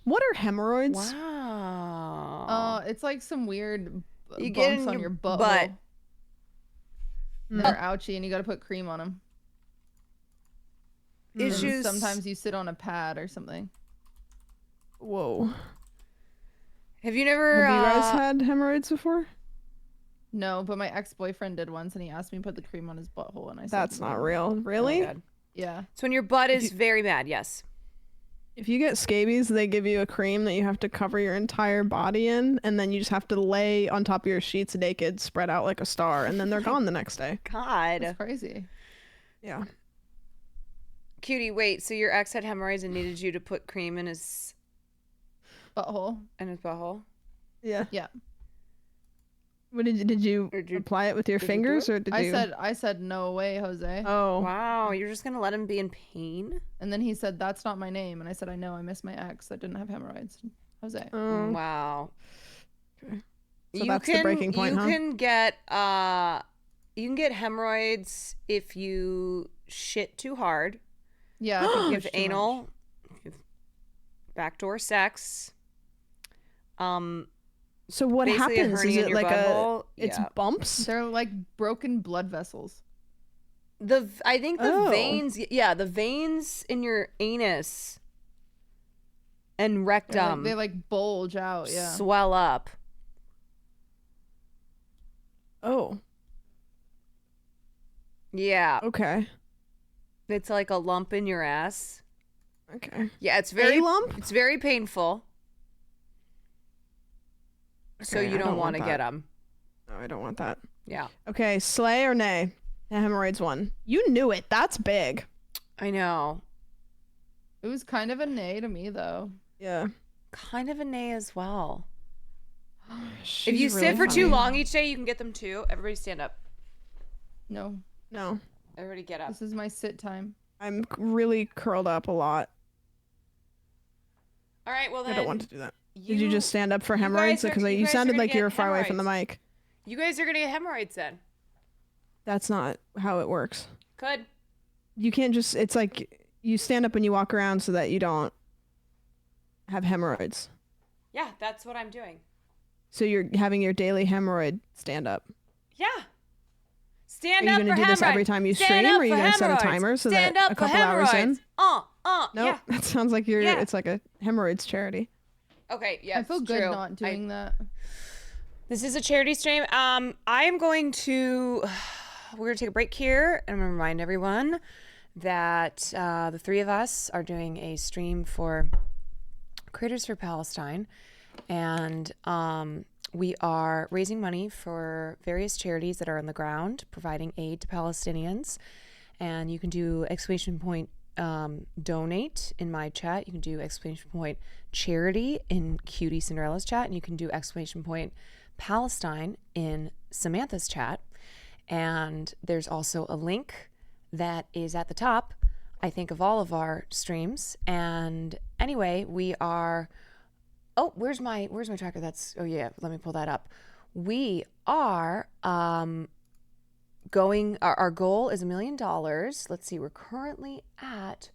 Speaker 13: What are hemorrhoids?
Speaker 1: Wow.
Speaker 14: It's like some weird
Speaker 1: You get
Speaker 14: bumps
Speaker 1: in
Speaker 14: on
Speaker 1: your
Speaker 14: your butt.
Speaker 1: butt.
Speaker 14: They're ouchy, and you got to put cream on them.
Speaker 1: Issues.
Speaker 14: Sometimes you sit on a pad or something.
Speaker 13: Whoa.
Speaker 1: Have you never?
Speaker 13: Have you guys had hemorrhoids before?
Speaker 14: No, but my ex-boyfriend did once, and he asked me to put the cream on his butthole, and I said
Speaker 13: That's not
Speaker 14: no.
Speaker 13: real. Really?
Speaker 1: God.
Speaker 14: Yeah.
Speaker 1: It's when your butt is very bad. Yes.
Speaker 13: If you get scabies, they give you a cream that you have to cover your entire body in, and then you just have to lay on top of your sheets naked, spread out like a star, and then they're gone the next day.
Speaker 1: God.
Speaker 14: That's crazy.
Speaker 13: Yeah.
Speaker 1: Cutie, wait. So your ex had hemorrhoids and needed you to put cream in his
Speaker 14: Butthole.
Speaker 1: butthole?
Speaker 13: Yeah.
Speaker 14: Yeah.
Speaker 13: What did you apply it with your fingers, or did you?
Speaker 14: I said no way, Jose.
Speaker 13: Oh.
Speaker 1: Wow, you're just gonna let him be in pain?
Speaker 14: And then he said, "That's not my name," and I said, "I know. I miss my ex that didn't have hemorrhoids." Jose.
Speaker 1: Wow.
Speaker 13: Okay. So that's the breaking point,
Speaker 1: you
Speaker 13: huh?
Speaker 1: can get hemorrhoids if you shit too hard.
Speaker 14: Yeah.
Speaker 1: If anal. backdoor sex.
Speaker 13: So what
Speaker 1: Basically a
Speaker 13: happens?
Speaker 1: hernia
Speaker 13: Is
Speaker 1: in
Speaker 13: it
Speaker 1: your
Speaker 13: like
Speaker 1: butthole.
Speaker 13: it's
Speaker 1: Yeah.
Speaker 13: bumps?
Speaker 14: They're like broken blood vessels.
Speaker 1: I think the
Speaker 13: Oh.
Speaker 1: veins, the veins in your anus and rectum
Speaker 14: They like bulge out. Yeah.
Speaker 1: swell up.
Speaker 13: Oh.
Speaker 1: Yeah.
Speaker 13: Okay.
Speaker 1: It's like a lump in your ass.
Speaker 13: Okay.
Speaker 1: Yeah, it's very
Speaker 13: lump?
Speaker 1: It's very painful. So
Speaker 13: Okay,
Speaker 1: you
Speaker 13: I
Speaker 1: don't want to
Speaker 13: that.
Speaker 1: get them.
Speaker 13: No, I don't want that.
Speaker 1: Yeah.
Speaker 13: Okay, slay or nay? The hemorrhoids one. You knew it. That's big.
Speaker 1: I know.
Speaker 14: It was kind of a nay to me though.
Speaker 13: Yeah.
Speaker 1: Kind of a nay as well.
Speaker 13: She's
Speaker 1: If you
Speaker 13: really
Speaker 1: sit for too
Speaker 13: funny.
Speaker 1: long each day, you can get them too. Everybody stand up.
Speaker 14: No.
Speaker 13: No.
Speaker 1: Everybody get up.
Speaker 14: This is my sit time.
Speaker 13: I'm really curled up a lot.
Speaker 1: All right, well then.
Speaker 13: I don't want to do that. Did you just stand up for hemorrhoids?
Speaker 1: guys are-
Speaker 13: Because
Speaker 1: you
Speaker 13: you
Speaker 1: guys are
Speaker 13: sounded
Speaker 1: gonna
Speaker 13: like you
Speaker 1: get
Speaker 13: were far away from the
Speaker 1: hemorrhoids.
Speaker 13: mic.
Speaker 1: You guys are gonna get hemorrhoids then.
Speaker 13: That's not how it works.
Speaker 1: Could.
Speaker 13: You can't just, it's like you stand up and you walk around so that you don't have hemorrhoids.
Speaker 1: Yeah, that's what I'm doing.
Speaker 13: So you're having your daily hemorrhoid stand up.
Speaker 1: Yeah. Stand
Speaker 13: Are you
Speaker 1: up
Speaker 13: going
Speaker 1: for
Speaker 13: to do this every
Speaker 1: hemorrhoids.
Speaker 13: time you
Speaker 1: Stand
Speaker 13: stream,
Speaker 1: up
Speaker 13: or are you
Speaker 1: for
Speaker 13: going to set a
Speaker 1: hemorrhoids.
Speaker 13: timer so
Speaker 1: Stand
Speaker 13: that
Speaker 1: up
Speaker 13: a
Speaker 1: for
Speaker 13: couple hours in?
Speaker 1: hemorrhoids.
Speaker 13: Nope,
Speaker 1: Yeah.
Speaker 13: that sounds like you're,
Speaker 1: Yeah.
Speaker 13: it's like a hemorrhoids charity.
Speaker 1: Okay, yeah.
Speaker 14: I feel
Speaker 1: it's
Speaker 14: good
Speaker 1: true.
Speaker 14: not doing that.
Speaker 1: This is a charity stream. I am going to, we're going to take a break here. And I'm going to remind everyone that the three of us are doing a stream for Creators for Palestine. And we are raising money for various charities that are on the ground, providing aid to Palestinians. And you can do donate in my chat. You can do charity in Cutie Cinderella's chat. And you can do Palestine in Samantha's chat. And there's also a link that is at the top, I think, of all of our streams. And anyway, we are, where's my tracker? Let me pull that up. We are our goal is $1 million. Let's see, we're currently at,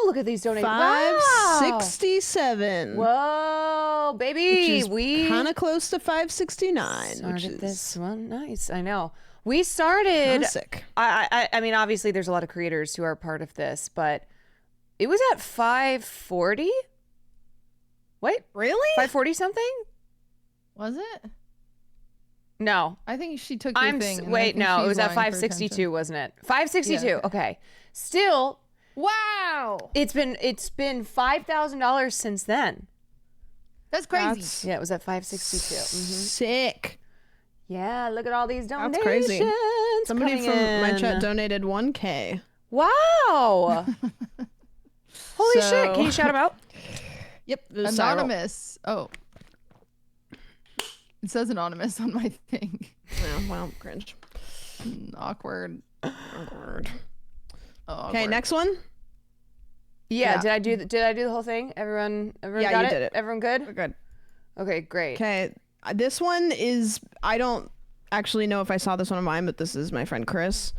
Speaker 1: look at these donations.
Speaker 13: 567.
Speaker 1: Whoa, baby.
Speaker 13: Which is kind of close to 569.
Speaker 1: Started this one. Nice. I know. We started.
Speaker 13: Sick.
Speaker 1: I mean, obviously, there's a lot of creators who are part of this, but it was at 540. Wait,
Speaker 13: really?
Speaker 1: 540 something?
Speaker 14: Was it?
Speaker 1: No.
Speaker 14: I think she took your thing. and I
Speaker 1: Wait,
Speaker 14: think
Speaker 1: no, it
Speaker 14: she's
Speaker 1: was at
Speaker 14: lying for
Speaker 1: 562,
Speaker 14: attention.
Speaker 1: wasn't it? 562.
Speaker 14: Yeah.
Speaker 1: Okay. Still,
Speaker 14: Wow.
Speaker 1: it's been $5,000 since then.
Speaker 14: That's crazy.
Speaker 1: Yeah, it was at 562.
Speaker 13: Sick.
Speaker 1: Yeah, look at all these donations.
Speaker 13: That's crazy. Somebody
Speaker 1: coming
Speaker 13: from my
Speaker 1: in.
Speaker 13: chat donated 1K.
Speaker 1: Wow. Holy shit. Can you shout them out?
Speaker 13: Yep.
Speaker 14: Anonymous. Oh. It says anonymous on my thing.
Speaker 13: Yeah, well, cringe.
Speaker 14: Awkward.
Speaker 13: Awkward.
Speaker 14: Oh,
Speaker 13: Okay,
Speaker 14: awkward.
Speaker 13: next one.
Speaker 1: Yeah,
Speaker 13: Yeah.
Speaker 1: did I do the whole thing? Everyone
Speaker 13: Yeah,
Speaker 1: got
Speaker 13: you
Speaker 1: it?
Speaker 13: did it.
Speaker 1: Everyone good?
Speaker 13: We're good.
Speaker 1: Okay, great.
Speaker 13: Okay, this one is, I don't actually know if I saw this one of mine, but this is my friend Chris.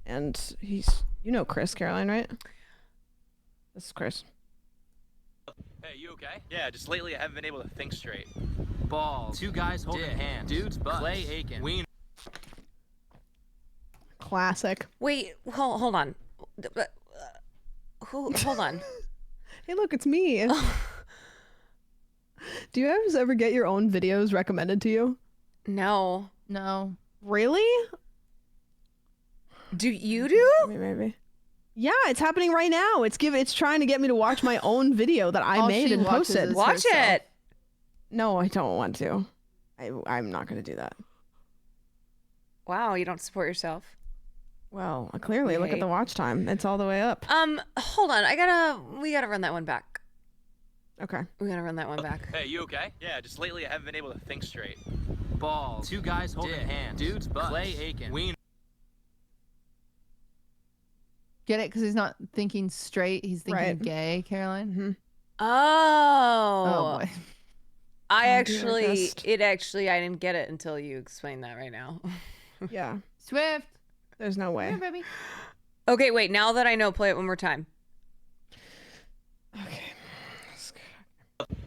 Speaker 13: And he's, you know Chris, Caroline, right? This is Chris.
Speaker 21: Hey, you okay? Yeah, just lately I haven't been able to think straight. Balls. Two guys holding hands. Dude's butt. Clay Aiken. Wien.
Speaker 13: Classic.
Speaker 1: Wait, hold on. Hold on.
Speaker 13: Hey, look, it's me. Do you guys ever get your own videos recommended to you?
Speaker 1: No.
Speaker 14: No.
Speaker 13: Really?
Speaker 1: Do you do?
Speaker 13: Maybe. Yeah, it's happening right now. It's trying to get me to watch my own video that I
Speaker 14: All
Speaker 13: made
Speaker 14: she
Speaker 13: and
Speaker 14: watches
Speaker 13: posted.
Speaker 14: is
Speaker 1: Watch
Speaker 14: herself.
Speaker 1: it.
Speaker 13: No, I don't want to. I'm not going to do that.
Speaker 1: Wow, you don't support yourself.
Speaker 13: Well, clearly, look at the watch time. It's all the way up.
Speaker 1: Hold on. We gotta run that one back.
Speaker 13: Okay.
Speaker 1: We gotta run that one back.
Speaker 21: Hey, you okay? Yeah, just lately I haven't been able to think straight. Balls. Two guys holding hands. Dude's butt. Clay Aiken. Wien.
Speaker 14: Get it? Because he's not thinking straight. He's thinking
Speaker 13: Right.
Speaker 14: gay, Caroline.
Speaker 13: Mm-hmm.
Speaker 1: Oh.
Speaker 14: Oh, boy.
Speaker 1: I
Speaker 13: Just-
Speaker 1: didn't get it until you explained that right now.
Speaker 13: Yeah.
Speaker 14: Swift.
Speaker 13: There's no way.
Speaker 14: Here, baby.
Speaker 1: Okay, wait. Now that I know, play it one more time.
Speaker 13: Okay.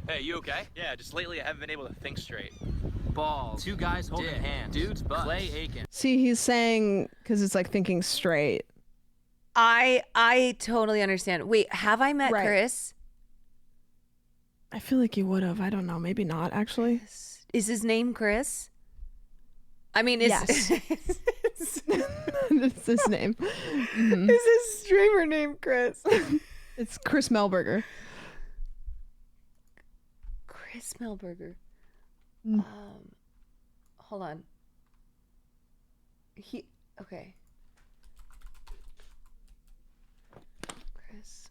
Speaker 21: Hey, you okay? Yeah, just lately I haven't been able to think straight. Balls. Two guys holding hands. Dude's butt. Clay Aiken.
Speaker 13: See, he's saying because it's like thinking straight.
Speaker 1: I totally understand. Wait, have I met
Speaker 13: Right.
Speaker 1: Chris?
Speaker 13: I feel like you would have. I don't know. Maybe not, actually.
Speaker 1: Is his name Chris? I mean, is
Speaker 13: Yes. It's his name. Mhm.
Speaker 1: is his streamer name Chris?
Speaker 13: It's Chris Melberger.
Speaker 1: Chris Melberger.
Speaker 13: Mm.
Speaker 1: Hold on. Okay. Chris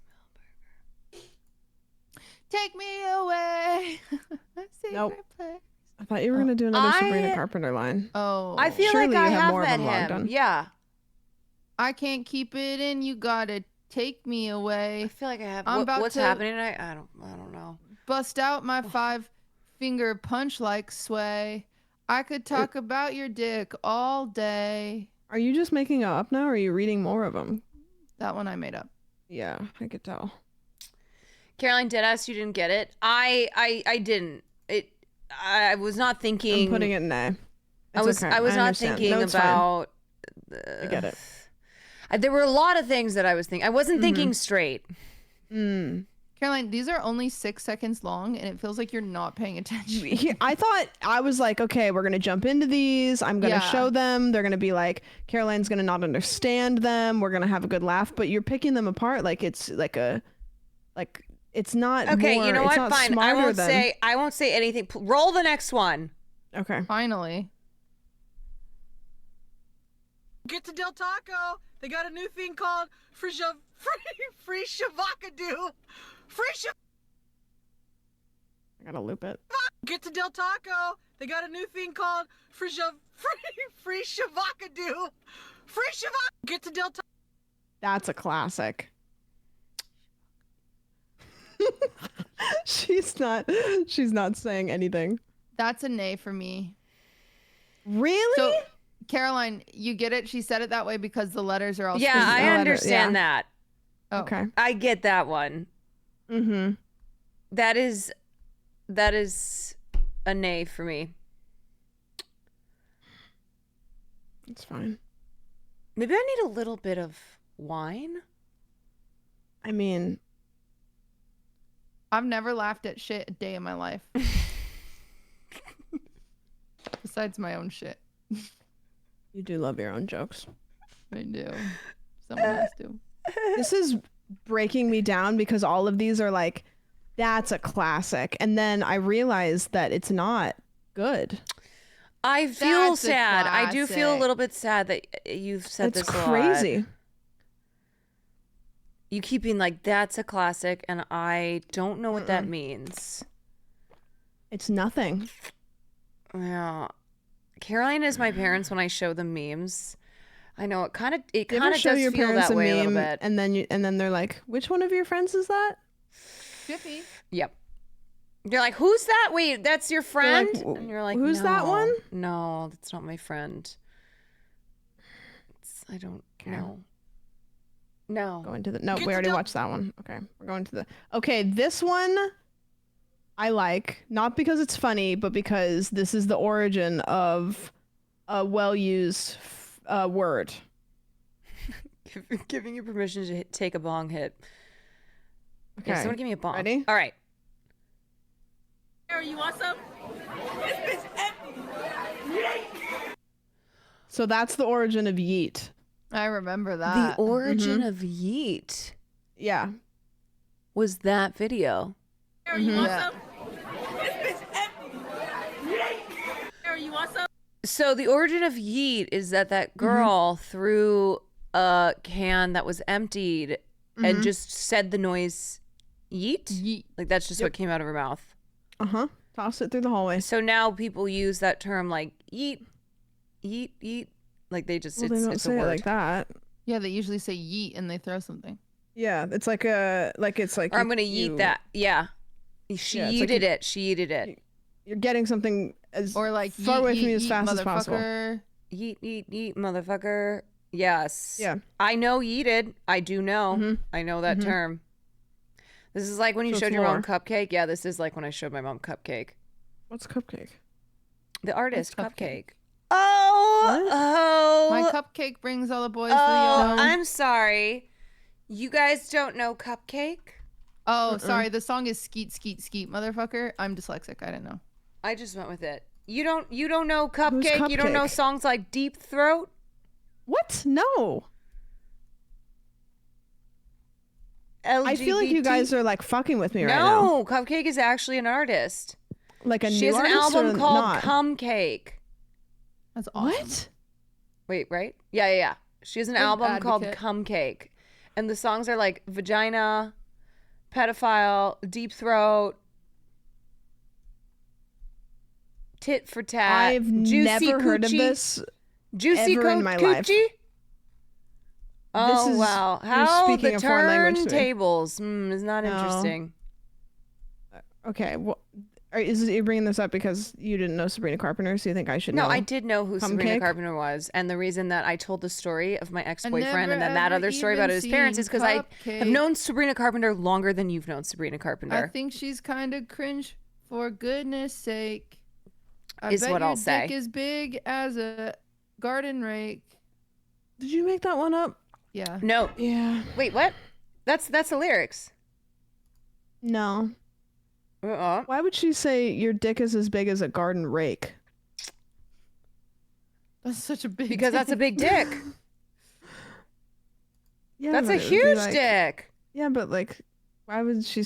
Speaker 14: Take me away.
Speaker 13: Nope. I thought you were gonna do another Sabrina Carpenter line.
Speaker 14: Oh.
Speaker 1: I feel
Speaker 13: Surely
Speaker 1: like I
Speaker 13: you have
Speaker 1: have
Speaker 13: more of
Speaker 1: met
Speaker 13: them logged
Speaker 1: him.
Speaker 13: on.
Speaker 1: Yeah.
Speaker 14: I can't keep it in. You gotta take me away.
Speaker 1: I feel like I have.
Speaker 14: I'm about
Speaker 1: What's
Speaker 14: to
Speaker 1: happening tonight? I don't know.
Speaker 14: bust out my 5-finger punch like sway. I could talk about your dick all day.
Speaker 13: Are you just making it up now, or are you reading more of them?
Speaker 14: That one I made up.
Speaker 13: Yeah, I could tell.
Speaker 1: Caroline Deadass, you didn't get it. I didn't. I was not thinking.
Speaker 13: I'm putting it in A.
Speaker 1: I was not
Speaker 13: understand.
Speaker 1: thinking
Speaker 13: No, it's fine.
Speaker 1: about.
Speaker 13: I get it.
Speaker 1: There were a lot of things that I was thinking. I wasn't thinking straight.
Speaker 14: Caroline, these are only 6 seconds long, and it feels like you're not paying attention.
Speaker 13: I thought, I was like, okay, we're gonna jump into these. I'm gonna
Speaker 14: Yeah.
Speaker 13: show them. They're gonna be like, Caroline's gonna not understand them. We're gonna have a good laugh. But you're picking them apart like it's it's not.
Speaker 1: Okay,
Speaker 13: more,
Speaker 1: you know
Speaker 13: it's
Speaker 1: what?
Speaker 13: not
Speaker 1: Fine.
Speaker 13: smarter than-
Speaker 1: I won't say anything. Roll the next one.
Speaker 13: Okay.
Speaker 14: Finally.
Speaker 17: Get to Del Taco. They got a new thing called free shavacadoo. Free shav.
Speaker 13: I gotta loop it.
Speaker 17: Get to Del Taco. They got a new thing called free shavacadoo. Free shavac. Get to Del Taco.
Speaker 13: That's a classic. She's not saying anything.
Speaker 14: That's a nay for me.
Speaker 13: Really?
Speaker 14: So, Caroline, you get it? She said it that way because the letters are all
Speaker 1: Yeah,
Speaker 14: spaced
Speaker 1: I
Speaker 14: out.
Speaker 1: understand that.
Speaker 14: Oh.
Speaker 13: Okay.
Speaker 1: I get that one.
Speaker 13: Mm-hmm.
Speaker 1: That is a nay for me.
Speaker 13: It's fine.
Speaker 1: Maybe I need a little bit of wine.
Speaker 13: I mean,
Speaker 14: I've never laughed at shit a day in my life. Besides my own shit.
Speaker 13: you do love your own jokes.
Speaker 14: I do. Someone has to.
Speaker 13: This is breaking me down because all of these are like, that's a classic. And then I realized that it's not good.
Speaker 1: I feel
Speaker 14: That's a
Speaker 1: sad. I do feel a
Speaker 14: classic.
Speaker 1: little bit sad that you've said
Speaker 13: It's
Speaker 1: this a lot.
Speaker 13: crazy.
Speaker 1: You keep being like, that's a classic, and I don't know what that means.
Speaker 13: It's nothing.
Speaker 1: Yeah. Caroline is my parents when I show them memes. I know it kind of
Speaker 13: You ever
Speaker 1: does
Speaker 13: show your
Speaker 1: feel
Speaker 13: parents
Speaker 1: that
Speaker 13: a
Speaker 1: way a
Speaker 13: meme
Speaker 1: little bit.
Speaker 13: and then they're like, which one of your friends is that?
Speaker 14: Jiffy.
Speaker 1: Yep. You're like, who's that? Wait, that's your friend?
Speaker 13: like,
Speaker 1: and you're like,
Speaker 13: who's that
Speaker 1: "No,
Speaker 13: one?"
Speaker 1: No, that's not my friend. I don't know. No.
Speaker 13: Going to the no,
Speaker 17: Get
Speaker 13: we
Speaker 17: to
Speaker 13: already
Speaker 17: the-
Speaker 13: watched that one. Okay, we're going to the okay. This one I like, not because it's funny, but because this is the origin of a well-used word.
Speaker 1: Giving you permission to take a bong hit. Okay,
Speaker 13: Okay,
Speaker 1: someone give me a bong.
Speaker 13: ready?
Speaker 1: All right.
Speaker 17: You want some? This bitch empty.
Speaker 13: So that's the origin of yeet.
Speaker 14: I remember
Speaker 1: The
Speaker 14: that.
Speaker 1: origin of yeet
Speaker 13: Yeah.
Speaker 1: was that video.
Speaker 17: You want
Speaker 14: Yeah.
Speaker 17: some? This bitch empty. You want some?
Speaker 1: So the origin of yeet is that girl threw a can that was emptied and just said the noise yeet.
Speaker 14: Yeet.
Speaker 1: Like that's just what came out of her mouth.
Speaker 13: Uh-huh. Toss it through the hallway.
Speaker 1: So now people use that term like yeet, yeet, yeet. Like they just
Speaker 13: Well, they don't
Speaker 1: it's
Speaker 13: say
Speaker 1: a
Speaker 13: it
Speaker 1: word.
Speaker 13: like that.
Speaker 14: Yeah, they usually say yeet and they throw something.
Speaker 13: Yeah, it's like it's like
Speaker 1: Or I'm gonna yeet
Speaker 13: you-
Speaker 1: that. Yeah. She
Speaker 13: Yeah, it's like
Speaker 1: yeeted
Speaker 13: you-
Speaker 1: it. She yeeted it.
Speaker 13: You're getting something as
Speaker 14: Or like
Speaker 13: far
Speaker 14: yeet,
Speaker 13: away from
Speaker 14: yeet,
Speaker 13: you as
Speaker 14: yeet,
Speaker 13: fast as possible.
Speaker 14: motherfucker.
Speaker 1: Yeet, yeet, yeet, motherfucker. Yes.
Speaker 13: Yeah.
Speaker 1: I know yeeted. I do know.
Speaker 13: Mhm.
Speaker 1: I know that term. This is like when you
Speaker 13: So
Speaker 1: showed
Speaker 13: it's
Speaker 1: your mom
Speaker 13: more.
Speaker 1: Cupcake. Yeah, this is like when I showed my mom Cupcake.
Speaker 13: What's Cupcake?
Speaker 1: The artist,
Speaker 14: What's
Speaker 1: Cupcake. Oh,
Speaker 14: My cupcake brings all the boys to the yard.
Speaker 1: I'm sorry. You guys don't know Cupcake?
Speaker 14: Oh, sorry. The song is Skeet Skeet Skeet, motherfucker. I'm dyslexic. I didn't know.
Speaker 1: I just went with it. You don't know Cupcake? You don't know
Speaker 13: Cupcake?
Speaker 1: songs like Deep Throat?
Speaker 13: What? No. I feel like you guys are like fucking with me right now.
Speaker 1: No, Cupcake is actually an artist.
Speaker 13: Like a
Speaker 1: She
Speaker 13: new
Speaker 1: has an
Speaker 13: artist
Speaker 1: album
Speaker 13: or
Speaker 1: called
Speaker 13: not?
Speaker 1: Cumcake.
Speaker 14: That's awesome.
Speaker 13: What?
Speaker 1: Wait, right? Yeah. She has an
Speaker 14: Good
Speaker 1: album called
Speaker 14: advocate.
Speaker 1: Cumcake. And the songs are like Vagina, Pedophile, Deep Throat, Tit for Tat,
Speaker 13: I've
Speaker 1: Juicy
Speaker 13: never heard of
Speaker 1: Coochie,
Speaker 13: this
Speaker 1: Juicy
Speaker 13: ever in my life.
Speaker 1: Coochie. Oh,
Speaker 13: is-
Speaker 1: wow.
Speaker 13: you're
Speaker 1: How
Speaker 13: speaking
Speaker 1: the
Speaker 13: a foreign language to me.
Speaker 1: turntables is not
Speaker 13: No.
Speaker 1: interesting.
Speaker 13: Okay, well, you're bringing this up because you didn't know Sabrina Carpenter, so you think I should
Speaker 1: No,
Speaker 13: know?
Speaker 1: I did know who Sabrina
Speaker 13: Cupcake?
Speaker 1: Carpenter was, and the reason that I told the story of my ex-boyfriend
Speaker 14: never,
Speaker 1: and then that
Speaker 14: ever
Speaker 1: other story about
Speaker 14: even
Speaker 1: his parents
Speaker 14: seen
Speaker 1: is because I have
Speaker 14: Cupcake.
Speaker 1: known Sabrina Carpenter longer than you've known Sabrina
Speaker 14: I
Speaker 1: Carpenter.
Speaker 14: think she's kind of cringe, for goodness sake. I
Speaker 1: Is
Speaker 14: bet
Speaker 1: what
Speaker 14: your
Speaker 1: I'll say.
Speaker 14: dick is big as a garden rake.
Speaker 13: Did you make that one up?
Speaker 14: Yeah.
Speaker 1: No.
Speaker 13: Yeah.
Speaker 1: Wait, what? That's the lyrics.
Speaker 13: No. Why would she say your dick is as big as a garden rake?
Speaker 14: That's such a big
Speaker 1: Because that's a big dick.
Speaker 13: Yeah,
Speaker 1: That's
Speaker 13: but
Speaker 1: a
Speaker 13: it would be
Speaker 1: huge
Speaker 13: like-
Speaker 1: dick.
Speaker 13: Yeah, but like, why would she?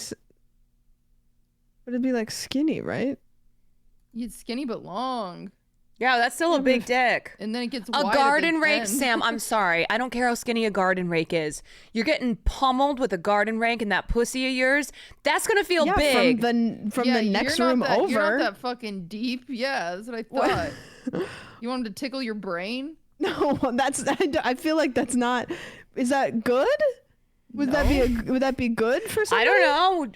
Speaker 13: Would it be like skinny, right?
Speaker 14: It's skinny but long.
Speaker 1: Yeah, that's still a big dick.
Speaker 14: And then it gets
Speaker 1: A
Speaker 14: wide at
Speaker 1: garden
Speaker 14: the
Speaker 1: rake,
Speaker 14: end.
Speaker 1: Sam, I'm sorry. I don't care how skinny a garden rake is. You're getting pummeled with a garden rake and that pussy of yours. That's going to feel
Speaker 13: Yeah,
Speaker 1: big.
Speaker 13: from
Speaker 14: Yeah,
Speaker 13: the next
Speaker 14: you're
Speaker 13: room
Speaker 14: not that,
Speaker 13: over.
Speaker 14: You're not that fucking deep. Yeah, that's what I thought. You want him to tickle your brain?
Speaker 13: No, that's. I feel like that's not. Is that good? Would that be would that be good for
Speaker 1: I
Speaker 13: somebody?
Speaker 1: don't know.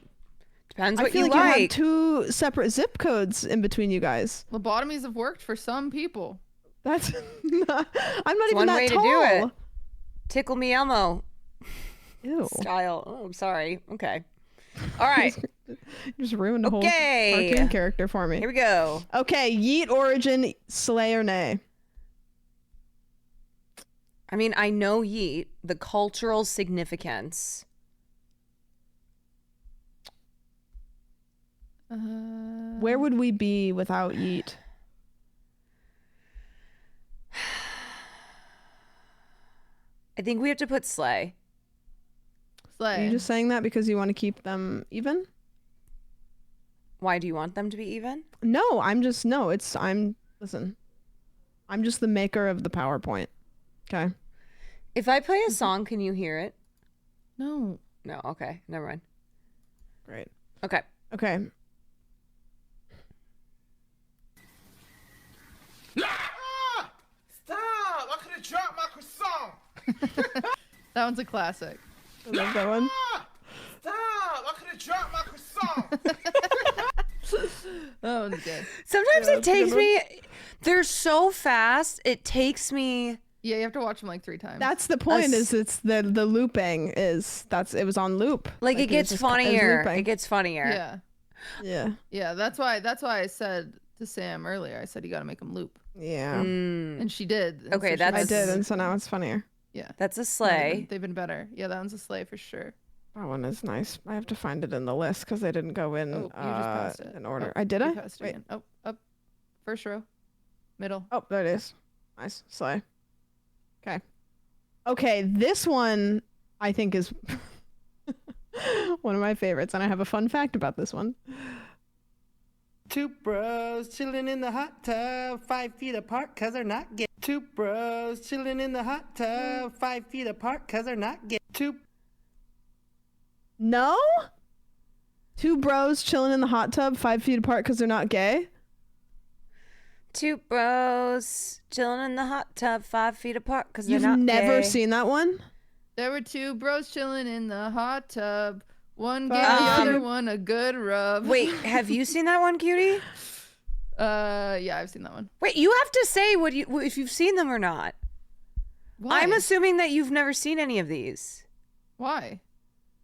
Speaker 1: Depends
Speaker 13: I
Speaker 1: what
Speaker 13: feel
Speaker 1: you
Speaker 13: like you have
Speaker 1: like.
Speaker 13: two separate zip codes in between you guys.
Speaker 14: Lobotomies have worked for some people.
Speaker 13: That's. Not, I'm not even
Speaker 1: One
Speaker 13: that
Speaker 1: way
Speaker 13: tall.
Speaker 1: to do it. Tickle me Elmo
Speaker 13: Ew.
Speaker 1: style. Oh, I'm sorry. Okay. All right.
Speaker 13: Just ruined the
Speaker 1: Okay.
Speaker 13: whole cartoon character for me.
Speaker 1: Here we go.
Speaker 13: Okay, yeet origin, slay or nay?
Speaker 1: I mean, I know yeet, the cultural significance.
Speaker 13: Where would we be without yeet?
Speaker 1: I think we have to put slay.
Speaker 13: Are you just saying that because you want to keep them even?
Speaker 1: Why do you want them to be even?
Speaker 13: No, listen. I'm just the maker of the PowerPoint. Okay.
Speaker 1: If I play a song, can you hear it?
Speaker 14: No.
Speaker 1: No, okay. Never mind.
Speaker 13: Great.
Speaker 1: Okay.
Speaker 13: Okay.
Speaker 16: Stop! I could have dropped my croissant.
Speaker 14: That one's a classic.
Speaker 13: I love that one.
Speaker 16: Stop! I could have dropped my croissant.
Speaker 14: That one's good.
Speaker 1: Sometimes it takes me, they're so fast, it takes me.
Speaker 14: Yeah, you have to watch them like 3 times.
Speaker 13: That's the point. Is it's the looping is it was on loop.
Speaker 1: Like it gets
Speaker 13: was just- it was
Speaker 1: funnier.
Speaker 13: looping.
Speaker 1: It gets funnier.
Speaker 14: Yeah.
Speaker 13: Yeah.
Speaker 14: Yeah, that's why I said to Sam earlier, I said you got to make them loop.
Speaker 13: Yeah.
Speaker 14: And she did. And
Speaker 1: Okay,
Speaker 14: so she
Speaker 1: that's-
Speaker 13: I
Speaker 14: has-
Speaker 13: did, and so now it's funnier.
Speaker 14: Yeah.
Speaker 1: That's a
Speaker 14: No,
Speaker 1: slay.
Speaker 14: they've been better. Yeah, that one's a slay for sure.
Speaker 13: That one is nice. I have to find it in the list because they didn't go in
Speaker 14: Oh, you just passed it.
Speaker 13: in order.
Speaker 14: Oh,
Speaker 13: I did
Speaker 14: you
Speaker 13: I?
Speaker 14: passed it
Speaker 13: Wait.
Speaker 14: again. Oh, up. First row. Middle.
Speaker 13: Oh, there it is. Nice. Slay. Okay. Okay, this one I think is one of my favorites, and I have a fun fact about this one.
Speaker 19: Two bros chilling in the hot tub, 5 feet apart, cause they're not gay. Two bros chilling in the hot tub, 5 feet apart, cause they're not gay.
Speaker 13: No? Two bros chilling in the hot tub 5 feet apart because they're not gay?
Speaker 1: Two bros chilling in the hot tub 5 feet apart because they're
Speaker 13: You've
Speaker 1: not
Speaker 13: never
Speaker 1: gay.
Speaker 13: seen that one?
Speaker 14: There were 2 bros chilling in the hot tub. One gave
Speaker 1: Um,
Speaker 14: the other one a good rub.
Speaker 1: Wait, have you seen that one, cutie?
Speaker 14: Yeah, I've seen that one.
Speaker 1: Wait, you have to say if you've seen them or not.
Speaker 14: Why?
Speaker 1: I'm assuming that you've never seen any of these.
Speaker 14: Why?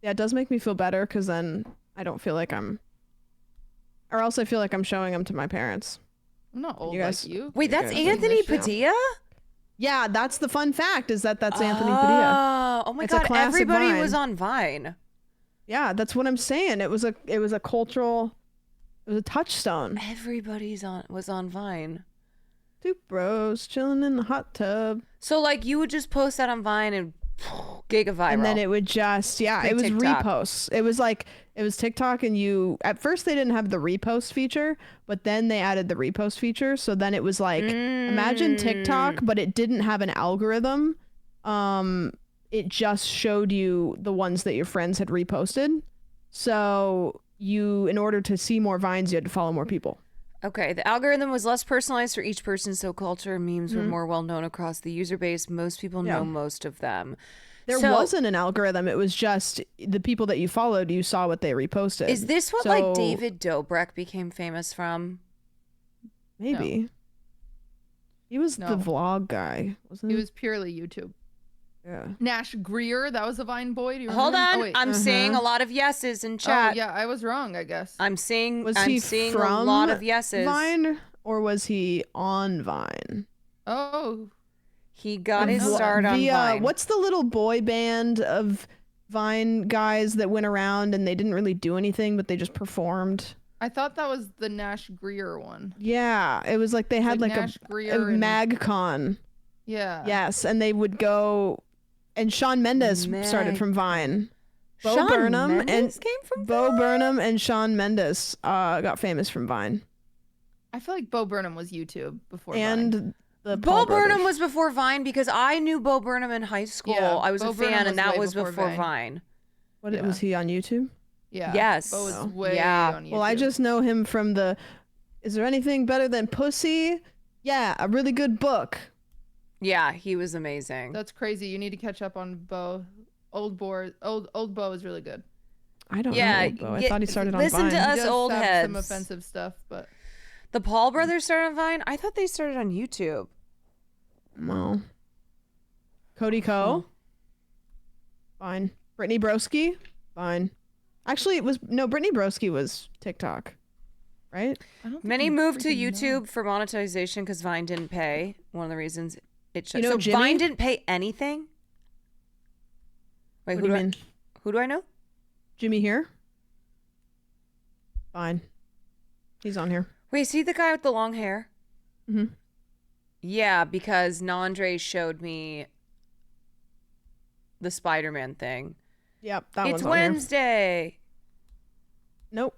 Speaker 13: Yeah, it does make me feel better because then I don't feel like or else I feel like I'm showing them to my parents.
Speaker 14: I'm not old
Speaker 13: guys,
Speaker 14: like you.
Speaker 1: Wait, that's Anthony Padilla?
Speaker 13: Yeah, that's the fun fact is that's Anthony Padilla.
Speaker 1: Oh my
Speaker 13: It's a
Speaker 1: God,
Speaker 13: classic
Speaker 1: everybody
Speaker 13: Vine.
Speaker 1: was on Vine.
Speaker 13: Yeah, that's what I'm saying. It was a cultural, it was a touchstone.
Speaker 1: Everybody's was on Vine.
Speaker 13: Two bros chilling in the hot tub.
Speaker 1: So like you would just post that on Vine and giga viral.
Speaker 13: And then it would just,
Speaker 1: Like
Speaker 13: it was
Speaker 1: TikTok.
Speaker 13: reposts. It was TikTok and at first they didn't have the repost feature, but then they added the repost feature. So then it was like, imagine TikTok, but it didn't have an algorithm. It just showed you the ones that your friends had reposted. So in order to see more Vines, you had to follow more people.
Speaker 1: Okay, the algorithm was less personalized for each person, so culture and memes were more well known across the user base. Most people know most of them.
Speaker 13: There wasn't an algorithm. It was just the people that you followed, you saw what they reposted.
Speaker 1: Is this what like David Dobrik became famous from?
Speaker 13: Maybe.
Speaker 14: No.
Speaker 13: He was the vlog guy, wasn't he?
Speaker 14: He was purely YouTube.
Speaker 13: Yeah.
Speaker 14: Nash Greer, that was a Vine boy. Do you
Speaker 1: Hold
Speaker 14: remember?
Speaker 1: on,
Speaker 14: Oh, wait.
Speaker 1: I'm seeing a lot of yeses in chat.
Speaker 14: Oh, yeah, I was wrong, I guess.
Speaker 1: I'm seeing
Speaker 13: he
Speaker 1: seeing
Speaker 13: from
Speaker 1: a lot of yeses.
Speaker 13: Vine, or was he on Vine?
Speaker 14: Oh.
Speaker 1: He got his start on Vine.
Speaker 13: What's the little boy band of Vine guys that went around and they didn't really do anything, but they just performed?
Speaker 14: I thought that was the Nash Greer one.
Speaker 13: Yeah, it was like they had like
Speaker 14: Nash
Speaker 13: a
Speaker 14: Greer and-
Speaker 13: MagCon.
Speaker 14: Yeah.
Speaker 13: Yes, and they would go, and Shawn Mendes started from Vine. Bo Burnham came from Bo Burnham and Shawn Mendes got famous from Vine.
Speaker 14: I feel like Bo Burnham was YouTube before
Speaker 13: And
Speaker 14: Vine.
Speaker 13: the
Speaker 1: Bo
Speaker 13: Paul
Speaker 1: Burnham
Speaker 13: brothers.
Speaker 1: was before Vine because I knew Bo Burnham in high school.
Speaker 14: Yeah,
Speaker 1: I was
Speaker 14: Bo
Speaker 1: a
Speaker 14: Burnham
Speaker 1: fan,
Speaker 14: was
Speaker 1: and that
Speaker 14: way
Speaker 1: was
Speaker 14: before
Speaker 1: before
Speaker 14: Vine.
Speaker 1: Vine.
Speaker 13: Was he on YouTube?
Speaker 14: Yeah.
Speaker 1: Yes.
Speaker 14: Bo was
Speaker 1: Oh.
Speaker 14: way
Speaker 1: Yeah.
Speaker 14: on YouTube.
Speaker 13: Well, I just know him from Is There Anything Better Than Pussy? Yeah, a really good book.
Speaker 1: Yeah, he was amazing.
Speaker 14: That's crazy. You need to catch up on Bo. Old Bo is really good.
Speaker 13: I don't know Old Bo. I thought he started on Vine.
Speaker 1: Listen to
Speaker 14: He
Speaker 1: us
Speaker 14: does
Speaker 1: old
Speaker 14: have
Speaker 1: heads.
Speaker 14: some offensive stuff, but
Speaker 1: The Paul brothers started on Vine? I thought they started on YouTube.
Speaker 13: Well, Cody Ko, fine. Brittany Broski, fine. Actually, Brittany Broski was TikTok, right?
Speaker 1: Many moved to YouTube for monetization because Vine didn't pay. One of the reasons it shut.
Speaker 13: You know
Speaker 1: So
Speaker 13: Jimmy?
Speaker 1: Vine didn't pay anything? Wait,
Speaker 13: What do you mean?
Speaker 1: Who do I know?
Speaker 13: Jimmy here? Fine. He's on here.
Speaker 1: Wait, is he the guy with the long hair?
Speaker 13: Mm-hmm.
Speaker 1: Yeah, because Nandre showed me the Spider-Man thing.
Speaker 13: Yep, that
Speaker 1: It's
Speaker 13: one's on here.
Speaker 1: Wednesday.
Speaker 13: Nope,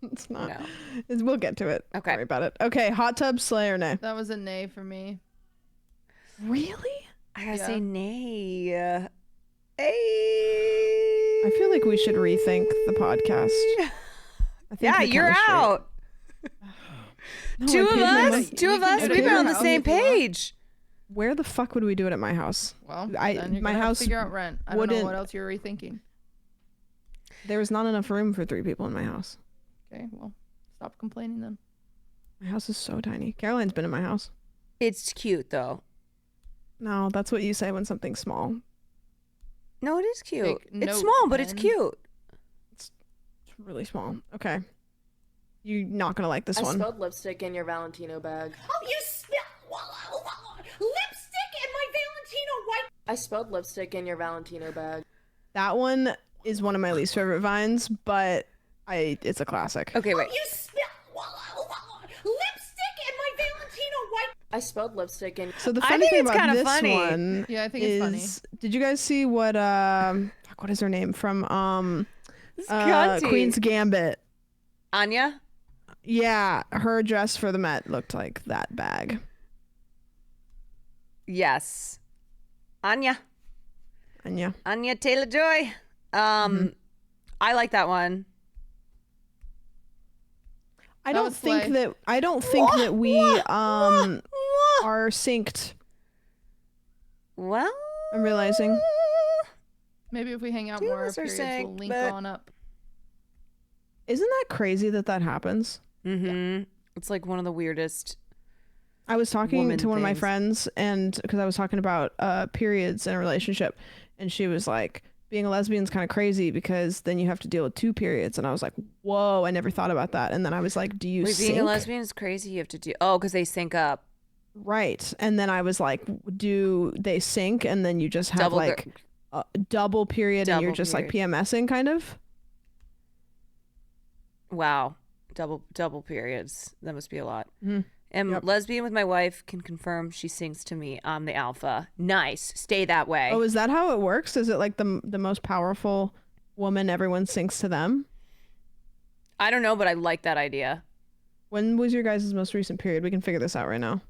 Speaker 13: it's not. We'll get to it.
Speaker 1: Okay.
Speaker 13: Don't worry about it. Okay, hot tub slay or nay?
Speaker 14: that was a nay for me.
Speaker 13: Really?
Speaker 1: I gotta
Speaker 14: Yeah.
Speaker 1: say nay.
Speaker 13: I feel like we should rethink the podcast. I think
Speaker 1: Yeah,
Speaker 13: the
Speaker 1: you're
Speaker 13: chemistry-
Speaker 1: out.
Speaker 13: No,
Speaker 1: Two
Speaker 13: I
Speaker 1: of
Speaker 13: paid my
Speaker 1: us?
Speaker 13: money.
Speaker 1: Two of us?
Speaker 13: I
Speaker 1: We've
Speaker 13: paid
Speaker 1: been on
Speaker 13: my
Speaker 1: the
Speaker 13: money.
Speaker 1: same page.
Speaker 13: Where the fuck would we do it at my house?
Speaker 14: Well,
Speaker 13: I
Speaker 14: then you're
Speaker 13: my
Speaker 14: gonna have to
Speaker 13: house
Speaker 14: figure out rent. I don't know
Speaker 13: wouldn't-
Speaker 14: what else you're rethinking.
Speaker 13: There was not enough room for 3 people in my house.
Speaker 14: Okay, well, stop complaining then.
Speaker 13: My house is so tiny. Caroline's been in my house.
Speaker 1: It's cute though.
Speaker 13: No, that's what you say when something's small.
Speaker 1: No, it is cute.
Speaker 14: Take
Speaker 1: It's
Speaker 14: note,
Speaker 1: small, but it's
Speaker 14: Pen.
Speaker 1: cute.
Speaker 13: It's really small. Okay. You're not gonna like this one.
Speaker 4: spilled lipstick in your Valentino bag.
Speaker 20: Oh, you spilled lipstick in my Valentino white.
Speaker 4: I spilled lipstick in your Valentino bag.
Speaker 13: That one is one of my least favorite Vines, but it's a classic.
Speaker 1: Okay, wait.
Speaker 20: You spilled lipstick in my Valentino white.
Speaker 4: I spilled lipstick in.
Speaker 13: So the
Speaker 1: I
Speaker 13: funny
Speaker 1: think
Speaker 13: thing
Speaker 1: it's
Speaker 13: about
Speaker 1: kinda
Speaker 13: this
Speaker 1: funny.
Speaker 13: one
Speaker 14: Yeah, I think it's funny.
Speaker 13: is, did you guys see what what is her name from
Speaker 1: Cunty.
Speaker 13: Queen's Gambit?
Speaker 1: Anya?
Speaker 13: Yeah, her dress for the Met looked like that bag.
Speaker 1: Yes. Anya.
Speaker 13: And yeah,
Speaker 1: Anya Taylor-Joy. I like that one.
Speaker 13: I
Speaker 14: That
Speaker 13: don't
Speaker 14: was
Speaker 13: think
Speaker 14: slay.
Speaker 13: that we are synced.
Speaker 1: Well,
Speaker 13: I'm realizing.
Speaker 14: Maybe if we hang out
Speaker 1: Two
Speaker 14: more,
Speaker 1: of us are
Speaker 14: periods will
Speaker 1: synced,
Speaker 14: link
Speaker 1: but-
Speaker 14: on up.
Speaker 13: Isn't that crazy that happens?
Speaker 1: Mm-hmm. It's like one of the weirdest.
Speaker 13: I was talking
Speaker 1: Woman
Speaker 13: to one of my
Speaker 1: things.
Speaker 13: friends, and because I was talking about periods in a relationship, and she was like, being a lesbian is kind of crazy because then you have to deal with 2 periods. And I was like, whoa, I never thought about that. And then I was like, do you
Speaker 1: Wait,
Speaker 13: sync?
Speaker 1: being a lesbian is crazy. You have to do, oh, because they sync up.
Speaker 13: Right. And then I was like, do they sync and then you just have like a double period and you're just like PMSing kind of?
Speaker 1: Wow. Double periods. That must be a lot.
Speaker 13: Mm-hmm.
Speaker 1: And lesbian with my wife can confirm she sings to me. I'm the alpha. Nice. Stay that way.
Speaker 13: Oh, is that how it works? Is it like the most powerful woman, everyone syncs to them?
Speaker 1: I don't know, but I like that idea.
Speaker 13: When was your guys' most recent period? We can figure this out right now.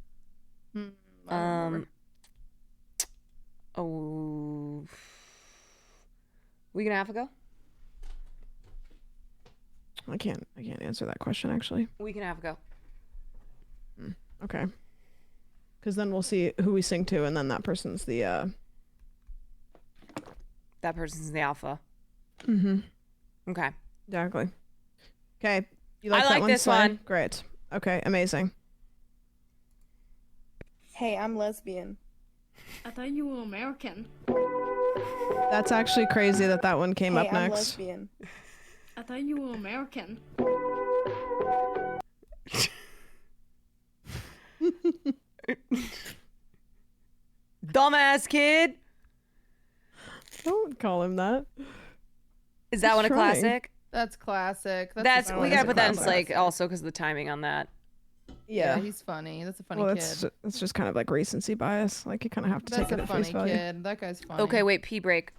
Speaker 1: Oh, week and a half ago.
Speaker 13: I can't answer that question actually.
Speaker 1: Week and a half ago.
Speaker 13: Okay. Because then we'll see who we sing to, and then that person's the
Speaker 1: That person's the alpha.
Speaker 13: Mm-hmm.
Speaker 1: Okay.
Speaker 13: Exactly. Okay. You
Speaker 1: I
Speaker 13: that
Speaker 1: like
Speaker 13: one,
Speaker 1: this
Speaker 13: Slay?
Speaker 1: one.
Speaker 13: Great. Okay. Amazing.
Speaker 8: Hey, I'm lesbian.
Speaker 22: I thought you were American.
Speaker 13: That's actually crazy that one came up
Speaker 8: I'm
Speaker 13: next.
Speaker 8: lesbian.
Speaker 22: I thought you were American.
Speaker 1: Dumbass kid.
Speaker 13: Don't call him that.
Speaker 1: Is that one a
Speaker 13: trying.
Speaker 1: classic?
Speaker 14: That's classic.
Speaker 1: That's we gotta put that in
Speaker 14: classic.
Speaker 1: like also because of the timing on that.
Speaker 14: Yeah, he's funny. That's a funny
Speaker 13: Well,
Speaker 14: kid.
Speaker 13: it's just kind of like recency bias. Like you kind of have to
Speaker 14: That's
Speaker 13: take it
Speaker 14: a
Speaker 13: at
Speaker 14: funny
Speaker 13: face value.
Speaker 14: kid. That guy's funny.
Speaker 1: Okay, wait. Pee break.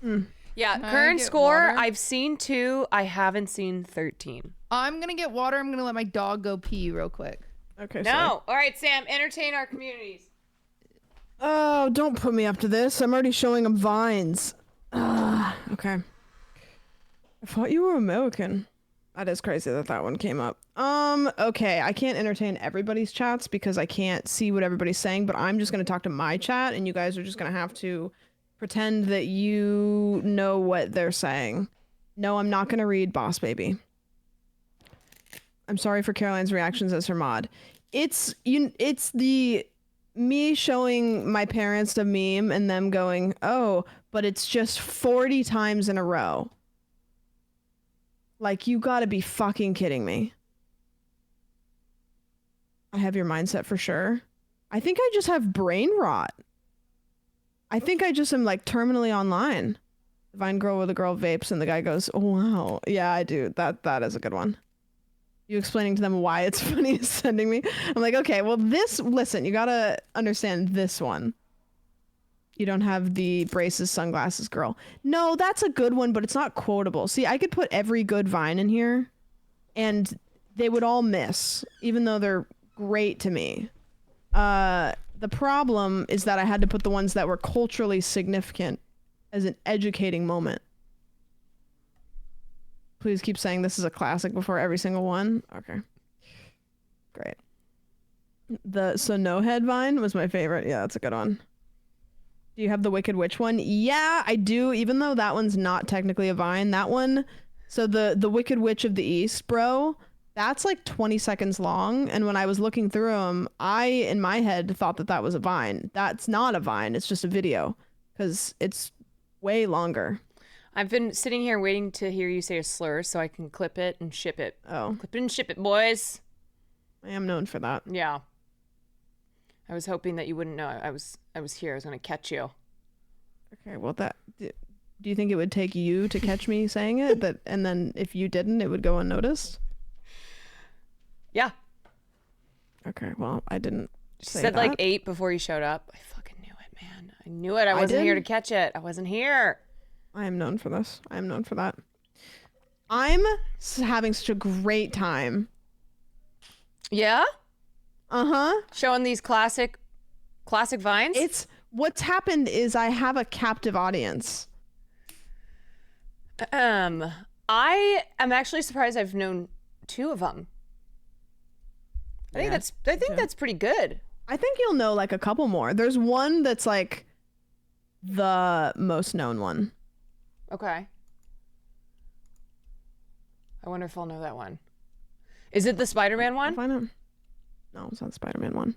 Speaker 1: Yeah,
Speaker 14: Can I
Speaker 1: current
Speaker 14: get
Speaker 1: score.
Speaker 14: water?
Speaker 1: I've seen 2. I haven't seen 13.
Speaker 14: I'm gonna get water. I'm gonna let my dog go pee real quick.
Speaker 13: Okay.
Speaker 1: No. All right, Sam. Entertain our communities.
Speaker 13: Oh, don't put me up to this. I'm already showing them vines. Okay. I thought you were American. That is crazy that one came up. Okay. I can't entertain everybody's chats because I can't see what everybody's saying, but I'm just going to talk to my chat and you guys are just going to have to pretend that you know what they're saying. No, I'm not going to read Boss Baby. I'm sorry for Caroline's reactions as her mod. It's the me showing my parents the meme and them going, oh, but it's just 40 times in a row. Like, you gotta be fucking kidding me. I have your mindset for sure. I think I just have brain rot. I think I just am like terminally online. Vine girl with a girl vapes and the guy goes, oh wow. Yeah, I do. That is a good one. You explaining to them why it's funny is sending me. I'm like, okay, well listen, you gotta understand this one. You don't have the braces, sunglasses girl. No, that's a good one, but it's not quotable. See, I could put every good Vine in here and they would all miss, even though they're great to me. The problem is that I had to put the ones that were culturally significant as an educating moment. Please keep saying this is a classic before every single one. Okay. Great. So no head Vine was my favorite. Yeah, that's a good one. Do you have the Wicked Witch one? Yeah, I do, even though that one's not technically a Vine. That one, so the Wicked Witch of the East, bro, that's like 20 seconds long. And when I was looking through them, I, in my head, thought that was a Vine. That's not a Vine. It's just a video because it's way longer.
Speaker 1: I've been sitting here waiting to hear you say a slur so I can clip it and ship it.
Speaker 13: Oh.
Speaker 1: Clip it and ship it, boys.
Speaker 13: I am known for that.
Speaker 1: Yeah. I was hoping that you wouldn't know I was here. I was going to catch you.
Speaker 13: Okay, well do you think it would take you to catch me saying it? And then if you didn't, it would go unnoticed?
Speaker 1: Yeah.
Speaker 13: Okay, well, I didn't say
Speaker 1: said
Speaker 13: that.
Speaker 1: like 8 before you showed up. I fucking knew it, man. I knew it. I wasn't here to catch it. I wasn't here.
Speaker 13: I am known for this. I am known for that. I'm having such a great time.
Speaker 1: Yeah?
Speaker 13: Uh-huh.
Speaker 1: Showing these classic Vines?
Speaker 13: It's what's happened is I have a captive audience.
Speaker 1: I am actually surprised I've known 2 of them. I think that's pretty good.
Speaker 13: I think you'll know like a couple more. There's one that's like the most known one.
Speaker 1: Okay. I wonder if I'll know that one. Is it the Spider-Man one?
Speaker 13: Find out. No, it's not the Spider-Man one.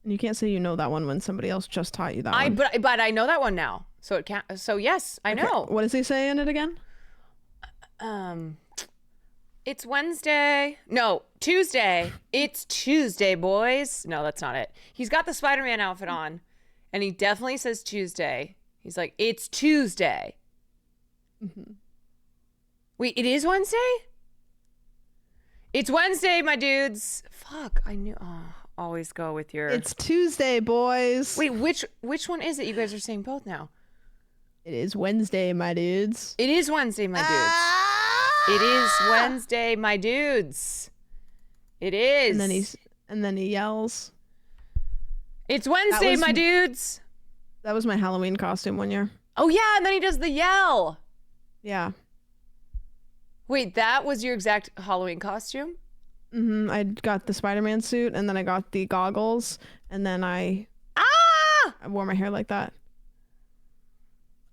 Speaker 13: And you can't say you know that one when somebody else just taught you that one.
Speaker 1: But I know that one now. So it can't. So yes, I
Speaker 13: Okay,
Speaker 1: know.
Speaker 13: What does he say in it again?
Speaker 1: It's Wednesday. No, Tuesday. It's Tuesday, boys. No, that's not it. He's got the Spider-Man outfit on, and he definitely says Tuesday. He's like, it's Tuesday. Wait, it is Wednesday? It's Wednesday, my dudes. Fuck, I knew. Oh, always go with your.
Speaker 13: It's Tuesday, boys.
Speaker 1: Wait, which one is it? You guys are saying both now.
Speaker 13: It is Wednesday, my dudes.
Speaker 1: It is Wednesday, my dudes. It is Wednesday, my dudes. It is.
Speaker 13: And then he yells.
Speaker 1: It's Wednesday, my dudes.
Speaker 13: That was my Halloween costume one year.
Speaker 1: Oh yeah, and then he does the yell.
Speaker 13: Yeah.
Speaker 1: Wait, that was your exact Halloween costume?
Speaker 13: I got the Spider-Man suit, and then I got the goggles, and then I wore my hair like that.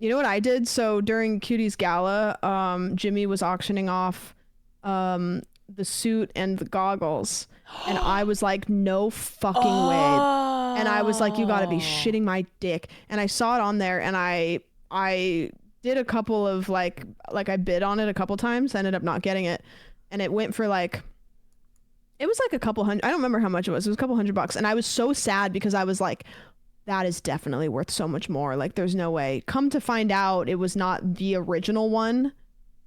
Speaker 13: You know what I did? So during Cutie's gala, Jimmy was auctioning off the suit and the goggles, and I was like, no fucking way. And I was like, you gotta be shitting my dick. And I saw it on there, and I did a couple of like I bid on it a couple times, ended up not getting it, and it went for like, it was like a couple hundred. I don't remember how much it was. It was a couple $100, and I was so sad because I was like, that is definitely worth so much more. Like, there's no way. Come to find out, it was not the original one.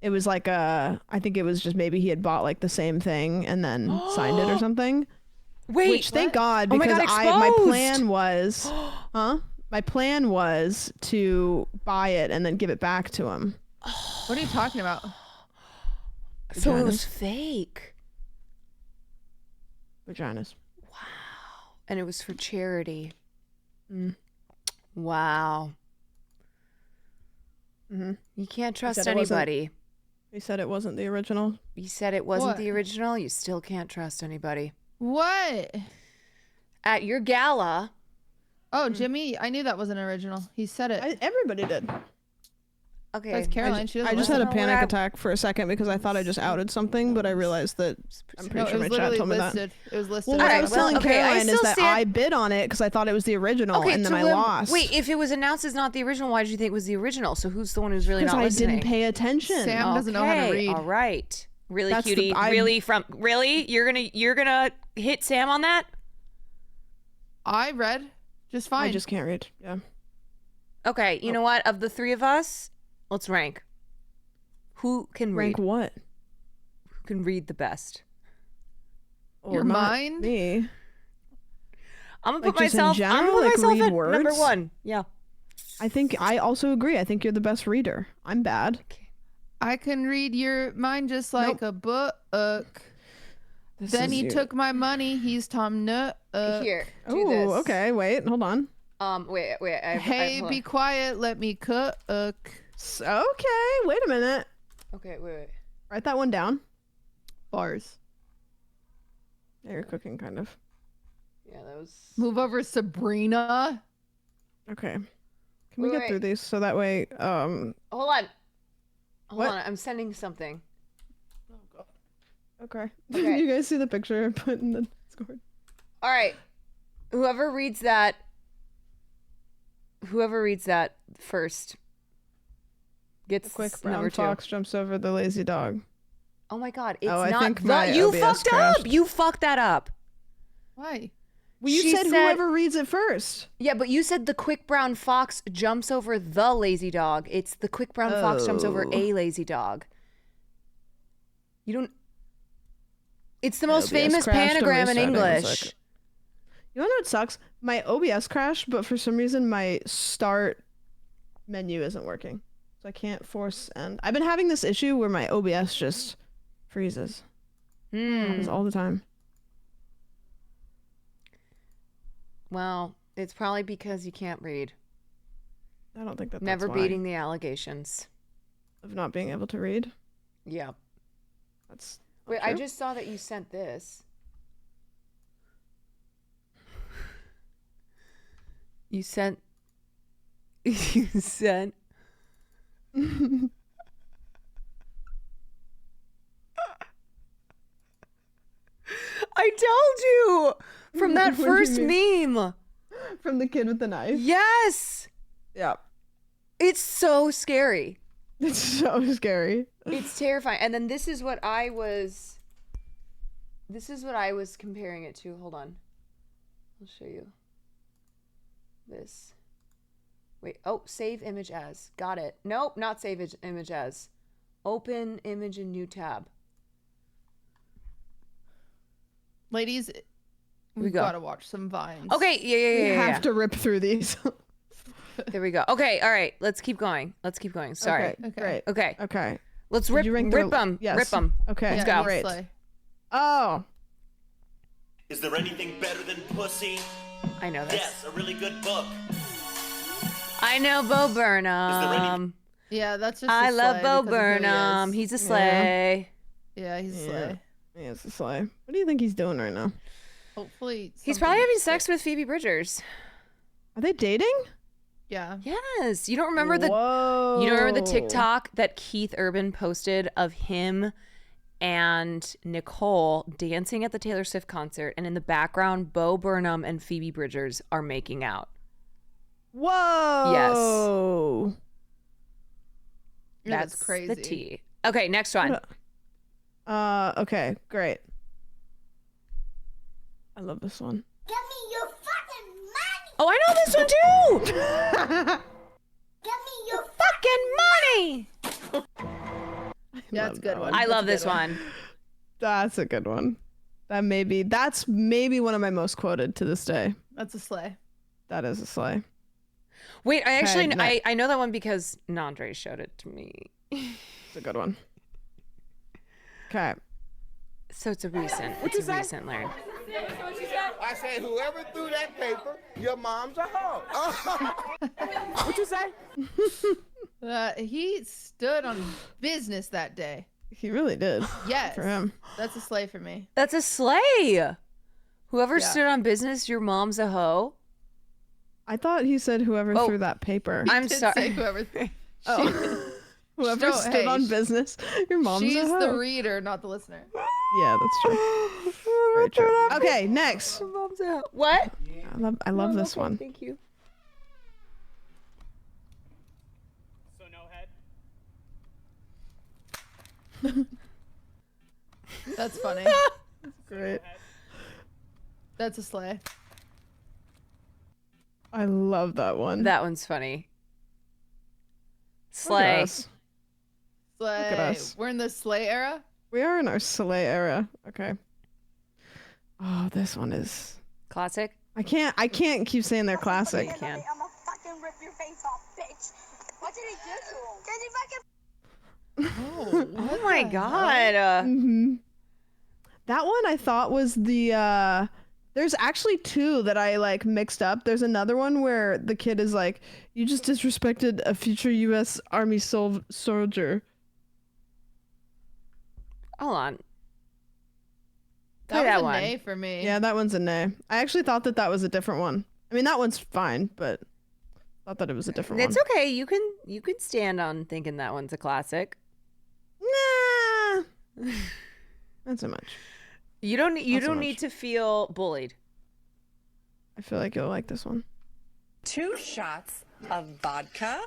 Speaker 13: It was like I think it was just maybe he had bought like the same thing and then signed it or something.
Speaker 1: Wait,
Speaker 13: which thank God,
Speaker 1: Oh my
Speaker 13: because
Speaker 1: God,
Speaker 13: my
Speaker 1: exposed!
Speaker 13: plan was, my plan was to buy it and then give it back to him.
Speaker 14: What are you talking about?
Speaker 1: So it was fake.
Speaker 13: Vaginas.
Speaker 1: And it was for charity. Wow. You can't trust anybody.
Speaker 13: He said it wasn't the original.
Speaker 1: You said it wasn't
Speaker 14: What?
Speaker 1: the original. You still can't trust anybody.
Speaker 14: What?
Speaker 1: At your gala.
Speaker 14: Oh, Jimmy, I knew that wasn't original. He said it.
Speaker 13: Everybody did.
Speaker 1: Okay.
Speaker 14: That's Caroline. She doesn't
Speaker 13: I just had a
Speaker 14: listen.
Speaker 13: panic attack for a second because I thought I just outed something, but I realized that I'm pretty sure my chat told me that.
Speaker 14: It was listed.
Speaker 13: Well, what I was telling
Speaker 1: okay, I
Speaker 13: Caroline is
Speaker 1: still
Speaker 13: that
Speaker 1: stand-
Speaker 13: I bid on it because I thought it was the original, and then I lost.
Speaker 1: Wait, if it was announced as not the original, why did you think it was the original? So who's the one who's really
Speaker 13: Because
Speaker 1: not
Speaker 13: I
Speaker 1: listening?
Speaker 13: didn't pay attention.
Speaker 14: Sam doesn't know how to read.
Speaker 1: All right. Really,
Speaker 13: That's the-
Speaker 1: cutie. Really? You're gonna hit Sam on that?
Speaker 14: I read just fine.
Speaker 13: I just can't read. Yeah.
Speaker 1: Okay, you know what? Of the three of us, let's rank. Who can read?
Speaker 13: Rank what?
Speaker 1: Who can read the best?
Speaker 14: Your
Speaker 13: not
Speaker 14: mind?
Speaker 13: Me.
Speaker 1: I'm gonna
Speaker 13: Like,
Speaker 1: put
Speaker 13: just in
Speaker 1: myself. I'm
Speaker 13: general,
Speaker 1: gonna put
Speaker 13: like,
Speaker 1: myself
Speaker 13: read
Speaker 1: at number
Speaker 13: words?
Speaker 1: 1. Yeah.
Speaker 13: I think I also agree. I think you're the best reader. I'm bad.
Speaker 14: I can read your mind just like a book.
Speaker 13: This
Speaker 14: Then
Speaker 13: is
Speaker 14: he
Speaker 13: you.
Speaker 14: took my money. He's Tom Nook.
Speaker 1: Here. Do
Speaker 13: Oh,
Speaker 1: this.
Speaker 13: okay. Wait, hold on.
Speaker 1: Wait.
Speaker 14: Hey, be quiet. Let me cook.
Speaker 13: Okay, wait a minute.
Speaker 1: Okay, wait.
Speaker 13: Write that one down.
Speaker 14: Bars.
Speaker 13: Yeah, you're cooking, kind of.
Speaker 1: Yeah, that was.
Speaker 14: Move over, Sabrina.
Speaker 13: Okay. Can we
Speaker 1: Wait,
Speaker 13: get through these so that way?
Speaker 1: Hold on. Hold
Speaker 13: What?
Speaker 1: on. I'm sending something.
Speaker 13: Okay.
Speaker 1: Okay.
Speaker 13: You guys see the picture I put in the Discord?
Speaker 1: All right. Whoever reads that first gets
Speaker 13: The quick brown
Speaker 1: number 2.
Speaker 13: fox jumps over the lazy dog.
Speaker 1: Oh my God! It's
Speaker 13: I
Speaker 1: not
Speaker 13: think
Speaker 1: the.
Speaker 13: my
Speaker 1: You
Speaker 13: OBS
Speaker 1: fucked
Speaker 13: crashed.
Speaker 1: up. You fucked that up.
Speaker 14: Why?
Speaker 13: Well, you
Speaker 1: She
Speaker 13: said whoever reads it first.
Speaker 1: Yeah, but you said the quick brown fox jumps over the lazy dog. It's the quick brown fox jumps over
Speaker 13: Oh.
Speaker 1: a lazy dog. You don't. It's the most
Speaker 13: OBS
Speaker 1: famous
Speaker 13: crashed, I'm
Speaker 1: panagram in
Speaker 13: restarting, one
Speaker 1: English.
Speaker 13: sec. You wanna know what sucks? My OBS crashed, but for some reason my start menu isn't working. So I can't force end. I've been having this issue where my OBS just freezes. Happens all the time.
Speaker 1: Well, it's probably because you can't read.
Speaker 13: I don't think that's
Speaker 1: Never
Speaker 13: why.
Speaker 1: beating the allegations.
Speaker 13: Of not being able to read.
Speaker 1: Yeah.
Speaker 13: That's
Speaker 1: Wait,
Speaker 13: not
Speaker 1: I
Speaker 13: true.
Speaker 1: just saw that you sent this. You sent. You sent. I told you from that
Speaker 13: What do you
Speaker 1: first
Speaker 13: mean?
Speaker 1: meme.
Speaker 13: From the kid with the knife.
Speaker 1: Yes.
Speaker 13: Yeah.
Speaker 1: It's so scary.
Speaker 13: It's so scary.
Speaker 1: It's terrifying. And then this is what I was comparing it to. Hold on. I'll show you. This. Wait. Oh, save image as. Got it. Nope, not save image as. Open image in new tab.
Speaker 14: Ladies, we
Speaker 1: go.
Speaker 14: gotta watch some Vines.
Speaker 1: Okay, yeah.
Speaker 13: We have to rip through these.
Speaker 1: There we go. Okay, all right. Let's keep going. Sorry.
Speaker 13: Okay, great.
Speaker 1: Okay.
Speaker 13: Okay.
Speaker 1: Let's
Speaker 13: Did
Speaker 1: rip
Speaker 13: you rank
Speaker 1: them.
Speaker 13: Yes.
Speaker 1: Rip them.
Speaker 13: Okay,
Speaker 1: Let's go.
Speaker 13: great.
Speaker 14: Slay.
Speaker 13: Oh.
Speaker 2: Is there anything better than pussy?
Speaker 1: I know this.
Speaker 2: Yes, a really good book.
Speaker 1: I know Bo Burnham.
Speaker 14: Yeah, that's just.
Speaker 1: I
Speaker 14: a
Speaker 1: love
Speaker 14: slay
Speaker 1: Bo
Speaker 14: because of who he
Speaker 1: Burnham.
Speaker 14: is.
Speaker 1: He's a slay.
Speaker 14: Yeah, he's a slay.
Speaker 13: Yeah, it's a slay. What do you think he's doing right now?
Speaker 14: Hopefully,
Speaker 1: He's probably having sex with Phoebe Bridgers.
Speaker 13: Are they dating?
Speaker 14: Yeah.
Speaker 1: Yes. You don't remember the TikTok that Keith Urban posted of him and Nicole dancing at the Taylor Swift concert, and in the background, Bo Burnham and Phoebe Bridgers are making out.
Speaker 13: Whoa.
Speaker 1: Yes.
Speaker 14: Yeah, that's crazy.
Speaker 1: The tea. Okay, next one.
Speaker 13: Okay, great. I love this one.
Speaker 20: Give me your fucking money!
Speaker 1: Oh, I know this one too!
Speaker 20: Give me your
Speaker 1: fucking money!
Speaker 14: Yeah, that's a good one.
Speaker 1: I
Speaker 14: That's
Speaker 1: love
Speaker 14: a good
Speaker 1: this one.
Speaker 13: That's a good one. That's maybe one of my most quoted to this day.
Speaker 14: That's a slay.
Speaker 13: That is a slay.
Speaker 1: Wait, I actually
Speaker 13: Okay,
Speaker 1: I know that one because Nandre showed it to me.
Speaker 13: It's a good one. Okay.
Speaker 1: So it's a recent learn.
Speaker 16: I said, whoever threw that paper, your mom's a hoe. What you say?
Speaker 14: He stood on business that day.
Speaker 13: He really did.
Speaker 14: Yes.
Speaker 13: For him.
Speaker 14: That's a slay for me.
Speaker 1: That's a slay. Whoever
Speaker 14: Yeah.
Speaker 1: stood on business, your mom's a hoe.
Speaker 13: I thought he said whoever threw that paper.
Speaker 1: I'm
Speaker 14: Did
Speaker 1: sorry.
Speaker 14: say whoever.
Speaker 13: Whoever
Speaker 14: No,
Speaker 13: stood
Speaker 14: hey,
Speaker 13: on business, your mom's
Speaker 14: She's
Speaker 13: a hoe.
Speaker 14: the reader, not the listener.
Speaker 13: Yeah, that's true. Very true. Okay, next.
Speaker 1: Your mom's a hoe. What?
Speaker 13: I love this one.
Speaker 1: Thank you.
Speaker 21: So no head?
Speaker 14: That's funny.
Speaker 13: Great.
Speaker 14: That's a slay.
Speaker 13: I love that one.
Speaker 1: That one's funny.
Speaker 13: Look at
Speaker 1: Slay.
Speaker 13: us.
Speaker 14: Slay.
Speaker 13: Look at us.
Speaker 14: We're in the slay era.
Speaker 13: We are in our slay era. Okay. Oh, this one is
Speaker 1: Classic.
Speaker 13: I can't keep saying they're classic.
Speaker 1: You can.
Speaker 20: I'm gonna fucking rip your face off, bitch. What did he do to him? Cause he fucking.
Speaker 1: Oh my god.
Speaker 13: That one I thought was the there's actually two that I like mixed up. There's another one where the kid is like, you just disrespected a future US Army soldier.
Speaker 1: Hold on.
Speaker 14: That
Speaker 1: Play
Speaker 14: was
Speaker 1: that
Speaker 14: a
Speaker 1: one.
Speaker 14: nay for me.
Speaker 13: Yeah, that one's a nay. I actually thought that was a different one. I mean, that one's fine, but thought that it was a different
Speaker 1: It's
Speaker 13: one.
Speaker 1: okay. You can stand on thinking that one's a classic.
Speaker 13: Nah. Not so much.
Speaker 1: You don't
Speaker 13: Not so
Speaker 1: need
Speaker 13: much.
Speaker 1: to feel bullied.
Speaker 13: I feel like you'll like this one.
Speaker 3: 2 shots of vodka.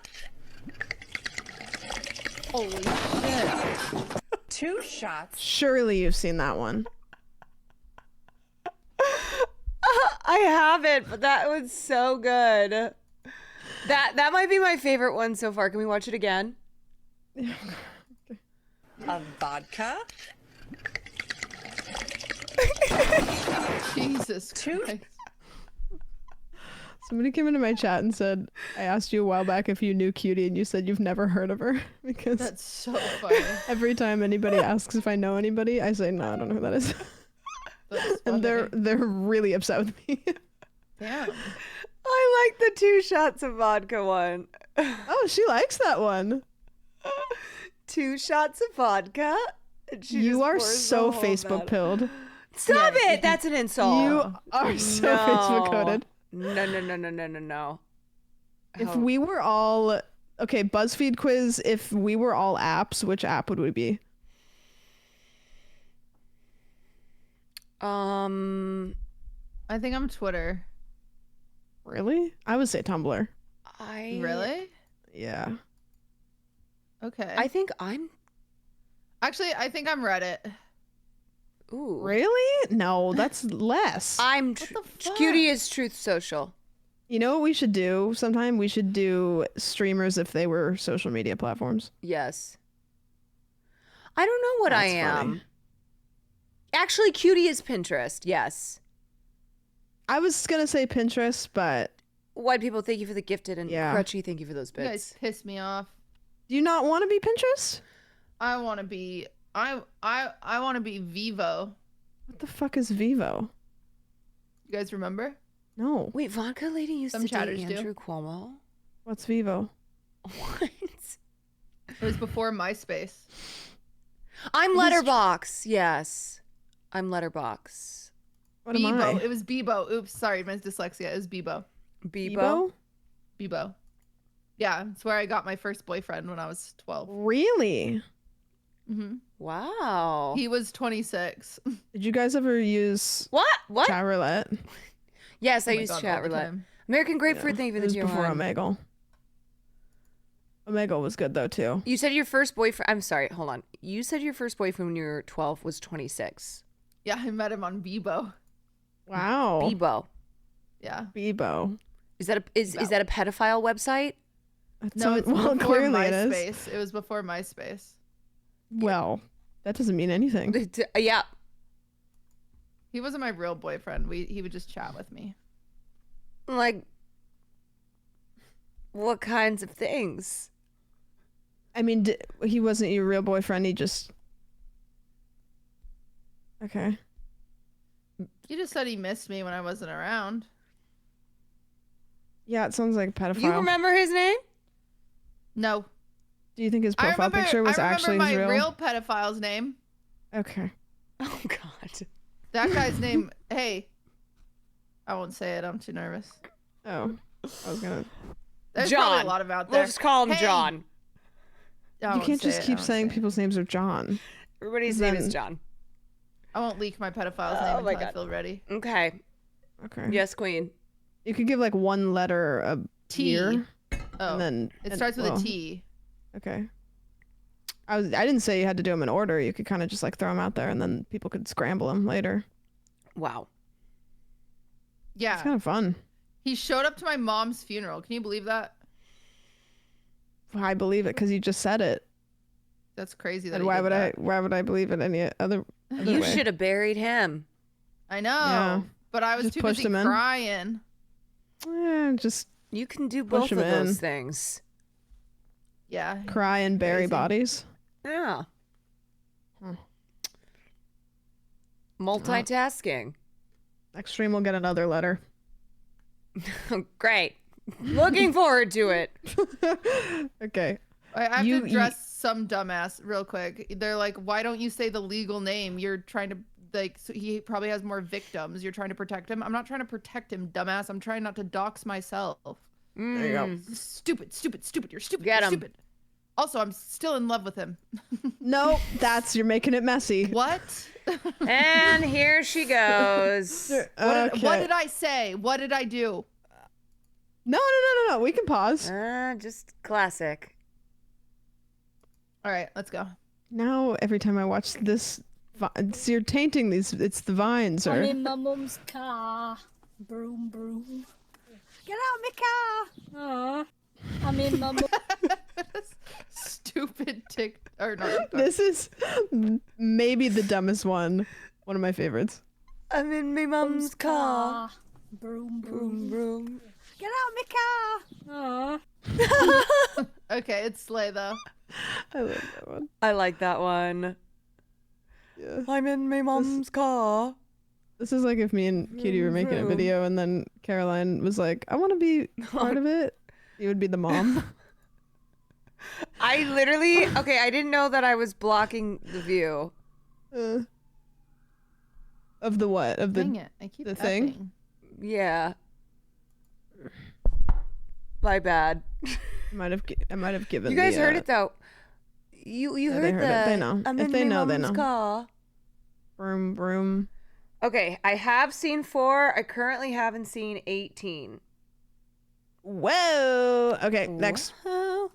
Speaker 14: Holy shit.
Speaker 3: 2 shots.
Speaker 13: Surely you've seen that one.
Speaker 1: I haven't, but that was so good. That might be my favorite one so far. Can we watch it again?
Speaker 3: Of vodka.
Speaker 14: Jesus Christ.
Speaker 13: Somebody came into my chat and said, I asked you a while back if you knew Cutie, and you said you've never heard of her. Because
Speaker 14: That's so funny.
Speaker 13: every time anybody asks if I know anybody, I say, no, I don't know who that is.
Speaker 14: That's
Speaker 13: And
Speaker 14: funny.
Speaker 13: they're really upset with me.
Speaker 14: Damn.
Speaker 1: I like the 2 shots of vodka one.
Speaker 13: Oh, she likes that one.
Speaker 1: 2 shots of vodka? And she
Speaker 13: You
Speaker 1: just
Speaker 13: are
Speaker 1: pours
Speaker 13: so
Speaker 1: the whole
Speaker 13: Facebook
Speaker 1: bottle.
Speaker 13: pilled.
Speaker 1: Stop it! That's an insult.
Speaker 13: You are so Facebook coded.
Speaker 1: No.
Speaker 13: If we were all okay, BuzzFeed quiz, if we were all apps, which app would we be?
Speaker 14: I think I'm Twitter.
Speaker 13: Really? I would say Tumblr.
Speaker 14: Really?
Speaker 13: Yeah.
Speaker 14: Okay.
Speaker 1: I think I'm.
Speaker 14: Actually, I think I'm Reddit.
Speaker 1: Ooh.
Speaker 13: Really? No, that's less.
Speaker 1: I'm. Cutie is Truth Social.
Speaker 13: You know what we should do sometime? We should do streamers if they were social media platforms.
Speaker 1: Yes. I don't know what
Speaker 13: That's
Speaker 1: I am.
Speaker 13: funny.
Speaker 1: Actually, Cutie is Pinterest. Yes.
Speaker 13: I was gonna say Pinterest, but
Speaker 1: White people, thank you for the gifted, and
Speaker 13: Yeah.
Speaker 1: Crutchy, thank you for those
Speaker 14: You guys
Speaker 1: bits.
Speaker 14: piss me off.
Speaker 13: do you not want to be Pinterest?
Speaker 14: I want to be. I want to be Vivo.
Speaker 13: What the fuck is Vivo?
Speaker 14: You guys remember?
Speaker 13: No.
Speaker 1: Wait, Vodka Lady used
Speaker 14: Some
Speaker 1: to date
Speaker 14: chatters do.
Speaker 1: Andrew Cuomo?
Speaker 13: What's Vivo?
Speaker 1: What?
Speaker 14: It was before MySpace.
Speaker 1: I'm Letterbox. Yes. I'm Letterbox.
Speaker 13: What am
Speaker 14: Bebo.
Speaker 13: I?
Speaker 14: It was Bebo. Oops, sorry, my dyslexia. It was Bebo.
Speaker 1: Bebo?
Speaker 14: Bebo. Yeah, it's where I got my first boyfriend when I was 12.
Speaker 13: Really?
Speaker 14: Mm-hmm.
Speaker 1: Wow.
Speaker 14: He was 26.
Speaker 13: Did you guys ever use
Speaker 1: What?
Speaker 13: chat roulette?
Speaker 1: Yes, I
Speaker 14: Oh my
Speaker 1: used
Speaker 14: God,
Speaker 1: chat
Speaker 14: all the
Speaker 1: roulette.
Speaker 14: time.
Speaker 1: American Grapefruit, thank you for
Speaker 13: It
Speaker 1: the
Speaker 13: was
Speaker 1: tier
Speaker 13: before
Speaker 1: one.
Speaker 13: Omegle. Omegle was good though too.
Speaker 1: You said your first boyfriend. I'm sorry, hold on. You said your first boyfriend when you were 12 was 26.
Speaker 14: Yeah, I met him on Bebo.
Speaker 13: Wow.
Speaker 1: Bebo.
Speaker 14: Yeah.
Speaker 13: Bebo.
Speaker 1: Is that a pedophile website?
Speaker 14: No, it's
Speaker 13: well,
Speaker 14: before
Speaker 13: clearly it is.
Speaker 14: MySpace. It was before MySpace.
Speaker 13: Well, that doesn't mean anything.
Speaker 1: Yeah.
Speaker 14: He wasn't my real boyfriend. He would just chat with me.
Speaker 1: Like, what kinds of things?
Speaker 13: I mean, he wasn't your real boyfriend. He just. Okay.
Speaker 14: He just said he missed me when I wasn't around.
Speaker 13: Yeah, it sounds like a pedophile.
Speaker 1: You remember his name?
Speaker 14: No.
Speaker 13: Do you think his
Speaker 14: I
Speaker 13: profile
Speaker 14: remember,
Speaker 13: picture was actually
Speaker 14: my
Speaker 13: his
Speaker 14: real pedophile's name.
Speaker 13: Okay.
Speaker 1: Oh God.
Speaker 14: That guy's name. Hey. I won't say it. I'm too nervous.
Speaker 13: Oh, I was gonna.
Speaker 14: There's
Speaker 1: John.
Speaker 14: probably a lot of out there.
Speaker 1: We'll just call him
Speaker 14: Hey!
Speaker 1: John.
Speaker 14: I
Speaker 13: You
Speaker 14: won't
Speaker 13: can't
Speaker 14: say
Speaker 13: just
Speaker 14: it, I
Speaker 13: keep
Speaker 14: won't
Speaker 13: saying
Speaker 14: say it.
Speaker 13: people's names are John.
Speaker 1: Everybody's
Speaker 13: Then-
Speaker 1: name is John.
Speaker 14: I won't leak my pedophile's
Speaker 1: Oh
Speaker 14: name
Speaker 1: my
Speaker 14: until I
Speaker 1: God.
Speaker 14: feel ready.
Speaker 1: Okay.
Speaker 13: Okay.
Speaker 1: Yes, Queen.
Speaker 13: You could give like one letter a
Speaker 14: T.
Speaker 13: year.
Speaker 14: Oh.
Speaker 13: And then
Speaker 14: It starts with
Speaker 13: well,
Speaker 14: a T.
Speaker 13: Okay. I didn't say you had to do them in order. You could kind of just like throw them out there, and then people could scramble them later.
Speaker 1: Wow.
Speaker 14: Yeah.
Speaker 13: It's kind of fun.
Speaker 14: He showed up to my mom's funeral. Can you believe that?
Speaker 13: I believe it because you just said it.
Speaker 14: That's crazy. That
Speaker 13: And
Speaker 14: he
Speaker 13: why
Speaker 14: did
Speaker 13: would
Speaker 14: that.
Speaker 13: I would believe it any other
Speaker 1: You
Speaker 13: way?
Speaker 1: should have buried him.
Speaker 14: I know.
Speaker 13: Yeah.
Speaker 14: But I was
Speaker 13: Just
Speaker 14: too
Speaker 13: pushed
Speaker 14: busy
Speaker 13: him in?
Speaker 14: crying.
Speaker 13: Just
Speaker 1: You can do
Speaker 13: Push
Speaker 1: both of
Speaker 13: him in.
Speaker 1: those things.
Speaker 14: Yeah.
Speaker 13: cry and bury
Speaker 14: Crazy.
Speaker 13: bodies.
Speaker 1: Yeah.
Speaker 13: Hmm.
Speaker 1: Multitasking.
Speaker 13: Next stream will get another letter.
Speaker 1: Great. Looking forward to it.
Speaker 13: Okay.
Speaker 14: I have
Speaker 13: You-
Speaker 14: to address some dumbass real quick. They're like, why don't you say the legal name? You're trying to, like, so he probably has more victims. You're trying to protect him. I'm not trying to protect him, dumbass. I'm trying not to dox myself.
Speaker 13: There you go.
Speaker 14: Stupid, stupid, stupid. You're stupid.
Speaker 1: Get
Speaker 14: you're
Speaker 1: him.
Speaker 14: stupid. Also, I'm still in love with him.
Speaker 13: No, you're making it messy.
Speaker 14: What?
Speaker 1: And here she goes.
Speaker 14: What did I say? What did I do?
Speaker 13: No. We can pause.
Speaker 1: Just classic.
Speaker 14: All right, let's go.
Speaker 13: Now, every time I watch this, you're tainting these. It's the vines,
Speaker 22: I'm
Speaker 13: or
Speaker 22: in my mum's car. Broom, broom. Get out my car. I'm in my
Speaker 14: Stupid tick or not.
Speaker 13: this is maybe the dumbest one. One of my favorites.
Speaker 1: I'm in my mom's car.
Speaker 22: Broom,
Speaker 1: Broom, broom.
Speaker 22: Get out my car.
Speaker 14: Okay, it's Slay though.
Speaker 13: I love that one.
Speaker 1: I like that one.
Speaker 13: Yeah.
Speaker 1: I'm in my mom's car.
Speaker 13: This is like if me and Cutie were making a video, and then Caroline was like, "I want to be part of it." You would be the mom.
Speaker 1: I literally, okay, I didn't know that I was blocking the view.
Speaker 13: Of the what? Of the
Speaker 14: Dang it! I keep
Speaker 13: the thing.
Speaker 14: effing.
Speaker 1: Yeah. My bad.
Speaker 13: I might have given.
Speaker 1: You guys
Speaker 13: the,
Speaker 1: heard it though. You
Speaker 13: yeah,
Speaker 1: heard
Speaker 13: they heard it. They know.
Speaker 1: I'm
Speaker 13: If
Speaker 1: in
Speaker 13: they
Speaker 1: my
Speaker 13: know, they
Speaker 1: mom's
Speaker 13: know.
Speaker 1: car.
Speaker 13: Broom, broom.
Speaker 1: Okay, I have seen 4. I currently haven't seen 18.
Speaker 13: Whoa. Okay, next.
Speaker 1: Whoa.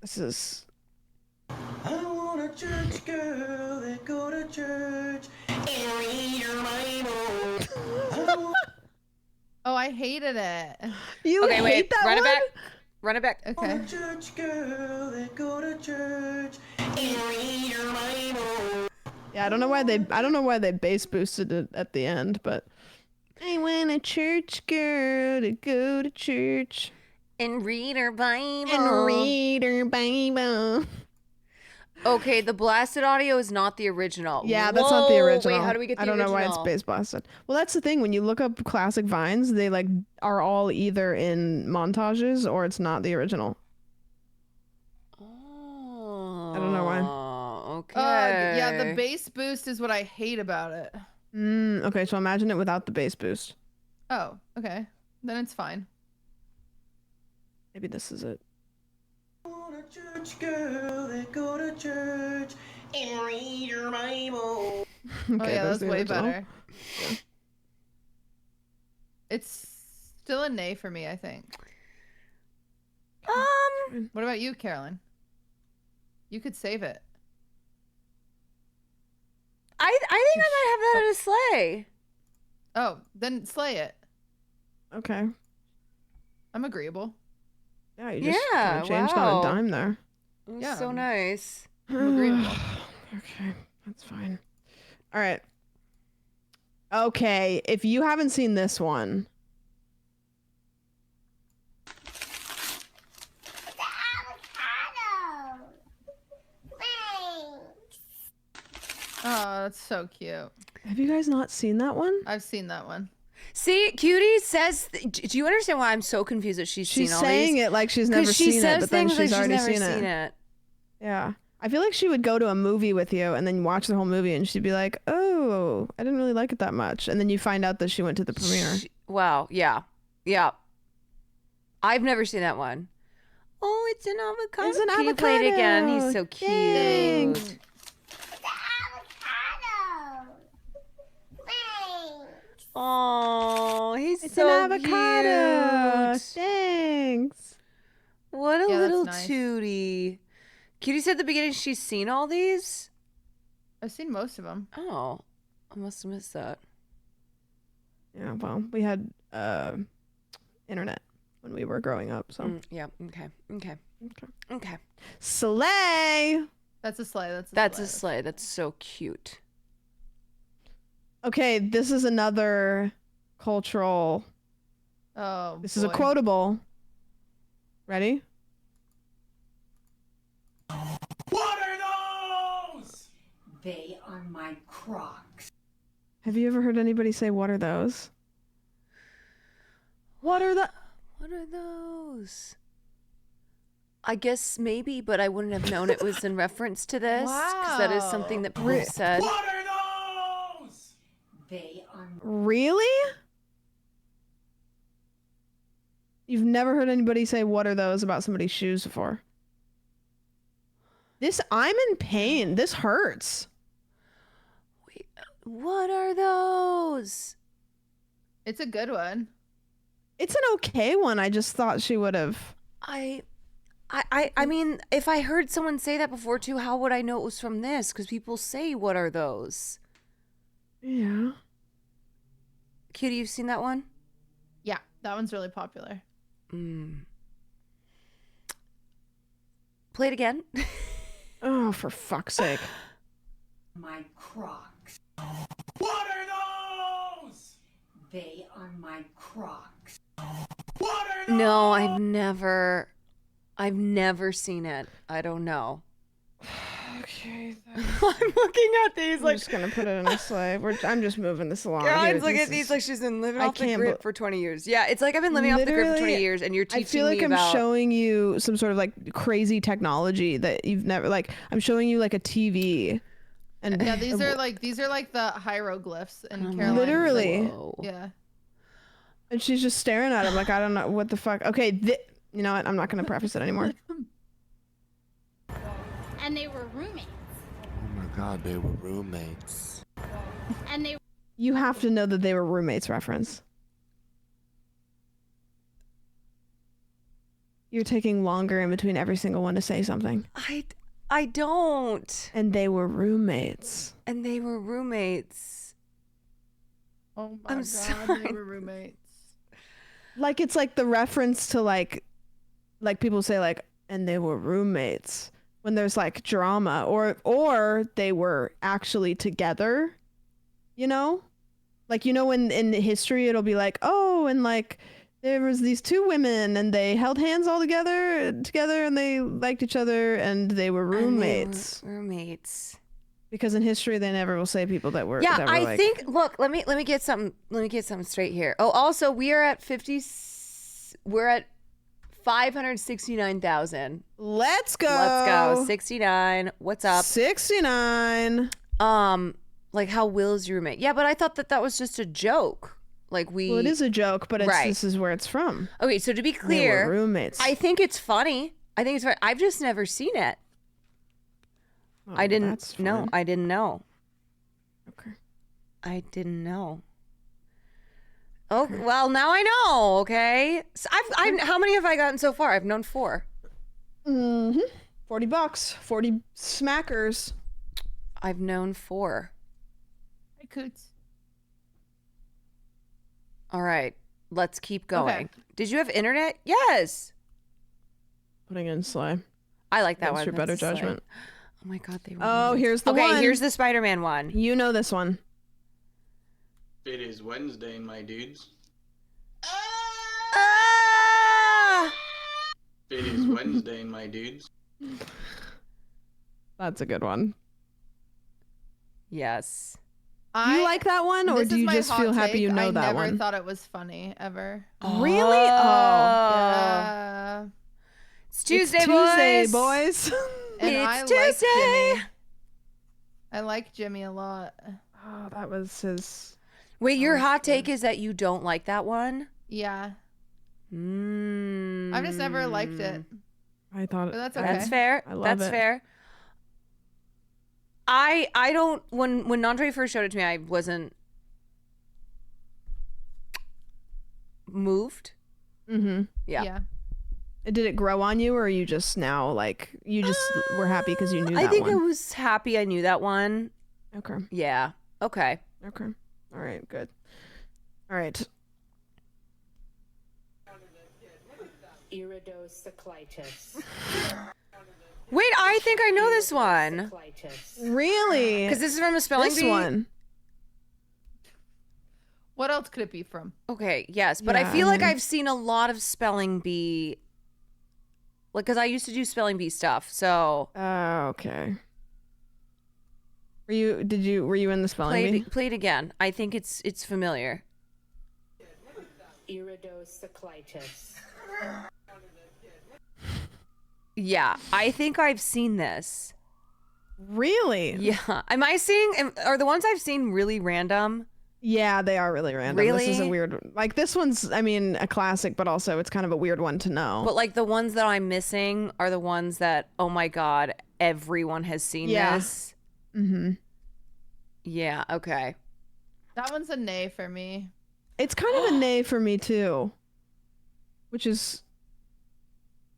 Speaker 13: This is.
Speaker 19: I want a church girl that go to church and read her Bible.
Speaker 14: Oh, I hated it.
Speaker 13: You
Speaker 1: Okay,
Speaker 13: hate
Speaker 1: wait.
Speaker 13: that
Speaker 1: Run
Speaker 13: one?
Speaker 1: it back. Run it back.
Speaker 14: Okay.
Speaker 19: A church girl that go to church and read her Bible.
Speaker 13: Yeah, I don't know why they bass boosted it at the end, but I want a church girl to go to church
Speaker 1: And read her Bible.
Speaker 13: and read her Bible.
Speaker 1: Okay, the blasted audio is not the original.
Speaker 13: Yeah, that's not the
Speaker 1: Whoa,
Speaker 13: original.
Speaker 1: Wait, how do we get the
Speaker 13: I don't
Speaker 1: original?
Speaker 13: know why it's bass blasted. Well, that's the thing. When you look up classic Vines, they like are all either in montages or it's not the original.
Speaker 1: Oh.
Speaker 13: I don't know why.
Speaker 1: Okay.
Speaker 14: Yeah, the bass boost is what I hate about it.
Speaker 13: Okay, so imagine it without the bass boost.
Speaker 14: Oh, okay. Then it's fine.
Speaker 13: Maybe this is it.
Speaker 19: I want a church girl that go to church and read her Bible.
Speaker 14: Oh
Speaker 13: Okay,
Speaker 14: yeah,
Speaker 13: there's
Speaker 14: that's
Speaker 13: the
Speaker 14: way
Speaker 13: original.
Speaker 14: better. It's still a nay for me, I think. What about you, Carolyn? You could save it.
Speaker 1: I think I might have that at a sleigh.
Speaker 14: Oh, then slay it.
Speaker 13: Okay.
Speaker 14: I'm agreeable.
Speaker 13: Yeah, you just
Speaker 1: Yeah,
Speaker 13: kinda changed
Speaker 1: wow.
Speaker 13: on a dime there.
Speaker 1: It was
Speaker 14: Yeah.
Speaker 1: so nice.
Speaker 14: I'm agreeable.
Speaker 13: Okay, that's fine. All right. Okay, if you haven't seen this one,
Speaker 14: Oh, that's so cute.
Speaker 13: have you guys not seen that one?
Speaker 14: I've seen that one.
Speaker 1: See, Cutie says. Do you understand why I'm so confused that she's seen
Speaker 13: She's
Speaker 1: all
Speaker 13: saying
Speaker 1: these?
Speaker 13: it like she's never
Speaker 1: 'Cause she
Speaker 13: seen it,
Speaker 1: says
Speaker 13: but then
Speaker 1: things like
Speaker 13: she's already
Speaker 1: never
Speaker 13: seen it. Yeah. I feel like she would go to a movie with you and then watch the whole movie and she'd be like, "Oh, I didn't really like it that much." And then you find out that she went to the premiere.
Speaker 1: Wow. Yeah. Yeah. I've never seen that one. Oh, it's an avocado.
Speaker 13: It's an
Speaker 1: Can you play it again? He's so cute.
Speaker 13: Thanks.
Speaker 1: Oh, he's
Speaker 13: It's
Speaker 1: so
Speaker 13: an avocado.
Speaker 1: cute.
Speaker 13: Thanks.
Speaker 1: What a
Speaker 14: Yeah, that's
Speaker 1: little
Speaker 14: nice.
Speaker 1: tootie. Cutie said at the beginning she's seen all these.
Speaker 14: I've seen most of them.
Speaker 1: Oh, I must have missed that.
Speaker 13: Yeah, well, we had internet when we were growing up, so.
Speaker 1: Yeah. Okay. Okay. Okay.
Speaker 13: Slay.
Speaker 14: That's a sleigh.
Speaker 1: That's a sleigh. That's so cute.
Speaker 13: Okay, this is another cultural.
Speaker 14: Oh,
Speaker 13: This is a
Speaker 14: boy.
Speaker 13: quotable. Ready?
Speaker 17: What are those?
Speaker 5: They are my Crocs.
Speaker 13: Have you ever heard anybody say, "What are those?" What are the?
Speaker 1: What are those? I guess maybe, but I wouldn't have known it was in reference to this because that is something that people said.
Speaker 17: What are those?
Speaker 5: They are
Speaker 13: Really? You've never heard anybody say, "What are those?" about somebody's shoes before? I'm in pain. This hurts.
Speaker 1: What are those?
Speaker 14: It's a good one.
Speaker 13: It's an okay one. I just thought she would have.
Speaker 1: I mean, if I heard someone say that before too, how would I know it was from this? Because people say, "What are those?"
Speaker 13: Yeah.
Speaker 1: Cutie, you've seen that one?
Speaker 14: Yeah, that one's really popular.
Speaker 1: Play it again.
Speaker 13: Oh, for fuck's sake.
Speaker 5: my Crocs.
Speaker 17: What are those?
Speaker 5: They are my Crocs.
Speaker 17: What are those?
Speaker 1: No, I've never seen it. I don't know.
Speaker 13: Okay.
Speaker 1: I'm looking at these
Speaker 13: I'm
Speaker 1: like
Speaker 13: just gonna put it in a sleigh. I'm just moving this along.
Speaker 1: Caroline's
Speaker 13: Here,
Speaker 1: looking
Speaker 13: this
Speaker 1: at these
Speaker 13: is-
Speaker 1: like she's been living
Speaker 13: I
Speaker 1: off the
Speaker 13: can't
Speaker 1: grid
Speaker 13: bel-
Speaker 1: for 20 years. Yeah, it's like I've been living off the grid for 20
Speaker 13: Literally,
Speaker 1: years, and you're teaching
Speaker 13: I feel like
Speaker 1: me
Speaker 13: I'm
Speaker 1: about.
Speaker 13: showing you some sort of like crazy technology that you've never like. I'm showing you like a TV, and
Speaker 14: Yeah, these are like the hieroglyphs in Caroline.
Speaker 13: Literally.
Speaker 14: Yeah.
Speaker 13: and she's just staring at him like I don't know what the fuck. Okay, you know what? I'm not gonna preface it anymore.
Speaker 22: And they were roommates.
Speaker 7: Oh my god, they were roommates.
Speaker 22: And they
Speaker 13: You have to know that they were roommates. Reference. You're taking longer in between every single one to say something.
Speaker 1: I don't.
Speaker 13: And they were roommates.
Speaker 1: And they were roommates.
Speaker 14: Oh my
Speaker 1: I'm
Speaker 14: god,
Speaker 1: sorry.
Speaker 14: they were roommates.
Speaker 13: Like it's like the reference to like people say like, and they were roommates when there's like drama or they were actually together, you know? Like, you know, when in history it'll be like, oh, and like there was these two women and they held hands all together and they liked each other and they were roommates.
Speaker 1: Roommates.
Speaker 13: Because in history they never will say people that were
Speaker 1: Yeah,
Speaker 13: that were
Speaker 1: I
Speaker 13: like,
Speaker 1: think. Look, let me get something straight here. Oh, also we are at 50. We're at 569,000.
Speaker 13: Let's go.
Speaker 1: Let's go. 69. What's up?
Speaker 13: 69.
Speaker 1: Like how Will's your roommate? Yeah, but I thought that was just a joke. Like
Speaker 13: Well, it is a joke, but this is where it's from.
Speaker 1: Okay, so to be
Speaker 13: They
Speaker 1: clear,
Speaker 13: were roommates.
Speaker 1: I think it's funny. I think it's funny. I've just never seen it.
Speaker 13: Oh,
Speaker 1: I didn't
Speaker 13: that's
Speaker 1: know.
Speaker 13: fine.
Speaker 1: I didn't know.
Speaker 13: Okay.
Speaker 1: I didn't know. Oh, well, now I know, okay? So I've how many have I gotten so far? I've known 4.
Speaker 13: Mm-hmm. $40. 40 smackers.
Speaker 1: I've known 4.
Speaker 14: Hey, Coots.
Speaker 1: All right, let's keep going.
Speaker 14: Okay.
Speaker 1: Did you have internet? Yes.
Speaker 13: Putting in Slay.
Speaker 1: I like that
Speaker 13: Against
Speaker 1: one.
Speaker 13: your better
Speaker 1: That's Slay.
Speaker 13: judgment.
Speaker 1: Oh my god, they were
Speaker 13: Oh,
Speaker 1: roommates.
Speaker 13: here's the
Speaker 1: okay,
Speaker 13: one.
Speaker 1: here's the Spider-Man one.
Speaker 13: You know this one.
Speaker 17: It is Wednesday, my dudes.
Speaker 1: Ah!
Speaker 17: It is Wednesday, my dudes.
Speaker 13: That's a good one.
Speaker 1: Yes.
Speaker 13: Do you like that one, or
Speaker 14: This
Speaker 13: do
Speaker 14: is
Speaker 13: you
Speaker 14: my
Speaker 13: just
Speaker 14: hot
Speaker 13: feel happy
Speaker 14: take.
Speaker 13: you know that
Speaker 14: I never
Speaker 13: one?
Speaker 14: thought it was funny ever.
Speaker 13: Really? Oh.
Speaker 14: Yeah.
Speaker 1: It's Tuesday,
Speaker 13: It's Tuesday,
Speaker 1: boys.
Speaker 13: boys.
Speaker 14: And
Speaker 1: It's
Speaker 14: I like
Speaker 1: Tuesday.
Speaker 14: Jimmy. I like Jimmy a lot.
Speaker 13: Oh, that was his.
Speaker 1: Wait, your hot take is that you don't like that one?
Speaker 14: Yeah.
Speaker 1: Mm.
Speaker 14: I've just never liked it.
Speaker 13: I thought
Speaker 14: But that's okay.
Speaker 1: That's fair.
Speaker 13: I love
Speaker 1: That's
Speaker 13: it.
Speaker 1: fair. I don't when Andre first showed it to me, I wasn't moved.
Speaker 13: Mm-hmm.
Speaker 1: Yeah.
Speaker 13: Did it grow on you, or are you just now like you just were happy because you knew that
Speaker 1: I think
Speaker 13: one?
Speaker 1: I was happy I knew that one.
Speaker 13: Okay.
Speaker 1: Yeah. Okay.
Speaker 13: Okay. All right. Good. All right.
Speaker 5: Iridocyclitis.
Speaker 1: Wait, I think I know this one.
Speaker 13: Really?
Speaker 1: Because this is from a spelling
Speaker 13: This
Speaker 1: bee.
Speaker 13: one.
Speaker 14: What else could it be from?
Speaker 1: Okay, yes, but I
Speaker 13: Yeah,
Speaker 1: feel like
Speaker 13: I mean-
Speaker 1: I've seen a lot of spelling bee. Like, because I used to do spelling bee stuff, so
Speaker 13: Okay. Were you in the spelling bee?
Speaker 1: play it again. I think it's familiar.
Speaker 5: Iridocyclitis.
Speaker 1: Yeah, I think I've seen this.
Speaker 13: Really?
Speaker 1: Yeah. Are the ones I've seen really random?
Speaker 13: Yeah, they are really random. This is a
Speaker 1: Really?
Speaker 13: weird. Like this one's, I mean, a classic, but also it's kind of a weird one to know.
Speaker 1: But like the ones that I'm missing are the ones that, oh my god, everyone has seen
Speaker 13: Yeah.
Speaker 1: this.
Speaker 13: Mm-hmm.
Speaker 1: Yeah, okay.
Speaker 14: That one's a nay for me.
Speaker 13: It's kind of a nay for me too. Which is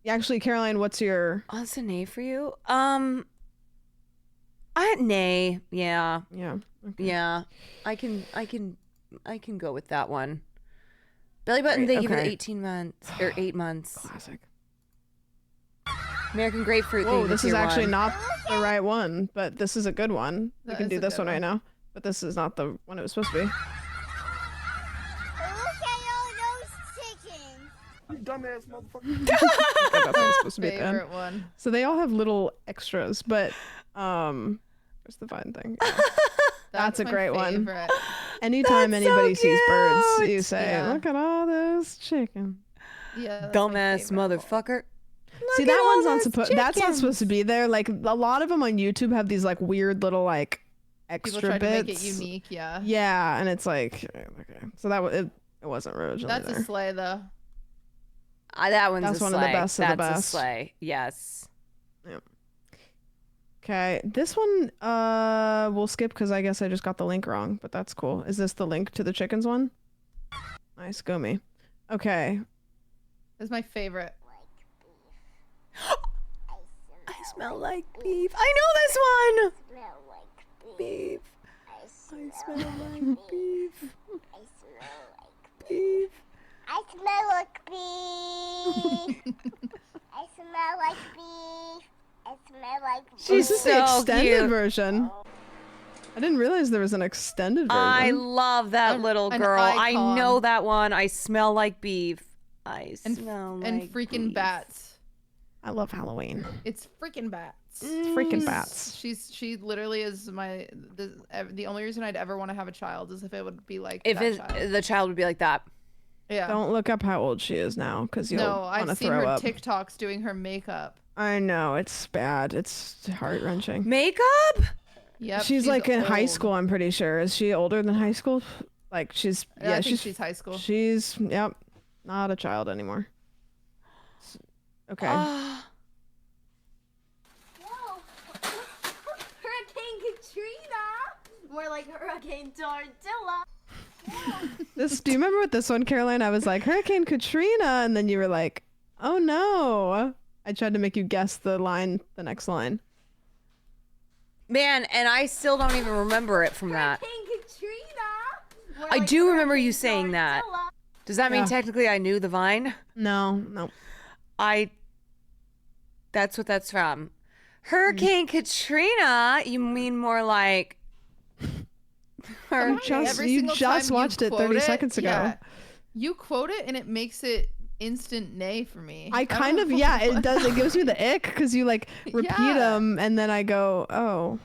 Speaker 13: actually, Caroline, what's your?
Speaker 1: Oh, that's a nay for you? Nay. Yeah.
Speaker 13: Yeah. Okay.
Speaker 1: Yeah. I can go with that one. Belly button,
Speaker 13: Great,
Speaker 1: they give it
Speaker 13: okay.
Speaker 1: 18 months or 8 months.
Speaker 13: Classic.
Speaker 1: American grapefruit.
Speaker 13: Whoa,
Speaker 1: thing,
Speaker 13: this
Speaker 1: tier
Speaker 13: is actually
Speaker 1: one.
Speaker 13: not the right one, but this is a good one. We
Speaker 14: That
Speaker 13: can
Speaker 14: is
Speaker 13: do
Speaker 14: a
Speaker 13: this
Speaker 14: good
Speaker 13: one right
Speaker 14: one.
Speaker 13: now, but this is not the one it was supposed to be.
Speaker 16: You dumbass motherfucker.
Speaker 13: I thought that was supposed to be at the end.
Speaker 14: Favorite one.
Speaker 13: So they all have little extras, but where's the fine thing? Yeah. That's a
Speaker 14: my
Speaker 13: great one.
Speaker 14: favorite.
Speaker 13: Anytime
Speaker 1: That's so
Speaker 13: anybody sees birds,
Speaker 1: cute.
Speaker 13: you say,
Speaker 14: Yeah.
Speaker 13: "Look at all this chicken."
Speaker 14: Yeah. that's my
Speaker 1: Dumbass
Speaker 14: favorite of all.
Speaker 1: motherfucker.
Speaker 13: See,
Speaker 1: Look
Speaker 13: that
Speaker 1: at all
Speaker 13: one's not
Speaker 1: those
Speaker 13: supposed. That's not
Speaker 1: chickens.
Speaker 13: supposed to be there. Like a lot of them on YouTube have these like weird little like
Speaker 14: People
Speaker 13: extra
Speaker 14: try to
Speaker 13: bits.
Speaker 14: make it unique. Yeah.
Speaker 13: Yeah, and it's like okay. So that was it wasn't originally
Speaker 14: That's
Speaker 13: there.
Speaker 14: a sleigh though.
Speaker 1: That one's
Speaker 13: That's
Speaker 1: a
Speaker 13: one of the
Speaker 1: sleigh.
Speaker 13: best of the
Speaker 1: That's
Speaker 13: best.
Speaker 1: a sleigh. Yes.
Speaker 13: Okay, this one we'll skip because I guess I just got the link wrong, but that's cool. Is this the link to the chickens one? Nice, go me. Okay,
Speaker 14: It's my favorite.
Speaker 1: smell like beef. I know this one.
Speaker 9: Smell like
Speaker 1: Beef.
Speaker 9: I
Speaker 1: I smell like beef.
Speaker 9: I smell like
Speaker 1: Beef.
Speaker 9: I smell like beef. I smell like beef. I smell like beef.
Speaker 13: This is the
Speaker 1: so
Speaker 13: extended
Speaker 1: cute.
Speaker 13: version. I didn't realize there was an extended version.
Speaker 1: I love that little
Speaker 14: an
Speaker 1: girl. I
Speaker 14: icon.
Speaker 1: know that one. I smell like beef. I smell like
Speaker 14: and freaking
Speaker 1: beef.
Speaker 14: bats.
Speaker 13: I love Halloween.
Speaker 14: It's freaking bats.
Speaker 13: It's freaking bats.
Speaker 14: She literally is the only reason I'd ever want to have a child is if it would be like
Speaker 1: If
Speaker 14: that child.
Speaker 1: the child would be like that.
Speaker 14: Yeah.
Speaker 13: Don't look up how old she is now, because you'll
Speaker 14: No,
Speaker 13: want to
Speaker 14: I've seen
Speaker 13: throw
Speaker 14: her
Speaker 13: up.
Speaker 14: TikToks doing her makeup.
Speaker 13: I know, it's bad. It's heart-wrenching.
Speaker 1: Makeup?
Speaker 14: Yep.
Speaker 13: She's like in high
Speaker 14: old.
Speaker 13: school, I'm pretty sure. Is she older than high school? Like she's
Speaker 14: I think she's high school.
Speaker 13: She's not a child anymore. Okay.
Speaker 9: Whoa. Hurricane Katrina. More like Hurricane Tortilla.
Speaker 13: Do you remember what this one, Caroline? I was like, Hurricane Katrina, and then you were like, oh no. I tried to make you guess the next line.
Speaker 1: Man, and I still don't even remember it from that.
Speaker 9: Hurricane Katrina. More
Speaker 1: I
Speaker 9: like
Speaker 1: do remember you
Speaker 9: Hurricane
Speaker 1: saying that.
Speaker 9: Tortilla.
Speaker 1: Does that mean
Speaker 13: Yeah.
Speaker 1: technically I knew the Vine?
Speaker 13: No.
Speaker 1: That's what that's from. Hurricane Katrina, you mean more like
Speaker 13: You just watched it 30 seconds ago.
Speaker 14: Yeah. You quote it and it makes it instant nay for me.
Speaker 13: I
Speaker 14: don't
Speaker 13: kind of,
Speaker 14: know
Speaker 13: yeah, it
Speaker 14: what-
Speaker 13: does. It gives me the ick because you like repeat
Speaker 14: Yeah.
Speaker 13: them and then I go, oh.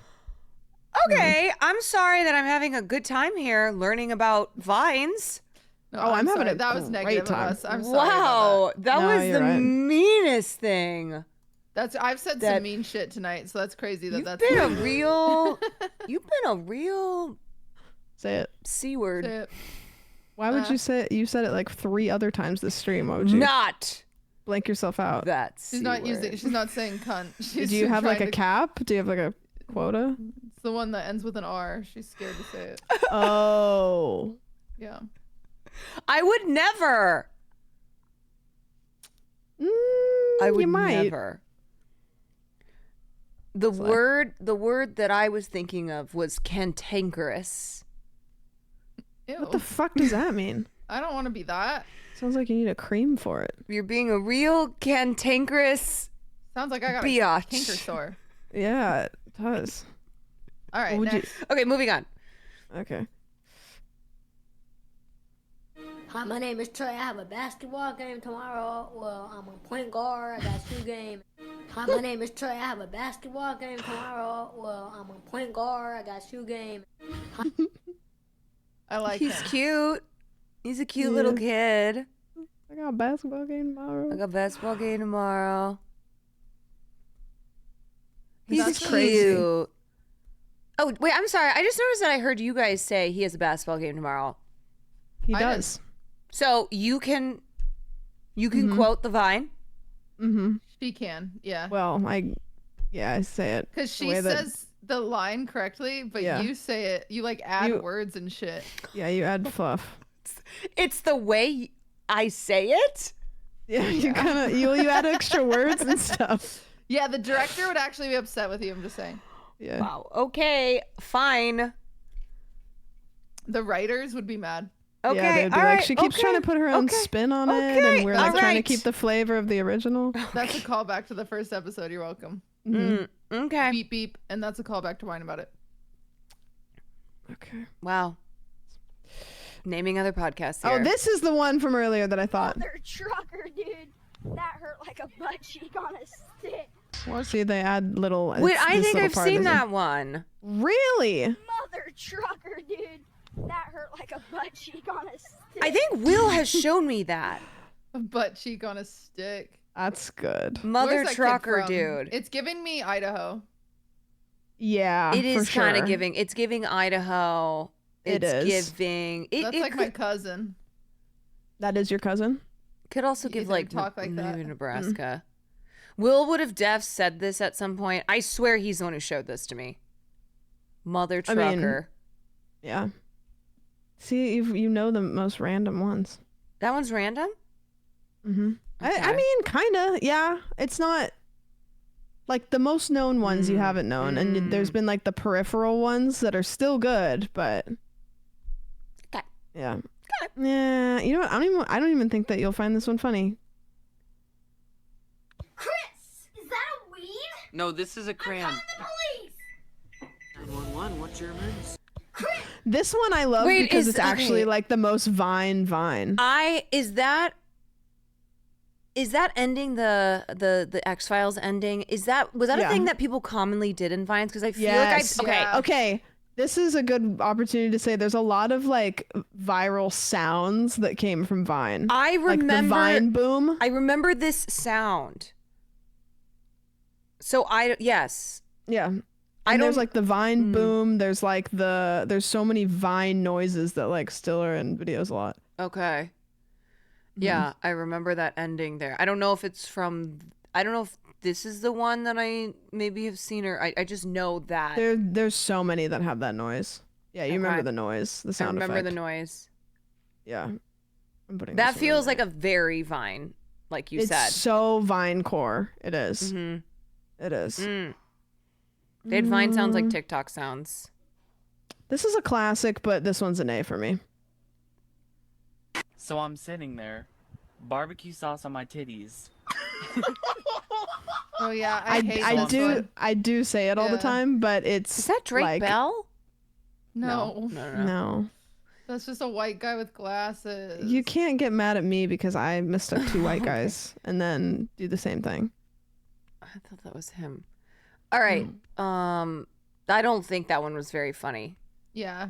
Speaker 1: Okay, I'm sorry that I'm having a good time here learning about vines.
Speaker 14: No,
Speaker 13: I'm having
Speaker 14: sorry.
Speaker 13: a
Speaker 14: That was
Speaker 13: great
Speaker 14: negative of
Speaker 13: time.
Speaker 14: us. I'm sorry.
Speaker 1: Wow,
Speaker 14: About
Speaker 1: that
Speaker 13: No,
Speaker 1: was
Speaker 13: you're
Speaker 1: the
Speaker 13: right.
Speaker 1: meanest thing.
Speaker 14: I've said
Speaker 1: That-
Speaker 14: some mean shit tonight, so that's crazy.
Speaker 1: You've
Speaker 14: That's
Speaker 1: been a real
Speaker 13: Say it.
Speaker 1: C word.
Speaker 14: Say it.
Speaker 13: Why would you say it? You said it like 3 other times this stream. Why would you
Speaker 1: Not
Speaker 13: blank yourself out?
Speaker 1: that's
Speaker 14: She's not using. She's not saying cunt. She's
Speaker 13: Do you have like a
Speaker 14: trying to-
Speaker 13: cap? Do you have like a quota?
Speaker 14: It's the one that ends with an R. She's scared to say it.
Speaker 13: Oh.
Speaker 14: Yeah.
Speaker 1: I would never. I would
Speaker 13: you might.
Speaker 1: never. The word that I was thinking of was cantankerous.
Speaker 14: Ew.
Speaker 13: What the fuck does that mean?
Speaker 14: I don't want to be that.
Speaker 13: Sounds like you need a cream for it.
Speaker 1: You're being a real cantankerous.
Speaker 14: Sounds like I got
Speaker 1: biatch.
Speaker 14: a canker sore.
Speaker 13: Yeah, it does.
Speaker 14: All right.
Speaker 13: Would you-
Speaker 14: Next.
Speaker 1: Okay, moving on.
Speaker 13: Okay.
Speaker 22: Hi, my name is Trey. I have a basketball game tomorrow. Well, I'm a point guard. I got shoe game. Hi, my name is Trey. I have a basketball game tomorrow. Well, I'm a point guard. I got shoe game.
Speaker 14: I like
Speaker 1: He's
Speaker 14: him.
Speaker 1: cute. He's a cute little kid.
Speaker 13: I got a basketball game tomorrow.
Speaker 1: I got a basketball game tomorrow. He's
Speaker 14: That's
Speaker 1: cute.
Speaker 13: crazy.
Speaker 1: Oh, wait, I'm sorry. I just noticed that I heard you guys say he has a basketball game tomorrow.
Speaker 13: He
Speaker 14: I
Speaker 13: does.
Speaker 1: So you can quote the Vine.
Speaker 13: Mm-hmm.
Speaker 14: She can. Yeah.
Speaker 13: Well, I say it.
Speaker 14: Because
Speaker 13: the
Speaker 14: she
Speaker 13: way that-
Speaker 14: says the line correctly, but
Speaker 13: Yeah.
Speaker 14: you say it. You like add
Speaker 13: You-
Speaker 14: words and shit.
Speaker 13: Yeah, you add fluff.
Speaker 1: It's the way I say it.
Speaker 13: Yeah, you kind of you add extra words and stuff.
Speaker 14: Yeah, the director would actually be upset with you. I'm just saying.
Speaker 13: Yeah.
Speaker 1: Wow. Okay. Fine.
Speaker 14: The writers would be mad.
Speaker 1: Okay.
Speaker 13: Yeah, they'd be
Speaker 1: all
Speaker 13: like,
Speaker 1: right,
Speaker 13: she keeps
Speaker 1: okay,
Speaker 13: trying to put her own
Speaker 1: okay,
Speaker 13: spin on it,
Speaker 1: okay,
Speaker 13: and we're like
Speaker 1: all
Speaker 13: trying to
Speaker 1: right.
Speaker 13: keep the flavor of the original.
Speaker 14: That's a callback to the first episode. You're welcome.
Speaker 1: Okay.
Speaker 14: Beep beep, and that's a callback to Wine About It.
Speaker 13: Okay.
Speaker 1: Wow. Naming other podcasts here.
Speaker 13: Oh, this is the one from earlier that I thought.
Speaker 22: Mother trucker, dude. That hurt like a butt cheek on a stick.
Speaker 13: See, they add little.
Speaker 1: Wait,
Speaker 13: it's
Speaker 1: I
Speaker 13: this
Speaker 1: think
Speaker 13: little
Speaker 1: I've
Speaker 13: part
Speaker 1: seen
Speaker 13: is
Speaker 1: that one.
Speaker 13: Really?
Speaker 22: Mother trucker, dude. That hurt like a butt cheek on a stick.
Speaker 1: I think Will has shown me that.
Speaker 14: A butt cheek on a stick.
Speaker 13: That's good.
Speaker 1: Mother
Speaker 14: Where's that kid
Speaker 1: trucker,
Speaker 14: from?
Speaker 1: dude.
Speaker 14: It's giving me Idaho.
Speaker 13: Yeah,
Speaker 1: It is
Speaker 13: for
Speaker 1: kind of
Speaker 13: sure.
Speaker 1: giving. It's giving Idaho.
Speaker 13: It
Speaker 1: It's
Speaker 13: is.
Speaker 1: giving.
Speaker 14: That's
Speaker 1: It
Speaker 14: like
Speaker 1: could,
Speaker 14: my cousin.
Speaker 13: That is your cousin?
Speaker 1: could also
Speaker 14: You
Speaker 1: give
Speaker 14: either
Speaker 1: like,
Speaker 14: talk like that.
Speaker 1: maybe Nebraska. Will would have def said this at some point. I swear he's the one who showed this to me. Mother
Speaker 13: I mean-
Speaker 1: trucker.
Speaker 13: Yeah. See, you know the most random ones.
Speaker 1: That one's random?
Speaker 13: Mm-hmm. I
Speaker 1: Okay.
Speaker 13: mean, kind of. Yeah. It's not. Like the most known ones you haven't known, and there's been like the peripheral ones that are still good, but yeah. Yeah, you know what? I don't even think that you'll find this one funny.
Speaker 9: Chris, is that a weed?
Speaker 10: No, this is a crayon.
Speaker 9: The police.
Speaker 10: 911, what's your emergency?
Speaker 13: This one I love because it's actually like the most Vine.
Speaker 1: Is that ending the X-Files ending? Was that a thing that people commonly did in Vines? Because I feel like
Speaker 13: okay. This is a good opportunity to say there's a lot of like viral sounds that came from Vine.
Speaker 1: I remember
Speaker 13: like the Vine boom.
Speaker 1: I remember this sound. So yes.
Speaker 13: Yeah. And there's like the Vine boom. There's like there's so many Vine noises that like still are in videos a lot.
Speaker 1: Okay. Yeah, I remember that ending there. I don't know if this is the one that I maybe have seen, or I just know that.
Speaker 13: There's so many that have that noise. Yeah, you remember the noise, the sound effect.
Speaker 1: I remember the noise.
Speaker 13: Yeah. I'm putting
Speaker 1: that feels like a very Vine, like you said.
Speaker 13: It's so Vine core. It is. It is.
Speaker 1: They had Vine sounds like TikTok sounds.
Speaker 13: This is a classic, but this one's an A for me.
Speaker 10: So I'm sitting there, barbecue sauce on my titties.
Speaker 14: Oh yeah, I
Speaker 13: do say it all the time, but it's
Speaker 1: is that Drake
Speaker 13: like,
Speaker 1: Bell?
Speaker 14: No. That's just a white guy with glasses.
Speaker 13: You can't get mad at me because I mistook two white guys and then do the same thing.
Speaker 1: I thought that was him. All right. I don't think that one was very funny.
Speaker 14: Yeah.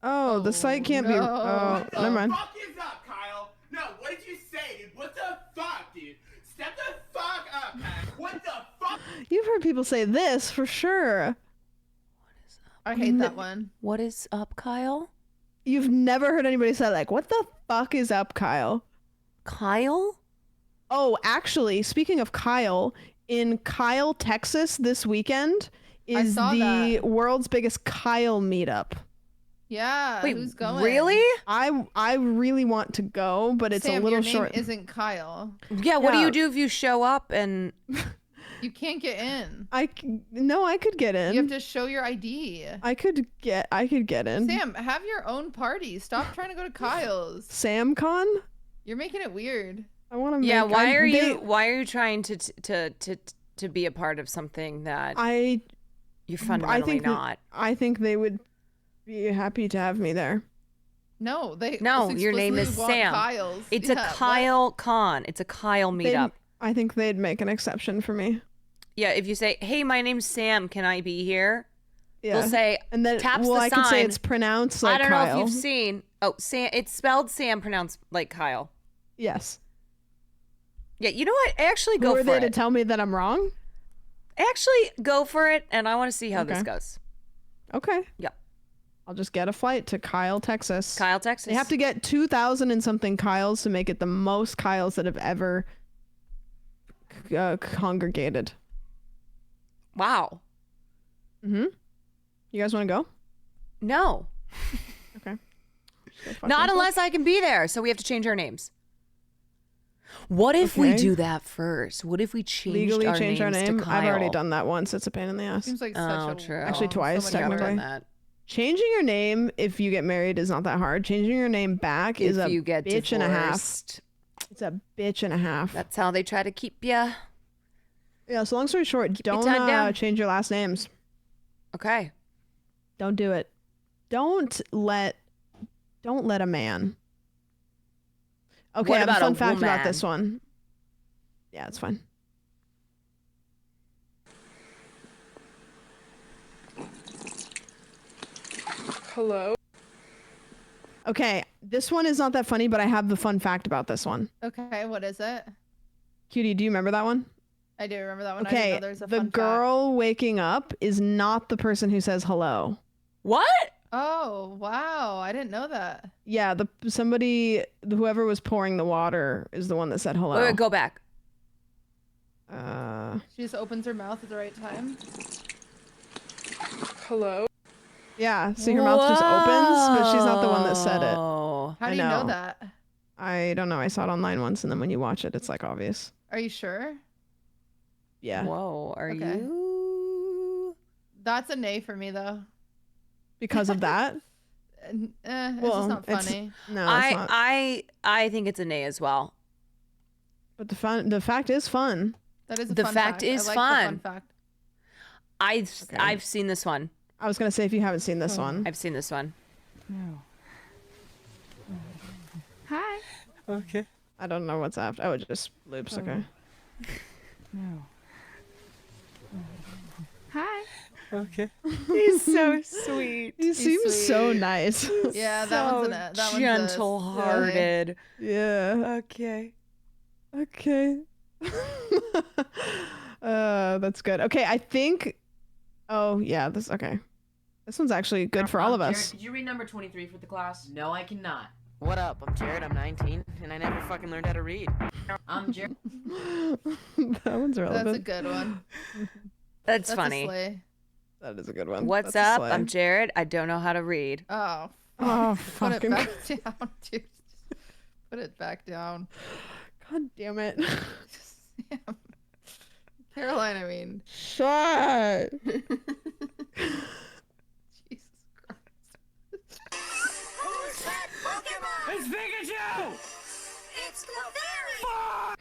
Speaker 13: Oh, the site can't be. Oh, never mind.
Speaker 16: What the fuck is up, Kyle? No, what did you say, dude? What the fuck, dude? Step the fuck up, man. What the fuck?
Speaker 13: You've heard people say this for sure.
Speaker 14: I hate that one.
Speaker 1: What is up, Kyle?
Speaker 13: You've never heard anybody say like, "What the fuck is up, Kyle?"
Speaker 1: Kyle?
Speaker 13: Oh, actually, speaking of Kyle, in Kyle, Texas this weekend is the world's biggest Kyle meetup.
Speaker 14: Yeah.
Speaker 1: Wait,
Speaker 14: who's going?
Speaker 1: Really?
Speaker 13: I really want to go, but it's
Speaker 14: Sam,
Speaker 13: a little
Speaker 14: your name
Speaker 13: short.
Speaker 14: Isn't Kyle?
Speaker 1: Yeah. What do you do if you show up and?
Speaker 14: You can't get in.
Speaker 13: I could get in.
Speaker 14: You have to show your ID.
Speaker 13: I could get in.
Speaker 14: Sam, have your own party. Stop trying to go to Kyle's.
Speaker 13: SamCon?
Speaker 14: You're making it weird.
Speaker 13: I want to.
Speaker 1: Yeah. Why are you trying to be a part of something that you're fundamentally not?
Speaker 13: I think they would be happy to have me there.
Speaker 14: No,
Speaker 1: your name is Sam.
Speaker 14: Kyle's.
Speaker 1: It's a Kyle con. It's a Kyle meetup.
Speaker 13: I think they'd make an exception for me.
Speaker 1: Yeah, if you say, "Hey, my name's Sam. Can I be here?"
Speaker 13: Yeah.
Speaker 1: They'll say,
Speaker 13: and then
Speaker 1: taps the
Speaker 13: I
Speaker 1: sign.
Speaker 13: could say it's pronounced like
Speaker 1: I don't
Speaker 13: Kyle.
Speaker 1: know if you've seen. Oh, Sam. It's spelled Sam, pronounced like Kyle.
Speaker 13: Yes.
Speaker 1: Yeah, you know what? Actually, go
Speaker 13: Who
Speaker 1: for
Speaker 13: are they
Speaker 1: it.
Speaker 13: to tell me that I'm wrong?
Speaker 1: Actually, go for it, and I want to see how this goes.
Speaker 13: Okay.
Speaker 1: Yep.
Speaker 13: I'll just get a flight to Kyle, Texas.
Speaker 1: Kyle, Texas.
Speaker 13: They have to get 2,000 and something Kyles to make it the most Kyles that have ever congregated.
Speaker 1: Wow.
Speaker 13: You guys want to go?
Speaker 1: No.
Speaker 13: Okay.
Speaker 1: Not unless I can be there. So we have to change our names. What if we do that first? What if we
Speaker 13: legally change our
Speaker 1: names
Speaker 13: name?
Speaker 1: to Kyle?
Speaker 13: I've already done that once. It's a pain in the ass.
Speaker 14: Seems like such a
Speaker 1: true.
Speaker 13: Actually, twice technically.
Speaker 1: Done that.
Speaker 13: Changing your name if you get married is not that hard. Changing your name back is a bitch and a half. It's a bitch and a half.
Speaker 1: That's how they try to keep you.
Speaker 13: Yeah, so long story short, don't change your last names.
Speaker 1: Okay.
Speaker 13: Don't do it. Don't let a man. Okay, I have a fun fact about this one. Yeah, it's fine.
Speaker 15: Hello?
Speaker 13: Okay, this one is not that funny, but I have the fun fact about this one.
Speaker 14: Okay, what is it?
Speaker 13: Cutie, do you remember that one?
Speaker 14: I do remember that one. I
Speaker 13: Okay,
Speaker 14: didn't know there's a
Speaker 13: the
Speaker 14: fun
Speaker 13: girl waking up is not the person who says hello.
Speaker 1: What?
Speaker 14: Oh, wow. I didn't know that.
Speaker 13: Yeah, whoever was pouring the water is the one that said hello.
Speaker 1: Wait, go back.
Speaker 14: She just opens her mouth at the right time.
Speaker 15: Hello?
Speaker 13: Yeah, see her mouth just opens, but she's not the one that said it.
Speaker 14: How do you know that?
Speaker 13: I don't know. I saw it online once, and then when you watch it, it's like obvious.
Speaker 14: Are you sure?
Speaker 13: Yeah.
Speaker 1: Whoa, are
Speaker 14: Okay.
Speaker 1: you?
Speaker 14: That's a nay for me though.
Speaker 13: Because of that?
Speaker 14: It's just not funny.
Speaker 13: No, it's not.
Speaker 1: I think it's a nay as well.
Speaker 13: But the fact is fun.
Speaker 14: That is a
Speaker 1: The
Speaker 14: fun
Speaker 1: fact is
Speaker 14: I like
Speaker 1: fun.
Speaker 14: The fun fact.
Speaker 1: I've seen this one.
Speaker 13: I was gonna say if you haven't seen this one.
Speaker 1: I've seen this one.
Speaker 14: No. Hi.
Speaker 1: Okay.
Speaker 13: I don't know what's after. Oh, it just loops. Okay.
Speaker 14: No. Hi.
Speaker 1: Okay. He's so sweet.
Speaker 13: He seems so nice.
Speaker 14: Yeah, that one's that one's
Speaker 1: gentle-hearted.
Speaker 13: Yeah.
Speaker 1: Okay.
Speaker 13: Okay. That's good. Okay, I think. Oh yeah, this okay. This one's actually good for all of us.
Speaker 11: Jared, could you read number 23 for the class? No, I cannot. What up? I'm Jared. I'm 19, and I never fucking learned how to read. I'm Jared.
Speaker 13: That one's relevant.
Speaker 14: That's a good one.
Speaker 1: That's
Speaker 14: A
Speaker 1: funny.
Speaker 14: slay.
Speaker 13: That is a good one.
Speaker 1: What's
Speaker 13: That's a
Speaker 1: up?
Speaker 13: slay.
Speaker 1: I'm Jared. I don't know how to read.
Speaker 14: Oh.
Speaker 13: Oh,
Speaker 14: Put it
Speaker 13: fucking
Speaker 14: back down, dude. Put it back down.
Speaker 13: God damn it.
Speaker 14: Caroline, I mean.
Speaker 13: Shut.
Speaker 14: Jesus Christ.
Speaker 17: It's Pikachu!
Speaker 9: It's Clovery!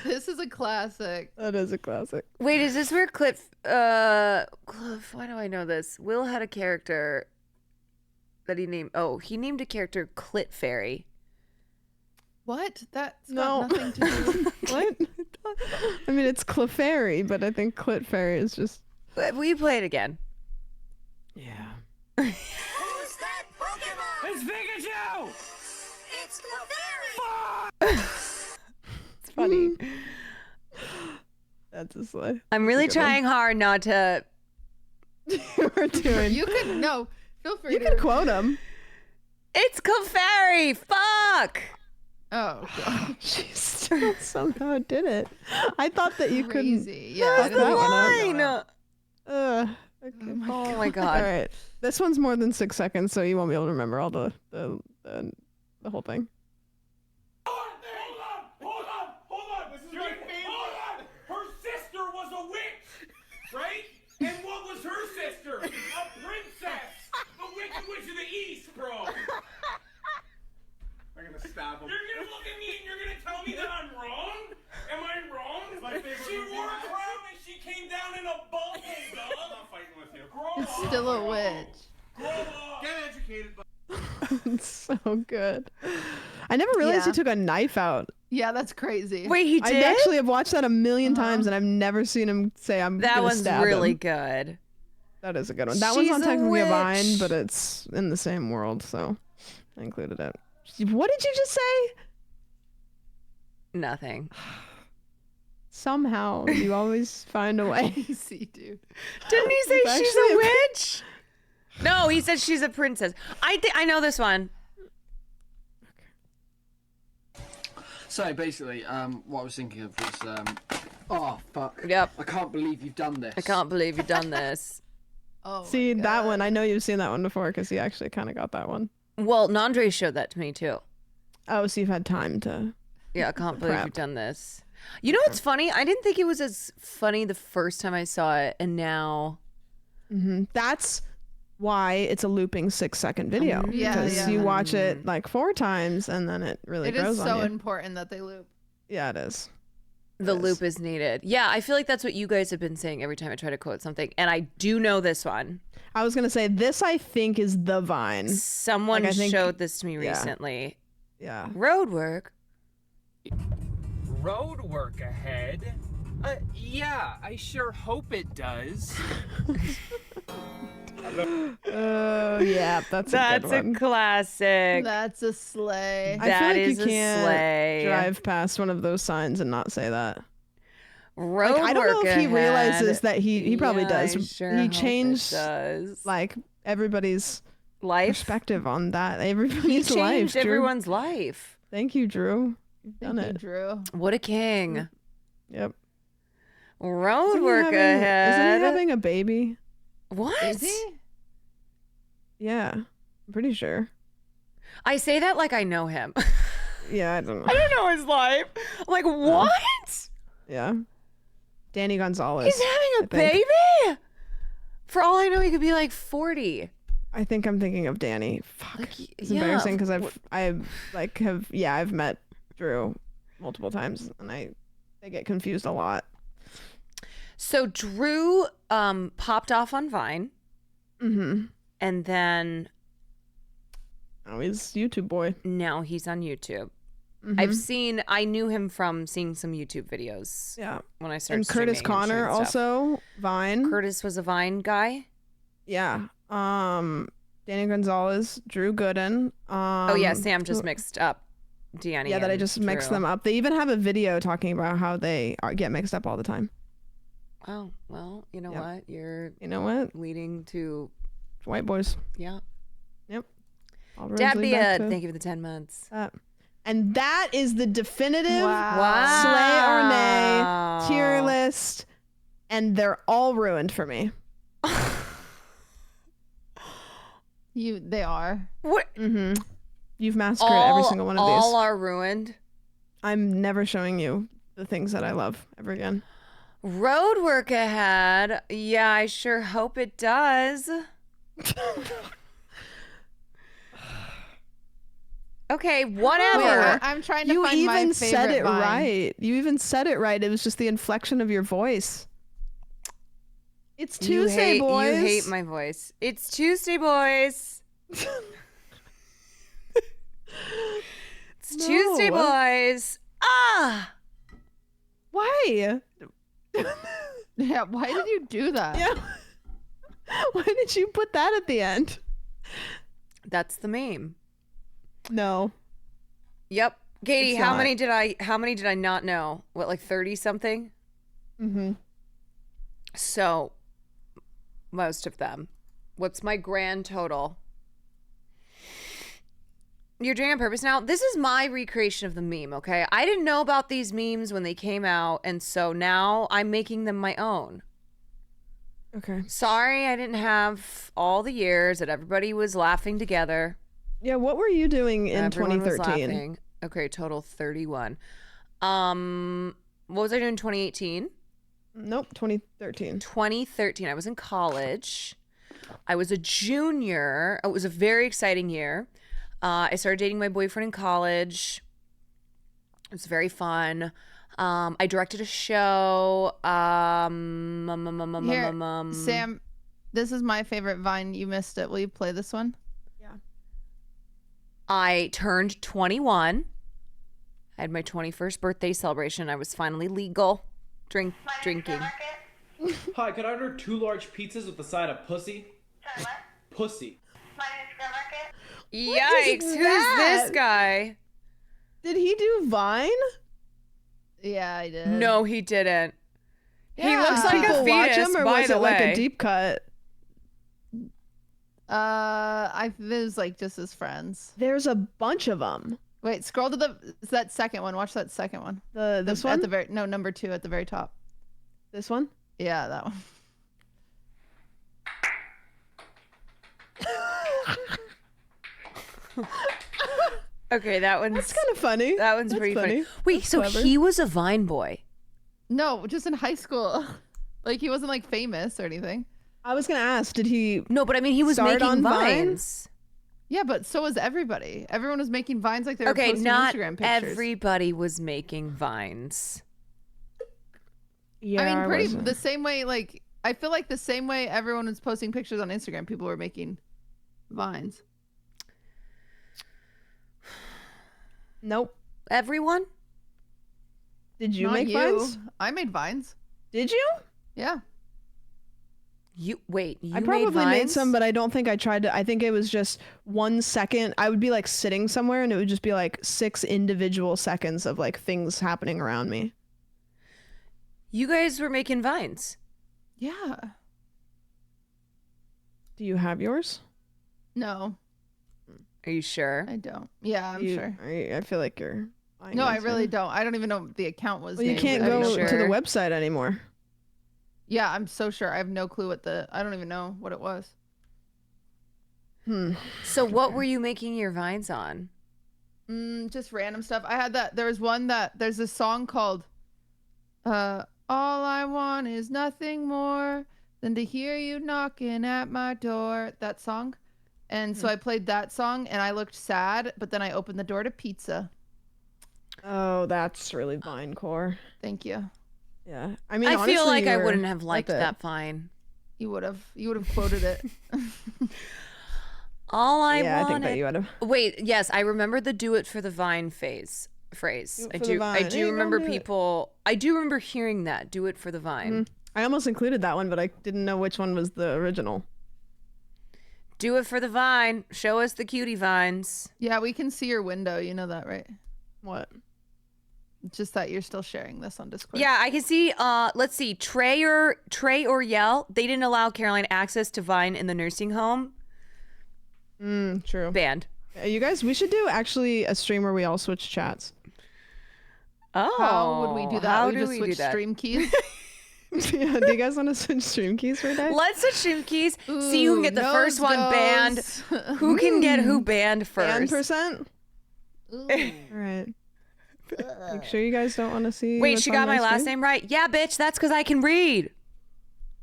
Speaker 14: This is a classic.
Speaker 13: That is a classic.
Speaker 1: Wait, is this where Cliff, why do I know this? Will had a character that he named, he named a character Clit Fairy.
Speaker 14: What? That's
Speaker 13: No.
Speaker 14: got nothing to do.
Speaker 13: What? I mean, it's Clefairy, but I think Clit Fairy is just.
Speaker 1: We play it again.
Speaker 13: Yeah.
Speaker 9: Who's that Pokemon?
Speaker 17: It's Pikachu!
Speaker 9: It's Clovery!
Speaker 13: It's funny. That's a slay.
Speaker 1: I'm really trying hard not to.
Speaker 13: We're doing.
Speaker 14: You could no. Feel free.
Speaker 13: You
Speaker 14: to
Speaker 13: can quote him.
Speaker 1: It's Clefairy! Fuck!
Speaker 14: Oh, God.
Speaker 13: She still somehow did it. I thought that you couldn't.
Speaker 14: Crazy. Yeah.
Speaker 1: That's the line!
Speaker 13: Okay.
Speaker 1: Oh my god.
Speaker 13: All right. This one's more than 6 seconds, so you won't be able to remember all the whole thing.
Speaker 16: Hold on! This is my favorite. Hold on! Her sister was a witch, right? And what was her sister? A princess! The Wicked Witch of the East, bro! I'm gonna stab him. You're gonna look at me and you're gonna tell me that I'm wrong? Am I wrong? She wore a crown and she came down in a bubble, dog! I'm not fighting with you. Grow
Speaker 14: It's
Speaker 16: up,
Speaker 14: still a
Speaker 16: bro.
Speaker 14: witch.
Speaker 16: Grow up! Get educated, bud.
Speaker 13: It's so good. I never realized he
Speaker 14: Yeah.
Speaker 13: took a knife out.
Speaker 14: Yeah, that's crazy.
Speaker 1: Wait, he
Speaker 13: I
Speaker 1: did?
Speaker 13: actually have watched that a million times, and I've never seen him say, "I'm."
Speaker 1: That
Speaker 13: gonna
Speaker 1: one's
Speaker 13: stab
Speaker 1: really
Speaker 13: him."
Speaker 1: good.
Speaker 13: That is a good one. That
Speaker 1: She's
Speaker 13: one's not
Speaker 1: a
Speaker 13: technically a Vine,
Speaker 1: witch.
Speaker 13: but it's in the same world, so I included it. What did you just say?
Speaker 1: Nothing.
Speaker 13: Somehow you always find a way.
Speaker 14: Easy, dude.
Speaker 1: Didn't he say
Speaker 13: It's
Speaker 1: she's
Speaker 13: actually
Speaker 1: a witch? No, he said she's a princess. I know this one.
Speaker 11: So basically, what I was thinking of was, oh fuck.
Speaker 1: Yep.
Speaker 11: I can't believe you've done this.
Speaker 1: I can't believe you've done this.
Speaker 14: Oh.
Speaker 13: See that one? I know you've seen that one before because he actually kind of got that one.
Speaker 1: Well, Nandre showed that to me too.
Speaker 13: Oh, so you've had time to.
Speaker 1: Yeah, I can't believe
Speaker 13: Prep.
Speaker 1: you've done this. You know what's funny? I didn't think it was as funny the first time I saw it, and now.
Speaker 13: That's why it's a looping 6-second video.
Speaker 14: Yeah,
Speaker 13: Because
Speaker 14: yeah.
Speaker 13: you watch it like 4 times and then it really
Speaker 14: It
Speaker 13: grows
Speaker 14: is
Speaker 13: on
Speaker 14: so
Speaker 13: you.
Speaker 14: important that they loop.
Speaker 13: Yeah, it is.
Speaker 1: The
Speaker 13: Yes.
Speaker 1: loop is needed. Yeah, I feel like that's what you guys have been saying every time I try to quote something, and I do know this one.
Speaker 13: I was gonna say this. I think is the Vine.
Speaker 1: Someone
Speaker 13: Like, I think-
Speaker 1: showed this to me
Speaker 13: yeah.
Speaker 1: recently.
Speaker 13: Yeah.
Speaker 1: Road work.
Speaker 10: Road work ahead? Yeah, I sure hope it does.
Speaker 13: Oh yeah, that's a
Speaker 1: That's
Speaker 13: good one.
Speaker 1: a classic.
Speaker 14: That's a sleigh.
Speaker 13: I feel
Speaker 1: That
Speaker 13: like
Speaker 1: is
Speaker 13: you
Speaker 1: a
Speaker 13: can't
Speaker 1: sleigh.
Speaker 13: drive past one of those signs and not say that.
Speaker 1: Road
Speaker 13: Like, I don't know
Speaker 1: work
Speaker 13: if he
Speaker 1: ahead.
Speaker 13: realizes that he probably
Speaker 1: Yeah, I
Speaker 13: does.
Speaker 1: sure
Speaker 13: He
Speaker 1: hope it
Speaker 13: changed
Speaker 1: does.
Speaker 13: like everybody's
Speaker 1: life
Speaker 13: perspective on that.
Speaker 1: He
Speaker 13: Everybody's life.
Speaker 1: changed
Speaker 13: Drew.
Speaker 1: everyone's life.
Speaker 13: Thank you, Drew. You've done
Speaker 14: Thank you,
Speaker 13: it.
Speaker 14: Drew.
Speaker 1: What a king.
Speaker 13: Yep.
Speaker 1: Road
Speaker 13: Isn't he
Speaker 1: work
Speaker 13: having-
Speaker 1: ahead.
Speaker 13: Isn't he having a baby?
Speaker 1: What?
Speaker 14: Is he?
Speaker 13: Yeah, I'm pretty sure.
Speaker 1: I say that like I know him.
Speaker 13: Yeah, I don't know.
Speaker 1: I don't know his life. I'm like, what?
Speaker 13: Yeah. Danny Gonzalez.
Speaker 1: He's having a
Speaker 13: I think.
Speaker 1: baby? For all I know, he could be like 40.
Speaker 13: I think I'm thinking of Danny. Fuck. It's embarrassing because I've met Drew multiple times and I get confused a lot.
Speaker 1: So Drew popped off on Vine.
Speaker 13: Mm-hmm.
Speaker 1: And then
Speaker 13: now he's YouTube boy.
Speaker 1: Now he's on YouTube.
Speaker 13: Mm-hmm.
Speaker 1: I knew him from seeing some YouTube videos.
Speaker 13: Yeah.
Speaker 1: When I started
Speaker 13: And Curtis
Speaker 1: streaming and
Speaker 13: Connor
Speaker 1: shooting stuff.
Speaker 13: also Vine.
Speaker 1: Curtis was a Vine guy.
Speaker 13: Yeah. Danny Gonzalez, Drew Gooden.
Speaker 1: Oh yeah, Sam just mixed up Danny.
Speaker 13: Yeah, that I
Speaker 1: and
Speaker 13: just mixed
Speaker 1: Drew.
Speaker 13: them up. They even have a video talking about how they get mixed up all the time.
Speaker 1: Oh, well, you know
Speaker 13: Yep.
Speaker 1: what? You're leading to
Speaker 13: white boys.
Speaker 1: Yeah.
Speaker 13: Yep. All roads
Speaker 1: Dad
Speaker 13: lead back to
Speaker 1: thank you for the 10 months.
Speaker 13: And that is the definitive slay or
Speaker 1: Wow.
Speaker 13: nay tier list. And they're all ruined for me.
Speaker 14: They are.
Speaker 1: What?
Speaker 13: Mm-hmm. You've massacred every single one of these.
Speaker 1: All are ruined.
Speaker 13: I'm never showing you the things that I love ever again.
Speaker 1: Road work ahead. Yeah, I sure hope it does. Okay, whatever.
Speaker 14: Wait, I'm trying to
Speaker 13: You
Speaker 14: find my
Speaker 13: even said
Speaker 14: favorite
Speaker 13: it
Speaker 14: Vine.
Speaker 13: right. You even said it right. It was just the inflection of your voice. It's Tuesday, boys.
Speaker 1: You hate my voice. It's Tuesday, boys. It's Tuesday, boys. Ah!
Speaker 13: Why?
Speaker 14: Yeah, why did you do that?
Speaker 13: Yeah. Why did you put that at the end?
Speaker 1: That's the meme.
Speaker 13: No.
Speaker 1: Yep. Katie,
Speaker 13: It's
Speaker 1: how
Speaker 13: not.
Speaker 1: many did I not know? What, like 30 something?
Speaker 13: Mm-hmm.
Speaker 1: So most of them. What's my grand total? You're doing it on purpose now. This is my recreation of the meme, okay? I didn't know about these memes when they came out, and so now I'm making them my own.
Speaker 13: Okay.
Speaker 1: Sorry I didn't have all the years that everybody was laughing together.
Speaker 13: Yeah, what were you doing in
Speaker 1: Everyone was
Speaker 13: 2013?
Speaker 1: laughing. Okay, total 31. What was I doing in 2018?
Speaker 13: Nope, 2013.
Speaker 1: 2013. I was in college. I was a junior. It was a very exciting year. I started dating my boyfriend in college. It was very fun. I directed a show.
Speaker 14: Here, Sam, this is my favorite Vine. You missed it. Will you play this one?
Speaker 13: Yeah.
Speaker 1: I turned 21. I had my 21st birthday celebration. I was finally legal drinking.
Speaker 10: Hi, could I order 2 large pizzas with a side of pussy? Pussy.
Speaker 1: Yikes, who's this guy?
Speaker 13: Did he do Vine?
Speaker 14: Yeah, I did.
Speaker 1: No, he didn't. He
Speaker 14: Yeah.
Speaker 1: looks like
Speaker 13: People
Speaker 1: a
Speaker 13: watch
Speaker 1: fetus,
Speaker 13: him, or
Speaker 1: by
Speaker 13: was
Speaker 1: the
Speaker 13: it like
Speaker 1: way.
Speaker 13: a deep cut?
Speaker 14: It was like just his friends.
Speaker 13: There's a bunch of them.
Speaker 14: Wait, scroll to that second one. Watch that second one.
Speaker 13: This one?
Speaker 14: At the very number 2 at the very top.
Speaker 13: This one?
Speaker 14: Yeah, that one.
Speaker 1: Okay, that one's
Speaker 13: That's kind of funny.
Speaker 1: That one's
Speaker 13: That's
Speaker 1: pretty funny.
Speaker 13: funny.
Speaker 1: Wait,
Speaker 13: That's
Speaker 1: so
Speaker 13: clever.
Speaker 1: he was a Vine boy?
Speaker 14: No, just in high school. Like he wasn't like famous or anything.
Speaker 13: I was gonna ask, did he?
Speaker 1: No, but I mean, he was
Speaker 13: start
Speaker 1: making
Speaker 13: on Vine?
Speaker 1: vines.
Speaker 14: Yeah, but so was everybody. Everyone was making Vines like they were
Speaker 1: Okay,
Speaker 14: posting
Speaker 1: not
Speaker 14: Instagram pictures.
Speaker 1: everybody was making vines.
Speaker 13: Yeah,
Speaker 14: I mean, pretty
Speaker 13: wasn't.
Speaker 14: the same way. Like I feel like the same way everyone was posting pictures on Instagram, people were making Vines.
Speaker 13: Nope.
Speaker 1: Everyone?
Speaker 13: Did you
Speaker 14: Not
Speaker 13: make Vines?
Speaker 14: I made Vines.
Speaker 13: Did you?
Speaker 14: Yeah.
Speaker 1: You
Speaker 13: I probably made some, but I don't think I tried to. I think it was just 1 second. I would be like sitting somewhere, and it would just be like 6 individual seconds of like things happening around me.
Speaker 1: You guys were making vines.
Speaker 14: Yeah.
Speaker 13: Do you have yours?
Speaker 14: No,
Speaker 1: Are you sure?
Speaker 14: I don't. Yeah, I'm sure.
Speaker 13: I feel like you're. lying
Speaker 14: No, I
Speaker 13: to
Speaker 14: really
Speaker 13: me.
Speaker 14: don't. I don't even know what the account was.
Speaker 13: Well, you
Speaker 14: named.
Speaker 13: can't
Speaker 14: I don't
Speaker 13: go
Speaker 14: know.
Speaker 13: to the website anymore.
Speaker 14: Yeah, I'm so sure. I have no clue what I don't even know what it was.
Speaker 1: So what were you making your vines on?
Speaker 14: Just random stuff. I had that. There was one that there's this song called All I want is nothing more than to hear you knocking at my door. That song. And so I played that song and I looked sad, but then I opened the door to pizza.
Speaker 13: Oh, that's really Vine core.
Speaker 14: Thank you.
Speaker 13: Yeah. I mean,
Speaker 1: I feel
Speaker 13: honestly,
Speaker 1: like
Speaker 13: you
Speaker 1: I
Speaker 13: were
Speaker 1: wouldn't have liked
Speaker 13: worth it.
Speaker 1: that Vine.
Speaker 14: You would have quoted it.
Speaker 1: All I
Speaker 13: Yeah, I
Speaker 1: wanted.
Speaker 13: think that you would have.
Speaker 1: Wait, yes, I remember the "do it for the Vine" phrase.
Speaker 13: Do it
Speaker 1: I
Speaker 13: for the
Speaker 1: do.
Speaker 13: Vine.
Speaker 1: I do
Speaker 13: Hey, go
Speaker 1: remember
Speaker 13: do it.
Speaker 1: people. I do remember hearing that. Do it for the Vine.
Speaker 13: I almost included that one, but I didn't know which one was the original.
Speaker 1: Do it for the Vine. Show us the cutie vines.
Speaker 14: Yeah, we can see your window. You know that, right?
Speaker 13: What?
Speaker 14: It's just that you're still sharing this on Discord.
Speaker 1: Yeah, I can see. Let's see. Trey or Yell. They didn't allow Caroline access to Vine in the nursing home.
Speaker 13: True.
Speaker 1: Banned.
Speaker 13: You guys, we should do actually a stream where we all switch chats.
Speaker 1: Oh,
Speaker 14: How would we do that?
Speaker 1: How
Speaker 14: we
Speaker 1: do
Speaker 14: just
Speaker 1: we
Speaker 14: switch
Speaker 1: do that?
Speaker 14: stream keys.
Speaker 13: Yeah, do you guys want to switch stream keys for a day?
Speaker 1: Let's switch stream keys. See who can get the
Speaker 14: nose
Speaker 1: first one banned.
Speaker 14: goes.
Speaker 1: Who can get who banned first?
Speaker 13: 10%? All right. Make sure you guys don't want to see.
Speaker 1: Wait,
Speaker 13: what's
Speaker 1: she
Speaker 13: on
Speaker 1: got my last
Speaker 13: screen.
Speaker 1: name right? Yeah, bitch, that's because I can read.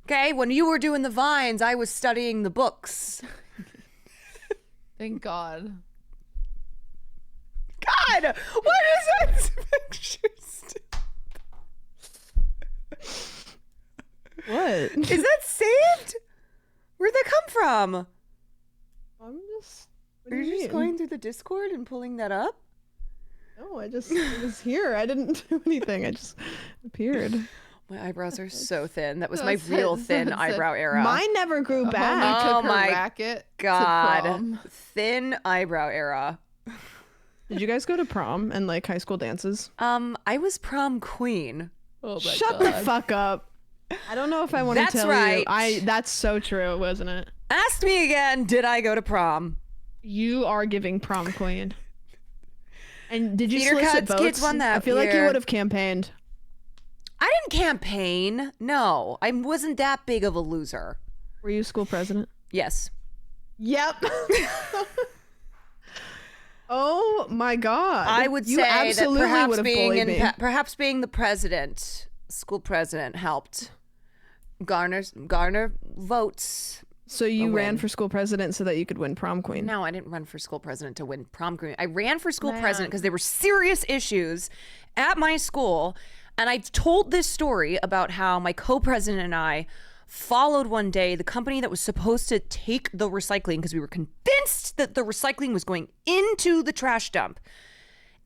Speaker 1: Okay, when you were doing the vines, I was studying the books.
Speaker 14: Thank God.
Speaker 1: God, what is that picture?
Speaker 13: What?
Speaker 1: Is that saved? Where'd that come from?
Speaker 13: I'm just. What
Speaker 1: Are
Speaker 13: do
Speaker 1: you
Speaker 13: you
Speaker 1: just
Speaker 13: mean?
Speaker 1: going through the Discord and pulling that up?
Speaker 13: No, it was here. I didn't do anything. I just appeared.
Speaker 1: My eyebrows are so thin. That was
Speaker 14: So
Speaker 1: my
Speaker 14: it
Speaker 1: real
Speaker 14: said-
Speaker 1: thin
Speaker 14: so it said,
Speaker 1: eyebrow era.
Speaker 13: Mine never grew back.
Speaker 14: Homie
Speaker 1: Oh
Speaker 14: took her
Speaker 1: my
Speaker 14: racket to
Speaker 1: God.
Speaker 14: prom.
Speaker 1: Thin eyebrow era.
Speaker 13: Did you guys go to prom and like high school dances?
Speaker 1: I was prom queen.
Speaker 14: Oh my
Speaker 13: Shut
Speaker 14: God.
Speaker 13: the fuck up. I don't know if I want to
Speaker 1: That's
Speaker 13: tell
Speaker 1: right.
Speaker 13: you. That's so true, wasn't it?
Speaker 1: Ask me again, did I go to prom?
Speaker 13: You are giving prom queen. And did you
Speaker 1: Theater
Speaker 13: solicit
Speaker 1: Cuts
Speaker 13: votes?
Speaker 1: kids won that
Speaker 13: I feel like you
Speaker 1: year.
Speaker 13: would have campaigned.
Speaker 1: I didn't campaign. No, I wasn't that big of a loser.
Speaker 13: Were you school president?
Speaker 1: Yes.
Speaker 13: Yep. Oh my God.
Speaker 1: I would
Speaker 13: you
Speaker 1: say
Speaker 13: absolutely
Speaker 1: that perhaps
Speaker 13: would have
Speaker 1: being
Speaker 13: bullied me.
Speaker 1: perhaps being the president, school president, helped garner votes.
Speaker 13: So you
Speaker 1: a
Speaker 13: ran
Speaker 1: win.
Speaker 13: for school president so that you could win prom queen.
Speaker 1: No, I didn't run for school president to win prom queen. I ran for school president
Speaker 14: Man.
Speaker 1: because there were serious issues at my school. And I told this story about how my co-president and I followed one day the company that was supposed to take the recycling because we were convinced that the recycling was going into the trash dump.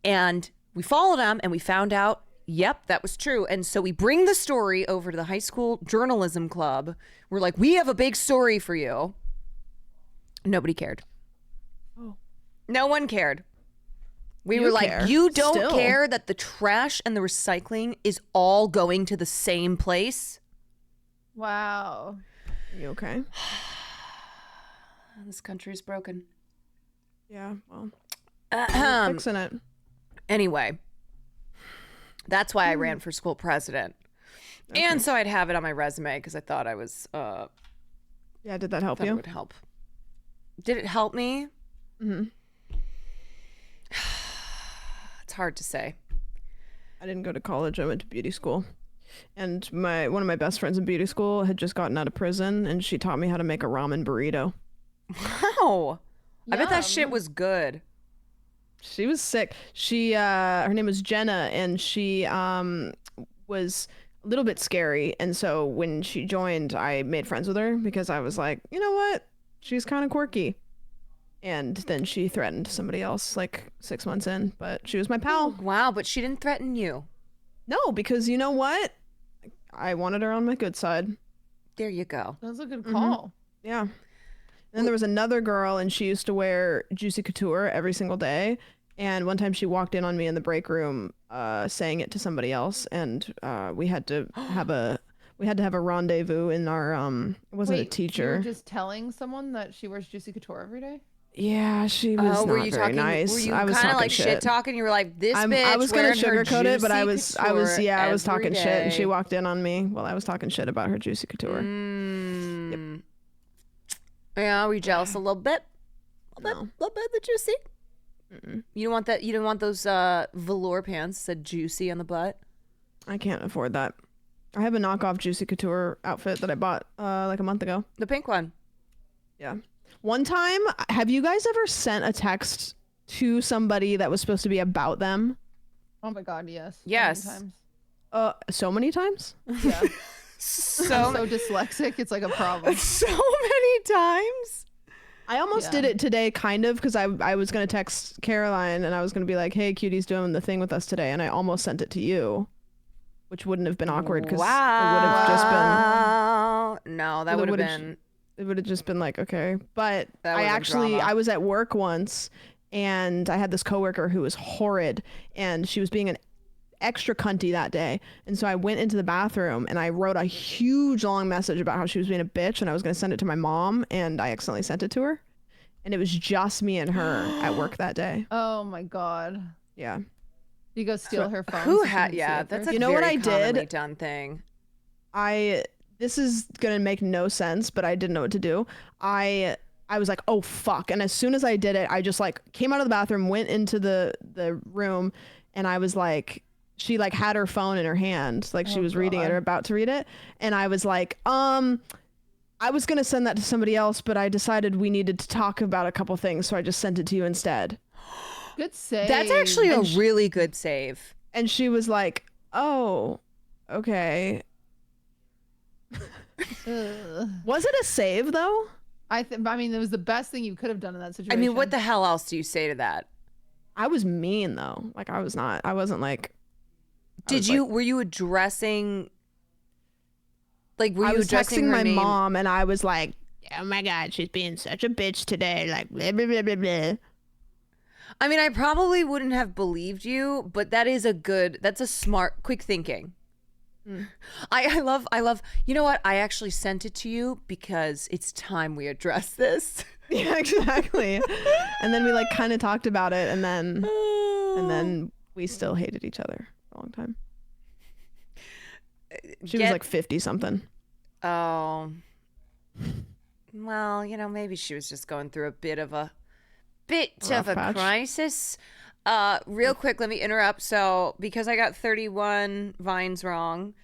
Speaker 1: And we followed them and we found out, yep, that was true. And so we bring the story over to the high school journalism club. We're like, we have a big story for you. Nobody cared.
Speaker 13: Oh.
Speaker 1: No one cared. We
Speaker 13: You
Speaker 1: were like,
Speaker 13: care.
Speaker 1: you don't
Speaker 13: Still.
Speaker 1: care that the trash and the recycling is all going to the same place?
Speaker 14: Wow.
Speaker 13: You okay?
Speaker 1: This country's broken.
Speaker 13: Yeah, well,
Speaker 1: Ahem.
Speaker 13: fixing it.
Speaker 1: Anyway, that's why I ran for school president. And so I'd have it on my resume because I thought I was,
Speaker 13: Yeah, did that help
Speaker 1: thought it
Speaker 13: you?
Speaker 1: would help. Did it help me?
Speaker 13: Mm-hmm.
Speaker 1: It's hard to say.
Speaker 13: I didn't go to college. I went to beauty school. And one of my best friends in beauty school had just gotten out of prison, and she taught me how to make a ramen burrito.
Speaker 1: Wow. I bet that
Speaker 14: Yum.
Speaker 1: shit was good.
Speaker 13: She was sick. She her name was Jenna, and she was a little bit scary. And so when she joined, I made friends with her because I was like, you know what? She's kind of quirky. And then she threatened somebody else like 6 months in, but she was my pal.
Speaker 1: Wow, but she didn't threaten you.
Speaker 13: No, because you know what? I wanted her on my good side.
Speaker 1: There you go.
Speaker 14: That's a good call.
Speaker 13: Yeah. Then there was another girl, and she used to wear Juicy Couture every single day. And one time she walked in on me in the break room, saying it to somebody else, and we had to have a rendezvous in our it wasn't
Speaker 14: Wait,
Speaker 13: a teacher.
Speaker 14: You were just telling someone that she wears Juicy Couture every day?
Speaker 13: Yeah, she was not
Speaker 1: were you
Speaker 13: very
Speaker 1: talking?
Speaker 13: nice.
Speaker 1: Were you
Speaker 13: I was
Speaker 1: kind of
Speaker 13: talking
Speaker 1: like shit talking? You were like, "This bitch."
Speaker 13: I was gonna
Speaker 1: wearing her
Speaker 13: sugarcoat it, but I was
Speaker 1: Juicy Couture
Speaker 13: I was
Speaker 1: every
Speaker 13: talking shit, and she
Speaker 1: day.
Speaker 13: walked in on me while I was talking shit about her Juicy Couture.
Speaker 1: Mm. Yeah, were you jealous a little bit? A little bit of the juicy. You don't want that. You don't want those velour pants that said "juicy" on the butt.
Speaker 13: I can't afford that. I have a knockoff Juicy Couture outfit that I bought like a month ago.
Speaker 1: The pink one.
Speaker 13: Yeah. One time, have you guys ever sent a text to somebody that was supposed to be about them?
Speaker 14: Oh my god, yes.
Speaker 1: Yes.
Speaker 14: So many times.
Speaker 13: So many times?
Speaker 14: Yeah.
Speaker 1: So
Speaker 14: I'm so dyslexic, it's like a problem.
Speaker 1: So many times.
Speaker 13: I almost did it today, kind of, because I was going to text Caroline and I was going to be like, hey, Cutie's doing the thing with us today. And I almost sent it to you, which wouldn't have been awkward because it would have just been.
Speaker 1: No, that would have been.
Speaker 13: It would have just been like, okay. But
Speaker 1: That
Speaker 13: I
Speaker 1: would've been
Speaker 13: actually,
Speaker 1: drama.
Speaker 13: I was at work once and I had this coworker who was horrid and she was being an extra cunty that day. And so I went into the bathroom and I wrote a huge long message about how she was being a bitch and I was going to send it to my mom and I accidentally sent it to her. And it was just me and her at work that day.
Speaker 14: Oh my god.
Speaker 13: Yeah.
Speaker 14: You go steal her phone.
Speaker 1: Who
Speaker 14: so she
Speaker 1: had?
Speaker 14: can see
Speaker 1: Yeah,
Speaker 14: it
Speaker 1: that's
Speaker 14: first?
Speaker 1: a
Speaker 13: You know what
Speaker 1: very
Speaker 13: I did?
Speaker 1: commonly done thing.
Speaker 13: This is going to make no sense, but I didn't know what to do. I was like, oh fuck. And as soon as I did it, I just like came out of the bathroom, went into the room and I was like, she like had her phone in her hand, like she was reading it or about to read it. And I was like, I was going to send that to somebody else, but I decided we needed to talk about a couple things. So I just sent it to you instead.
Speaker 14: Good save.
Speaker 1: That's actually a really good save.
Speaker 13: And she was like, oh, okay. Was it a save though?
Speaker 14: I mean, it was the best thing you could have done in that situation.
Speaker 1: I mean, what the hell else do you say to that?
Speaker 13: I was mean though. Like I wasn't like.
Speaker 1: Were you addressing? Like, were
Speaker 13: I
Speaker 1: you
Speaker 13: was
Speaker 1: addressing
Speaker 13: texting
Speaker 1: her
Speaker 13: my
Speaker 1: name?
Speaker 13: mom and I was like, oh my god, she's being such a bitch today. Like blah blah blah blah blah.
Speaker 1: I mean, I probably wouldn't have believed you, but that's a smart, quick thinking. I love, you know what? I actually sent it to you because it's time we address this.
Speaker 13: Yeah, exactly. And then we like kind of talked about it and then we still hated each other for a long time. She was like 50 something.
Speaker 1: Oh. Well, maybe she was just going through a bit of a
Speaker 13: Rough patch.
Speaker 1: crisis. Real quick, let me interrupt. So, because I got 31 vines wrong,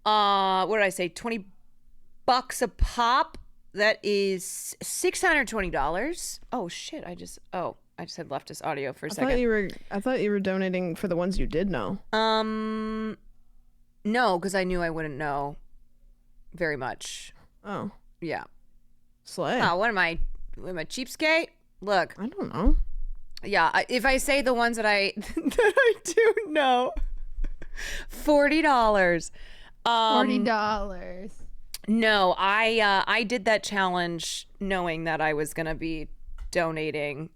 Speaker 1: what did I say? $20 a pop. That is $620. Oh shit! I just had left this audio for a second.
Speaker 13: I thought you were donating for the ones you did know.
Speaker 1: No, because I knew I wouldn't know very much.
Speaker 13: Oh.
Speaker 1: Yeah.
Speaker 13: Slay.
Speaker 1: Oh, what am I, cheapskate? Look.
Speaker 13: I don't know.
Speaker 1: Yeah, if I say the ones that I do know, $40.
Speaker 14: $40.
Speaker 1: No, I did that challenge knowing that I was gonna be donating,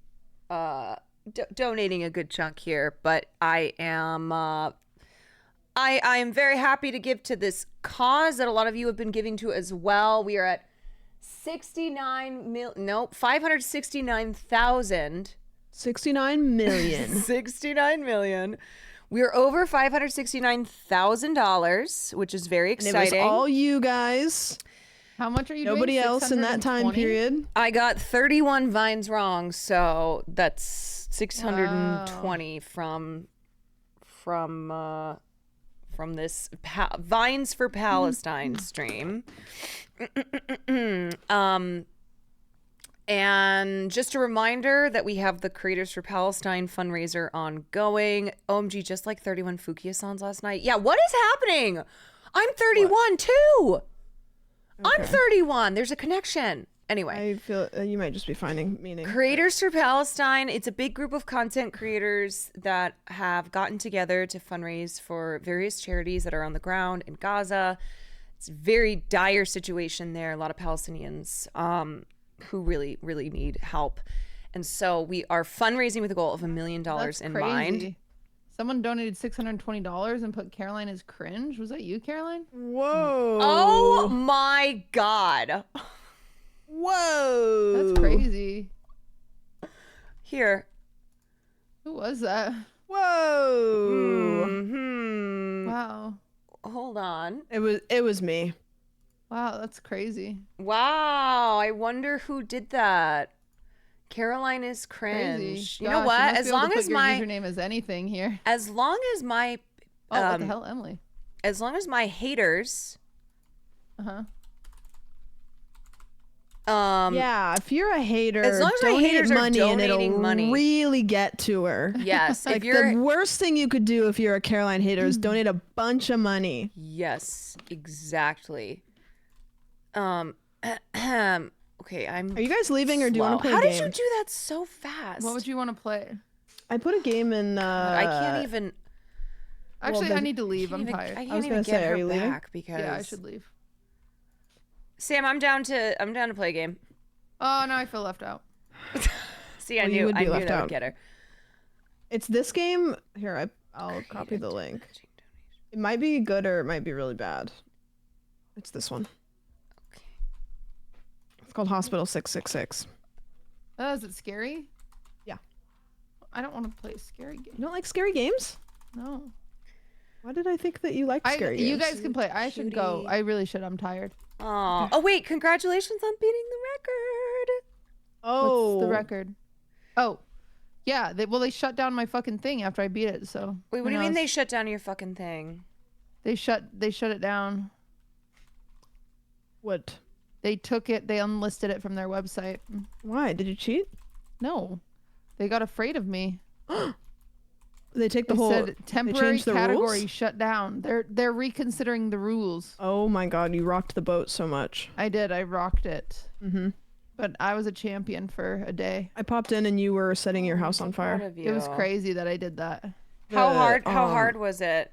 Speaker 1: donating a good chunk here, but I am very happy to give to this cause that a lot of you have been giving to as well. We are at 569,000.
Speaker 13: 69 million.
Speaker 1: 69 million. We're over $569,000, which is very exciting.
Speaker 13: And it was all you guys.
Speaker 14: How much are you
Speaker 13: Nobody
Speaker 14: doing?
Speaker 13: else in that time
Speaker 14: 620?
Speaker 13: period.
Speaker 1: I got 31 vines wrong, so that's 620 from this Vines for Palestine stream. And just a reminder that we have the Creators for Palestine fundraiser ongoing. OMG, just like 31 Fukia-sans last night. Yeah, what is happening? I'm 31 too. I'm 31. There's a connection. Anyway.
Speaker 13: I feel you might just be finding meaning.
Speaker 1: Creators for Palestine. It's a big group of content creators that have gotten together to fundraise for various charities that are on the ground in Gaza. It's a very dire situation there. A lot of Palestinians who really, really need help. And so we are fundraising with a goal of $1 million in mind.
Speaker 14: Someone donated $620 and put Caroline as cringe. Was that you, Caroline?
Speaker 13: Whoa.
Speaker 1: Oh my God.
Speaker 13: Whoa.
Speaker 14: That's crazy.
Speaker 1: Here.
Speaker 14: Who was that?
Speaker 13: Whoa.
Speaker 1: Mm-hmm.
Speaker 14: Wow.
Speaker 1: Hold on.
Speaker 13: It was me.
Speaker 14: Wow, that's crazy.
Speaker 1: Wow. I wonder who did that. Caroline is cringe.
Speaker 14: Crazy.
Speaker 1: You know
Speaker 14: Gosh,
Speaker 1: what?
Speaker 14: must
Speaker 1: As
Speaker 14: be able
Speaker 1: long
Speaker 14: to
Speaker 1: as
Speaker 14: put your
Speaker 1: my
Speaker 14: username as anything here.
Speaker 1: As long as my
Speaker 14: Oh, what the hell, Emily?
Speaker 1: As long as my haters.
Speaker 13: Yeah, if you're a hater,
Speaker 1: as long as my
Speaker 13: donate
Speaker 1: haters are
Speaker 13: money and it'll
Speaker 1: donating money.
Speaker 13: really get to her.
Speaker 1: Yes,
Speaker 13: Like the worst thing you could do if you're a Caroline hater is donate a bunch of money.
Speaker 1: Yes, exactly. Okay,
Speaker 13: Are you guys leaving or do you want to play a
Speaker 1: How
Speaker 13: game?
Speaker 1: did you do that so fast?
Speaker 14: What would you want to play?
Speaker 13: I put a game in.
Speaker 1: I can't even.
Speaker 14: Actually, I need to leave. I'm tired.
Speaker 1: I can't even get her back because.
Speaker 14: Yeah, I should leave.
Speaker 1: Sam, I'm down to play a game.
Speaker 14: Oh, now I feel left out.
Speaker 1: See, I knew that would get her.
Speaker 13: It's this game. Here, I'll copy the link. It might be good or it might be really bad. It's this one.
Speaker 1: Okay.
Speaker 13: It's called Hospital 666.
Speaker 14: Oh, is it scary?
Speaker 13: Yeah.
Speaker 14: I don't want to play a scary game.
Speaker 13: You don't like scary games?
Speaker 14: No.
Speaker 13: Why did I think that you liked scary games?
Speaker 14: You guys can play. I should go. I really should. I'm tired.
Speaker 1: Oh wait! Congratulations on beating the record.
Speaker 13: Oh,
Speaker 14: what's the record? Oh, yeah. They shut down my fucking thing after I beat it. So
Speaker 1: wait, what do you mean they shut down your fucking thing?
Speaker 14: They shut it down.
Speaker 13: What?
Speaker 14: They took it. They unlisted it from their website.
Speaker 13: Why? Did you cheat?
Speaker 14: No, they got afraid of me.
Speaker 13: They take the
Speaker 14: They
Speaker 13: whole
Speaker 14: said temporary
Speaker 13: the
Speaker 14: category
Speaker 13: rules?
Speaker 14: shut down. They're reconsidering the rules.
Speaker 13: Oh my god, you rocked the boat so much.
Speaker 14: I did. I rocked it.
Speaker 13: Mm-hmm.
Speaker 14: But I was a champion for a day.
Speaker 13: I popped in and you were setting your house on fire.
Speaker 14: It was crazy that I did that.
Speaker 1: How hard was it?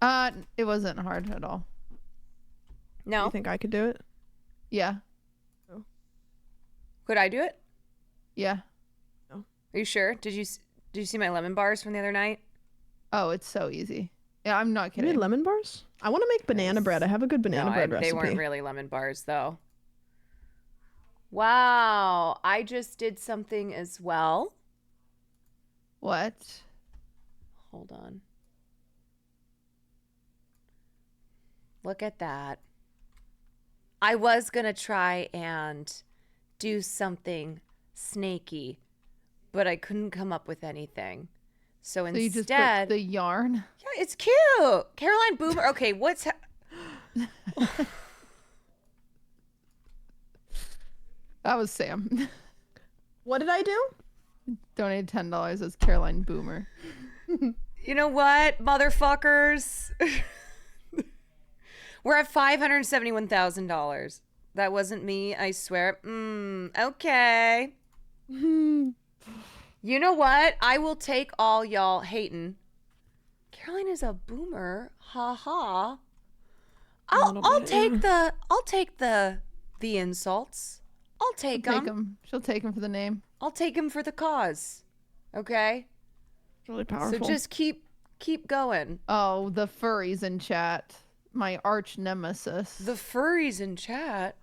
Speaker 14: It wasn't hard at all.
Speaker 1: No.
Speaker 13: You think I could do it?
Speaker 14: Yeah.
Speaker 13: Oh.
Speaker 1: Could I do it?
Speaker 14: Yeah.
Speaker 1: No. Are you sure? Did you see my lemon bars from the other night?
Speaker 14: Oh, it's so easy. Yeah, I'm not kidding.
Speaker 13: You made lemon bars? I want to make banana bread. I have a good banana bread recipe.
Speaker 1: They weren't really lemon bars though. Wow, I just did something as well.
Speaker 14: What?
Speaker 1: Hold on. Look at that. I was going to try and do something snaky, but I couldn't come up with anything. So instead,
Speaker 14: you just put the yarn?
Speaker 1: Yeah, it's cute. Caroline Boomer. Okay, what's
Speaker 14: That was Sam.
Speaker 13: What did I do?
Speaker 14: Donated $10 as Caroline Boomer.
Speaker 1: You know what, motherfuckers? We're at $571,000. That wasn't me, I swear. Okay. You know what? I will take all y'all hating. Caroline is a boomer. Ha ha. I'll take the insults. I'll take them.
Speaker 14: She'll take them for the name.
Speaker 1: I'll take them for the cause. Okay?
Speaker 13: It's really powerful.
Speaker 1: So just keep going.
Speaker 14: Oh, the furries in chat. My arch nemesis.
Speaker 1: The furries in chat?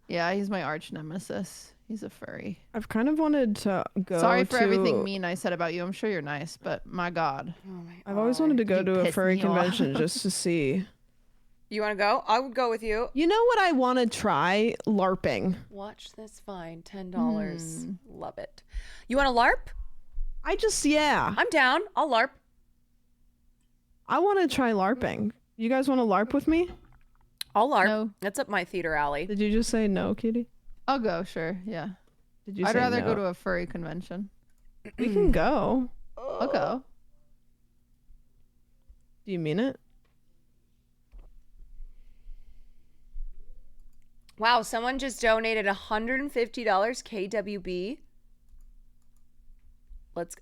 Speaker 14: Yeah, he's my arch nemesis. He's a furry.
Speaker 13: I've kind of wanted to go
Speaker 14: Sorry for everything mean I said about you. I'm sure you're nice, but my God.
Speaker 13: I've always wanted to go to a furry convention just to see.
Speaker 1: You want to go? I would go with you.
Speaker 13: You know what I want to try? LARPing.
Speaker 1: Watch this fine. $10. Love it. You want to LARP?
Speaker 13: Yeah.
Speaker 1: I'm down. I'll LARP.
Speaker 13: I want to try LARPing. You guys want to LARP with me?
Speaker 1: I'll LARP.
Speaker 14: No.
Speaker 1: That's up my theater alley.
Speaker 13: Did you just say no, Kitty?
Speaker 14: I'll go, sure. Yeah.
Speaker 13: Did you
Speaker 14: I'd
Speaker 13: say
Speaker 14: rather
Speaker 13: no?
Speaker 14: go to a furry convention.
Speaker 13: We can go.
Speaker 14: I'll go.
Speaker 13: Do you mean it?
Speaker 1: Wow, someone just donated $150 KWB. Let's go.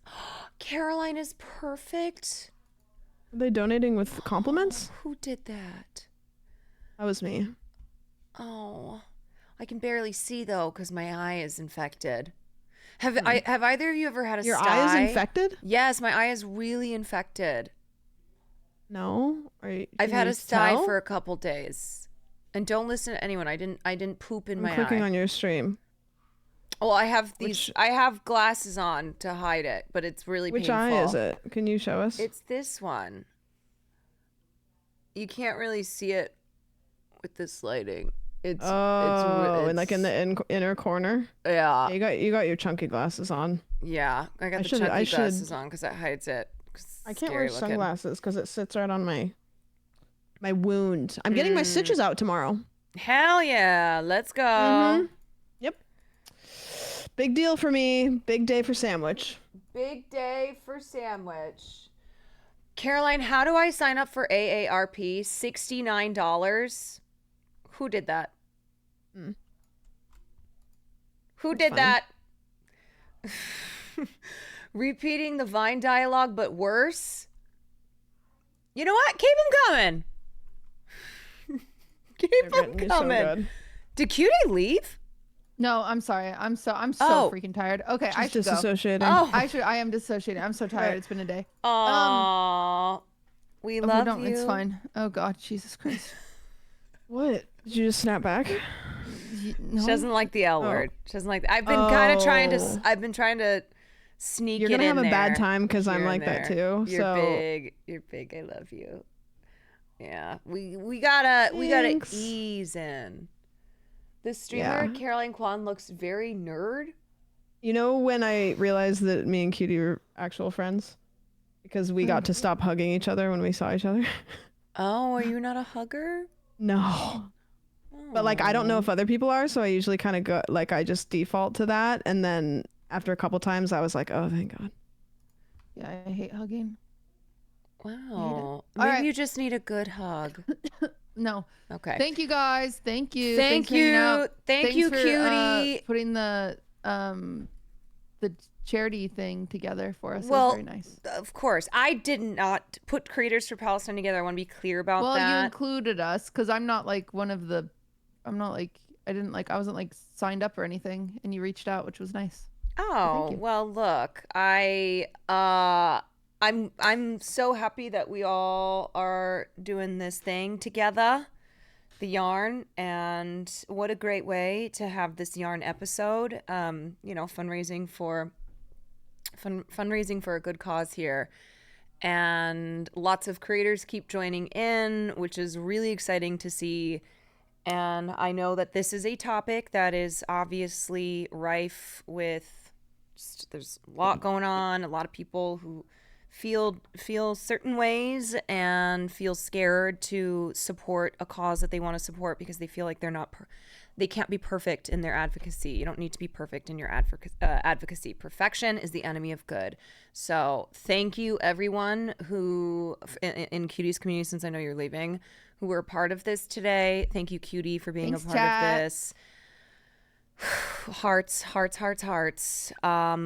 Speaker 1: Caroline is perfect.
Speaker 13: Are they donating with compliments?
Speaker 1: Who did that?
Speaker 13: That was me.
Speaker 1: Oh, I can barely see though because my eye is infected. Have either of you ever had a
Speaker 13: Your
Speaker 1: sty?
Speaker 13: eye is infected?
Speaker 1: Yes, my eye is really infected.
Speaker 13: No.
Speaker 1: I've had a sty for a couple days. And don't listen to anyone. I didn't poop in my eye.
Speaker 13: I'm clicking on your stream.
Speaker 1: Well, I have I have glasses on to hide it, but it's really
Speaker 13: Which
Speaker 1: painful.
Speaker 13: eye is it? Can you show us?
Speaker 1: It's this one. You can't really see it with this lighting. It's
Speaker 13: and like in the inner corner.
Speaker 1: Yeah.
Speaker 13: You got your chunky glasses on.
Speaker 1: Yeah, I got the chunky glasses on because that hides it
Speaker 13: I can't wear
Speaker 1: scary looking.
Speaker 13: sunglasses because it sits right on my wound. I'm getting my stitches out tomorrow.
Speaker 1: Hell yeah. Let's go.
Speaker 13: Yep. Big deal for me. Big day for sandwich.
Speaker 1: Big day for sandwich. Caroline, how do I sign up for AARP? $69. Who did that? Who did that? Repeating the Vine dialogue, but worse. You know what? Keep them coming. Keep them coming. Did Cutie leave?
Speaker 14: No, I'm sorry. I'm so
Speaker 1: Oh.
Speaker 14: freaking tired. Okay, I
Speaker 13: She's
Speaker 14: should go.
Speaker 13: disassociating.
Speaker 1: Oh.
Speaker 14: I am dissociating. I'm so tired. It's been a day.
Speaker 1: Aww. We love you.
Speaker 14: It's fine. Oh God, Jesus Christ.
Speaker 13: What? Did you just snap back?
Speaker 14: No.
Speaker 1: She doesn't like the L word. She doesn't like. I've been kind of trying to. I've been trying to sneak
Speaker 13: You're
Speaker 1: it
Speaker 13: gonna
Speaker 1: in
Speaker 13: have a
Speaker 1: there
Speaker 13: bad time because I'm
Speaker 1: here
Speaker 13: like
Speaker 1: and
Speaker 13: that
Speaker 1: there.
Speaker 13: too.
Speaker 1: You're
Speaker 13: so
Speaker 1: big. You're big. I love you. Yeah, we gotta
Speaker 13: Thanks.
Speaker 1: ease in. The streamer
Speaker 13: Yeah.
Speaker 1: Caroline Kwan looks very nerd.
Speaker 13: You know when I realized that me and Cutie were actual friends? Because we got to stop hugging each other when we saw each other.
Speaker 1: Oh, are you not a hugger?
Speaker 13: No. But like I don't know if other people are, so I usually kind of go like I just default to that, and then after a couple times I was like, oh thank God.
Speaker 14: Yeah, I hate hugging.
Speaker 1: Wow.
Speaker 14: All
Speaker 1: Maybe
Speaker 14: right.
Speaker 1: you just need a good hug.
Speaker 14: No.
Speaker 1: Okay.
Speaker 14: Thank you guys. Thank you.
Speaker 1: Thank
Speaker 14: Thanks for hanging
Speaker 1: you.
Speaker 14: out.
Speaker 1: Thank
Speaker 14: Thanks
Speaker 1: you,
Speaker 14: for,
Speaker 1: Cutie.
Speaker 14: putting the charity thing together for us. It was
Speaker 1: Well,
Speaker 14: very nice.
Speaker 1: of course. I did not put Creators for Palestine together. I want to be clear about
Speaker 14: Well,
Speaker 1: that.
Speaker 14: you included us because I'm not like one of the. I'm not like I wasn't like signed up or anything, and you reached out, which was nice.
Speaker 1: Oh,
Speaker 14: you.
Speaker 1: well, look, I'm so happy that we all are doing this thing together, the yarn, and what a great way to have this yarn episode. Fundraising for a good cause here. And lots of creators keep joining in, which is really exciting to see. And I know that this is a topic that is obviously rife with there's a lot going on, a lot of people who feel certain ways and feel scared to support a cause that they want to support because they feel like they can't be perfect in their advocacy. You don't need to be perfect in your advocacy. Perfection is the enemy of good. So thank you everyone who in Cutie's community, since I know you're leaving, who were a part of this today. Thank you, Cutie, for being
Speaker 14: Thanks,
Speaker 1: a part
Speaker 14: chat.
Speaker 1: of this. Hearts. All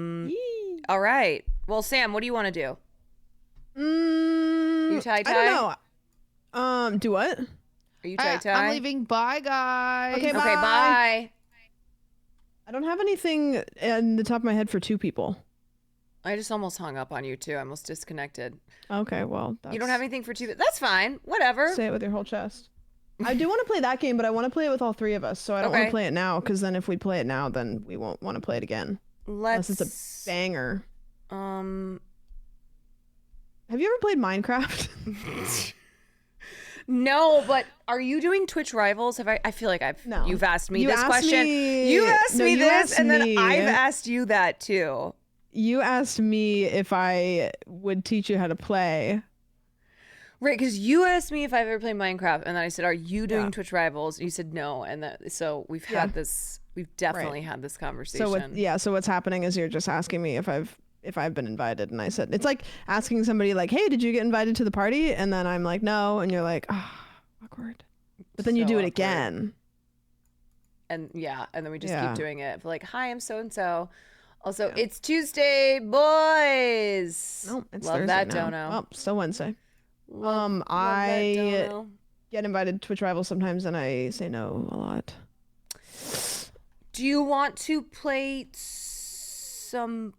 Speaker 1: right. Well, Sam, what do you want to do? You tie-tie?
Speaker 13: I don't know. Do what?
Speaker 1: Are you tie-tie?
Speaker 14: I'm leaving. Bye, guys.
Speaker 13: Okay,
Speaker 1: Okay, bye.
Speaker 13: I don't have anything in the top of my head for two people.
Speaker 1: I just almost hung up on you too. I almost disconnected.
Speaker 13: Okay, well,
Speaker 1: You don't have anything for two. That's fine. Whatever.
Speaker 13: Say it with your whole chest. I do want to play that game, but I want to play it with all three of us, so I don't want
Speaker 1: Okay.
Speaker 13: to play it now, because then if we play it now, then we won't want to play it again.
Speaker 1: Let's.
Speaker 13: Unless it's a banger.
Speaker 1: Um.
Speaker 13: Have you ever played Minecraft?
Speaker 1: No, but are you doing Twitch Rivals? I feel like
Speaker 13: No.
Speaker 1: you've asked me
Speaker 13: You
Speaker 1: this
Speaker 13: asked
Speaker 1: question.
Speaker 13: me-
Speaker 1: You asked
Speaker 13: No,
Speaker 1: me
Speaker 13: you
Speaker 1: this,
Speaker 13: asked
Speaker 1: and then
Speaker 13: me.
Speaker 1: I've asked you that too.
Speaker 13: You asked me if I would teach you how to play.
Speaker 1: Right, because you asked me if I've ever played Minecraft, and then I said, "Are you doing
Speaker 13: Yeah.
Speaker 1: Twitch Rivals?" You said no, and so we've had this. We've definitely had this conversation.
Speaker 13: So what's happening is you're just asking me if I've been invited, and I said it's like asking somebody like, "Hey, did you get invited to the party?" And then I'm like, "No," and you're like, "Ah, awkward." But then you
Speaker 1: So
Speaker 13: do it
Speaker 1: awkward.
Speaker 13: again.
Speaker 1: And then we just
Speaker 13: Yeah.
Speaker 1: keep doing it. Like, hi, I'm so and so. Also, it's Tuesday, boys.
Speaker 13: No, it's
Speaker 1: Love
Speaker 13: Thursday
Speaker 1: that
Speaker 13: now.
Speaker 1: dono.
Speaker 13: Well, still Wednesday.
Speaker 1: Love that
Speaker 13: I
Speaker 1: dono.
Speaker 13: get invited to Twitch Rivals sometimes, and I say no a lot.
Speaker 1: Do you want to play some?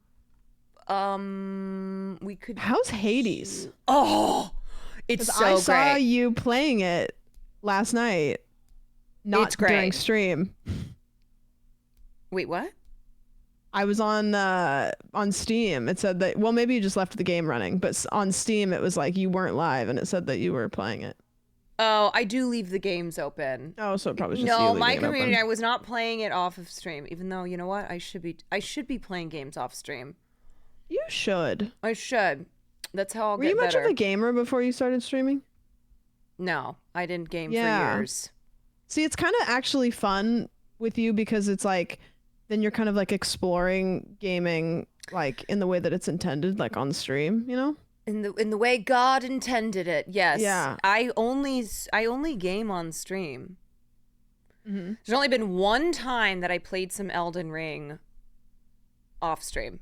Speaker 1: We could.
Speaker 13: How's Hades?
Speaker 1: Oh, it's
Speaker 13: 'Cause
Speaker 1: so
Speaker 13: I saw
Speaker 1: great.
Speaker 13: you playing it last night. Not
Speaker 1: It's great.
Speaker 13: during stream.
Speaker 1: Wait, what?
Speaker 13: I was on Steam. It said that, well, maybe you just left the game running, but on Steam it was like you weren't live, and it said that you were playing it.
Speaker 1: Oh, I do leave the games open.
Speaker 13: Oh, so it probably was just
Speaker 1: No,
Speaker 13: you
Speaker 1: my
Speaker 13: leaving it
Speaker 1: community. I
Speaker 13: open.
Speaker 1: was not playing it off of stream. Even though, you know what, I should be playing games off stream.
Speaker 13: You should.
Speaker 1: I should. That's how I'll
Speaker 13: Were
Speaker 1: get
Speaker 13: you much
Speaker 1: better.
Speaker 13: of a gamer before you started streaming?
Speaker 1: No, I didn't game for
Speaker 13: Yeah.
Speaker 1: years.
Speaker 13: See, it's kind of actually fun with you because it's like, then you're kind of like exploring gaming like in the way that it's intended, like on stream, you know?
Speaker 1: In the way God intended it, yes.
Speaker 13: Yeah.
Speaker 1: I only game on stream.
Speaker 13: Mm-hmm.
Speaker 1: There's only been one time that I played some Elden Ring off stream.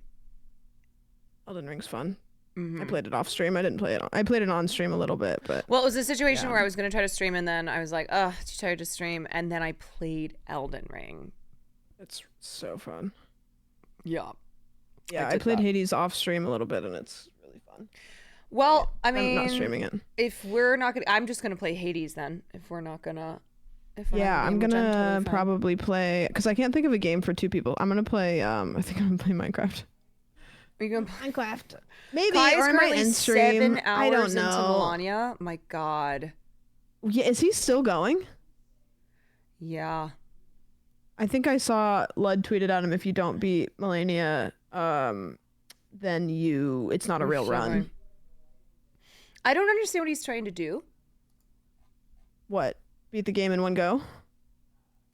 Speaker 13: Elden Ring's fun.
Speaker 1: Mhm.
Speaker 13: I played it off stream. I didn't play it. I played it on stream a little bit, but
Speaker 1: Well, it was a situation
Speaker 13: Yeah.
Speaker 1: where I was going to try to stream and then I was like, ugh, too tired to stream. And then I played Elden Ring.
Speaker 13: it's so fun.
Speaker 1: Yeah.
Speaker 13: Yeah, I
Speaker 1: did
Speaker 13: played
Speaker 1: that.
Speaker 13: Hades off stream a little bit, and it's really fun.
Speaker 1: Well, I
Speaker 13: I'm
Speaker 1: mean,
Speaker 13: not streaming it.
Speaker 1: If we're not going to, I'm just going to play Hades then. If we're not going to,
Speaker 13: Yeah, I'm
Speaker 1: which
Speaker 13: gonna
Speaker 1: totally fine.
Speaker 13: probably play because I can't think of a game for 2 people. I'm gonna play. I think I'm gonna play Minecraft.
Speaker 1: Are you going to play
Speaker 13: Minecraft? Maybe
Speaker 1: Kai is
Speaker 13: or I might
Speaker 1: currently
Speaker 13: end stream.
Speaker 1: 7 hours
Speaker 13: I don't
Speaker 1: into
Speaker 13: know.
Speaker 1: Melania. My God.
Speaker 13: Yeah, is he still going?
Speaker 1: Yeah.
Speaker 13: I think I saw Lud tweeted at him, if you don't beat Melania, then it's not a real run.
Speaker 1: I don't understand what he's trying to do.
Speaker 13: What? Beat the game in one go?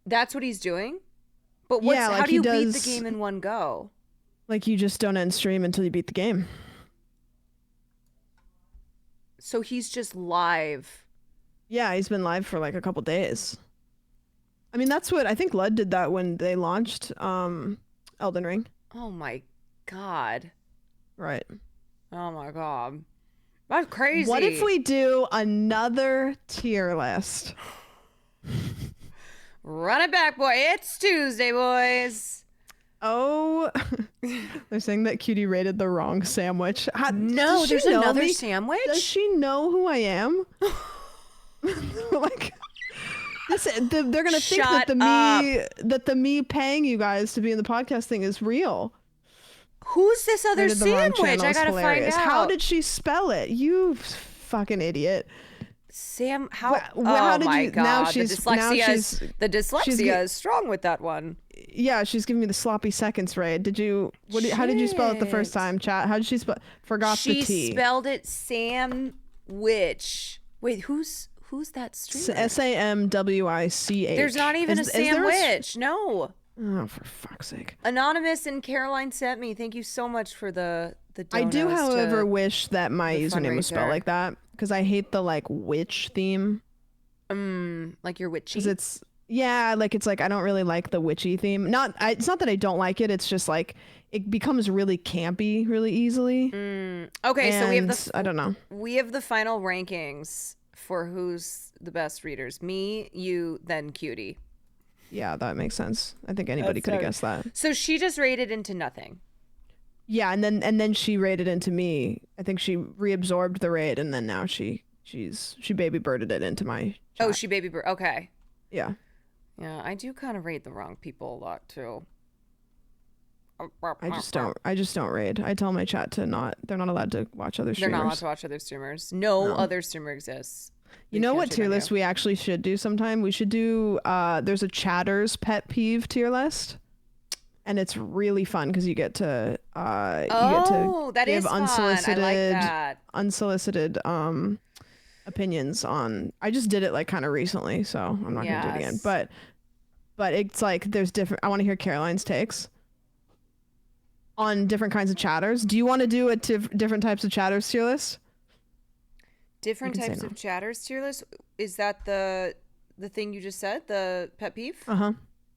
Speaker 1: That's what he's doing? But what's,
Speaker 13: Yeah, like
Speaker 1: how do
Speaker 13: he
Speaker 1: you beat
Speaker 13: does-
Speaker 1: the game in one go?
Speaker 13: Like you just don't end stream until you beat the game.
Speaker 1: So he's just live.
Speaker 13: Yeah, he's been live for like a couple days. I mean, that's what I think Lud did that when they launched Elden Ring.
Speaker 1: Oh my God.
Speaker 13: Right.
Speaker 1: Oh my God. That's crazy.
Speaker 13: What if we do another tier list?
Speaker 1: Run it back, boy. It's Tuesday, boys.
Speaker 13: Oh, they're saying that Cutie rated the wrong sandwich.
Speaker 1: No,
Speaker 13: does she
Speaker 1: there's
Speaker 13: know
Speaker 1: another
Speaker 13: me?
Speaker 1: sandwich?
Speaker 13: Does she know who I am? Like, they're gonna think
Speaker 1: Shut
Speaker 13: that the me paying you guys to be in the podcast thing is real.
Speaker 1: Who's this other
Speaker 13: Rated the wrong
Speaker 1: sandwich?
Speaker 13: channel
Speaker 1: I
Speaker 13: is
Speaker 1: gotta
Speaker 13: hilarious.
Speaker 1: find out.
Speaker 13: How did she spell it? You fucking idiot.
Speaker 1: Sam, how?
Speaker 13: How
Speaker 1: oh
Speaker 13: did
Speaker 1: my
Speaker 13: you?
Speaker 1: God.
Speaker 13: Now
Speaker 1: the
Speaker 13: she's
Speaker 1: dyslexia is strong with that one.
Speaker 13: Yeah, she's giving me the sloppy seconds raid. Did you? How did you spell it the first time, chat? How did she spell? Forgot the T.
Speaker 1: She spelled it Sam Witch. Wait, who's that streamer?
Speaker 13: SAMWICH.
Speaker 1: There's not even a Sam Witch. No.
Speaker 13: Oh, for fuck's sake.
Speaker 1: Anonymous and Caroline sent me. Thank you so much for the
Speaker 13: I do,
Speaker 1: donos
Speaker 13: however,
Speaker 1: to
Speaker 13: wish that my
Speaker 1: the
Speaker 13: username was spelled
Speaker 1: fundraiser.
Speaker 13: like that because I hate the like witch theme.
Speaker 1: Like you're witchy.
Speaker 13: 'Cause it's it's like I don't really like the witchy theme. It's not that I don't like it. It's just like it becomes really campy really easily.
Speaker 1: Okay, so we have
Speaker 13: I don't know.
Speaker 1: We have the final rankings for who's the best readers. Me, you, then Cutie.
Speaker 13: Yeah, that makes sense. I think anybody could have guessed that.
Speaker 1: So she just rated into nothing.
Speaker 13: Yeah, and then she raided into me. I think she reabsorbed the raid, and then now she baby birded it into my.
Speaker 1: Oh, she baby bird. Okay.
Speaker 13: Yeah.
Speaker 1: Yeah, I do kind of rate the wrong people a lot too.
Speaker 13: I just don't raid. I tell my chat to not. They're not allowed to watch other
Speaker 1: They're
Speaker 13: streamers.
Speaker 1: not allowed to watch other streamers. No other streamer exists.
Speaker 13: You know what tier list we actually should do sometime? We should do. There's a Chatter's pet peeve tier list, and it's really fun because you get to
Speaker 1: that
Speaker 13: give
Speaker 1: is fun. I
Speaker 13: unsolicited
Speaker 1: like that.
Speaker 13: unsolicited opinions on. I just did it like kind of recently, so I'm not gonna do it again.
Speaker 1: Yes.
Speaker 13: But it's like there's different. I want to hear Caroline's takes on different kinds of chatters. Do you want to do a different types of chatters tier list?
Speaker 1: Different
Speaker 13: You can say
Speaker 1: types
Speaker 13: no.
Speaker 1: of chatters tier list. Is that the thing you just said? The pet peeve?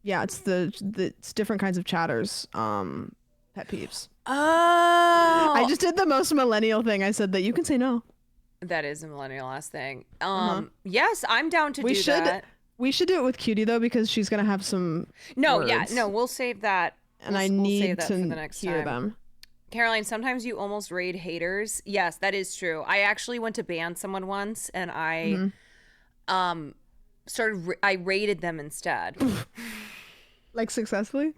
Speaker 13: Yeah, it's it's different kinds of chatters. Pet peeves.
Speaker 1: Oh,
Speaker 13: I just did the most millennial thing. I said that you can say no.
Speaker 1: that is a millennial ass thing. Yes, I'm down to
Speaker 13: We
Speaker 1: do
Speaker 13: should
Speaker 1: that.
Speaker 13: we should do it with Cutie though because she's gonna have some.
Speaker 1: No,
Speaker 13: words,
Speaker 1: we'll save that.
Speaker 13: And
Speaker 1: we'll
Speaker 13: I
Speaker 1: save
Speaker 13: need
Speaker 1: that
Speaker 13: to
Speaker 1: for the next
Speaker 13: hear
Speaker 1: time.
Speaker 13: them.
Speaker 1: Caroline, sometimes you almost raid haters. Yes, that is true. I actually went to ban someone once, and I I raided them instead.
Speaker 13: Like successfully?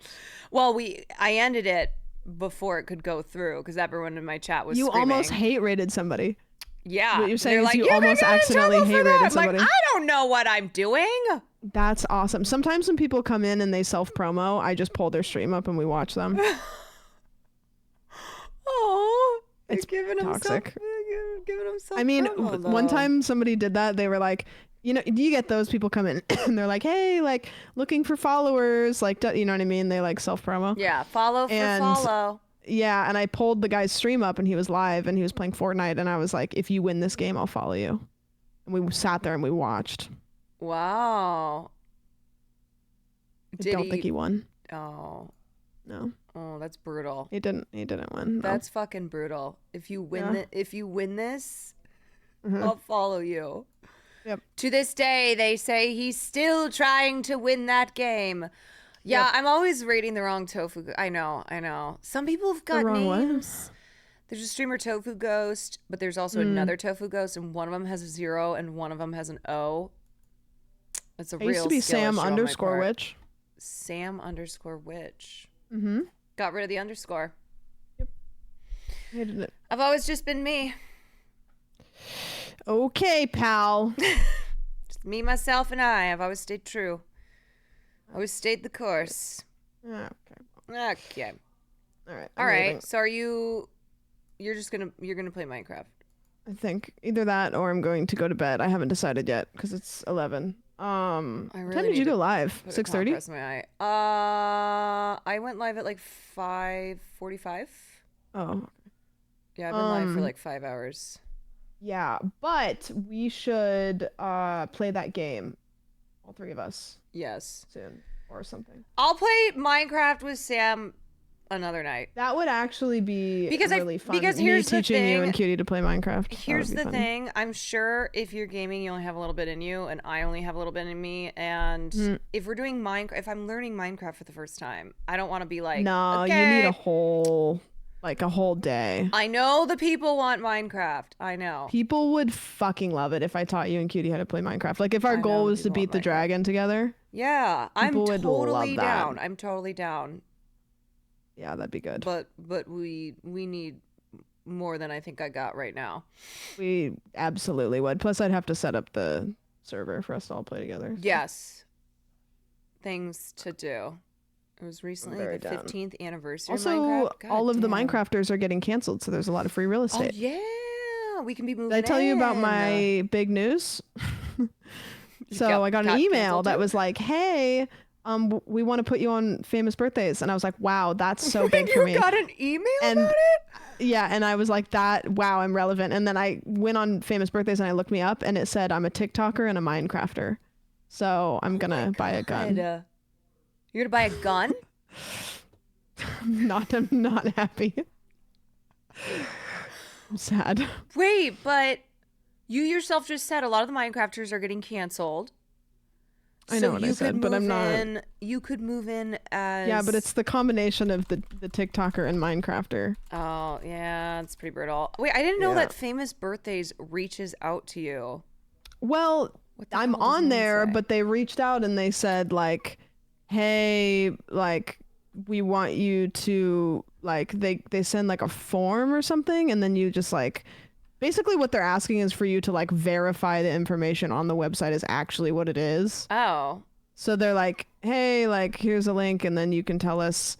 Speaker 1: Well, I ended it before it could go through because everyone in my chat was
Speaker 13: You
Speaker 1: screaming.
Speaker 13: almost hate raided somebody.
Speaker 1: Yeah,
Speaker 13: What you're saying
Speaker 1: they're
Speaker 13: is
Speaker 1: like,
Speaker 13: you
Speaker 1: "You're gonna
Speaker 13: almost
Speaker 1: get in
Speaker 13: accidentally
Speaker 1: trouble for
Speaker 13: hate
Speaker 1: that."
Speaker 13: raided
Speaker 1: I'm
Speaker 13: somebody.
Speaker 1: like, I don't know what I'm doing.
Speaker 13: That's awesome. Sometimes when people come in and they self promo, I just pull their stream up and we watch them.
Speaker 1: Oh,
Speaker 13: It's
Speaker 1: giving
Speaker 13: toxic.
Speaker 1: I'm so
Speaker 13: I mean,
Speaker 1: promo,
Speaker 13: one
Speaker 1: though.
Speaker 13: time somebody did that. They were like, you know, do you get those people come in and they're like, hey, like looking for followers, like, you know what I mean? They like self promo.
Speaker 1: Yeah, follow for follow.
Speaker 13: Yeah, and I pulled the guy's stream up and he was live and he was playing Fortnite and I was like, if you win this game, I'll follow you. And we sat there and we watched.
Speaker 1: Wow.
Speaker 13: I don't think he won.
Speaker 1: Oh.
Speaker 13: No.
Speaker 1: Oh, that's brutal.
Speaker 13: He didn't win. No.
Speaker 1: That's fucking brutal. If you win if you win this,
Speaker 13: Mhm.
Speaker 1: I'll follow you.
Speaker 13: Yep.
Speaker 1: To this day, they say he's still trying to win that game. Yeah,
Speaker 13: Yep.
Speaker 1: I'm always rating the wrong Tofu. I know. Some people have got
Speaker 13: wrong what?
Speaker 1: names. There's a streamer Tofu Ghost, but there's also another Tofu Ghost, and one of them has a 0 and one of them has an O. It's a
Speaker 13: I
Speaker 1: real
Speaker 13: used to be
Speaker 1: skill
Speaker 13: Sam
Speaker 1: issue on my
Speaker 13: underscore
Speaker 1: part.
Speaker 13: witch.
Speaker 1: Sam underscore witch.
Speaker 13: Mm-hmm.
Speaker 1: Got rid of the underscore.
Speaker 13: Hated it.
Speaker 1: I've always just been me.
Speaker 13: Okay, pal.
Speaker 1: Just me, myself, and I. I've always stayed true. Always stayed the course.
Speaker 13: Okay.
Speaker 1: Okay.
Speaker 13: All right.
Speaker 1: All
Speaker 13: I'm
Speaker 1: right.
Speaker 13: leaving.
Speaker 1: So you're gonna play Minecraft?
Speaker 13: I think either that or I'm going to go to bed. I haven't decided yet because it's 11.
Speaker 1: I
Speaker 13: What
Speaker 1: really
Speaker 13: time did you
Speaker 1: need
Speaker 13: go
Speaker 1: to
Speaker 13: live?
Speaker 1: put a
Speaker 13: 6:30?
Speaker 1: compress in my eye. I went live at like 5:45.
Speaker 13: Oh.
Speaker 1: Yeah, I've been live for like 5 hours.
Speaker 13: Yeah, but we should play that game, all three of us,
Speaker 1: Yes.
Speaker 13: soon or something.
Speaker 1: I'll play Minecraft with Sam another night.
Speaker 13: That would actually be
Speaker 1: Because
Speaker 13: really fun.
Speaker 1: because
Speaker 13: Me
Speaker 1: here's the
Speaker 13: teaching you
Speaker 1: thing.
Speaker 13: and Cutie to play Minecraft. That
Speaker 1: Here's
Speaker 13: would be
Speaker 1: the
Speaker 13: fun.
Speaker 1: thing. I'm sure if you're gaming, you only have a little bit in you, and I only have a little bit in me. And if we're doing Minecraft, if I'm learning Minecraft for the first time, I don't want to be like,
Speaker 13: No,
Speaker 1: okay,
Speaker 13: you need a whole day.
Speaker 1: I know the people want Minecraft. I know.
Speaker 13: People would fucking love it if I taught you and Cutie how to play Minecraft. Like if our
Speaker 1: I know
Speaker 13: goal
Speaker 1: the
Speaker 13: was to
Speaker 1: people
Speaker 13: beat
Speaker 1: want
Speaker 13: the
Speaker 1: Minecraft.
Speaker 13: dragon together.
Speaker 1: Yeah, I'm
Speaker 13: People would
Speaker 1: totally
Speaker 13: love that.
Speaker 1: down. I'm totally down.
Speaker 13: Yeah, that'd be good.
Speaker 1: But we need more than I think I got right now.
Speaker 13: We absolutely would. Plus, I'd have to set up the server for us to all play together.
Speaker 1: Yes. Things to do. It was recently
Speaker 13: very
Speaker 1: the
Speaker 13: down.
Speaker 1: 15th anniversary of
Speaker 13: Also,
Speaker 1: Minecraft. God
Speaker 13: all of the
Speaker 1: damn.
Speaker 13: Minecrafters are getting canceled, so there's a lot of free real
Speaker 1: Oh
Speaker 13: estate.
Speaker 1: yeah, we can be moving.
Speaker 13: Did I tell you about
Speaker 1: in.
Speaker 13: my big news? So I got an email that was like, "Hey, we want to put you on famous birthdays," and I was like, "Wow, that's so big for me."
Speaker 1: You got an email
Speaker 13: And
Speaker 1: about it?
Speaker 13: yeah, and I was like, "That wow, I'm relevant." And then I went on famous birthdays and I looked me up, and it said I'm a TikToker and a Minecrafter. So I'm gonna buy a gun.
Speaker 1: You're gonna buy a gun?
Speaker 13: I'm not happy. I'm sad.
Speaker 1: Wait, but you yourself just said a lot of the Minecrafters are getting canceled.
Speaker 13: I know what I said, but I'm not.
Speaker 1: You could move in as.
Speaker 13: Yeah, but it's the combination of the TikToker and Minecrafter.
Speaker 1: Oh yeah, it's pretty brutal. Wait, I didn't know
Speaker 13: Yeah.
Speaker 1: that famous birthdays reaches out to you.
Speaker 13: Well, I'm
Speaker 1: hell does
Speaker 13: on
Speaker 1: mine
Speaker 13: there,
Speaker 1: say?
Speaker 13: but they reached out and they said like, "Hey, like we want you to like they send like a form or something, and then you just like basically what they're asking is for you to like verify the information on the website is actually what it is."
Speaker 1: Oh.
Speaker 13: So they're like, "Hey, like here's a link, and then you can tell us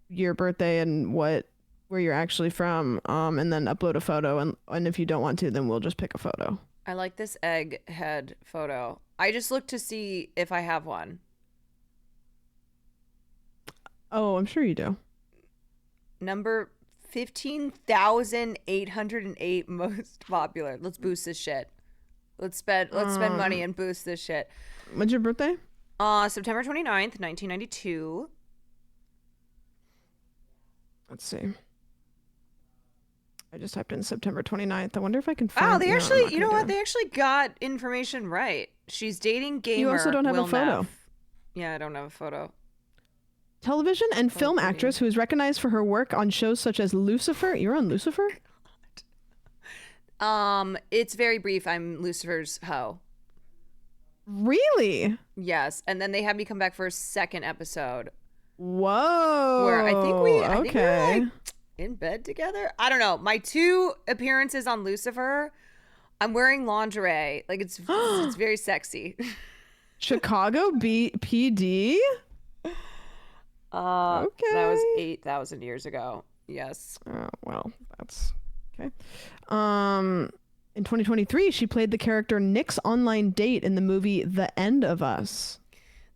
Speaker 13: your birthday and where you're actually from, and then upload a photo, and if you don't want to, then we'll just pick a photo."
Speaker 1: I like this egg head photo. I just looked to see if I have one.
Speaker 13: Oh, I'm sure you do.
Speaker 1: Number 15,808 most popular. Let's boost this shit. Let's spend money and boost this shit.
Speaker 13: When's your birthday?
Speaker 1: September 29th, 1992.
Speaker 13: Let's see. I just typed in September 29th. I wonder if I can find.
Speaker 1: Oh, they
Speaker 13: no, I'm
Speaker 1: actually,
Speaker 13: not
Speaker 1: you know
Speaker 13: gonna
Speaker 1: what?
Speaker 13: do
Speaker 1: They actually got information right. She's dating gamer.
Speaker 13: You also don't have a
Speaker 1: Will
Speaker 13: photo.
Speaker 1: Neff. Yeah, I don't have a photo.
Speaker 13: Television and film
Speaker 1: pretty.
Speaker 13: actress who is recognized for her work on shows such as Lucifer. You're on Lucifer?
Speaker 1: It's very brief. I'm Lucifer's hoe.
Speaker 13: Really?
Speaker 1: Yes, and then they had me come back for a second episode.
Speaker 13: Whoa.
Speaker 1: Where I think we were
Speaker 13: Okay.
Speaker 1: like in bed together. I don't know. My 2 appearances on Lucifer, I'm wearing lingerie. Like it's very sexy.
Speaker 13: Chicago PD? Okay.
Speaker 1: That was 8,000 years ago. Yes.
Speaker 13: Oh, well, that's okay. In 2023, she played the character Nick's online date in the movie The End of Us.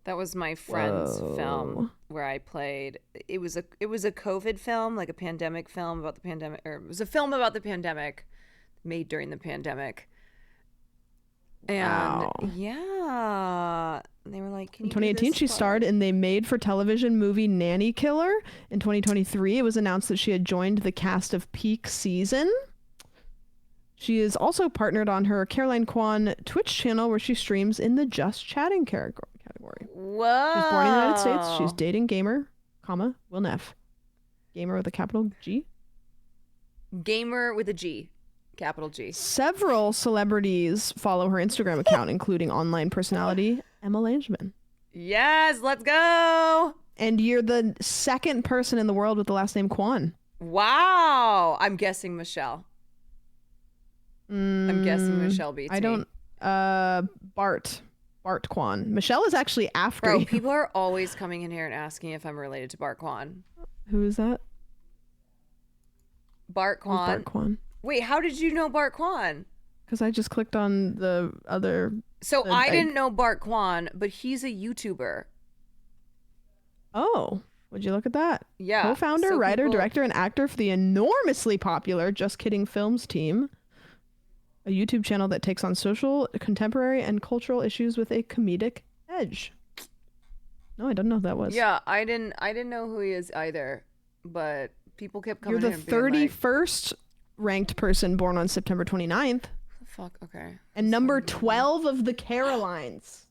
Speaker 1: That was my friend's
Speaker 13: Whoa.
Speaker 1: film where I played. It was a COVID film, like a pandemic film about the pandemic, or it was a film about the pandemic made during the pandemic. And yeah, they were like, can
Speaker 13: In
Speaker 1: you
Speaker 13: 2018, she starred in the made-for-television movie Nanny Killer. In 2023, it was announced that she had joined the cast of Peak Season. She is also partnered on her Caroline Kwan Twitch channel, where she streams in the Just Chatting category.
Speaker 1: Whoa.
Speaker 13: She's born in the United States. She's dating gamer, Will Neff. Gamer with a capital G.
Speaker 1: Gamer with a G. Capital G.
Speaker 13: Several celebrities follow her Instagram account, including online personality Emma Langeman.
Speaker 1: Yes, let's go.
Speaker 13: And you're the second person in the world with the last name Kwan.
Speaker 1: Wow. I'm guessing Michelle. I'm guessing Michelle beats
Speaker 13: I don't. Bart Kwan. Michelle is actually after
Speaker 1: Bro,
Speaker 13: you.
Speaker 1: people are always coming in here and asking if I'm related to Bart Kwan.
Speaker 13: Who is that?
Speaker 1: Bart
Speaker 13: Who's
Speaker 1: Kwan.
Speaker 13: Bart Kwan?
Speaker 1: Wait, how did you know Bart Kwan?
Speaker 13: Because I just clicked on the other.
Speaker 1: So I didn't know Bart Kwan, but he's a YouTuber.
Speaker 13: Oh, would you look at that?
Speaker 1: Yeah.
Speaker 13: Co-founder,
Speaker 1: so
Speaker 13: writer,
Speaker 1: people-
Speaker 13: director, and actor for the enormously popular Just Kidding Films team. A YouTube channel that takes on social, contemporary, and cultural issues with a comedic edge. No, I didn't know who that was.
Speaker 1: Yeah, I didn't know who he is either, but people kept coming
Speaker 13: You're
Speaker 1: in
Speaker 13: the
Speaker 1: and being like,
Speaker 13: 31st ranked person born on September 29th.
Speaker 1: fuck, okay.
Speaker 13: And number 12 of the Carolines.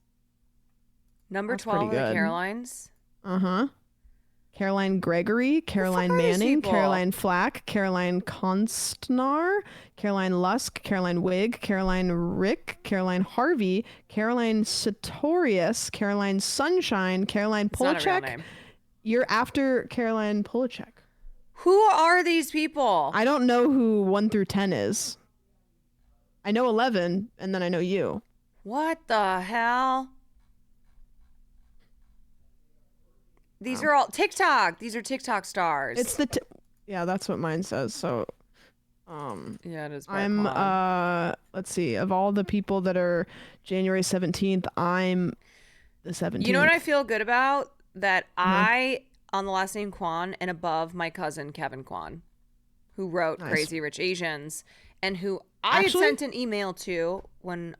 Speaker 1: Number
Speaker 13: That's
Speaker 1: 12
Speaker 13: pretty
Speaker 1: of the
Speaker 13: good.
Speaker 1: Carolines?
Speaker 13: Uh-huh. Caroline Gregory, Caroline
Speaker 1: are these
Speaker 13: Manning,
Speaker 1: people?
Speaker 13: Caroline Flack, Caroline Constnar, Caroline Lusk, Caroline Wigg, Caroline Rick, Caroline Harvey, Caroline Sartorius, Caroline Sunshine, Caroline
Speaker 1: It's not a real
Speaker 13: Polachek.
Speaker 1: name.
Speaker 13: You're after Caroline Polachek.
Speaker 1: Who are these people?
Speaker 13: I don't know who 1 through 10 is. I know 11, and then I know you.
Speaker 1: What the hell? These are all TikTok. These are TikTok stars.
Speaker 13: It's the yeah, that's what mine says. So
Speaker 1: yeah, it is. Bart
Speaker 13: I'm
Speaker 1: Kwan.
Speaker 13: let's see, of all the people that are January 17th, I'm the 17th.
Speaker 1: You know what I feel good about? That I, on the last name Kwan, and above my cousin Kevin Kwan, who wrote
Speaker 13: Nice.
Speaker 1: Crazy Rich Asians, and who I had
Speaker 13: Actually-
Speaker 1: sent an email to when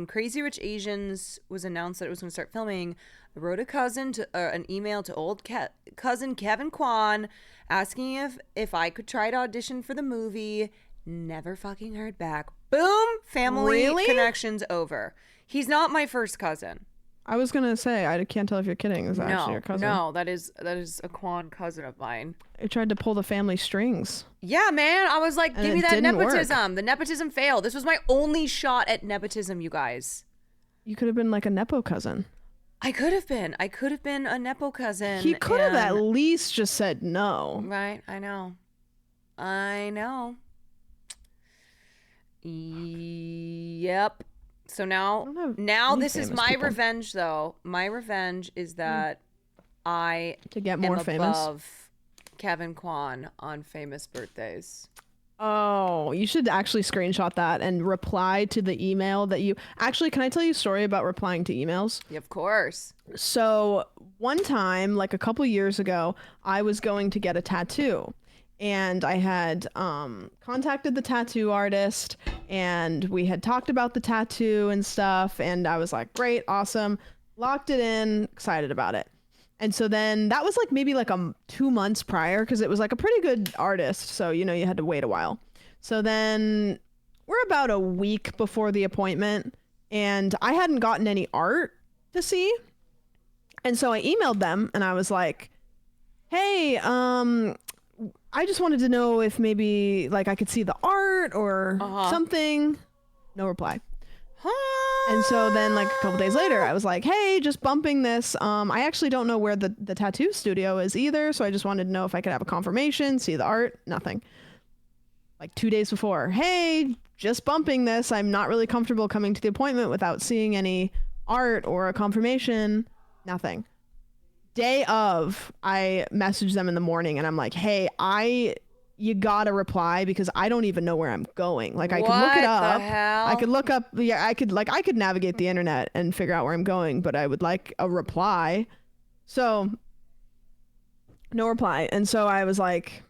Speaker 1: Crazy Rich Asians was announced that it was going to start filming. I wrote an email to old cousin Kevin Kwan asking if I could try to audition for the movie. Never fucking heard back. Boom! Family
Speaker 13: Really?
Speaker 1: connections over. He's not my first cousin.
Speaker 13: I was gonna say, I can't tell if you're kidding. Is that actually your cousin?
Speaker 1: No, that is a Kwan cousin of mine.
Speaker 13: I tried to pull the family strings.
Speaker 1: Yeah, man. I was like,
Speaker 13: And
Speaker 1: give me
Speaker 13: it
Speaker 1: that
Speaker 13: didn't work.
Speaker 1: nepotism. The nepotism failed. This was my only shot at nepotism, you guys.
Speaker 13: You could have been like a Nepo cousin.
Speaker 1: I could have been a Nepo cousin.
Speaker 13: He could have at
Speaker 1: and-
Speaker 13: least just said no.
Speaker 1: Right, I know. Yep. So now
Speaker 13: any
Speaker 1: this is
Speaker 13: famous
Speaker 1: my
Speaker 13: people.
Speaker 1: revenge, though. My revenge is that I
Speaker 13: To get more
Speaker 1: am
Speaker 13: famous?
Speaker 1: above Kevin Kwan on famous birthdays.
Speaker 13: Oh, you should actually screenshot that and reply to the email that you... Actually, can I tell you a story about replying to emails?
Speaker 1: Yeah, of course.
Speaker 13: So one time, like a couple years ago, I was going to get a tattoo. And I had contacted the tattoo artist, and we had talked about the tattoo and stuff. And I was like, great, awesome. Locked it in, excited about it. And so then that was like maybe like 2 months prior, because it was like a pretty good artist. So, you know, you had to wait a while. So then we're about a week before the appointment, and I hadn't gotten any art to see. And so I emailed them and I was like, hey, I just wanted to know if maybe like I could see the art or something. No reply. And so then like a couple days later, I was like, hey, just bumping this. I actually don't know where the tattoo studio is either. So I just wanted to know if I could have a confirmation, see the art, nothing. Like 2 days before, hey, just bumping this. I'm not really comfortable coming to the appointment without seeing any art or a confirmation, nothing. Day of, I messaged them in the morning and I'm like, hey, I you gotta reply because I don't even know where I'm going. Like I could look
Speaker 1: What
Speaker 13: it
Speaker 1: the
Speaker 13: up.
Speaker 1: hell?
Speaker 13: I could look up. Yeah, I could navigate the internet and figure out where I'm going, but I would like a reply. So no reply. And so I was like,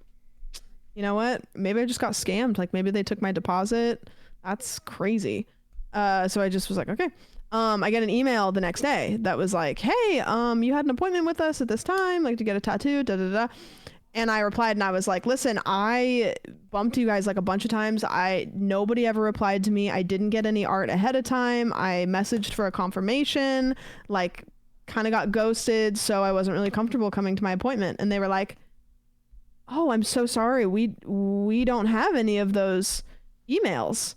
Speaker 13: you know what? Maybe I just got scammed. Like maybe they took my deposit. That's crazy. So I just was like, okay. I get an email the next day that was like, hey, you had an appointment with us at this time, like to get a tattoo, da da da. And I replied and I was like, listen, I bumped you guys like a bunch of times. Nobody ever replied to me. I didn't get any art ahead of time. I messaged for a confirmation, like kind of got ghosted. So I wasn't really comfortable coming to my appointment. And they were like, oh, I'm so sorry. We don't have any of those emails.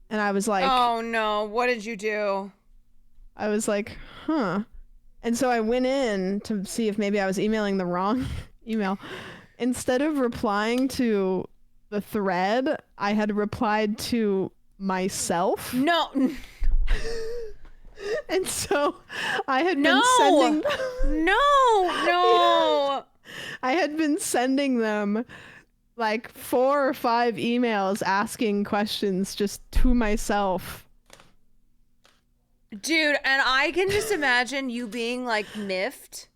Speaker 13: And I was like,
Speaker 1: oh no, what did you do?
Speaker 13: I was like, huh. And so I went in to see if maybe I was emailing the wrong email. Instead of replying to the thread, I had replied to myself.
Speaker 1: No.
Speaker 13: And so I had been sending
Speaker 1: No.
Speaker 13: I had been sending them like 4 or 5 emails asking questions just to myself.
Speaker 1: Dude, and I can just imagine you being like miffed.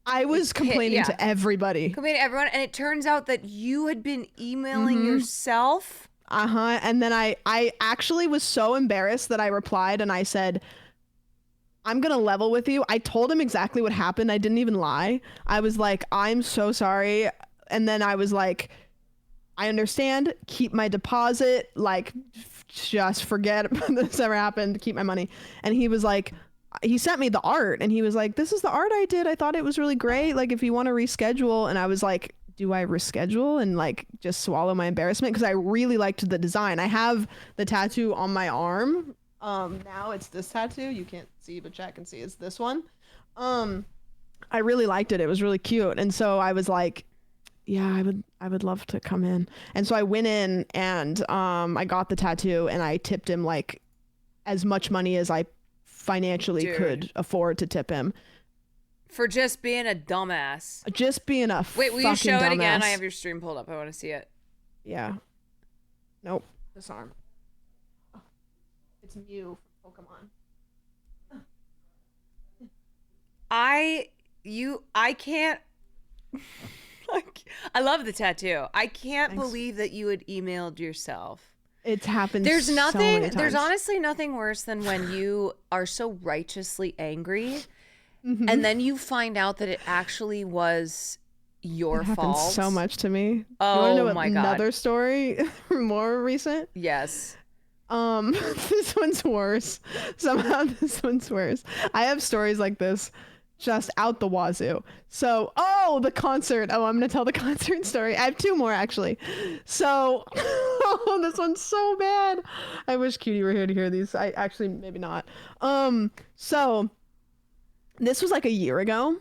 Speaker 13: I was complaining to everybody.
Speaker 1: Complaining to everyone, and it turns out that you had been emailing yourself.
Speaker 13: And then I actually was so embarrassed that I replied and I said, I'm gonna level with you. I told him exactly what happened. I didn't even lie. I was like, I'm so sorry. And then I was like, I understand. Keep my deposit. Like, just forget this ever happened. Keep my money. And he was like, he sent me the art and he was like, this is the art I did. I thought it was really great. Like, if you want to reschedule. And I was like, do I reschedule and like just swallow my embarrassment? Because I really liked the design. I have the tattoo on my arm. Now it's this tattoo. You can't see, but chat can see. It's this one. I really liked it. It was really cute. And so I was like, yeah, I would love to come in. And so I went in and I got the tattoo and I tipped him like as much money as I financially could afford to tip him.
Speaker 1: For just being a dumbass.
Speaker 13: Just being a
Speaker 1: Wait, will you show
Speaker 13: dumbass.
Speaker 1: it again? I have your stream pulled up. I want to see it.
Speaker 13: Yeah. Nope. This arm. Oh, it's Mew from Pokemon.
Speaker 1: I can't. I love the tattoo. I can't believe that you had emailed yourself.
Speaker 13: It's happened.
Speaker 1: There's nothing.
Speaker 13: So many times.
Speaker 1: There's honestly nothing worse than when you are so righteously angry, and then you find out that it actually was your
Speaker 13: it happens
Speaker 1: fault.
Speaker 13: so much to me.
Speaker 1: Oh
Speaker 13: you wanna know
Speaker 1: my God.
Speaker 13: Another story, more recent.
Speaker 1: Yes.
Speaker 13: This one's worse. Somehow this one's worse. I have stories like this just out the wazoo. So, the concert. I'm going to tell the concert story. I have 2 more actually. So, this one's so bad. I wish Cutie were here to hear these. I actually, maybe not. So this was like a year ago.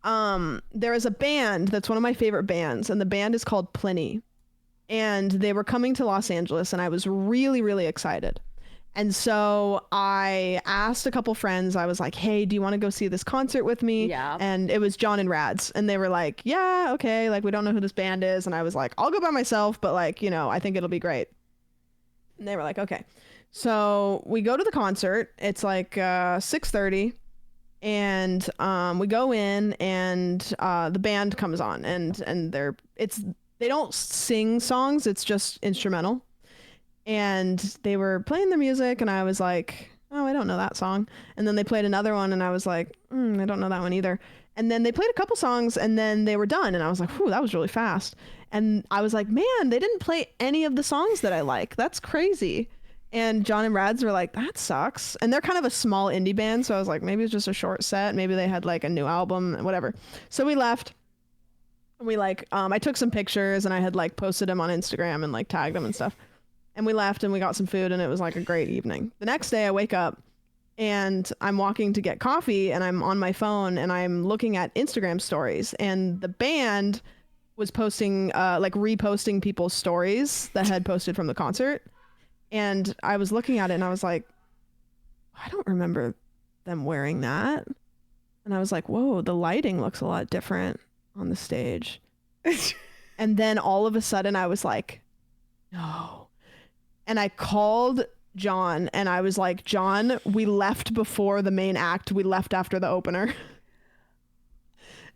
Speaker 13: There is a band that's one of my favorite bands, and the band is called Pliny. And they were coming to Los Angeles, and I was really, really excited. And so I asked a couple friends, I was like, hey, do you want to go see this concert with me?
Speaker 1: Yeah.
Speaker 13: And it was John and Rads. And they were like, yeah, okay. Like, we don't know who this band is. And I was like, I'll go by myself, but like, I think it'll be great. And they were like, okay. So we go to the concert. It's like 6:30. And we go in and the band comes on and they don't sing songs. It's just instrumental. And they were playing their music and I was like, oh, I don't know that song. And then they played another one and I was like, I don't know that one either. And then they played a couple songs and then they were done. And I was like, whew, that was really fast. And I was like, man, they didn't play any of the songs that I like. That's crazy. And John and Rads were like, that sucks. And they're kind of a small indie band. So I was like, maybe it's just a short set. Maybe they had like a new album, whatever. So we left. We like, I took some pictures and I had like posted them on Instagram and like tagged them and stuff. And we left and we got some food and it was like a great evening. The next day I wake up and I'm walking to get coffee and I'm on my phone and I'm looking at Instagram stories and the band was posting, like reposting people's stories that had posted from the concert. And I was looking at it and I was like, I don't remember them wearing that. And I was like, whoa, the lighting looks a lot different on the stage. And then all of a sudden I was like, no. And I called John and I was like, John, we left before the main act. We left after the opener.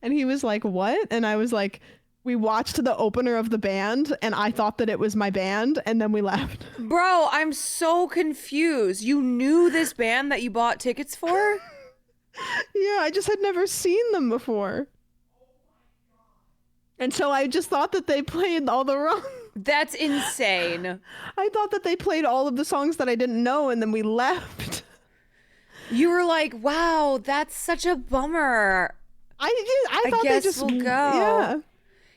Speaker 13: And he was like, what? And I was like, we watched the opener of the band and I thought that it was my band and then we left.
Speaker 1: Bro, I'm so confused. You knew this band that you bought tickets for?
Speaker 13: Yeah, I just had never seen them before. And so I just thought that they played all the wrong.
Speaker 1: That's insane.
Speaker 13: I thought that they played all of the songs that I didn't know and then we left.
Speaker 1: You were like, wow, that's such a bummer.
Speaker 13: I thought
Speaker 1: guess
Speaker 13: they just
Speaker 1: we'll go.
Speaker 13: Yeah.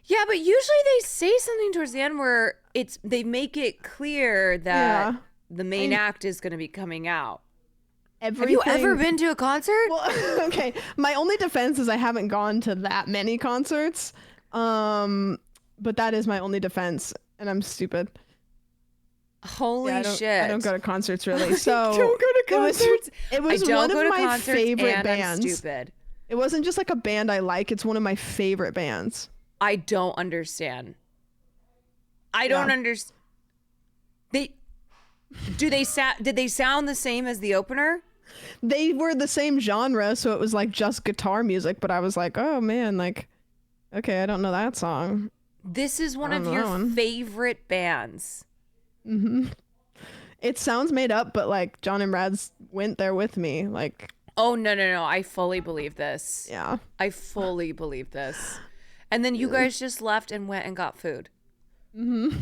Speaker 1: Yeah, but usually they say something towards the end where they make it clear that the main act is going to be coming out. Have you ever been to a concert?
Speaker 13: Well, okay. My only defense is I haven't gone to that many concerts. But that is my only defense, and I'm stupid.
Speaker 1: Holy shit.
Speaker 13: I don't go to concerts really. So
Speaker 1: don't go to concerts.
Speaker 13: It was
Speaker 1: I don't
Speaker 13: one
Speaker 1: go
Speaker 13: of
Speaker 1: to
Speaker 13: my
Speaker 1: concerts
Speaker 13: favorite
Speaker 1: and
Speaker 13: bands.
Speaker 1: I'm stupid.
Speaker 13: It wasn't just like a band I like, it's one of my favorite bands.
Speaker 1: I don't understand. I don't understand. Did they sound the same as the opener?
Speaker 13: They were the same genre, so it was like just guitar music, but I was like, oh man, like, okay, I don't know that song.
Speaker 1: This is one of your favorite bands.
Speaker 13: Mm-hmm. It sounds made up, but like John and Brad's went there with me. Like,
Speaker 1: oh no, I fully believe this.
Speaker 13: Yeah.
Speaker 1: I fully believe this. And then you guys just left and went and got food.
Speaker 13: Mm-hmm.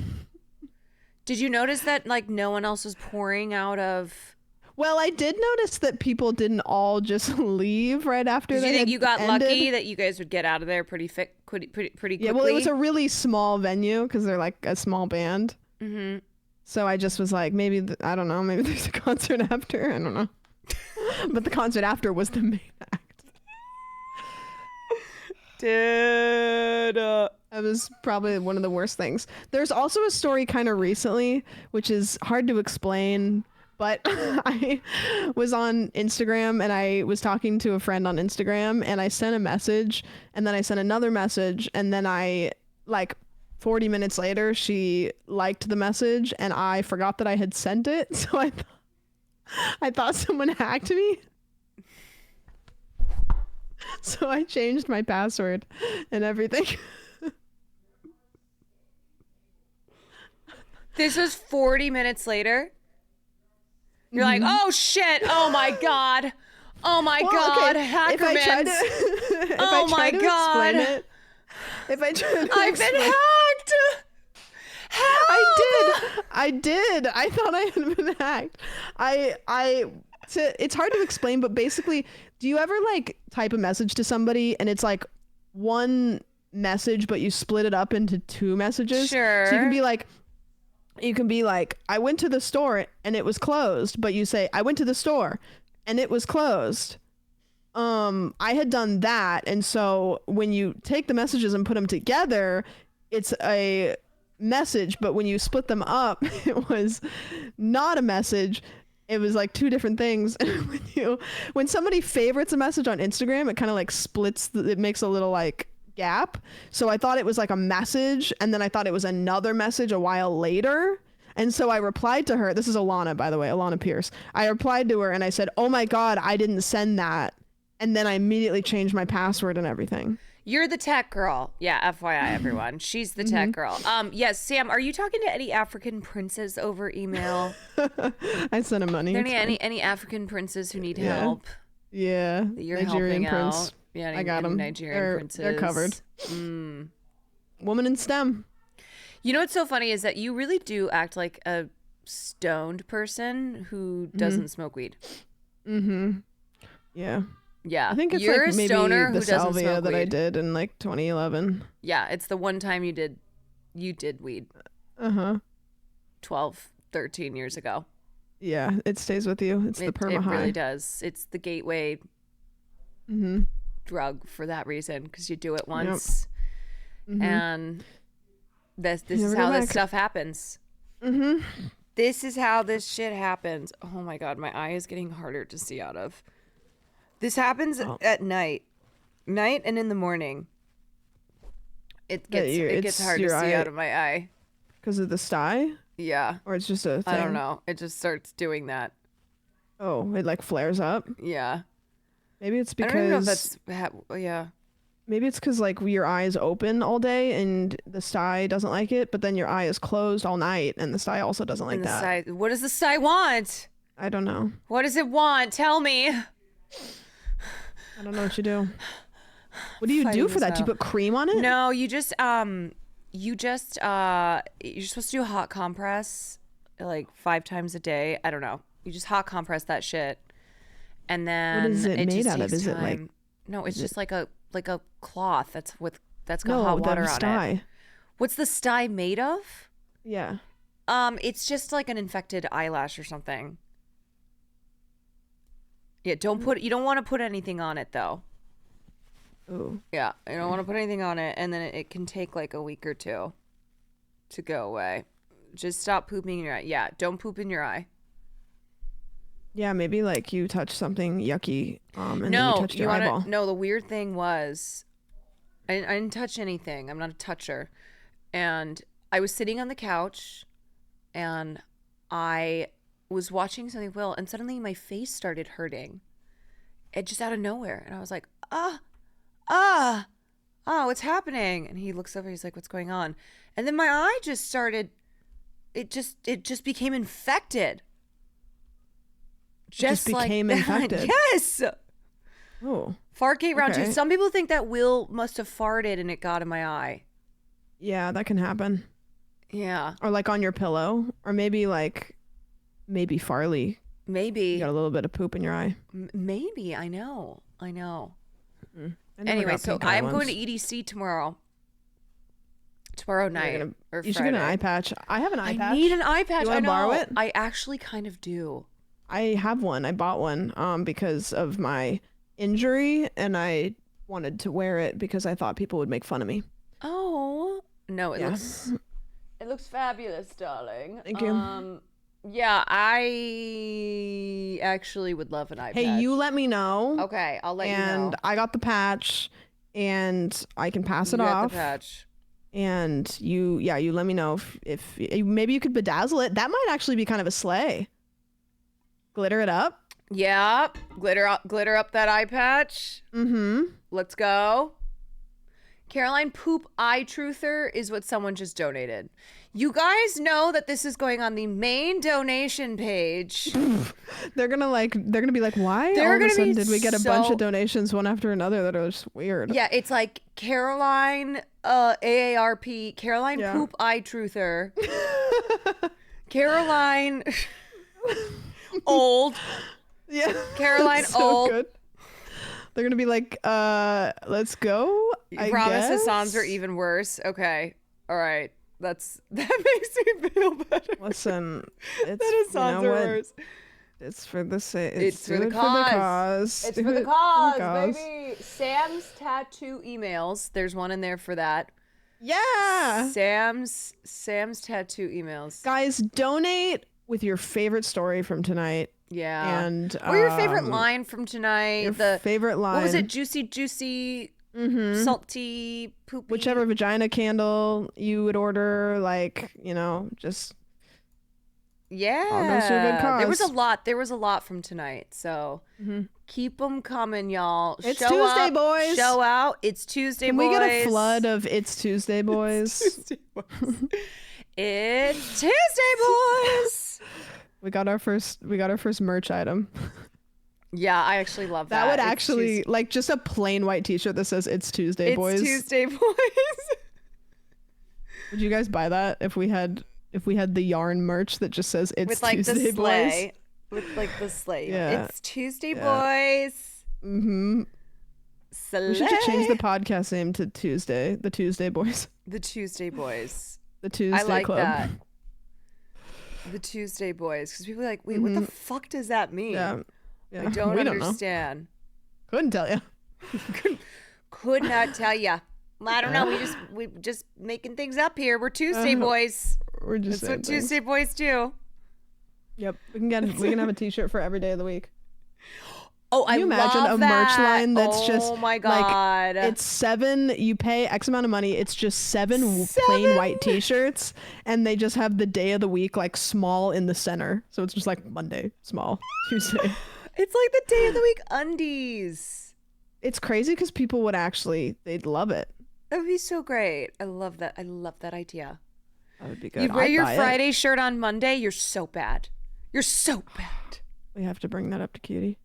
Speaker 1: Did you notice that like no one else was pouring out of?
Speaker 13: Well, I did notice that people didn't all just leave right after.
Speaker 1: Did you think you got
Speaker 13: ended.
Speaker 1: lucky that you guys would get out of there pretty quickly?
Speaker 13: Yeah, well, it was a really small venue because they're like a small band.
Speaker 1: Mm-hmm.
Speaker 13: So I just was like, maybe I don't know, maybe there's a concert after. I don't know. But the concert after was the main act.
Speaker 1: Dude,
Speaker 13: that was probably one of the worst things. There's also a story kind of recently, which is hard to explain. But I was on Instagram and I was talking to a friend on Instagram and I sent a message and then I sent another message and then I like 40 minutes later she liked the message and I forgot that I had sent it. So I thought someone hacked me. So I changed my password and everything.
Speaker 1: This was 40 minutes later. You're like, oh shit, oh my god, oh my god,
Speaker 13: okay.
Speaker 1: Hackerman. Oh my god.
Speaker 13: If I try to
Speaker 1: I've been hacked. Help!
Speaker 13: I did. I thought I had been hacked. It's hard to explain, but basically, do you ever like type a message to somebody and it's like one message, but you split it up into two messages?
Speaker 1: Sure.
Speaker 13: So you can be like, I went to the store and it was closed, but you say, I went to the store and it was closed. I had done that. And so when you take the messages and put them together, it's a message, but when you split them up, it was not a message. It was like two different things. And when somebody favorites a message on Instagram, it kind of like splits, it makes a little like gap. So I thought it was like a message and then I thought it was another message a while later. And so I replied to her. This is Alana, by the way, Alana Pierce. I replied to her and I said, oh my God, I didn't send that. And then I immediately changed my password and everything.
Speaker 1: You're the tech girl. Yeah, FYI, everyone. She's the tech girl. Yes, Sam, are you talking to any African princes over email?
Speaker 13: I sent him money.
Speaker 1: Are there any African princes who need help?
Speaker 13: Yeah.
Speaker 1: That you're
Speaker 13: Nigerian
Speaker 1: helping
Speaker 13: prince.
Speaker 1: out? Yeah,
Speaker 13: I got them.
Speaker 1: Nigerian princes.
Speaker 13: They're covered. Woman in STEM.
Speaker 1: You know what's so funny is that you really do act like a stoned person who doesn't smoke weed.
Speaker 13: Mm-hmm. Yeah.
Speaker 1: Yeah.
Speaker 13: I think it's
Speaker 1: You're
Speaker 13: like
Speaker 1: a
Speaker 13: maybe
Speaker 1: stoner
Speaker 13: the
Speaker 1: who doesn't
Speaker 13: salvia
Speaker 1: smoke
Speaker 13: that I
Speaker 1: weed.
Speaker 13: did in like 2011.
Speaker 1: Yeah, it's the one time you did weed. 12, 13 years ago.
Speaker 13: Yeah, it stays with you. It's the perma
Speaker 1: It
Speaker 13: high.
Speaker 1: really does. It's the gateway drug for that reason, because you do it once and this is how this stuff happens. This is how this shit happens. Oh my God, my eye is getting harder to see out of. This happens at night and in the morning. It
Speaker 13: That
Speaker 1: gets hard to
Speaker 13: your
Speaker 1: see
Speaker 13: eye-
Speaker 1: out of my eye.
Speaker 13: Because of the sty?
Speaker 1: Yeah.
Speaker 13: Or it's just a thing?
Speaker 1: I don't know. It just starts doing that.
Speaker 13: Oh, it like flares up?
Speaker 1: Yeah.
Speaker 13: Maybe it's because...
Speaker 1: I don't even know if that's... yeah.
Speaker 13: Maybe it's because like your eye is open all day and the sty doesn't like it, but then your eye is closed all night and the sty also doesn't like
Speaker 1: And the
Speaker 13: that.
Speaker 1: sty, what does the sty want?
Speaker 13: I don't know.
Speaker 1: What does it want? Tell me.
Speaker 13: I don't know what you do. What do you
Speaker 1: Fighting
Speaker 13: do for
Speaker 1: this
Speaker 13: that? Do you
Speaker 1: battle.
Speaker 13: put cream on it?
Speaker 1: No, you're supposed to do a hot compress like 5 times a day. I don't know. You just hot compress that shit. And then
Speaker 13: What is it made
Speaker 1: just
Speaker 13: out of?
Speaker 1: takes
Speaker 13: Is it like...
Speaker 1: time. No, it's just like a cloth that's got
Speaker 13: No,
Speaker 1: hot
Speaker 13: the
Speaker 1: water on it.
Speaker 13: sty.
Speaker 1: What's the sty made of?
Speaker 13: Yeah.
Speaker 1: It's just like an infected eyelash or something. Yeah, you don't want to put anything on it though.
Speaker 13: Ooh.
Speaker 1: Yeah, you don't want to put anything on it, and then it can take like a week or 2 to go away. Just stop pooping in your eye. Yeah, don't poop in your eye.
Speaker 13: Yeah, maybe like you touch something yucky, and then you touched your eyeball.
Speaker 1: No, the weird thing was, I didn't touch anything. I'm not a toucher. And I was sitting on the couch, and I was watching something, and suddenly my face started hurting. It just out of nowhere. And I was like, what's happening? And he looks over, he's like, what's going on? And then my eye just started, it just became infected.
Speaker 13: Just became
Speaker 1: like
Speaker 13: infected.
Speaker 1: Yes.
Speaker 13: Oh.
Speaker 1: Fartgate round 2.
Speaker 13: Okay.
Speaker 1: Some people think that Will must have farted and it got in my eye.
Speaker 13: Yeah, that can happen.
Speaker 1: Yeah.
Speaker 13: Or like on your pillow, or maybe Farley.
Speaker 1: Maybe.
Speaker 13: You got a little bit of poop in your eye.
Speaker 1: Maybe. I know.
Speaker 13: I never
Speaker 1: Anyway,
Speaker 13: got
Speaker 1: so
Speaker 13: pink eye
Speaker 1: I'm going to
Speaker 13: once.
Speaker 1: EDC tomorrow. Tomorrow night. Or
Speaker 13: You should get an
Speaker 1: Friday.
Speaker 13: eye patch. I have an eye patch.
Speaker 1: I need an eye patch.
Speaker 13: You
Speaker 1: I
Speaker 13: wanna
Speaker 1: know.
Speaker 13: borrow it?
Speaker 1: I actually kind of do.
Speaker 13: I have one. I bought one because of my injury, and I wanted to wear it because I thought people would make fun of me.
Speaker 1: Oh. No, it
Speaker 13: Yeah.
Speaker 1: looks fabulous, darling.
Speaker 13: Thank you.
Speaker 1: Yeah, I actually would love an eye patch.
Speaker 13: Hey, you let me know.
Speaker 1: Okay, I'll let you know.
Speaker 13: And I got the patch, and I can pass it
Speaker 1: You got
Speaker 13: off.
Speaker 1: the patch.
Speaker 13: And you let me know if maybe you could bedazzle it. That might actually be kind of a slay. Glitter it up.
Speaker 1: Yeah, glitter up that eye patch.
Speaker 13: Mm-hmm.
Speaker 1: Let's go. Caroline, poop eye truther is what someone just donated. You guys know that this is going on the main donation page.
Speaker 13: They're gonna be like, why
Speaker 1: They're
Speaker 13: all of a
Speaker 1: gonna
Speaker 13: sudden
Speaker 1: be
Speaker 13: did we get a bunch
Speaker 1: so-
Speaker 13: of donations one after another that are just weird?
Speaker 1: Yeah, it's like Caroline AARP, Caroline
Speaker 13: Yeah.
Speaker 1: poop eye truther. Caroline old.
Speaker 13: Yeah.
Speaker 1: Caroline
Speaker 13: That's so
Speaker 1: old.
Speaker 13: good. They're gonna be like, let's go. I
Speaker 1: Promise
Speaker 13: guess.
Speaker 1: Hassans are even worse. Okay. All right. That makes me feel better.
Speaker 13: Listen, it's
Speaker 1: That Hassans are
Speaker 13: what?
Speaker 1: worse.
Speaker 13: It's for the sake.
Speaker 1: It's for
Speaker 13: do
Speaker 1: the
Speaker 13: it
Speaker 1: cause. It's
Speaker 13: Do
Speaker 1: for the
Speaker 13: it
Speaker 1: cause, baby. Sam's tattoo emails. There's one in there for that.
Speaker 13: Yeah.
Speaker 1: Sam's tattoo emails.
Speaker 13: Guys, donate with your favorite story from tonight.
Speaker 1: Yeah.
Speaker 13: And
Speaker 1: or your favorite line from tonight.
Speaker 13: Your favorite line.
Speaker 1: What was it? Juicy, salty, poopy.
Speaker 13: Whichever vagina candle you would order, just
Speaker 1: Yeah.
Speaker 13: all goes to a good cause.
Speaker 1: There was a lot from tonight. So keep them coming, y'all.
Speaker 13: It's
Speaker 1: Show
Speaker 13: Tuesday,
Speaker 1: up,
Speaker 13: boys.
Speaker 1: Show out. It's Tuesday,
Speaker 13: Can
Speaker 1: boys.
Speaker 13: we get a flood of It's Tuesday, boys?
Speaker 1: It's Tuesday, boys.
Speaker 13: We got our first merch item.
Speaker 1: Yeah, I actually love that.
Speaker 13: That would
Speaker 1: It's
Speaker 13: actually
Speaker 1: Tuesday.
Speaker 13: like just a plain white t-shirt that says It's Tuesday, boys.
Speaker 1: It's Tuesday, boys.
Speaker 13: Would you guys buy that if we had the yarn merch that just says It's
Speaker 1: With like
Speaker 13: Tuesday,
Speaker 1: the sleigh.
Speaker 13: boys?
Speaker 1: With like the sleigh.
Speaker 13: Yeah.
Speaker 1: It's Tuesday,
Speaker 13: Yeah.
Speaker 1: boys.
Speaker 13: Mm-hmm.
Speaker 1: Slay.
Speaker 13: We should just change the podcast name to Tuesday. The Tuesday Boys.
Speaker 1: The Tuesday boys.
Speaker 13: The Tuesday
Speaker 1: I like
Speaker 13: Club.
Speaker 1: that. The Tuesday boys. Because people are like, wait, what the fuck does that mean?
Speaker 13: Yeah.
Speaker 1: I don't
Speaker 13: We
Speaker 1: understand.
Speaker 13: Couldn't tell you.
Speaker 1: Could not tell ya. I don't know. We just making things up here. We're Tuesday boys.
Speaker 13: We're just
Speaker 1: That's what
Speaker 13: saying things.
Speaker 1: Tuesday boys do.
Speaker 13: Yep. We can have a t-shirt for every day of the week.
Speaker 1: Oh,
Speaker 13: Can you
Speaker 1: I
Speaker 13: imagine
Speaker 1: love
Speaker 13: a merch
Speaker 1: that.
Speaker 13: line that's just
Speaker 1: Oh my God.
Speaker 13: like it's 7, you pay X amount of money, it's just 7 plain white t-shirts, and they just have the day of the week like small in the center. So it's just like Monday, small, Tuesday.
Speaker 1: It's like the day of the week undies.
Speaker 13: It's crazy because people would actually, they'd love it.
Speaker 1: That would be so great. I love that. I love that idea.
Speaker 13: That would be good.
Speaker 1: You wear
Speaker 13: I'd
Speaker 1: your
Speaker 13: buy it.
Speaker 1: Friday shirt on Monday, you're so bad. You're so bad.
Speaker 13: We have to bring that up to Cutie.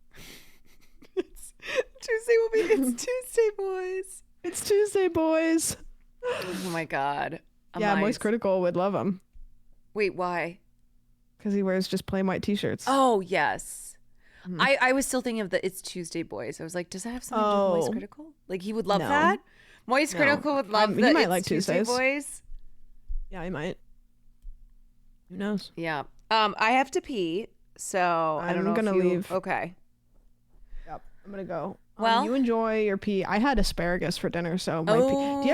Speaker 1: Tuesday will be It's Tuesday, boys.
Speaker 13: It's Tuesday, boys.
Speaker 1: Oh my God.
Speaker 13: Yeah, Moist Critical would love him.
Speaker 1: Wait, why?
Speaker 13: Because he wears just plain white t-shirts.
Speaker 1: Oh, yes.
Speaker 13: Mhm.
Speaker 1: I was still thinking of the It's Tuesday, boys. I was like, does that have something to do with Moist Critical? Like, he would love
Speaker 13: No.
Speaker 1: that? Moist
Speaker 13: No.
Speaker 1: Critical would love
Speaker 13: He
Speaker 1: the
Speaker 13: might
Speaker 1: It's
Speaker 13: like
Speaker 1: Tuesday,
Speaker 13: Tuesdays.
Speaker 1: boys.
Speaker 13: Yeah, he might. Who knows?
Speaker 1: Yeah. I have to pee, so I don't know
Speaker 13: I'm gonna
Speaker 1: if you...
Speaker 13: leave.
Speaker 1: Okay.
Speaker 13: Yep, I'm gonna go.
Speaker 1: Well-
Speaker 13: you enjoy your pee. I had asparagus for dinner, so my pee.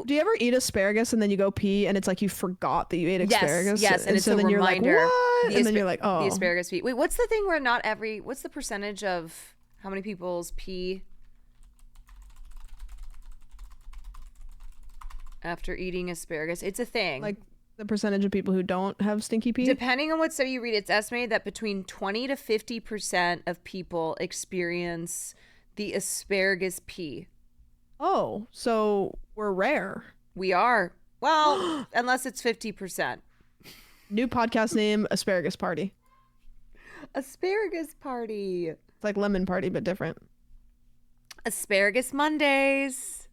Speaker 13: Do you ever eat asparagus and then you go pee and it's like you forgot that you ate asparagus?
Speaker 1: Yes, and it's
Speaker 13: so
Speaker 1: a
Speaker 13: then
Speaker 1: reminder.
Speaker 13: you're like, what?
Speaker 1: The
Speaker 13: And then
Speaker 1: aspa-
Speaker 13: you're like, oh.
Speaker 1: The asparagus pee. Wait, what's the thing where not every... What's the percentage of how many people's pee after eating asparagus? It's a thing.
Speaker 13: Like the percentage of people who don't have stinky pee?
Speaker 1: Depending on what study you read, it's estimated that between 20 to 50% of people experience the asparagus pee.
Speaker 13: Oh, so we're rare.
Speaker 1: We are. Well, unless it's 50%.
Speaker 13: New podcast name, Asparagus Party.
Speaker 1: Asparagus party.
Speaker 13: It's like Lemon Party, but different.
Speaker 1: Asparagus Mondays.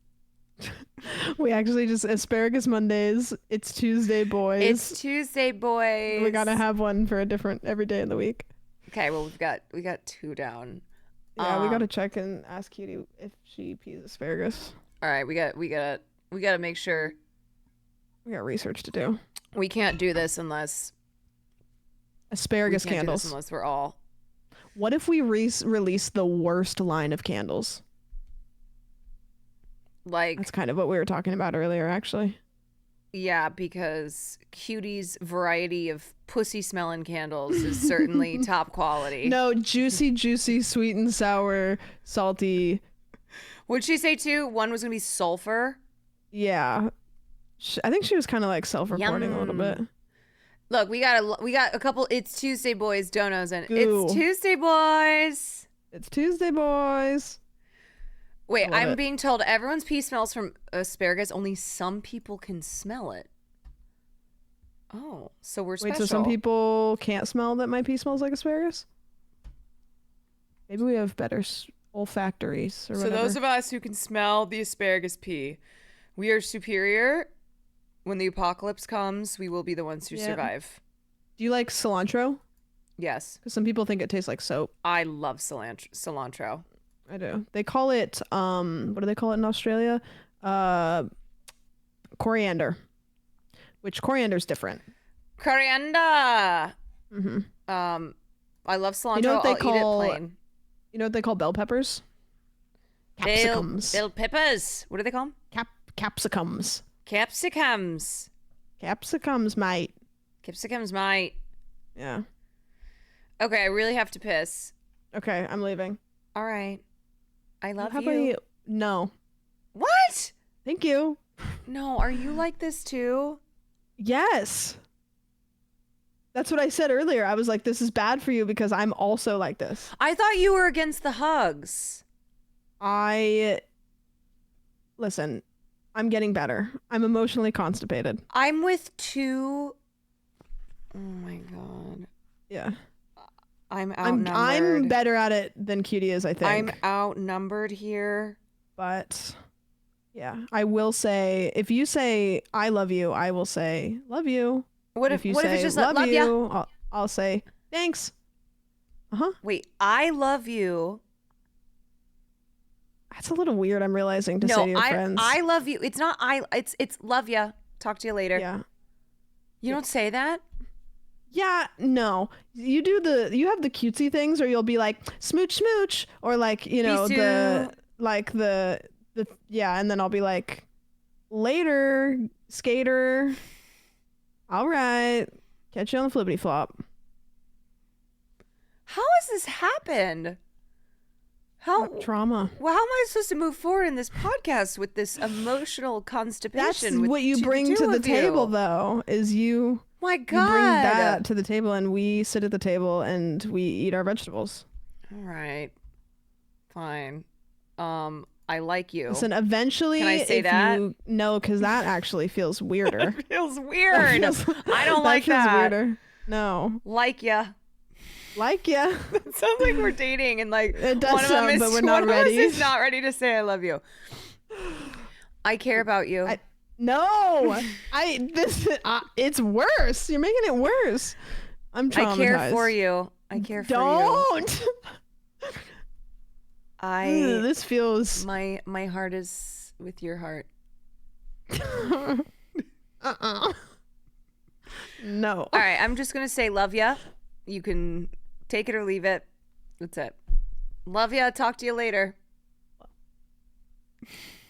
Speaker 13: We actually just Asparagus Mondays. It's Tuesday, boys.
Speaker 1: It's Tuesday, boys.
Speaker 13: We gotta have one for a different every day of the week.
Speaker 1: Okay, well we got 2 down.
Speaker 13: Yeah, we gotta check and ask Cutie if she pees asparagus.
Speaker 1: All right, we got to make sure.
Speaker 13: We got research to do.
Speaker 1: We can't do this unless
Speaker 13: Asparagus candles.
Speaker 1: Unless we're all.
Speaker 13: What if we release the worst line of candles?
Speaker 1: Like,
Speaker 13: that's kind of what we were talking about earlier, actually.
Speaker 1: Yeah, because Cutie's variety of pussy smelling candles is certainly top quality.
Speaker 13: No, juicy, sweet and sour, salty.
Speaker 1: Would she say too? One was gonna be sulfur.
Speaker 13: Yeah, I think she was kind of like self-reporting a little bit.
Speaker 1: Look, we got a couple. It's Tuesday, boys. Donos and
Speaker 13: Goo.
Speaker 1: It's Tuesday, boys.
Speaker 13: It's Tuesday, boys.
Speaker 1: Wait,
Speaker 13: Love
Speaker 1: I'm
Speaker 13: it.
Speaker 1: being told everyone's pee smells from asparagus. Only some people can smell it. Oh, so we're special.
Speaker 13: Wait, so some people can't smell that my pee smells like asparagus? Maybe we have better olfactories or
Speaker 1: So
Speaker 13: whatever.
Speaker 1: those of us who can smell the asparagus pee, we are superior. When the apocalypse comes, we will be the ones who
Speaker 13: Yeah.
Speaker 1: survive.
Speaker 13: Do you like cilantro?
Speaker 1: Yes.
Speaker 13: Because some people think it tastes like soap.
Speaker 1: I love cilantro.
Speaker 13: I do. They call it, what do they call it in Australia? Coriander. Which coriander's different.
Speaker 1: Coriander.
Speaker 13: Mm-hmm.
Speaker 1: I love cilantro.
Speaker 13: You know what they
Speaker 1: I'll
Speaker 13: call,
Speaker 1: eat it plain.
Speaker 13: You know what they call bell peppers? Capsicums.
Speaker 1: Bell peppers. What do they call them?
Speaker 13: Capsicums.
Speaker 1: Capsicums.
Speaker 13: Capsicums, mate.
Speaker 1: Capsicums, mate.
Speaker 13: Yeah.
Speaker 1: Okay, I really have to piss.
Speaker 13: Okay, I'm leaving.
Speaker 1: All right. I love
Speaker 13: How
Speaker 1: you.
Speaker 13: about you? No.
Speaker 1: What?
Speaker 13: Thank you.
Speaker 1: No, are you like this too?
Speaker 13: Yes. That's what I said earlier. I was like, this is bad for you because I'm also like this.
Speaker 1: I thought you were against the hugs.
Speaker 13: Listen, I'm getting better. I'm emotionally constipated.
Speaker 1: I'm with 2. Oh my god.
Speaker 13: Yeah.
Speaker 1: I'm outnumbered.
Speaker 13: I'm better at it than Cutie is, I think.
Speaker 1: I'm outnumbered here.
Speaker 13: But yeah, I will say, if you say I love you, I will say love you.
Speaker 1: What if
Speaker 13: you
Speaker 1: what
Speaker 13: say
Speaker 1: if it's just
Speaker 13: love
Speaker 1: love ya?
Speaker 13: you, I'll say thanks.
Speaker 1: Wait, I love you.
Speaker 13: That's a little weird, I'm realizing, to say to your friends.
Speaker 1: I love you. It's not it's love ya. Talk to you later.
Speaker 13: Yeah.
Speaker 1: You don't say that?
Speaker 13: Yeah, no. You have the cutesy things, or you'll be like smooch smooch, or like, you know, the yeah, and then I'll be like later, skater. All right. Catch you on the flippity flop.
Speaker 1: How has this happened? How
Speaker 13: trauma.
Speaker 1: Well, how am I supposed to move forward in this podcast with this emotional constipation?
Speaker 13: That's
Speaker 1: with
Speaker 13: what you bring to the table, though, is you.
Speaker 1: My
Speaker 13: You
Speaker 1: God.
Speaker 13: bring that to the table, and we sit at the table and we eat our vegetables.
Speaker 1: All right. Fine. I like you.
Speaker 13: Listen, eventually,
Speaker 1: Can I say
Speaker 13: if
Speaker 1: that?
Speaker 13: no, because that actually feels weirder.
Speaker 1: It feels weird. I don't like
Speaker 13: feels
Speaker 1: that.
Speaker 13: weirder. No.
Speaker 1: Like ya.
Speaker 13: Like ya.
Speaker 1: It sounds like we're dating, and like
Speaker 13: It does
Speaker 1: one of
Speaker 13: sound,
Speaker 1: them is,
Speaker 13: but we're not
Speaker 1: one
Speaker 13: ready.
Speaker 1: of us is not ready to say I love you. I care about you.
Speaker 13: No, it's worse. You're making it worse. I'm traumatized.
Speaker 1: I care for you. I care for you.
Speaker 13: Don't. This feels.
Speaker 1: My heart is with your heart.
Speaker 13: No.
Speaker 1: All right, I'm just gonna say love ya. You can take it or leave it. That's it. Love ya. Talk to you later.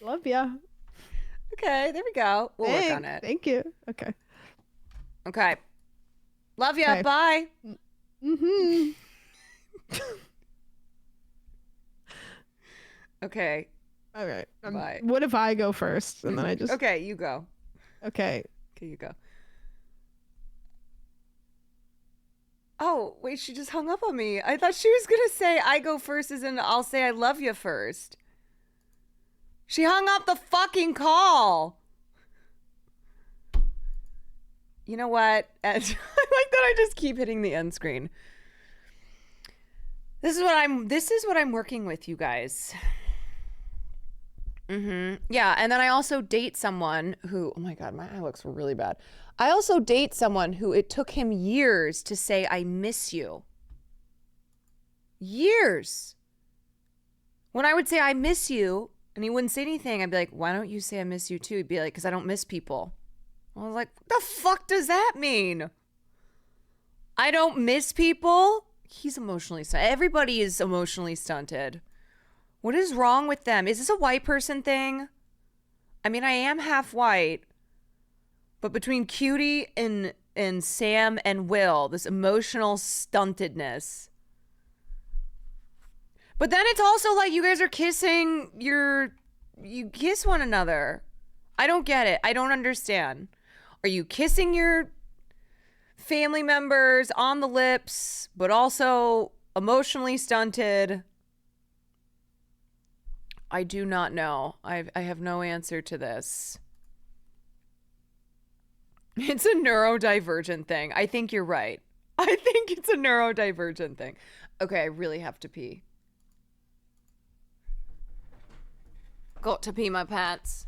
Speaker 13: Love ya.
Speaker 1: Okay, there we go. We'll work on it.
Speaker 13: Thank you. Okay.
Speaker 1: Okay. Love ya.
Speaker 13: Okay.
Speaker 1: Bye.
Speaker 13: Mm-hmm.
Speaker 1: Okay.
Speaker 13: All right.
Speaker 1: Bye.
Speaker 13: What if I go first and then I just?
Speaker 1: Okay, you go.
Speaker 13: Okay.
Speaker 1: Okay, you go. Oh, wait, she just hung up on me. I thought she was gonna say I go first as in I'll say I love you first. She hung up the fucking call. You know what? I like that I just keep hitting the end screen. This is what I'm working with, you guys. Yeah, and then I also date someone who, oh my God, my eye looks really bad. I also date someone who it took him years to say, I miss you. Years. When I would say, I miss you, and he wouldn't say anything, I'd be like, why don't you say I miss you too? He'd be like, because I don't miss people. I was like, what the fuck does that mean? I don't miss people? He's emotionally stunted. Everybody is emotionally stunted. What is wrong with them? Is this a white person thing? I mean, I am half white. But between Cutie and Sam and Will, this emotional stuntedness. But then it's also like you guys are kissing you kiss one another. I don't get it. I don't understand. Are you kissing your family members on the lips, but also emotionally stunted? I do not know. I have no answer to this. It's a neurodivergent thing. I think you're right. I think it's a neurodivergent thing. Okay, I really have to pee. Got to pee my pants.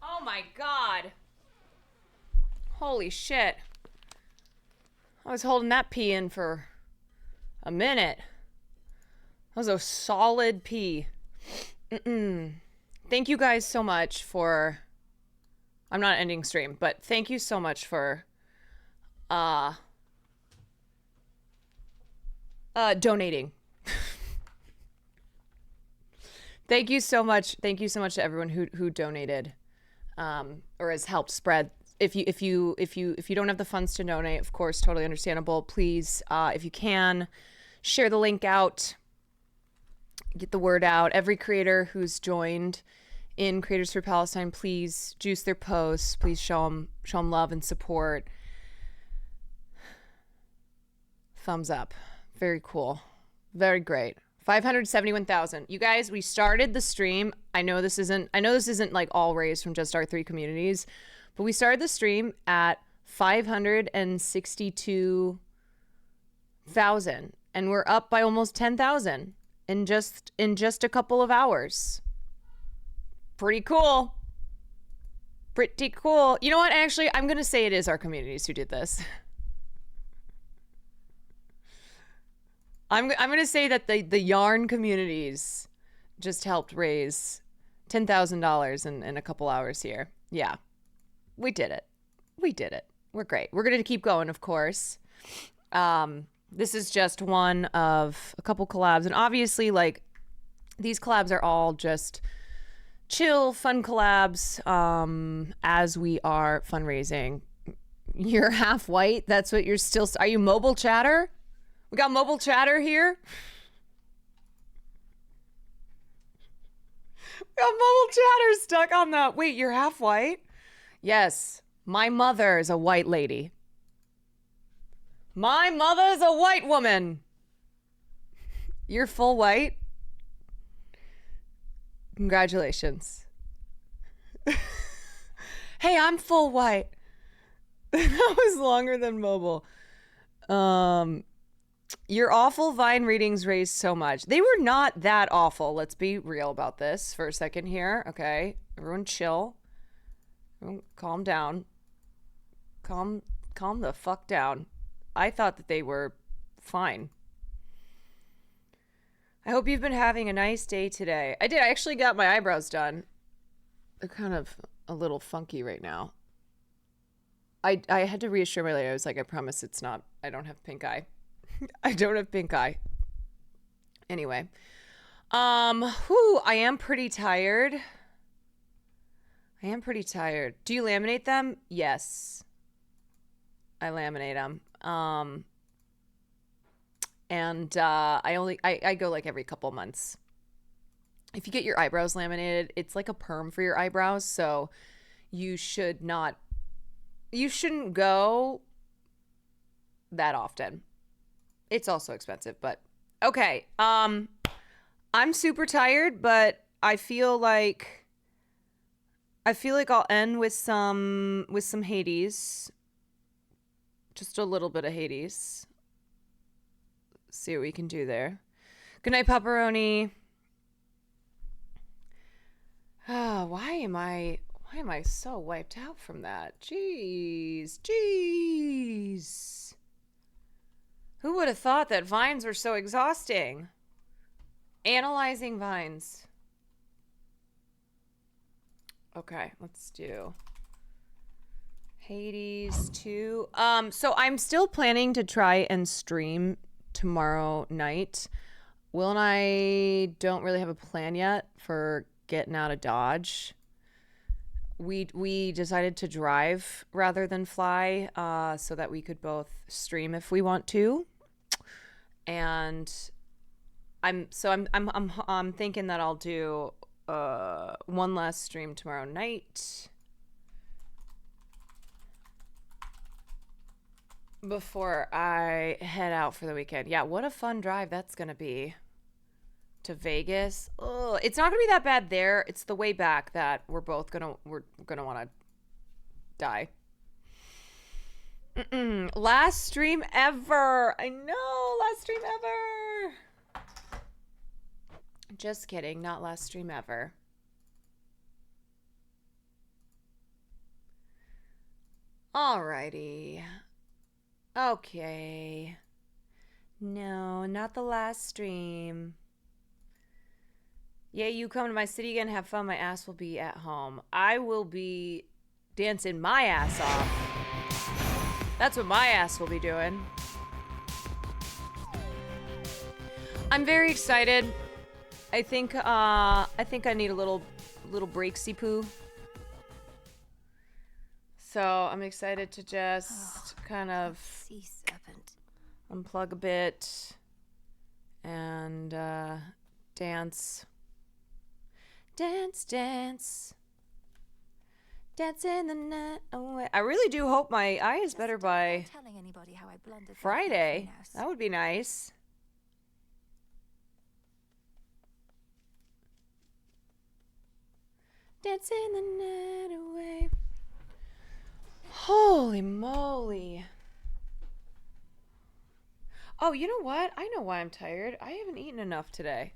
Speaker 1: Oh my God. Holy shit. I was holding that pee in for a minute. That was a solid pee. Thank you guys so much for... I'm not ending stream, but thank you so much for donating. Thank you so much. Thank you so much to everyone who donated or has helped spread if you don't have the funds to donate, of course, totally understandable. Please, if you can, share the link out, get the word out. Every creator who's joined in Creators for Palestine, please juice their posts. Please show them love and support. Thumbs up. Very cool. Very great. 571,000. You guys, we started the stream. I know this isn't like all raised from just our 3 communities, but we started the stream at 562,000 and we're up by almost 10,000 in just a couple of hours. Pretty cool. Pretty cool. You know what? Actually, I'm going to say it is our communities who did this. I'm going to say that the yarn communities just helped raise $10,000 in a couple hours here. Yeah, we did it. We did it. We're great. We're going to keep going, of course. This is just one of a couple collabs. And obviously, like, these collabs are all just chill, fun collabs as we are fundraising. You're half white. That's what you're still... Are you mobile chatter? We got mobile chatter here. We got mobile chatter stuck on the... Wait, you're half white? Yes. My mother is a white lady. My mother's a white woman. You're full white? Congratulations. Hey, I'm full white. That was longer than mobile. Your awful Vine readings raised so much. They were not that awful. Let's be real about this for a second here. Okay. Everyone chill. Everyone calm down. Calm the fuck down. I thought that they were fine. I hope you've been having a nice day today. I did. I actually got my eyebrows done. They're kind of a little funky right now. I had to reassure my lady. I was like, I promise it's not. I don't have pink eye. I don't have pink eye. Anyway. I am pretty tired. Do you laminate them? Yes. I laminate them. And I go like every couple months. If you get your eyebrows laminated, it's like a perm for your eyebrows, so you shouldn't go that often. It's also expensive, but okay. I'm super tired, but I feel like I'll end with some Hades. Just a little bit of Hades. See what we can do there. Good night, pepperoni. Why am I so wiped out from that? Jeez. Who would have thought that vines were so exhausting? Analyzing vines. Okay, let's do Hades 2. So I'm still planning to try and stream tomorrow night. Will and I don't really have a plan yet for getting out of Dodge. We decided to drive rather than fly, so that we could both stream if we want to. And I'm thinking that I'll do one last stream tomorrow night before I head out for the weekend. Yeah, what a fun drive that's gonna be to Vegas. Oh, it's not gonna be that bad there. It's the way back that we're gonna want to die. Last stream ever. I know, last stream ever. Just kidding, not last stream ever. Alrighty. Okay. No, not the last stream. Yeah, you come to my city again, have fun. My ass will be at home. I will be dancing my ass off. That's what my ass will be doing. I'm very excited. I think I need a little breaksy poo. So I'm excited to just kind of
Speaker 22: Sea serpent.
Speaker 1: unplug a bit and dance. Dance, dance. Dance in the night away. I really do hope my eye is better by
Speaker 22: Telling anybody how I blundered
Speaker 1: Friday. That would be nice. Dance in the night away. Holy moly. Oh, you know what? I know why I'm tired. I haven't eaten enough today.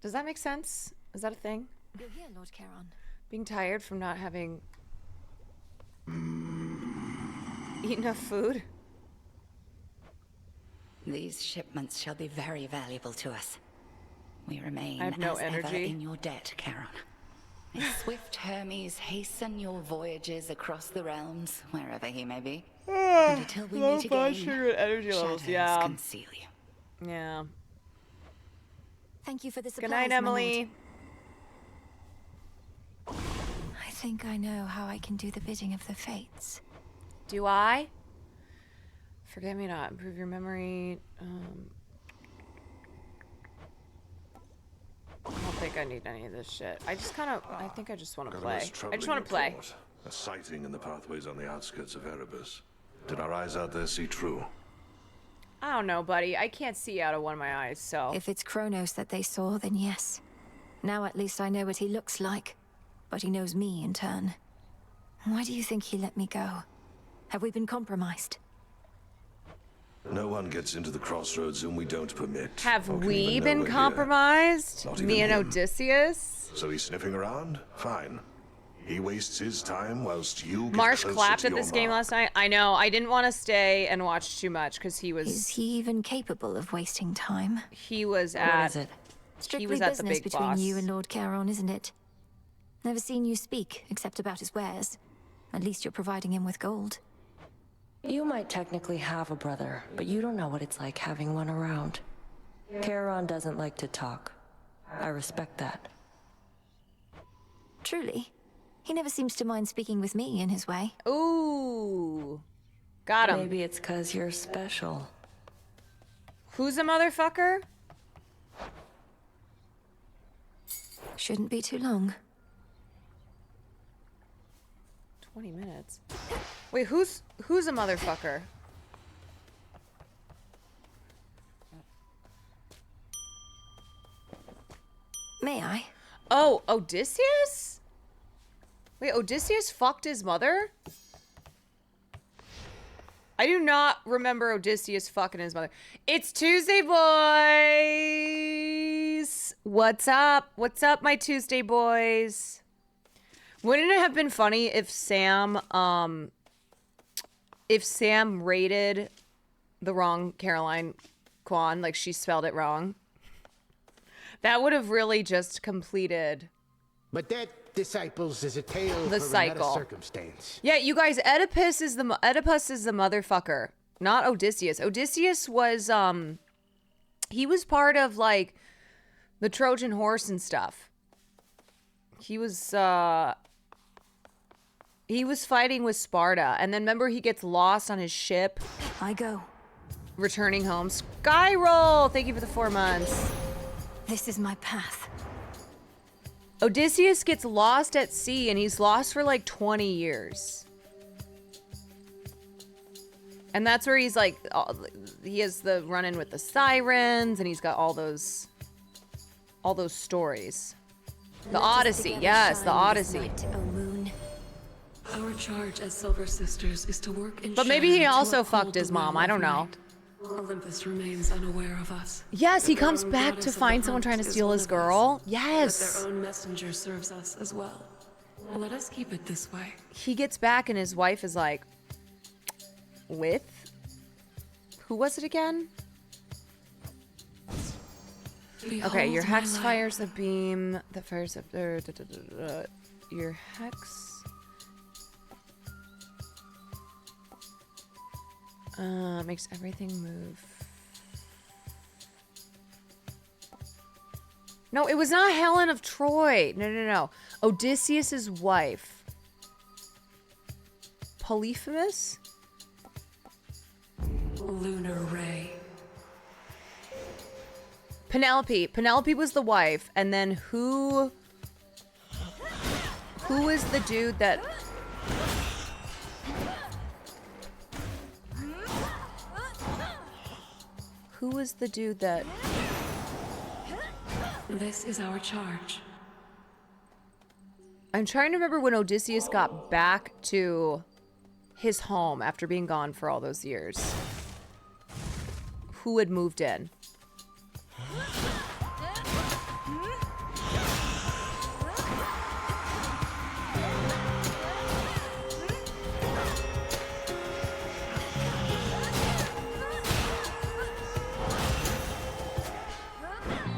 Speaker 1: Does that make sense? Is that a thing?
Speaker 22: You're here, Lord Charon.
Speaker 1: Being tired from not having eaten enough food?
Speaker 12: These shipments shall be very valuable to us. We remain
Speaker 1: I have no
Speaker 12: as ever
Speaker 1: energy.
Speaker 12: in your debt, Charon. May swift Hermes hasten your voyages across the realms, wherever he may be. And until we
Speaker 1: Low
Speaker 12: meet
Speaker 1: blood
Speaker 12: again,
Speaker 1: sugar and energy levels.
Speaker 12: shadows
Speaker 1: Yeah.
Speaker 12: conceal you.
Speaker 1: Yeah.
Speaker 22: Thank you for the supplies,
Speaker 1: Good night,
Speaker 22: my
Speaker 1: Emily.
Speaker 22: lord. I think I know how I can do the bidding of the fates.
Speaker 1: Do I? Forget me not. Improve your memory. I don't think I need any of this shit. I just kind of. I think I just want to
Speaker 18: Got a
Speaker 1: play.
Speaker 18: most
Speaker 1: I just
Speaker 18: troubling
Speaker 1: want to play.
Speaker 18: report. A sighting in the pathways on the outskirts of Erebus. Did our eyes out there see true?
Speaker 1: I don't know, buddy. I can't see out of one of my eyes, so.
Speaker 22: If it's Kronos that they saw, then yes. Now at least I know what he looks like. But he knows me in turn. Why do you think he let me go? Have we been compromised?
Speaker 18: No one gets into the crossroads whom we don't permit.
Speaker 1: Have
Speaker 18: Or can
Speaker 1: we
Speaker 18: even know
Speaker 1: been
Speaker 18: we're here.
Speaker 1: compromised?
Speaker 18: Not
Speaker 1: Me
Speaker 18: even
Speaker 1: and
Speaker 18: him.
Speaker 1: Odysseus?
Speaker 18: So he's sniffing around? Fine. He wastes his time whilst you get
Speaker 1: Marsh
Speaker 18: closer
Speaker 1: clapped
Speaker 18: to
Speaker 1: at
Speaker 18: your
Speaker 1: this game
Speaker 18: mark.
Speaker 1: last night. I know. I didn't want to stay and watch too much because he was.
Speaker 22: Is he even capable of wasting time?
Speaker 1: He was
Speaker 22: What
Speaker 1: at.
Speaker 22: is it? Strictly
Speaker 1: He was at the
Speaker 22: business
Speaker 1: big
Speaker 22: between
Speaker 1: boss.
Speaker 22: you and Lord Charon, isn't it? Never seen you speak, except about his wares. At least you're providing him with gold.
Speaker 23: You might technically have a brother, but you don't know what it's like having one around. Charon doesn't like to talk. I respect that.
Speaker 22: Truly. He never seems to mind speaking with me in his way.
Speaker 1: Ooh. Got him.
Speaker 23: Maybe it's 'cause you're special.
Speaker 1: Who's a motherfucker?
Speaker 22: Shouldn't be too long.
Speaker 1: 20 minutes. Wait, who's a motherfucker?
Speaker 22: May I?
Speaker 1: Oh, Odysseus? Wait, Odysseus fucked his mother? I do not remember Odysseus fucking his mother. It's Tuesday, boys! What's up? What's up, my Tuesday boys? Wouldn't it have been funny if Sam rated the wrong Caroline Kwan, like she spelled it wrong? That would have really just completed.
Speaker 24: But that, disciples, is a tale
Speaker 1: The
Speaker 24: for
Speaker 1: cycle.
Speaker 24: another circumstance.
Speaker 1: Yeah, you guys, Oedipus is the motherfucker, not Odysseus. Odysseus was he was part of like the Trojan horse and stuff. He was fighting with Sparta, and then remember he gets lost on his ship.
Speaker 22: I go.
Speaker 1: Returning home. Skyroll, thank you for the 4 months.
Speaker 22: This is my path.
Speaker 1: Odysseus gets lost at sea, and he's lost for like 20 years. And that's where he's like, he has the run-in with the sirens, and he's got all those stories. The Odyssey, yes, the Odyssey.
Speaker 25: Our charge as Silver Sisters is to work in
Speaker 1: But maybe he
Speaker 25: shadow to
Speaker 1: also
Speaker 25: uphold
Speaker 1: fucked his
Speaker 25: the
Speaker 1: mom,
Speaker 25: will
Speaker 1: I
Speaker 25: of
Speaker 1: don't know.
Speaker 25: light. Olympus remains unaware of us.
Speaker 1: Yes, he
Speaker 25: That their
Speaker 1: comes
Speaker 25: own
Speaker 1: back
Speaker 25: goddess
Speaker 1: to
Speaker 25: of the
Speaker 1: find someone
Speaker 25: hunt
Speaker 1: trying to
Speaker 25: is
Speaker 1: steal
Speaker 25: one
Speaker 1: his
Speaker 25: of us.
Speaker 1: girl.
Speaker 25: That
Speaker 1: Yes.
Speaker 25: their own messenger serves us as well. Let us keep it this way.
Speaker 1: He gets back and his wife is like, with? Who was it again? Okay, your
Speaker 25: Behold
Speaker 1: hex
Speaker 25: my light.
Speaker 1: fires the beam that fires up there. Your hex makes everything move. No, it was not Helen of Troy. No. Odysseus's wife. Polyphemus?
Speaker 25: Lunar ray.
Speaker 1: Penelope. Penelope was the wife, and then who is the dude that... Who was the dude that...
Speaker 25: This is our charge.
Speaker 1: I'm trying to remember when Odysseus got back to his home after being gone for all those years. Who had moved in?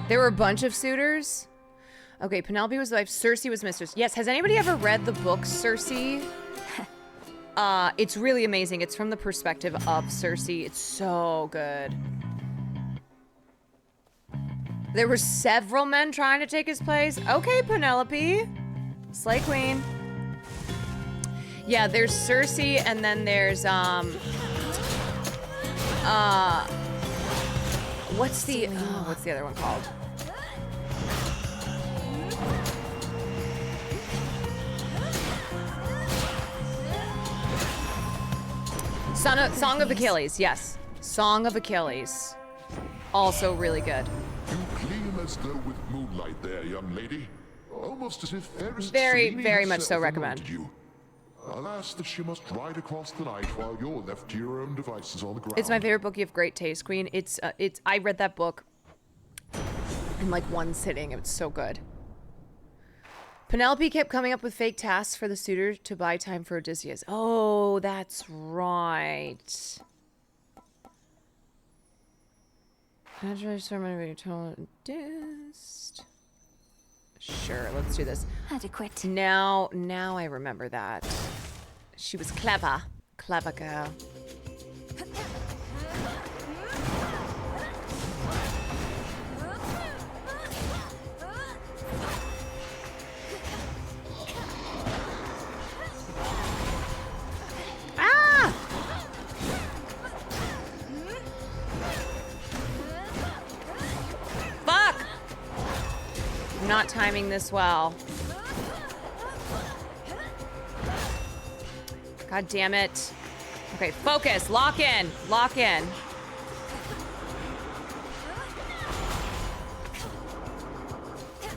Speaker 1: There were a bunch of suitors. Okay, Penelope was the wife. Circe was mistress. Yes, has anybody ever read the book Circe? It's really amazing. It's from the perspective of Circe. It's so good. There were several men trying to take his place. Okay, Penelope. Slay queen. Yeah, there's Circe, and then there's, what's the other one called? Song of Achilles, yes. Song of Achilles. Also really good.
Speaker 2: You gleam as though with moonlight there, young lady. Almost as if fairest
Speaker 1: Very,
Speaker 2: Selene
Speaker 1: very much so
Speaker 2: herself
Speaker 1: recommend.
Speaker 2: anointed you. Alas, that she must ride across the night while you're left to your own devices on the ground.
Speaker 1: It's my favorite book. You have great taste, Queen. I read that book in like one sitting. It was so good. Penelope kept coming up with fake tasks for the suitor to buy time for Odysseus. Oh, that's right. Naturally, ceremony dist. Sure, let's do this.
Speaker 4: Adequate.
Speaker 1: Now I remember that. She was clever. Clever girl. Ah! Fuck! I'm not timing this well. God damn it. Okay, focus. Lock in. Lock in.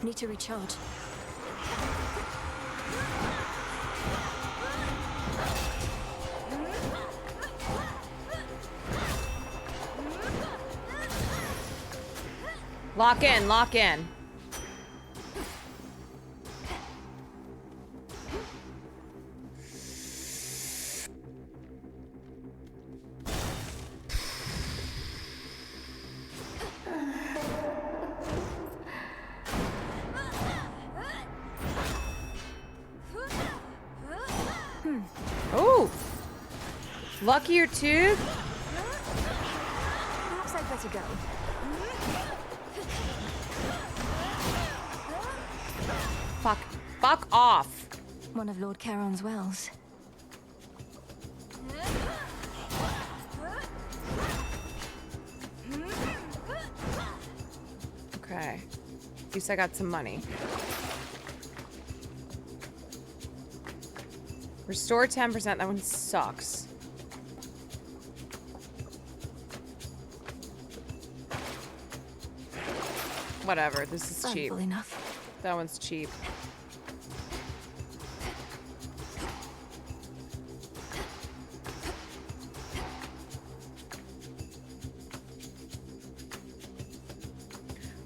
Speaker 4: Need to recharge.
Speaker 1: Lock in. Lock in. Oh! Luckier tube?
Speaker 4: Perhaps I'd better go.
Speaker 1: Fuck. Fuck off.
Speaker 4: One of Lord Charon's wells.
Speaker 1: Okay. At least I got some money. Restore 10%. That one sucks. Whatever. This is cheap.
Speaker 4: Enough.
Speaker 1: That one's cheap.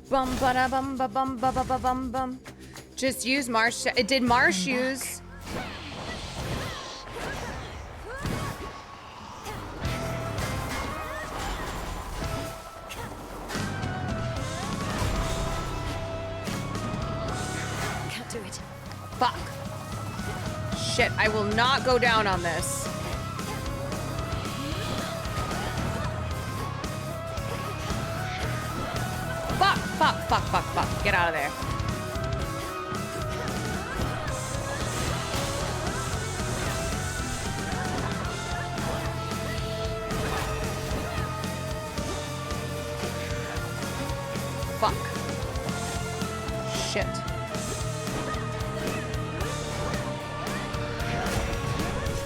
Speaker 1: Bum ba da bum ba bum ba ba ba bum bum. Just use Marsh. It did Marsh use.
Speaker 4: Can't do it.
Speaker 1: Fuck. Shit, I will not go down on this. Fuck, fuck, fuck, fuck, fuck. Get out of there. shit.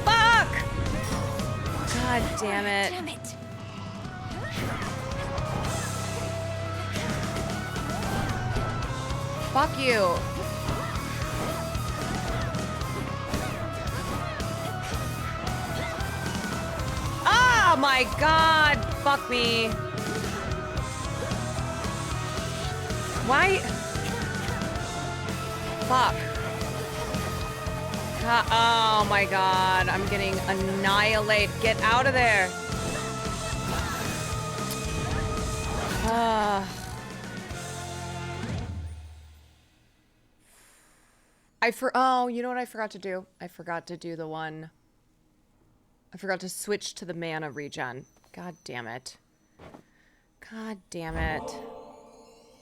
Speaker 1: Fuck! God damn it.
Speaker 4: Damn it.
Speaker 1: Fuck you. Oh my god. Fuck me. Why? Fuck. Oh my god. I'm getting annihilated. Get out of there. Oh, you know what I forgot to do? I forgot to do the one. I forgot to switch to the mana regen. God damn it. God damn it.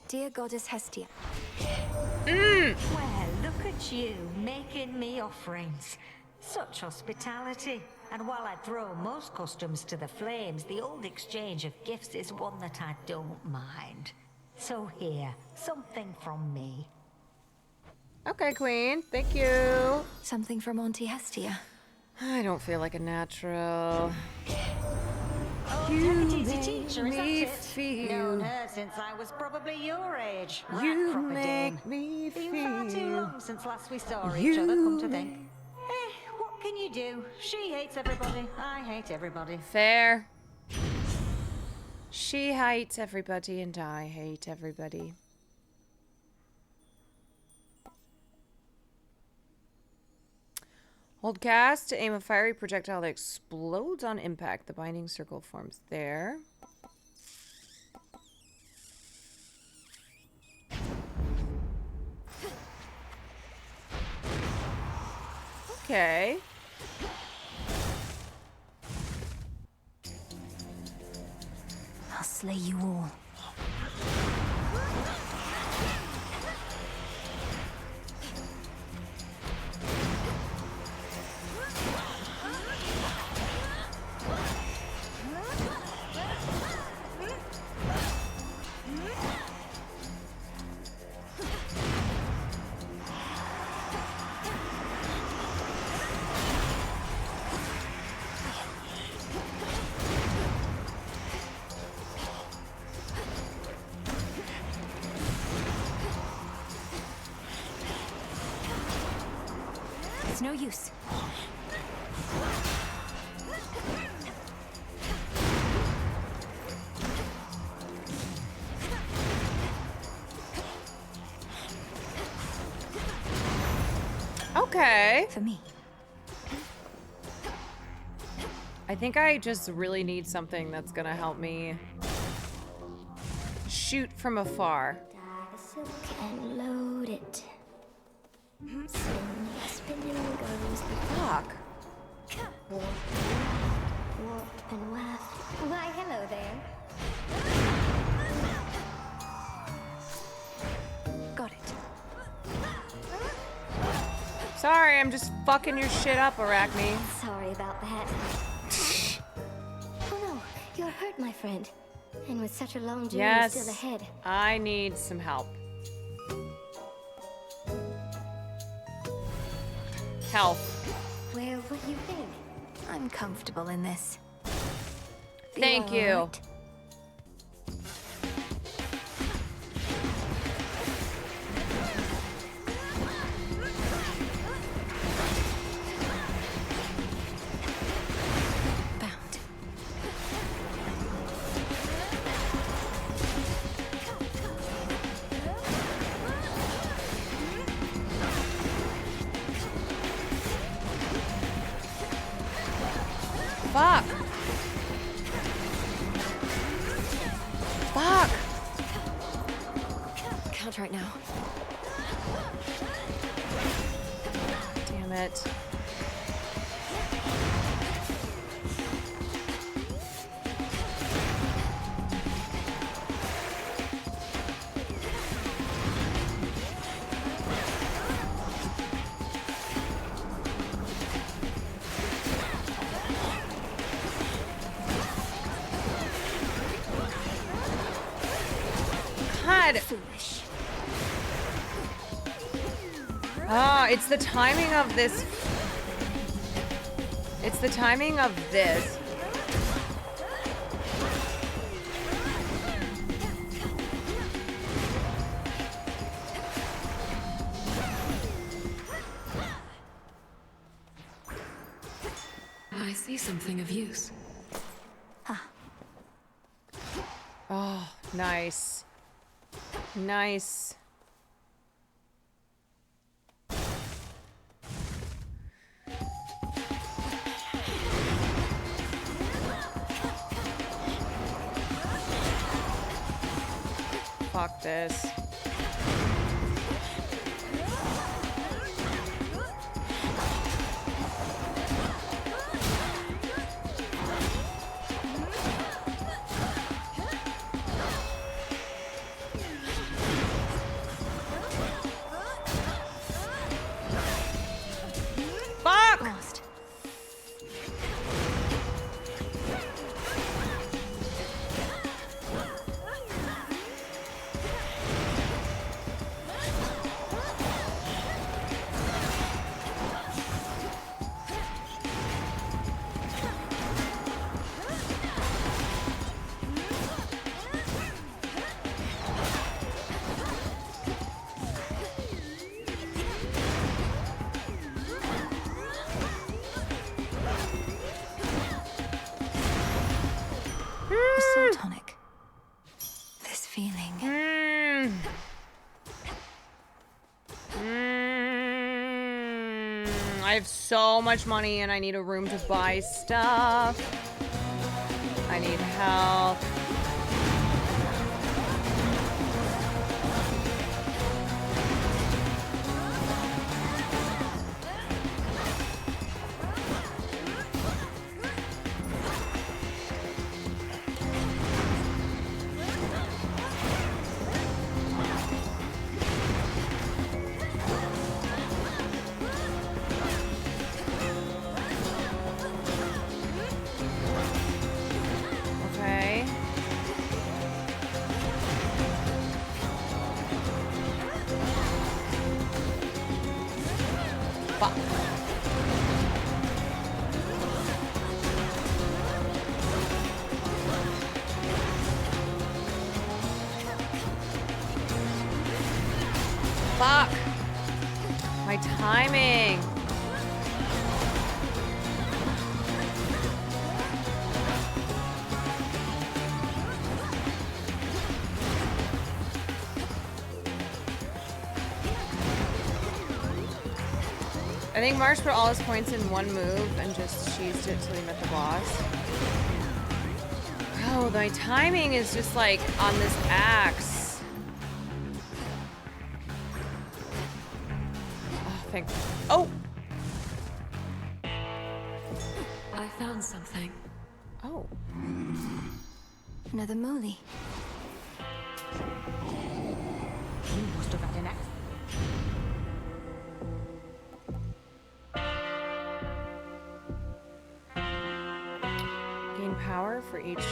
Speaker 4: Dear Goddess Hestia.
Speaker 3: Well, look at you, making me offerings. Such hospitality. And while I throw most customs to the flames, the old exchange of gifts is one that I don't mind. So here, something from me.
Speaker 1: Okay, Queen. Thank you.
Speaker 4: Something from Auntie Hestia.
Speaker 1: I don't feel like a natural.
Speaker 3: Teacher, is that
Speaker 1: me
Speaker 3: it?
Speaker 1: feel.
Speaker 3: Known her since I was probably your age.
Speaker 1: You
Speaker 3: proper
Speaker 1: make
Speaker 3: dame.
Speaker 1: me
Speaker 3: Been
Speaker 1: feel.
Speaker 3: far too long since last we saw each
Speaker 1: You
Speaker 3: other, come to think. What can you do? She hates everybody. I hate everybody.
Speaker 1: Fair. She hates everybody and I hate everybody. Hold cast to aim a fiery projectile that explodes on impact. The binding circle forms there. Okay.
Speaker 4: I'll slay you all. It's no use.
Speaker 1: Okay.
Speaker 4: For me.
Speaker 1: I think I just really need something that's gonna help me shoot from afar.
Speaker 4: And load it. Spinning goes the
Speaker 1: Fuck.
Speaker 4: warp and waft. Why, hello there. Got it.
Speaker 1: Sorry, I'm just fucking your shit up, Arachne.
Speaker 4: Sorry about that. Oh no, you're hurt, my friend. And with such a long journey
Speaker 1: Yes,
Speaker 4: still ahead.
Speaker 1: I need some help. Health.
Speaker 4: Well, what do you think? I'm comfortable in this.
Speaker 1: Thank you.
Speaker 4: Alright? Bound.
Speaker 1: Fuck. Fuck.
Speaker 4: Count right now.
Speaker 1: Damn it. God.
Speaker 4: Foolish.
Speaker 1: Ah, it's the timing of this. It's the timing of this.
Speaker 25: I see something of use.
Speaker 1: Oh, nice. Nice. Fuck this. Fuck!
Speaker 4: Lost. A soul tonic. This feeling.
Speaker 1: I have so much money and I need a room to buy stuff. I need help. Okay. Fuck. Fuck. My timing. I think Marsh put all his points in one move and just cheesed it till he met the boss. Oh, my timing is just like on this axe. Oh, thank. Oh!
Speaker 25: I found something.
Speaker 1: Oh.
Speaker 4: Another moolie.
Speaker 3: You must have had an accident.
Speaker 1: Gain power for each.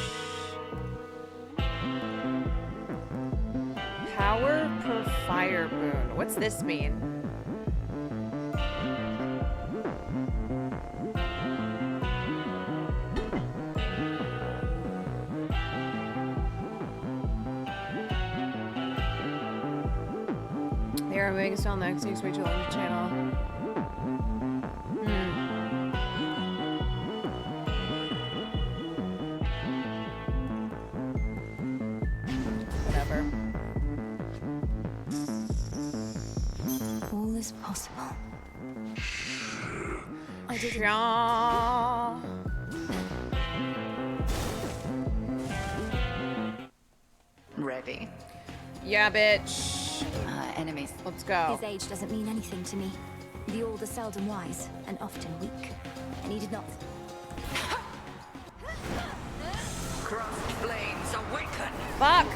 Speaker 1: Power per fire boon. What's this mean? They are moving us on the X6 way to the channel. Whatever.
Speaker 4: All is possible. I did
Speaker 1: Yeah.
Speaker 12: Ready.
Speaker 1: Yeah, bitch.
Speaker 12: Enemies.
Speaker 1: Let's go.
Speaker 4: His age doesn't mean anything to me. The old are seldom wise, and often weak. And he did not.
Speaker 12: Crossed flames awaken.
Speaker 1: Fuck.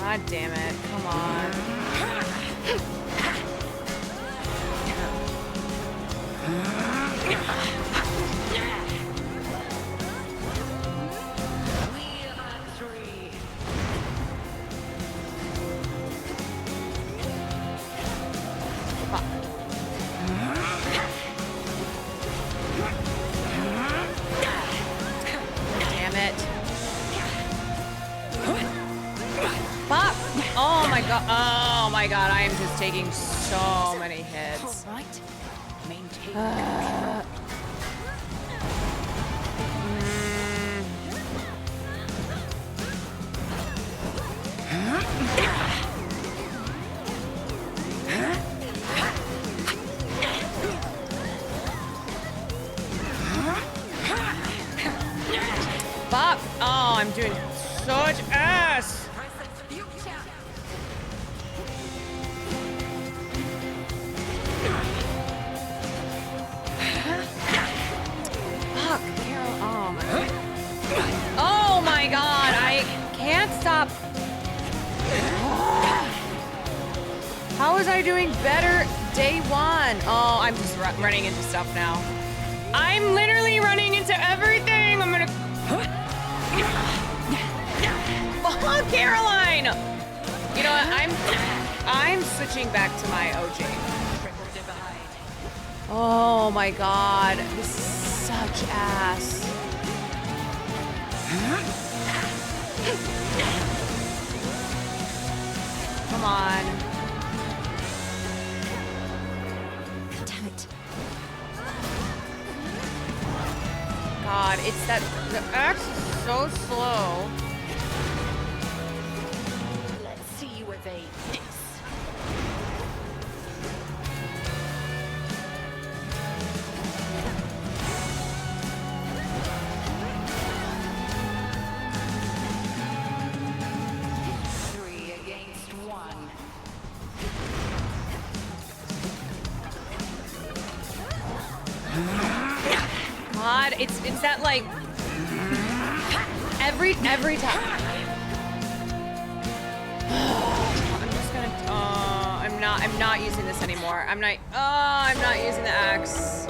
Speaker 1: God damn it. Come on. god. Oh my god, I am just taking so many hits.
Speaker 12: All right. Maintain
Speaker 1: Fuck! Oh, I'm doing such ass! Fuck, Carol. Oh my god. Oh my god, I can't stop. How was I doing better day one? Oh, I'm just running into stuff now. I'm literally running into everything. I'm gonna. Fuck, Caroline. You know what? I'm switching back to my OG. Oh my god, this is such ass. Come on.
Speaker 4: Damn it.
Speaker 1: God, it's that the axe is so slow.
Speaker 12: Let's see you evade this.
Speaker 1: God, it's that like every time. I'm just gonna I'm not using this anymore. I'm not using the axe.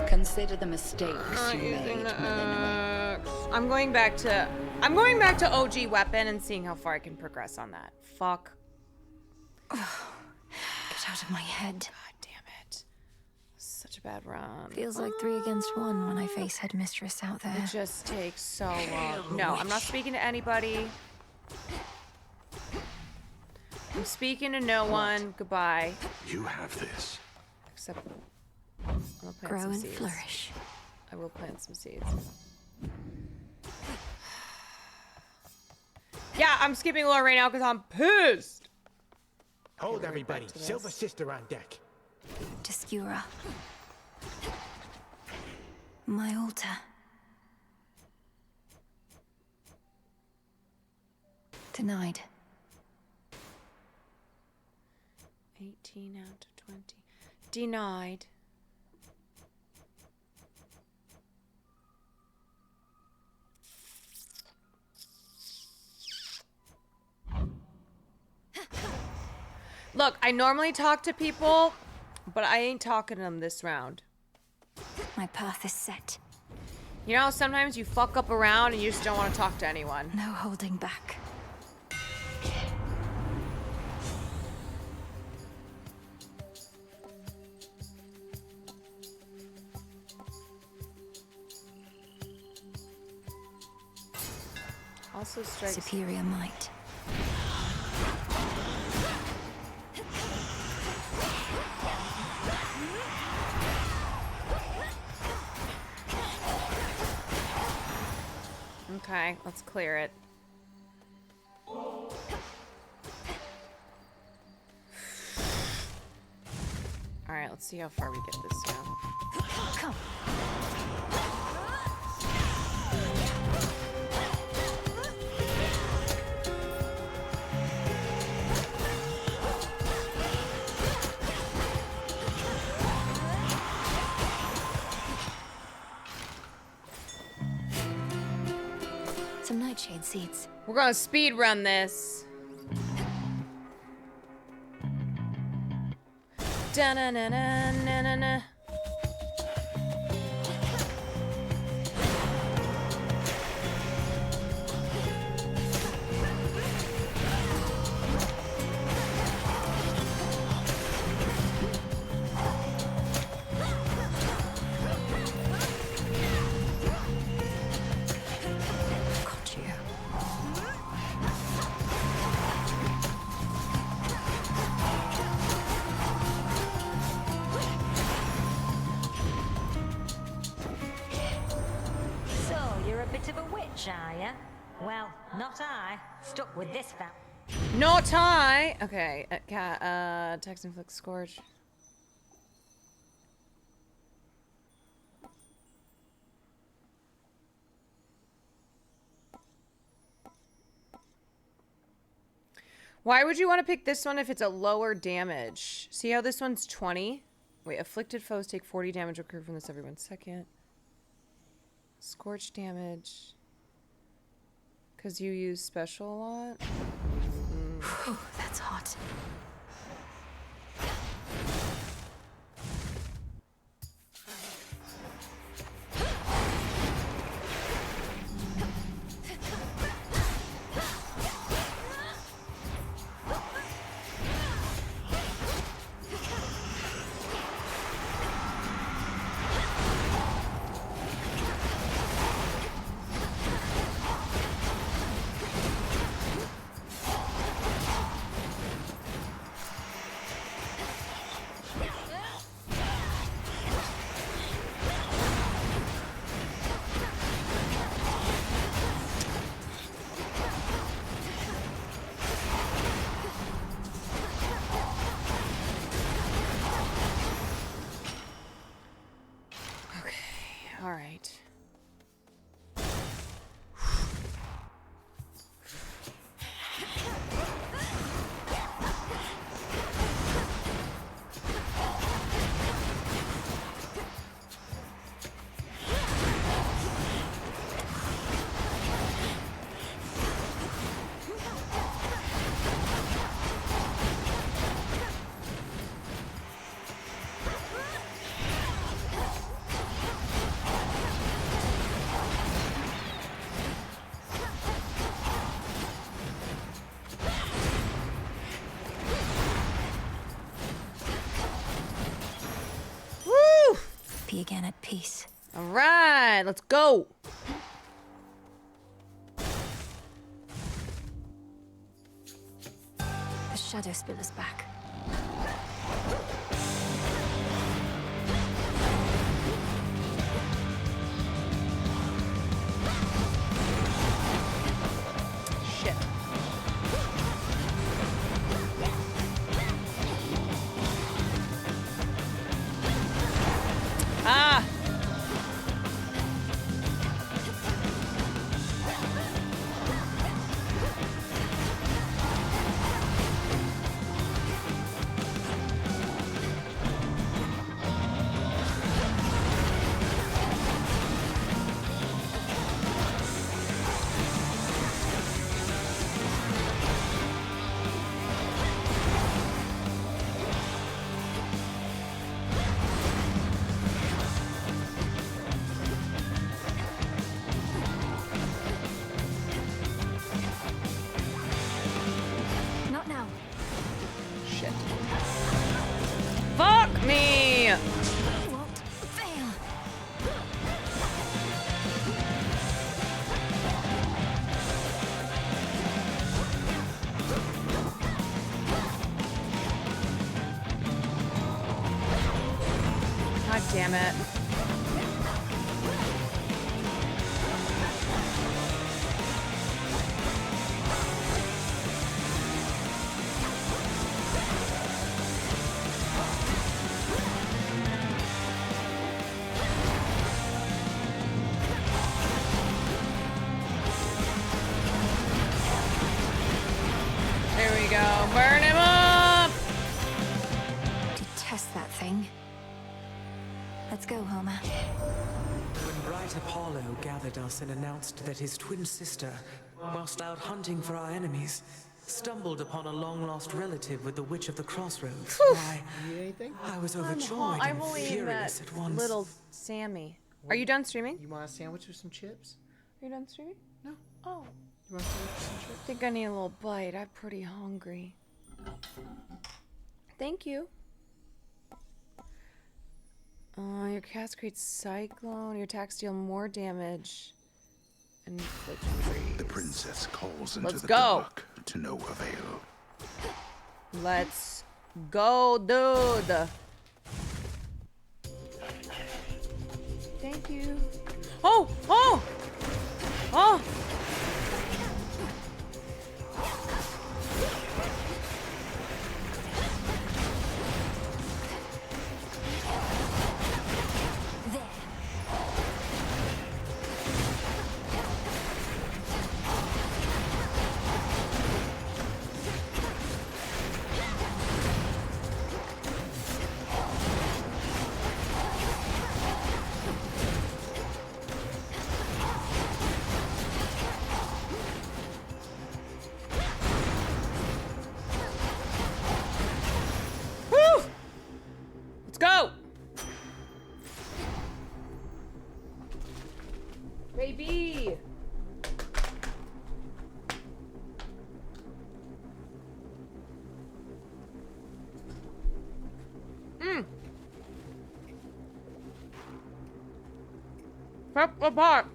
Speaker 12: Consider the mistakes
Speaker 1: I'm
Speaker 12: you
Speaker 1: not using
Speaker 12: made,
Speaker 1: the
Speaker 12: Melanie.
Speaker 1: axe. I'm going back to OG weapon and seeing how far I can progress on that. Fuck.
Speaker 4: Get out of my head.
Speaker 1: God damn it. Such a bad run.
Speaker 4: Feels like 3 against 1 when I face headmistress out there.
Speaker 1: It just takes so long. No, I'm not speaking to anybody. I'm speaking to no one. Goodbye.
Speaker 18: You have this.
Speaker 1: Except I'm gonna plant
Speaker 4: Grow
Speaker 1: some
Speaker 4: and
Speaker 1: seeds.
Speaker 4: flourish.
Speaker 1: I will plant some seeds. Yeah, I'm skipping lore right now because I'm pissed.
Speaker 24: Hold everybody. Silver Sister on deck.
Speaker 4: Discura. My altar. Denied.
Speaker 1: 18 out of 20. Denied. Look, I normally talk to people, but I ain't talking to them this round.
Speaker 4: My path is set.
Speaker 1: You know, sometimes you fuck up around and you just don't want to talk to anyone.
Speaker 4: No holding back.
Speaker 1: Also strikes.
Speaker 4: Superior might.
Speaker 1: Okay, let's clear it. Alright, let's see how far we get this round.
Speaker 4: Come. Some nightshade seeds.
Speaker 1: We're gonna speed run this. Da-na-na-na-na-na-na.
Speaker 4: Got you.
Speaker 3: bit of a witch, are you? Well, not I. Stuck with this fat.
Speaker 1: Not I. Okay. Text inflict scorch. Why would you want to pick this one if it's a lower damage? See how this one's 20? Wait, afflicted foes take 40 damage accrued from this every 1 second. Scorch damage. Because you use special a lot?
Speaker 4: Whew, that's hot. Be again at peace.
Speaker 1: All right, let's go.
Speaker 4: The shadow spiller's back.
Speaker 1: Shit. Ah!
Speaker 4: Not now.
Speaker 1: Shit. Fuck me!
Speaker 4: Won't fail.
Speaker 1: God damn it. There we go. Burn him up!
Speaker 4: Detest that thing. Let's go, Homer.
Speaker 6: When bright Apollo gathered us and announced that his twin sister, whilst out hunting for our enemies, stumbled upon a long-lost relative with the Witch of the Crossroads, why, I was overjoyed
Speaker 1: I've
Speaker 6: and
Speaker 1: only
Speaker 6: furious
Speaker 1: met
Speaker 6: at once.
Speaker 1: little Sammy. Are you done streaming?
Speaker 8: You want a sandwich with some chips?
Speaker 1: Are you done streaming?
Speaker 8: No.
Speaker 1: Oh.
Speaker 8: You want a sandwich with some chips?
Speaker 1: I think I need a little bite. I'm pretty hungry. Thank you. Your cast creates cyclone. Your attacks deal more damage. And inflict freeze.
Speaker 18: The princess calls into
Speaker 1: Let's
Speaker 18: the
Speaker 1: go.
Speaker 18: dark to no avail.
Speaker 1: Let's go, dude. Thank you. Oh, oh! Oh! Woo! Let's go! Baby! Prep the pot!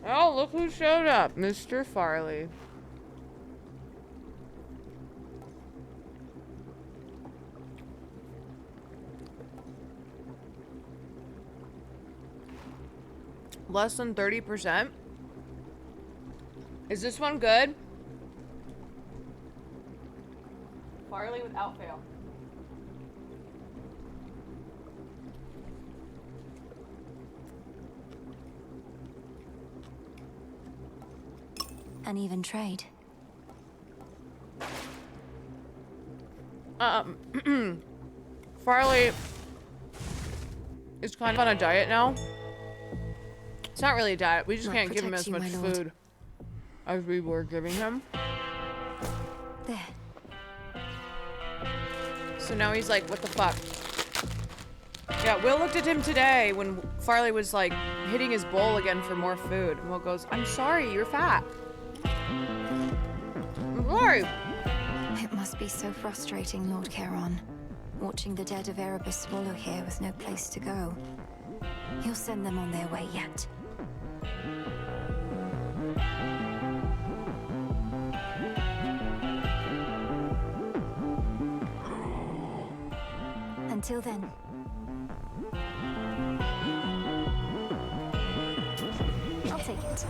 Speaker 1: Oh, look who showed up, Mr. Farley. Less than 30%. Is this one good? Farley without fail.
Speaker 4: An even trade.
Speaker 1: Farley is kind of on a diet now. It's not really a diet. We just
Speaker 4: Not
Speaker 1: can't give him
Speaker 4: protect
Speaker 1: as
Speaker 4: you,
Speaker 1: much
Speaker 4: my lord.
Speaker 1: food as we were giving him.
Speaker 4: There.
Speaker 1: So now he's like, what the fuck? Yeah, Will looked at him today when Farley was like hitting his bowl again for more food. And Will goes, I'm sorry, you're fat. I'm sorry.
Speaker 4: It must be so frustrating, Lord Charon. Watching the dead of Erebus swallow here with no place to go. He'll send them on their way yet. Until then. I'll take it.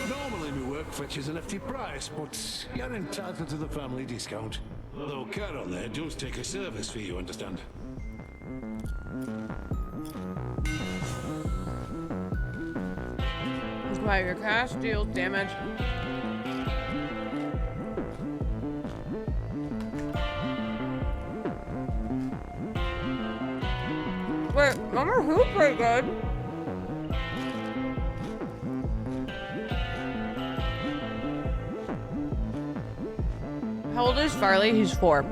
Speaker 18: Normally my work fetches a hefty price, but you're entitled to the family discount. Although Charon there does take a service fee, you understand.
Speaker 1: Wow, your cash deals damage. Wait, remember who's pretty good? How old is Farley? He's 4.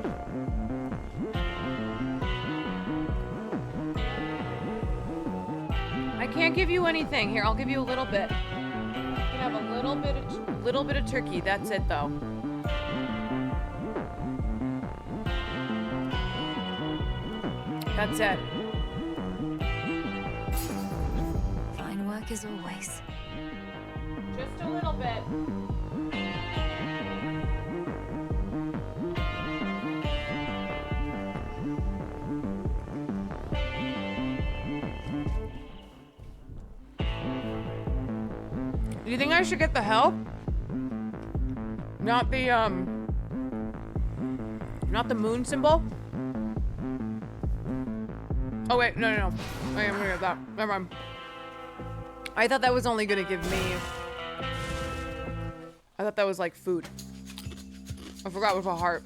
Speaker 1: I can't give you anything. Here, I'll give you a little bit. You can have a little bit of turkey. That's it, though. That's it.
Speaker 4: Fine work as always.
Speaker 1: Just a little bit. Do you think I should get the help? Not the moon symbol? Oh wait, no. I am gonna get that. Never mind. I thought that was only gonna give me... I thought that was like food. I forgot with a heart.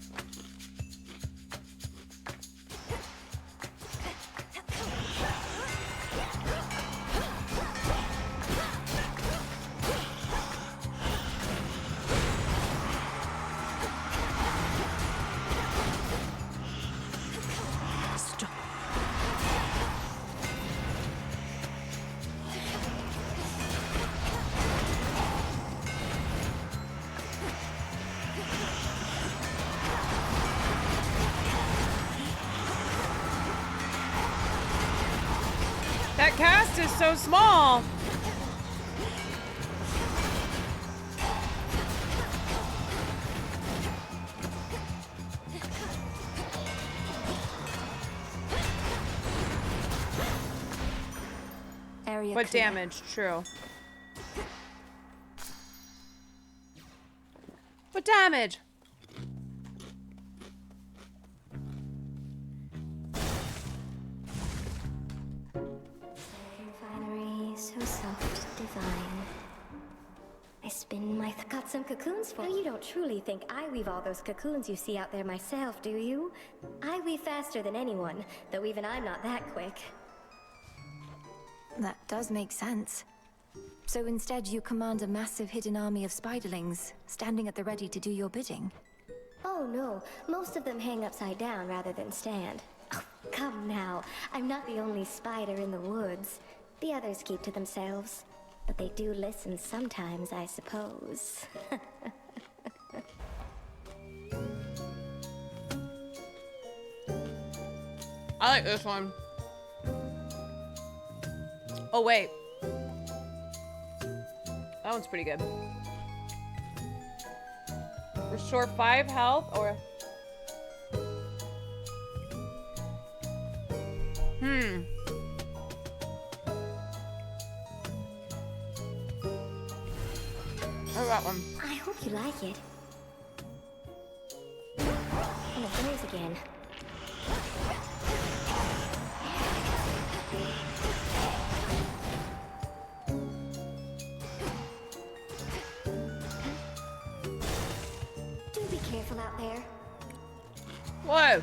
Speaker 1: That cast is so small.
Speaker 4: area
Speaker 1: But
Speaker 4: clear.
Speaker 1: damage, true. But damage.
Speaker 5: Finery, so soft, divine. I spin my got some cocoons for you. You don't truly think I weave all those cocoons you see out there myself, do you? I weave faster than anyone, though even I'm not that quick.
Speaker 4: That does make sense. So instead you command a massive hidden army of spiderlings, standing at the ready to do your bidding.
Speaker 5: Oh no, most of them hang upside down rather than stand. Oh, come now, I'm not the only spider in the woods. The others keep to themselves. But they do listen sometimes, I suppose.
Speaker 1: I like this one. Oh, wait. That one's pretty good. Restore 5 health or... I got one.
Speaker 5: I hope you like it. And it goes again. Do be careful out there.
Speaker 1: Whoa.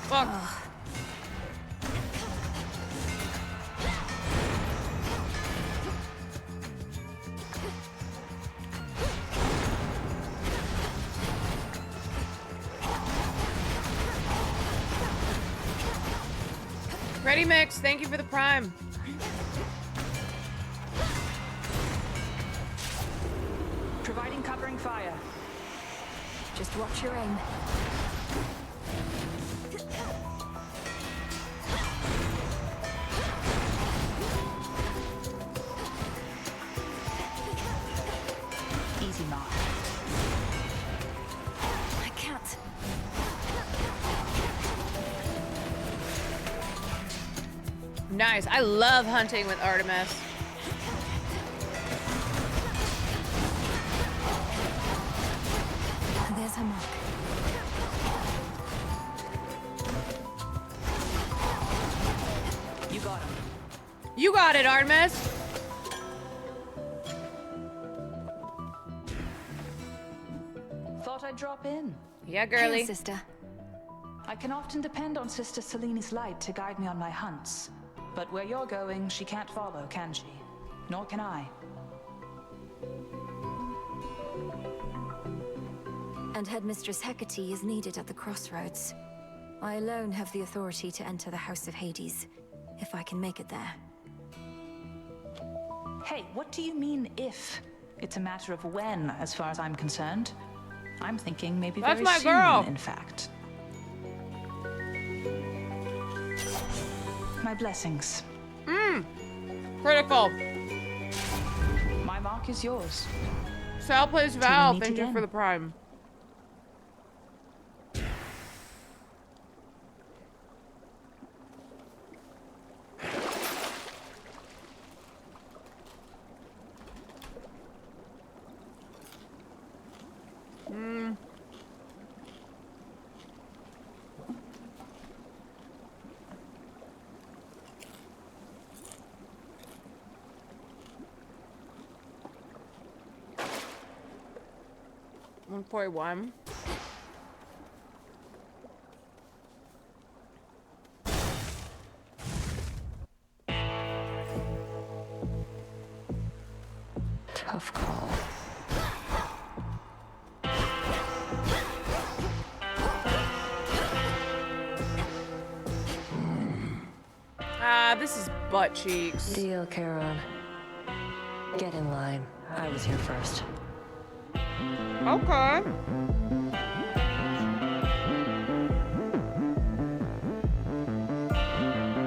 Speaker 1: Fuck. Ready Mix, thank you for the prime.
Speaker 12: Providing covering fire.
Speaker 4: Just watch your aim.
Speaker 12: Easy mark.
Speaker 4: I can't.
Speaker 1: Nice. I love hunting with Artemis.
Speaker 4: There's her mark.
Speaker 12: You got him.
Speaker 1: You got it, Artemis.
Speaker 12: Thought I'd drop in.
Speaker 1: Yeah, girly.
Speaker 4: Here, sister.
Speaker 12: I can often depend on Sister Selene's light to guide me on my hunts. But where you're going, she can't follow, can she? Nor can I.
Speaker 4: And Headmistress Hecate is needed at the crossroads. I alone have the authority to enter the House of Hades, if I can make it there.
Speaker 12: Hey, what do you mean, if? It's a matter of when, as far as I'm concerned. I'm thinking maybe
Speaker 1: That's
Speaker 12: very
Speaker 1: my
Speaker 12: soon,
Speaker 1: girl.
Speaker 12: in fact. My blessings.
Speaker 1: Critical.
Speaker 12: My mark is yours.
Speaker 1: Sal plays
Speaker 12: Till we
Speaker 1: Val,
Speaker 12: meet
Speaker 1: thank you
Speaker 12: again.
Speaker 1: for the prime. $141.
Speaker 23: Tough call.
Speaker 1: Ah, this is butt cheeks.
Speaker 23: Deal, Charon. Get in line. I was here first.
Speaker 1: Okay.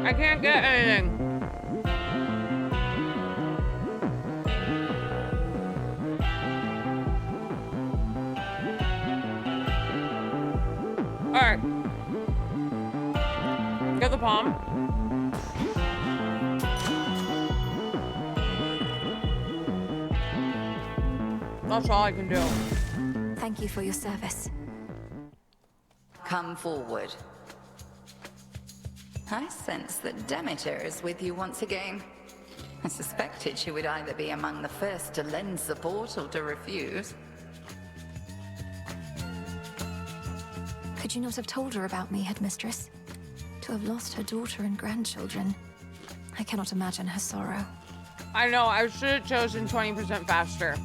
Speaker 1: I can't get anything. Alright. Get the palm. That's all I can do.
Speaker 4: Thank you for your service.
Speaker 12: Come forward. I sense that Demeter is with you once again. I suspected she would either be among the first to lend support or to refuse.
Speaker 4: Could you not have told her about me, headmistress? To have lost her daughter and grandchildren. I cannot imagine her sorrow.
Speaker 1: I know, I should have chosen 20% faster.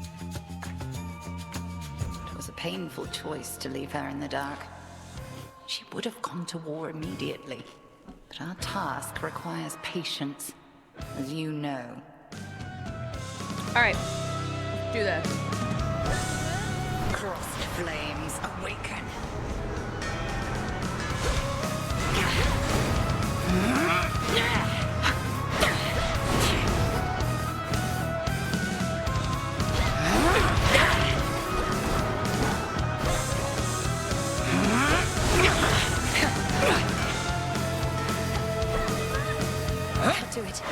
Speaker 12: It was a painful choice to leave her in the dark. She would have gone to war immediately. But our task requires patience, as you know.
Speaker 1: Alright, let's do this.
Speaker 12: Crossed flames awaken.
Speaker 4: Do it.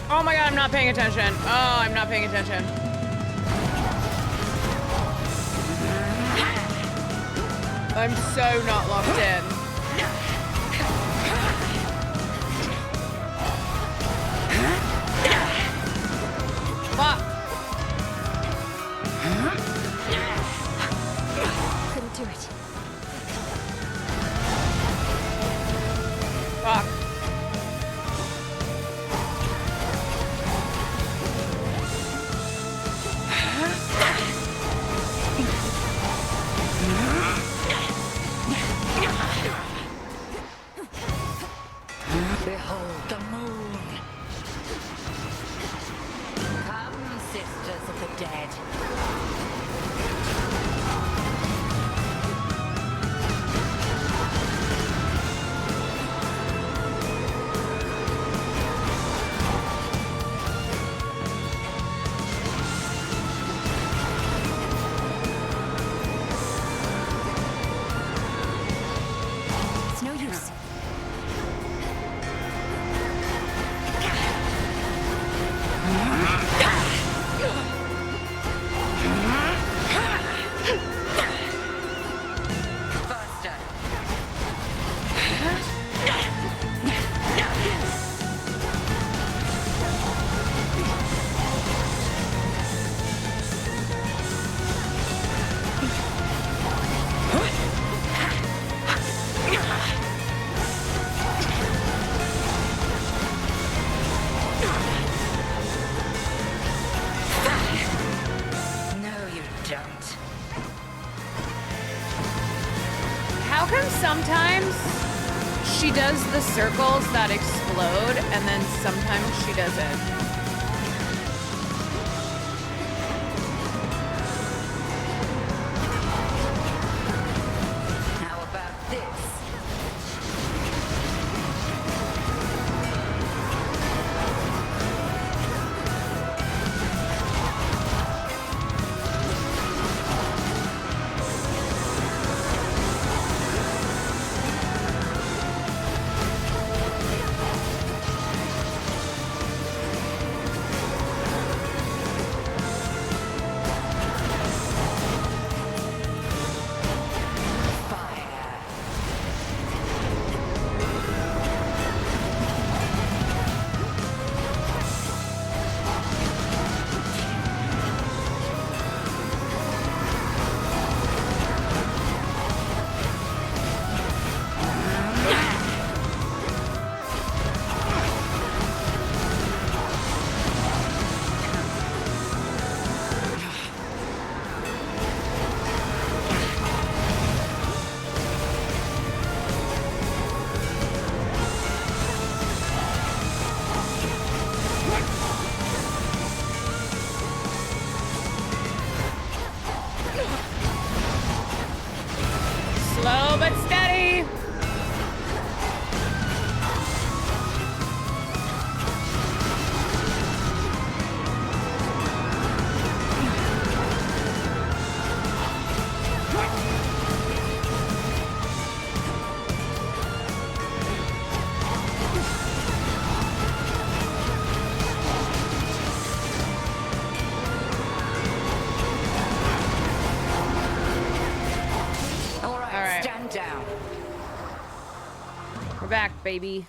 Speaker 1: Oh my god, I'm not paying attention. Oh, I'm not paying attention. I'm so not locked in. Fuck.
Speaker 4: Couldn't do it.
Speaker 1: Fuck.
Speaker 12: Behold the moon. Come, sisters of the dead.
Speaker 4: It's no use.
Speaker 12: Faster. No, you don't.
Speaker 1: How come sometimes she does the circles that explode and then sometimes she doesn't?
Speaker 12: How about this?
Speaker 1: We're back, baby.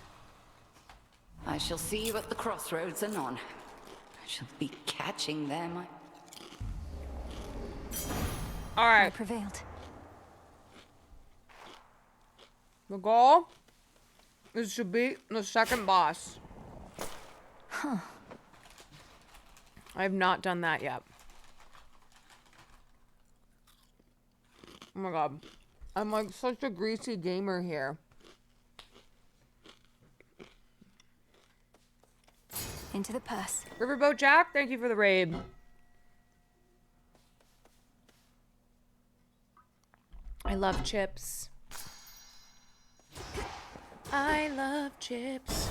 Speaker 12: I shall see you at the crossroads anon. I shall be catching them.
Speaker 1: All right.
Speaker 4: I prevailed.
Speaker 1: The goal is to beat the second boss.
Speaker 4: Huh.
Speaker 1: I have not done that yet. Oh my god. I'm like such a greasy gamer here.
Speaker 4: Into the purse.
Speaker 1: Riverboat Jack, thank you for the raid. I love chips. I love chips.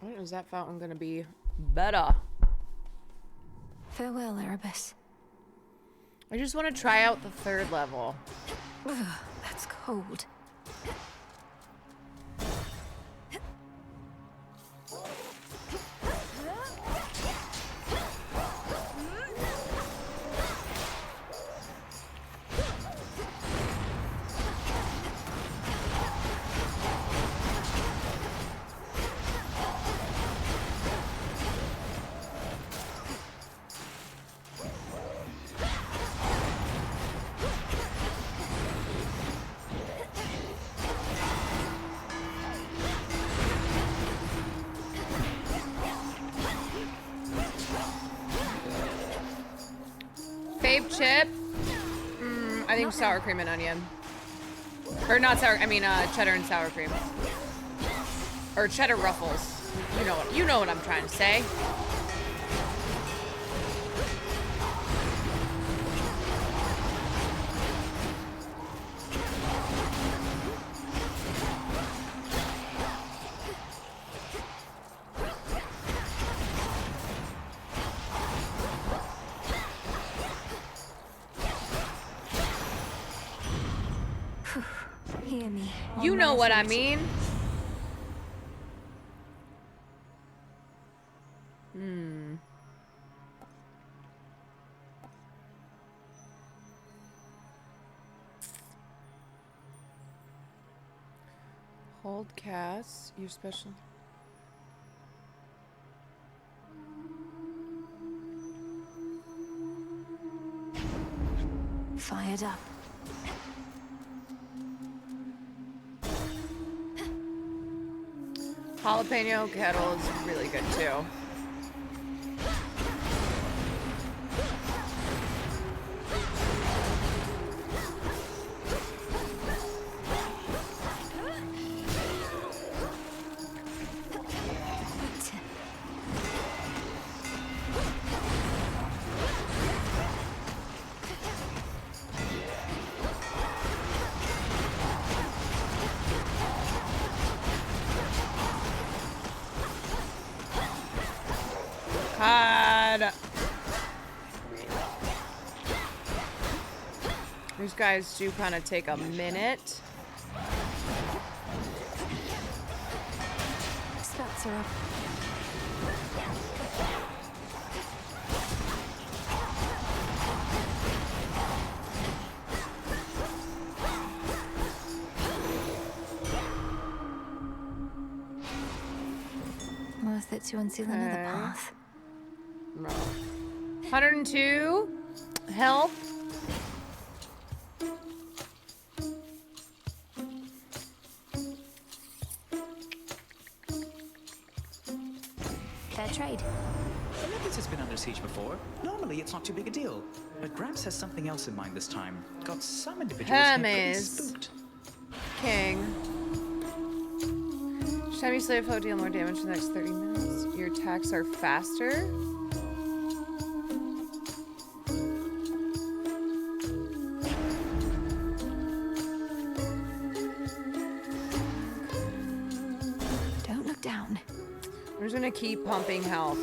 Speaker 1: When is that fountain gonna be better?
Speaker 4: Farewell, Erebus.
Speaker 1: I just want to try out the third level.
Speaker 4: Ugh, that's cold.
Speaker 1: Fave chip? I think sour cream and onion. Or not sour, I mean cheddar and sour cream. Or cheddar ruffles. You know what I'm trying to say.
Speaker 4: Hear me.
Speaker 1: You know what I mean. Hold cast, your special.
Speaker 4: Fired up.
Speaker 1: Jalapeno kettle is really good too. God. These guys do kind of take a minute.
Speaker 4: Spats are up. Worth it to unseal another path.
Speaker 1: No. 102 health.
Speaker 4: Fair trade.
Speaker 7: Olympus has been under siege before. Normally, it's not too big a deal. But Gramps has something else in mind this time. Got some individuals here pretty
Speaker 1: Hermes.
Speaker 7: spooked.
Speaker 1: King. Each time you slay a foe, deal more damage for the next 30 minutes. Your attacks are faster.
Speaker 4: Don't look down.
Speaker 1: I'm just gonna keep pumping health.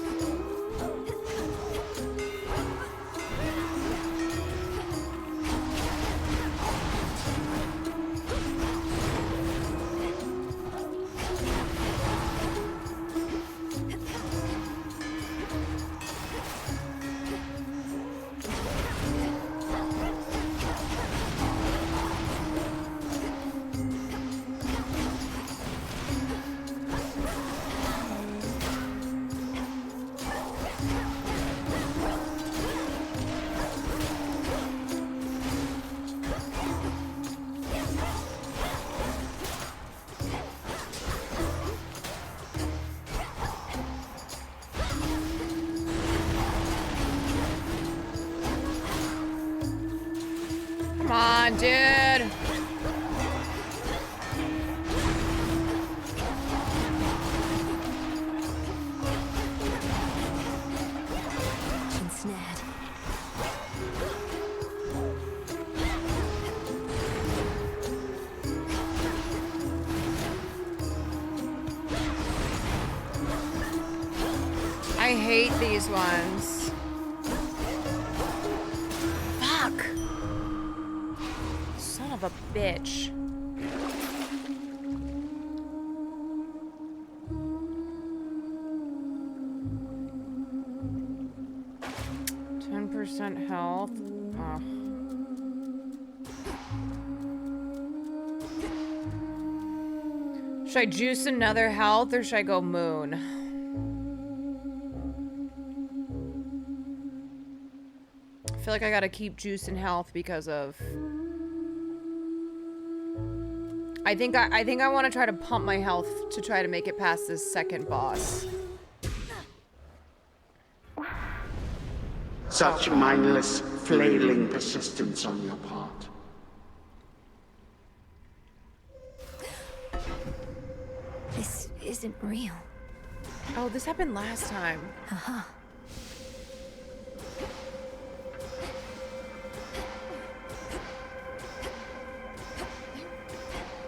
Speaker 1: on, dude.
Speaker 4: Ensnared.
Speaker 1: I hate these ones. Fuck. Son of a bitch. %10 health. Oh. Should I juice another health or should I go moon? I feel like I gotta keep juice and health because of... I think I want to try to pump my health to try to make it past this second boss.
Speaker 15: Such mindless, flailing persistence on your part.
Speaker 4: This isn't real.
Speaker 1: Oh, this happened last time.
Speaker 4: Uh-huh.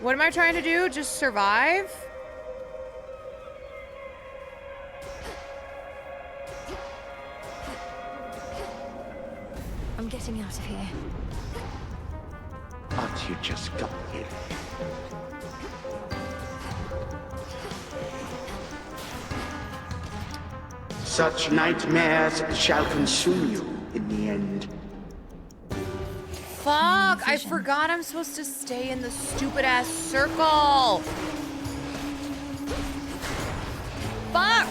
Speaker 1: What am I trying to do? Just survive?
Speaker 4: I'm getting out of here.
Speaker 15: But you just got here. Such nightmares shall consume you in the end.
Speaker 1: Fuck! I forgot I'm supposed to stay in the stupid ass circle. Fuck!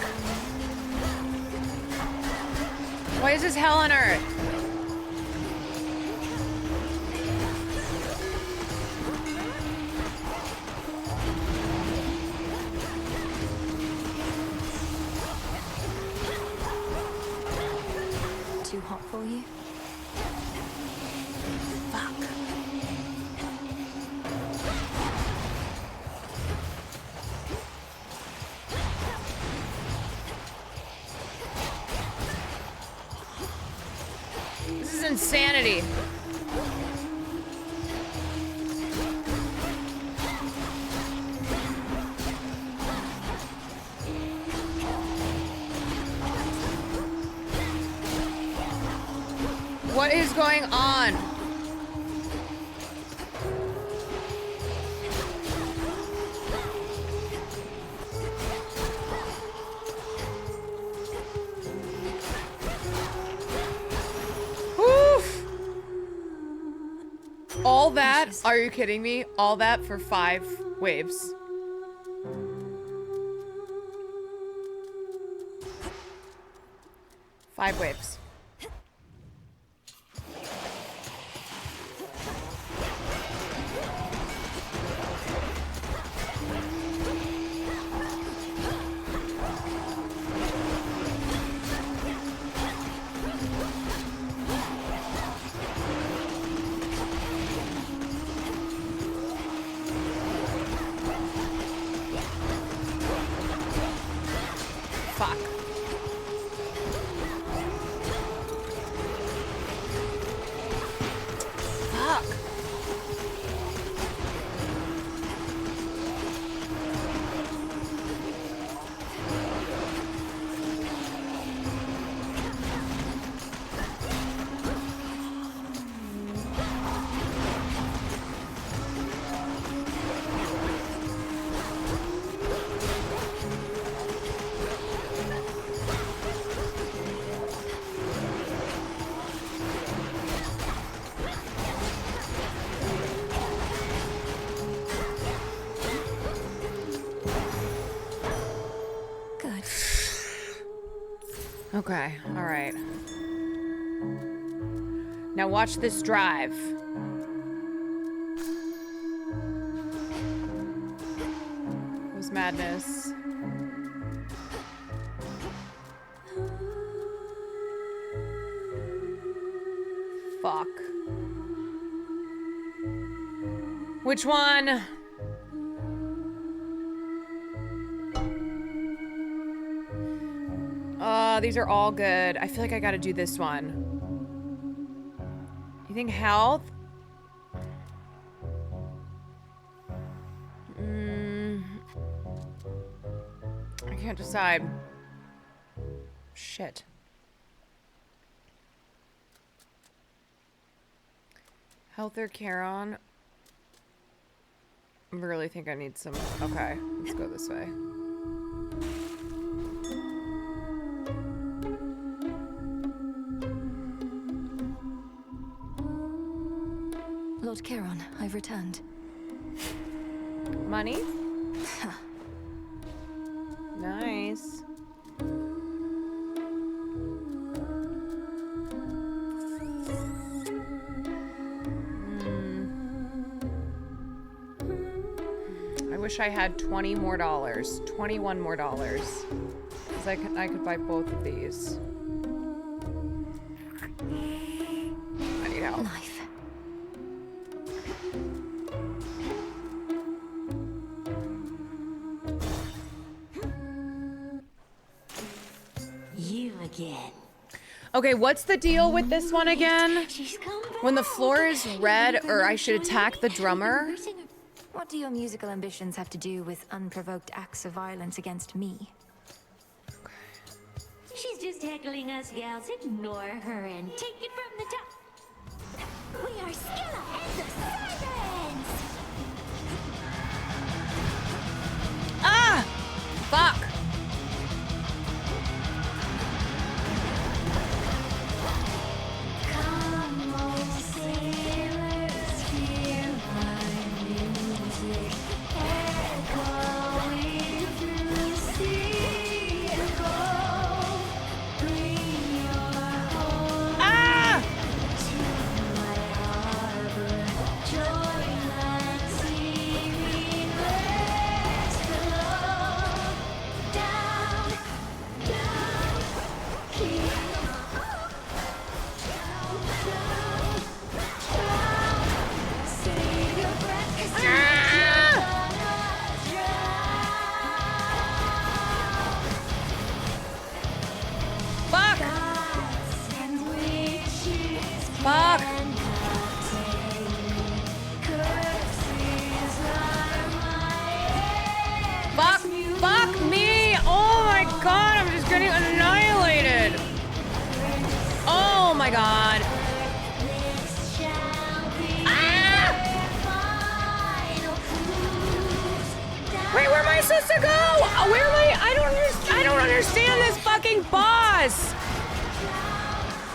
Speaker 1: Why is this hell on earth?
Speaker 4: Too hot for you? Fuck.
Speaker 1: This is insanity. What is going on? Oof. All that? Are you kidding me? All that for 5 waves. Five waves. Fuck. Fuck.
Speaker 4: Good.
Speaker 1: Okay, all right. Now watch this drive. It was madness. Fuck. Which one? These are all good. I feel like I gotta do this one. You think health? I can't decide. Shit. Health or Charon? I really think I need some. Okay, let's go this way.
Speaker 4: Lord Charon, I've returned.
Speaker 1: Money? Nice. I wish I had $20 more, $21 more, because I could buy both of these. I need help.
Speaker 4: Knife.
Speaker 3: You again.
Speaker 1: Okay, what's the deal with this one again? When the floor is red, or I should attack the drummer?
Speaker 4: What do your musical ambitions have to do with unprovoked acts of violence against me?
Speaker 3: She's just heckling us gals. Ignore her and take it from the top. We are Skilla and the Sirens!
Speaker 1: Ah! Fuck!
Speaker 3: Come on, sailors, hear my music. Echoing through the sea. Go, bring your home to my harbor. Join that seaweed rest below. Down, down, keep save your breath, 'cause tonight you're gonna
Speaker 1: Fuck!
Speaker 3: and witches
Speaker 1: Fuck!
Speaker 3: curses are my
Speaker 1: Fuck! Fuck me! Oh my god, I'm just getting annihilated! Oh my god! Ah! Wait, where am I supposed to go? Where am I? I don't understand this fucking boss!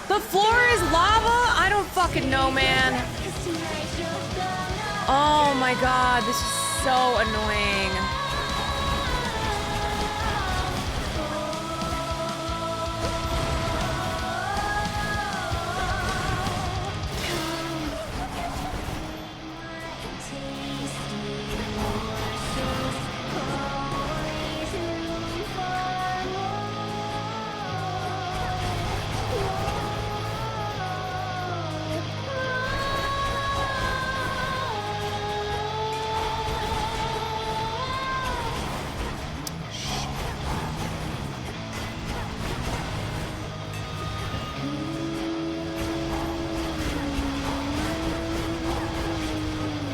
Speaker 1: The floor is lava? I don't fucking know, man. Oh my god, this is so annoying.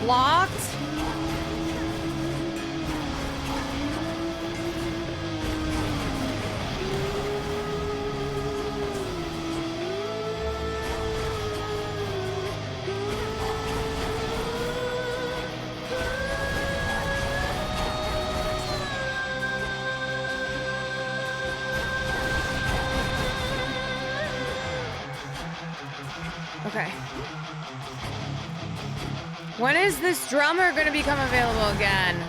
Speaker 1: Locked? Okay. When is this drummer gonna become available again?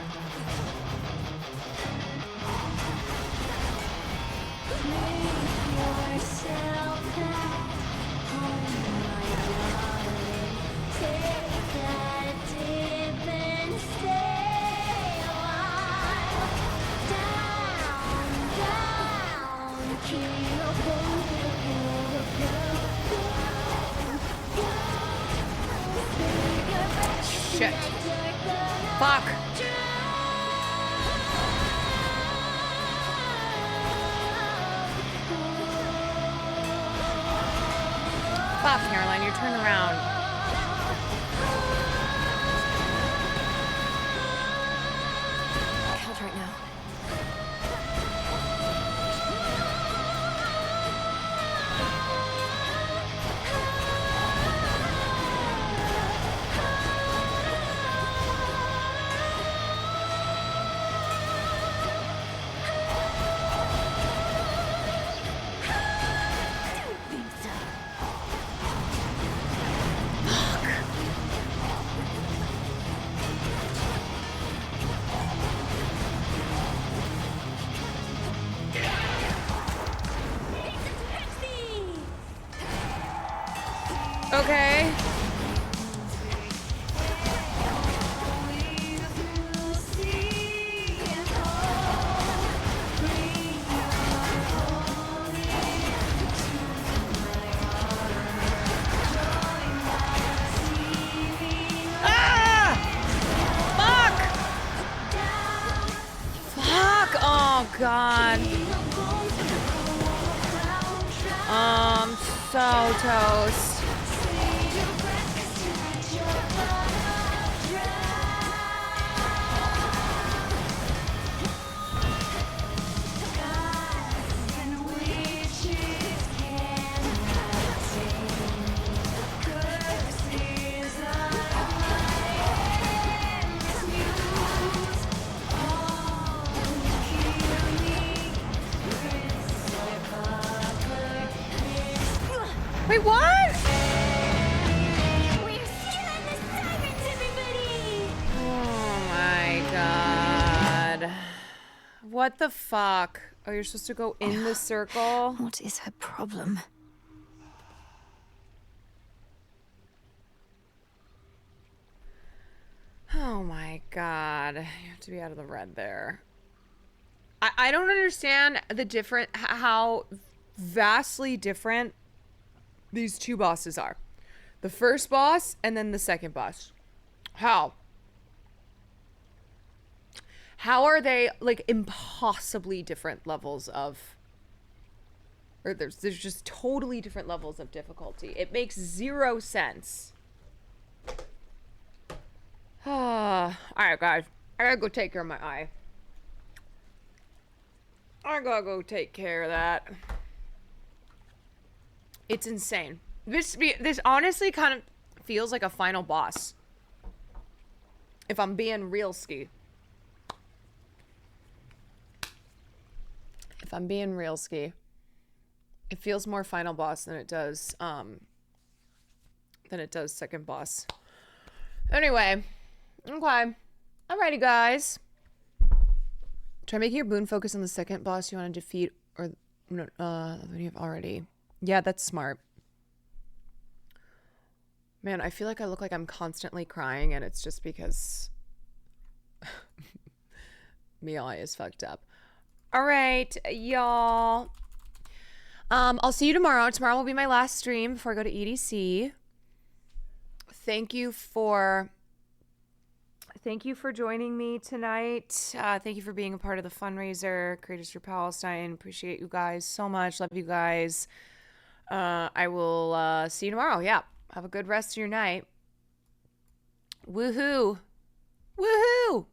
Speaker 1: Shit. Fuck. Fuck, Caroline, you're turned around.
Speaker 4: Can't right now.
Speaker 1: Okay. Ah! Fuck! Fuck! Oh, God. So toast. Wait, what?
Speaker 5: We're stealing the sirens, everybody!
Speaker 1: Oh my God. What the fuck? Oh, you're supposed to go in the circle?
Speaker 4: What is her problem?
Speaker 1: Oh my God. You have to be out of the red there. I don't understand the different, how vastly different these two bosses are. The first boss and then the second boss. How? How are they like impossibly different levels of, or there's just totally different levels of difficulty. It makes zero sense. All right, guys. I gotta go take care of my eye. I gotta go take care of that. It's insane. This honestly kind of feels like a final boss. If I'm being real ski. If I'm being real ski. It feels more final boss than it does second boss. Anyway. Okay. Alrighty, guys. Try making your boon focus on the second boss you want to defeat, or no, you have already. Yeah, that's smart. Man, I feel like I look like I'm constantly crying, and it's just because my eye is fucked up. All right, y'all. I'll see you tomorrow. Tomorrow will be my last stream before I go to EDC. Thank you for joining me tonight. Thank you for being a part of the fundraiser, Creators for Palestine. Appreciate you guys so much. Love you guys. I will see you tomorrow. Yeah. Have a good rest of your night. Woohoo. Woohoo.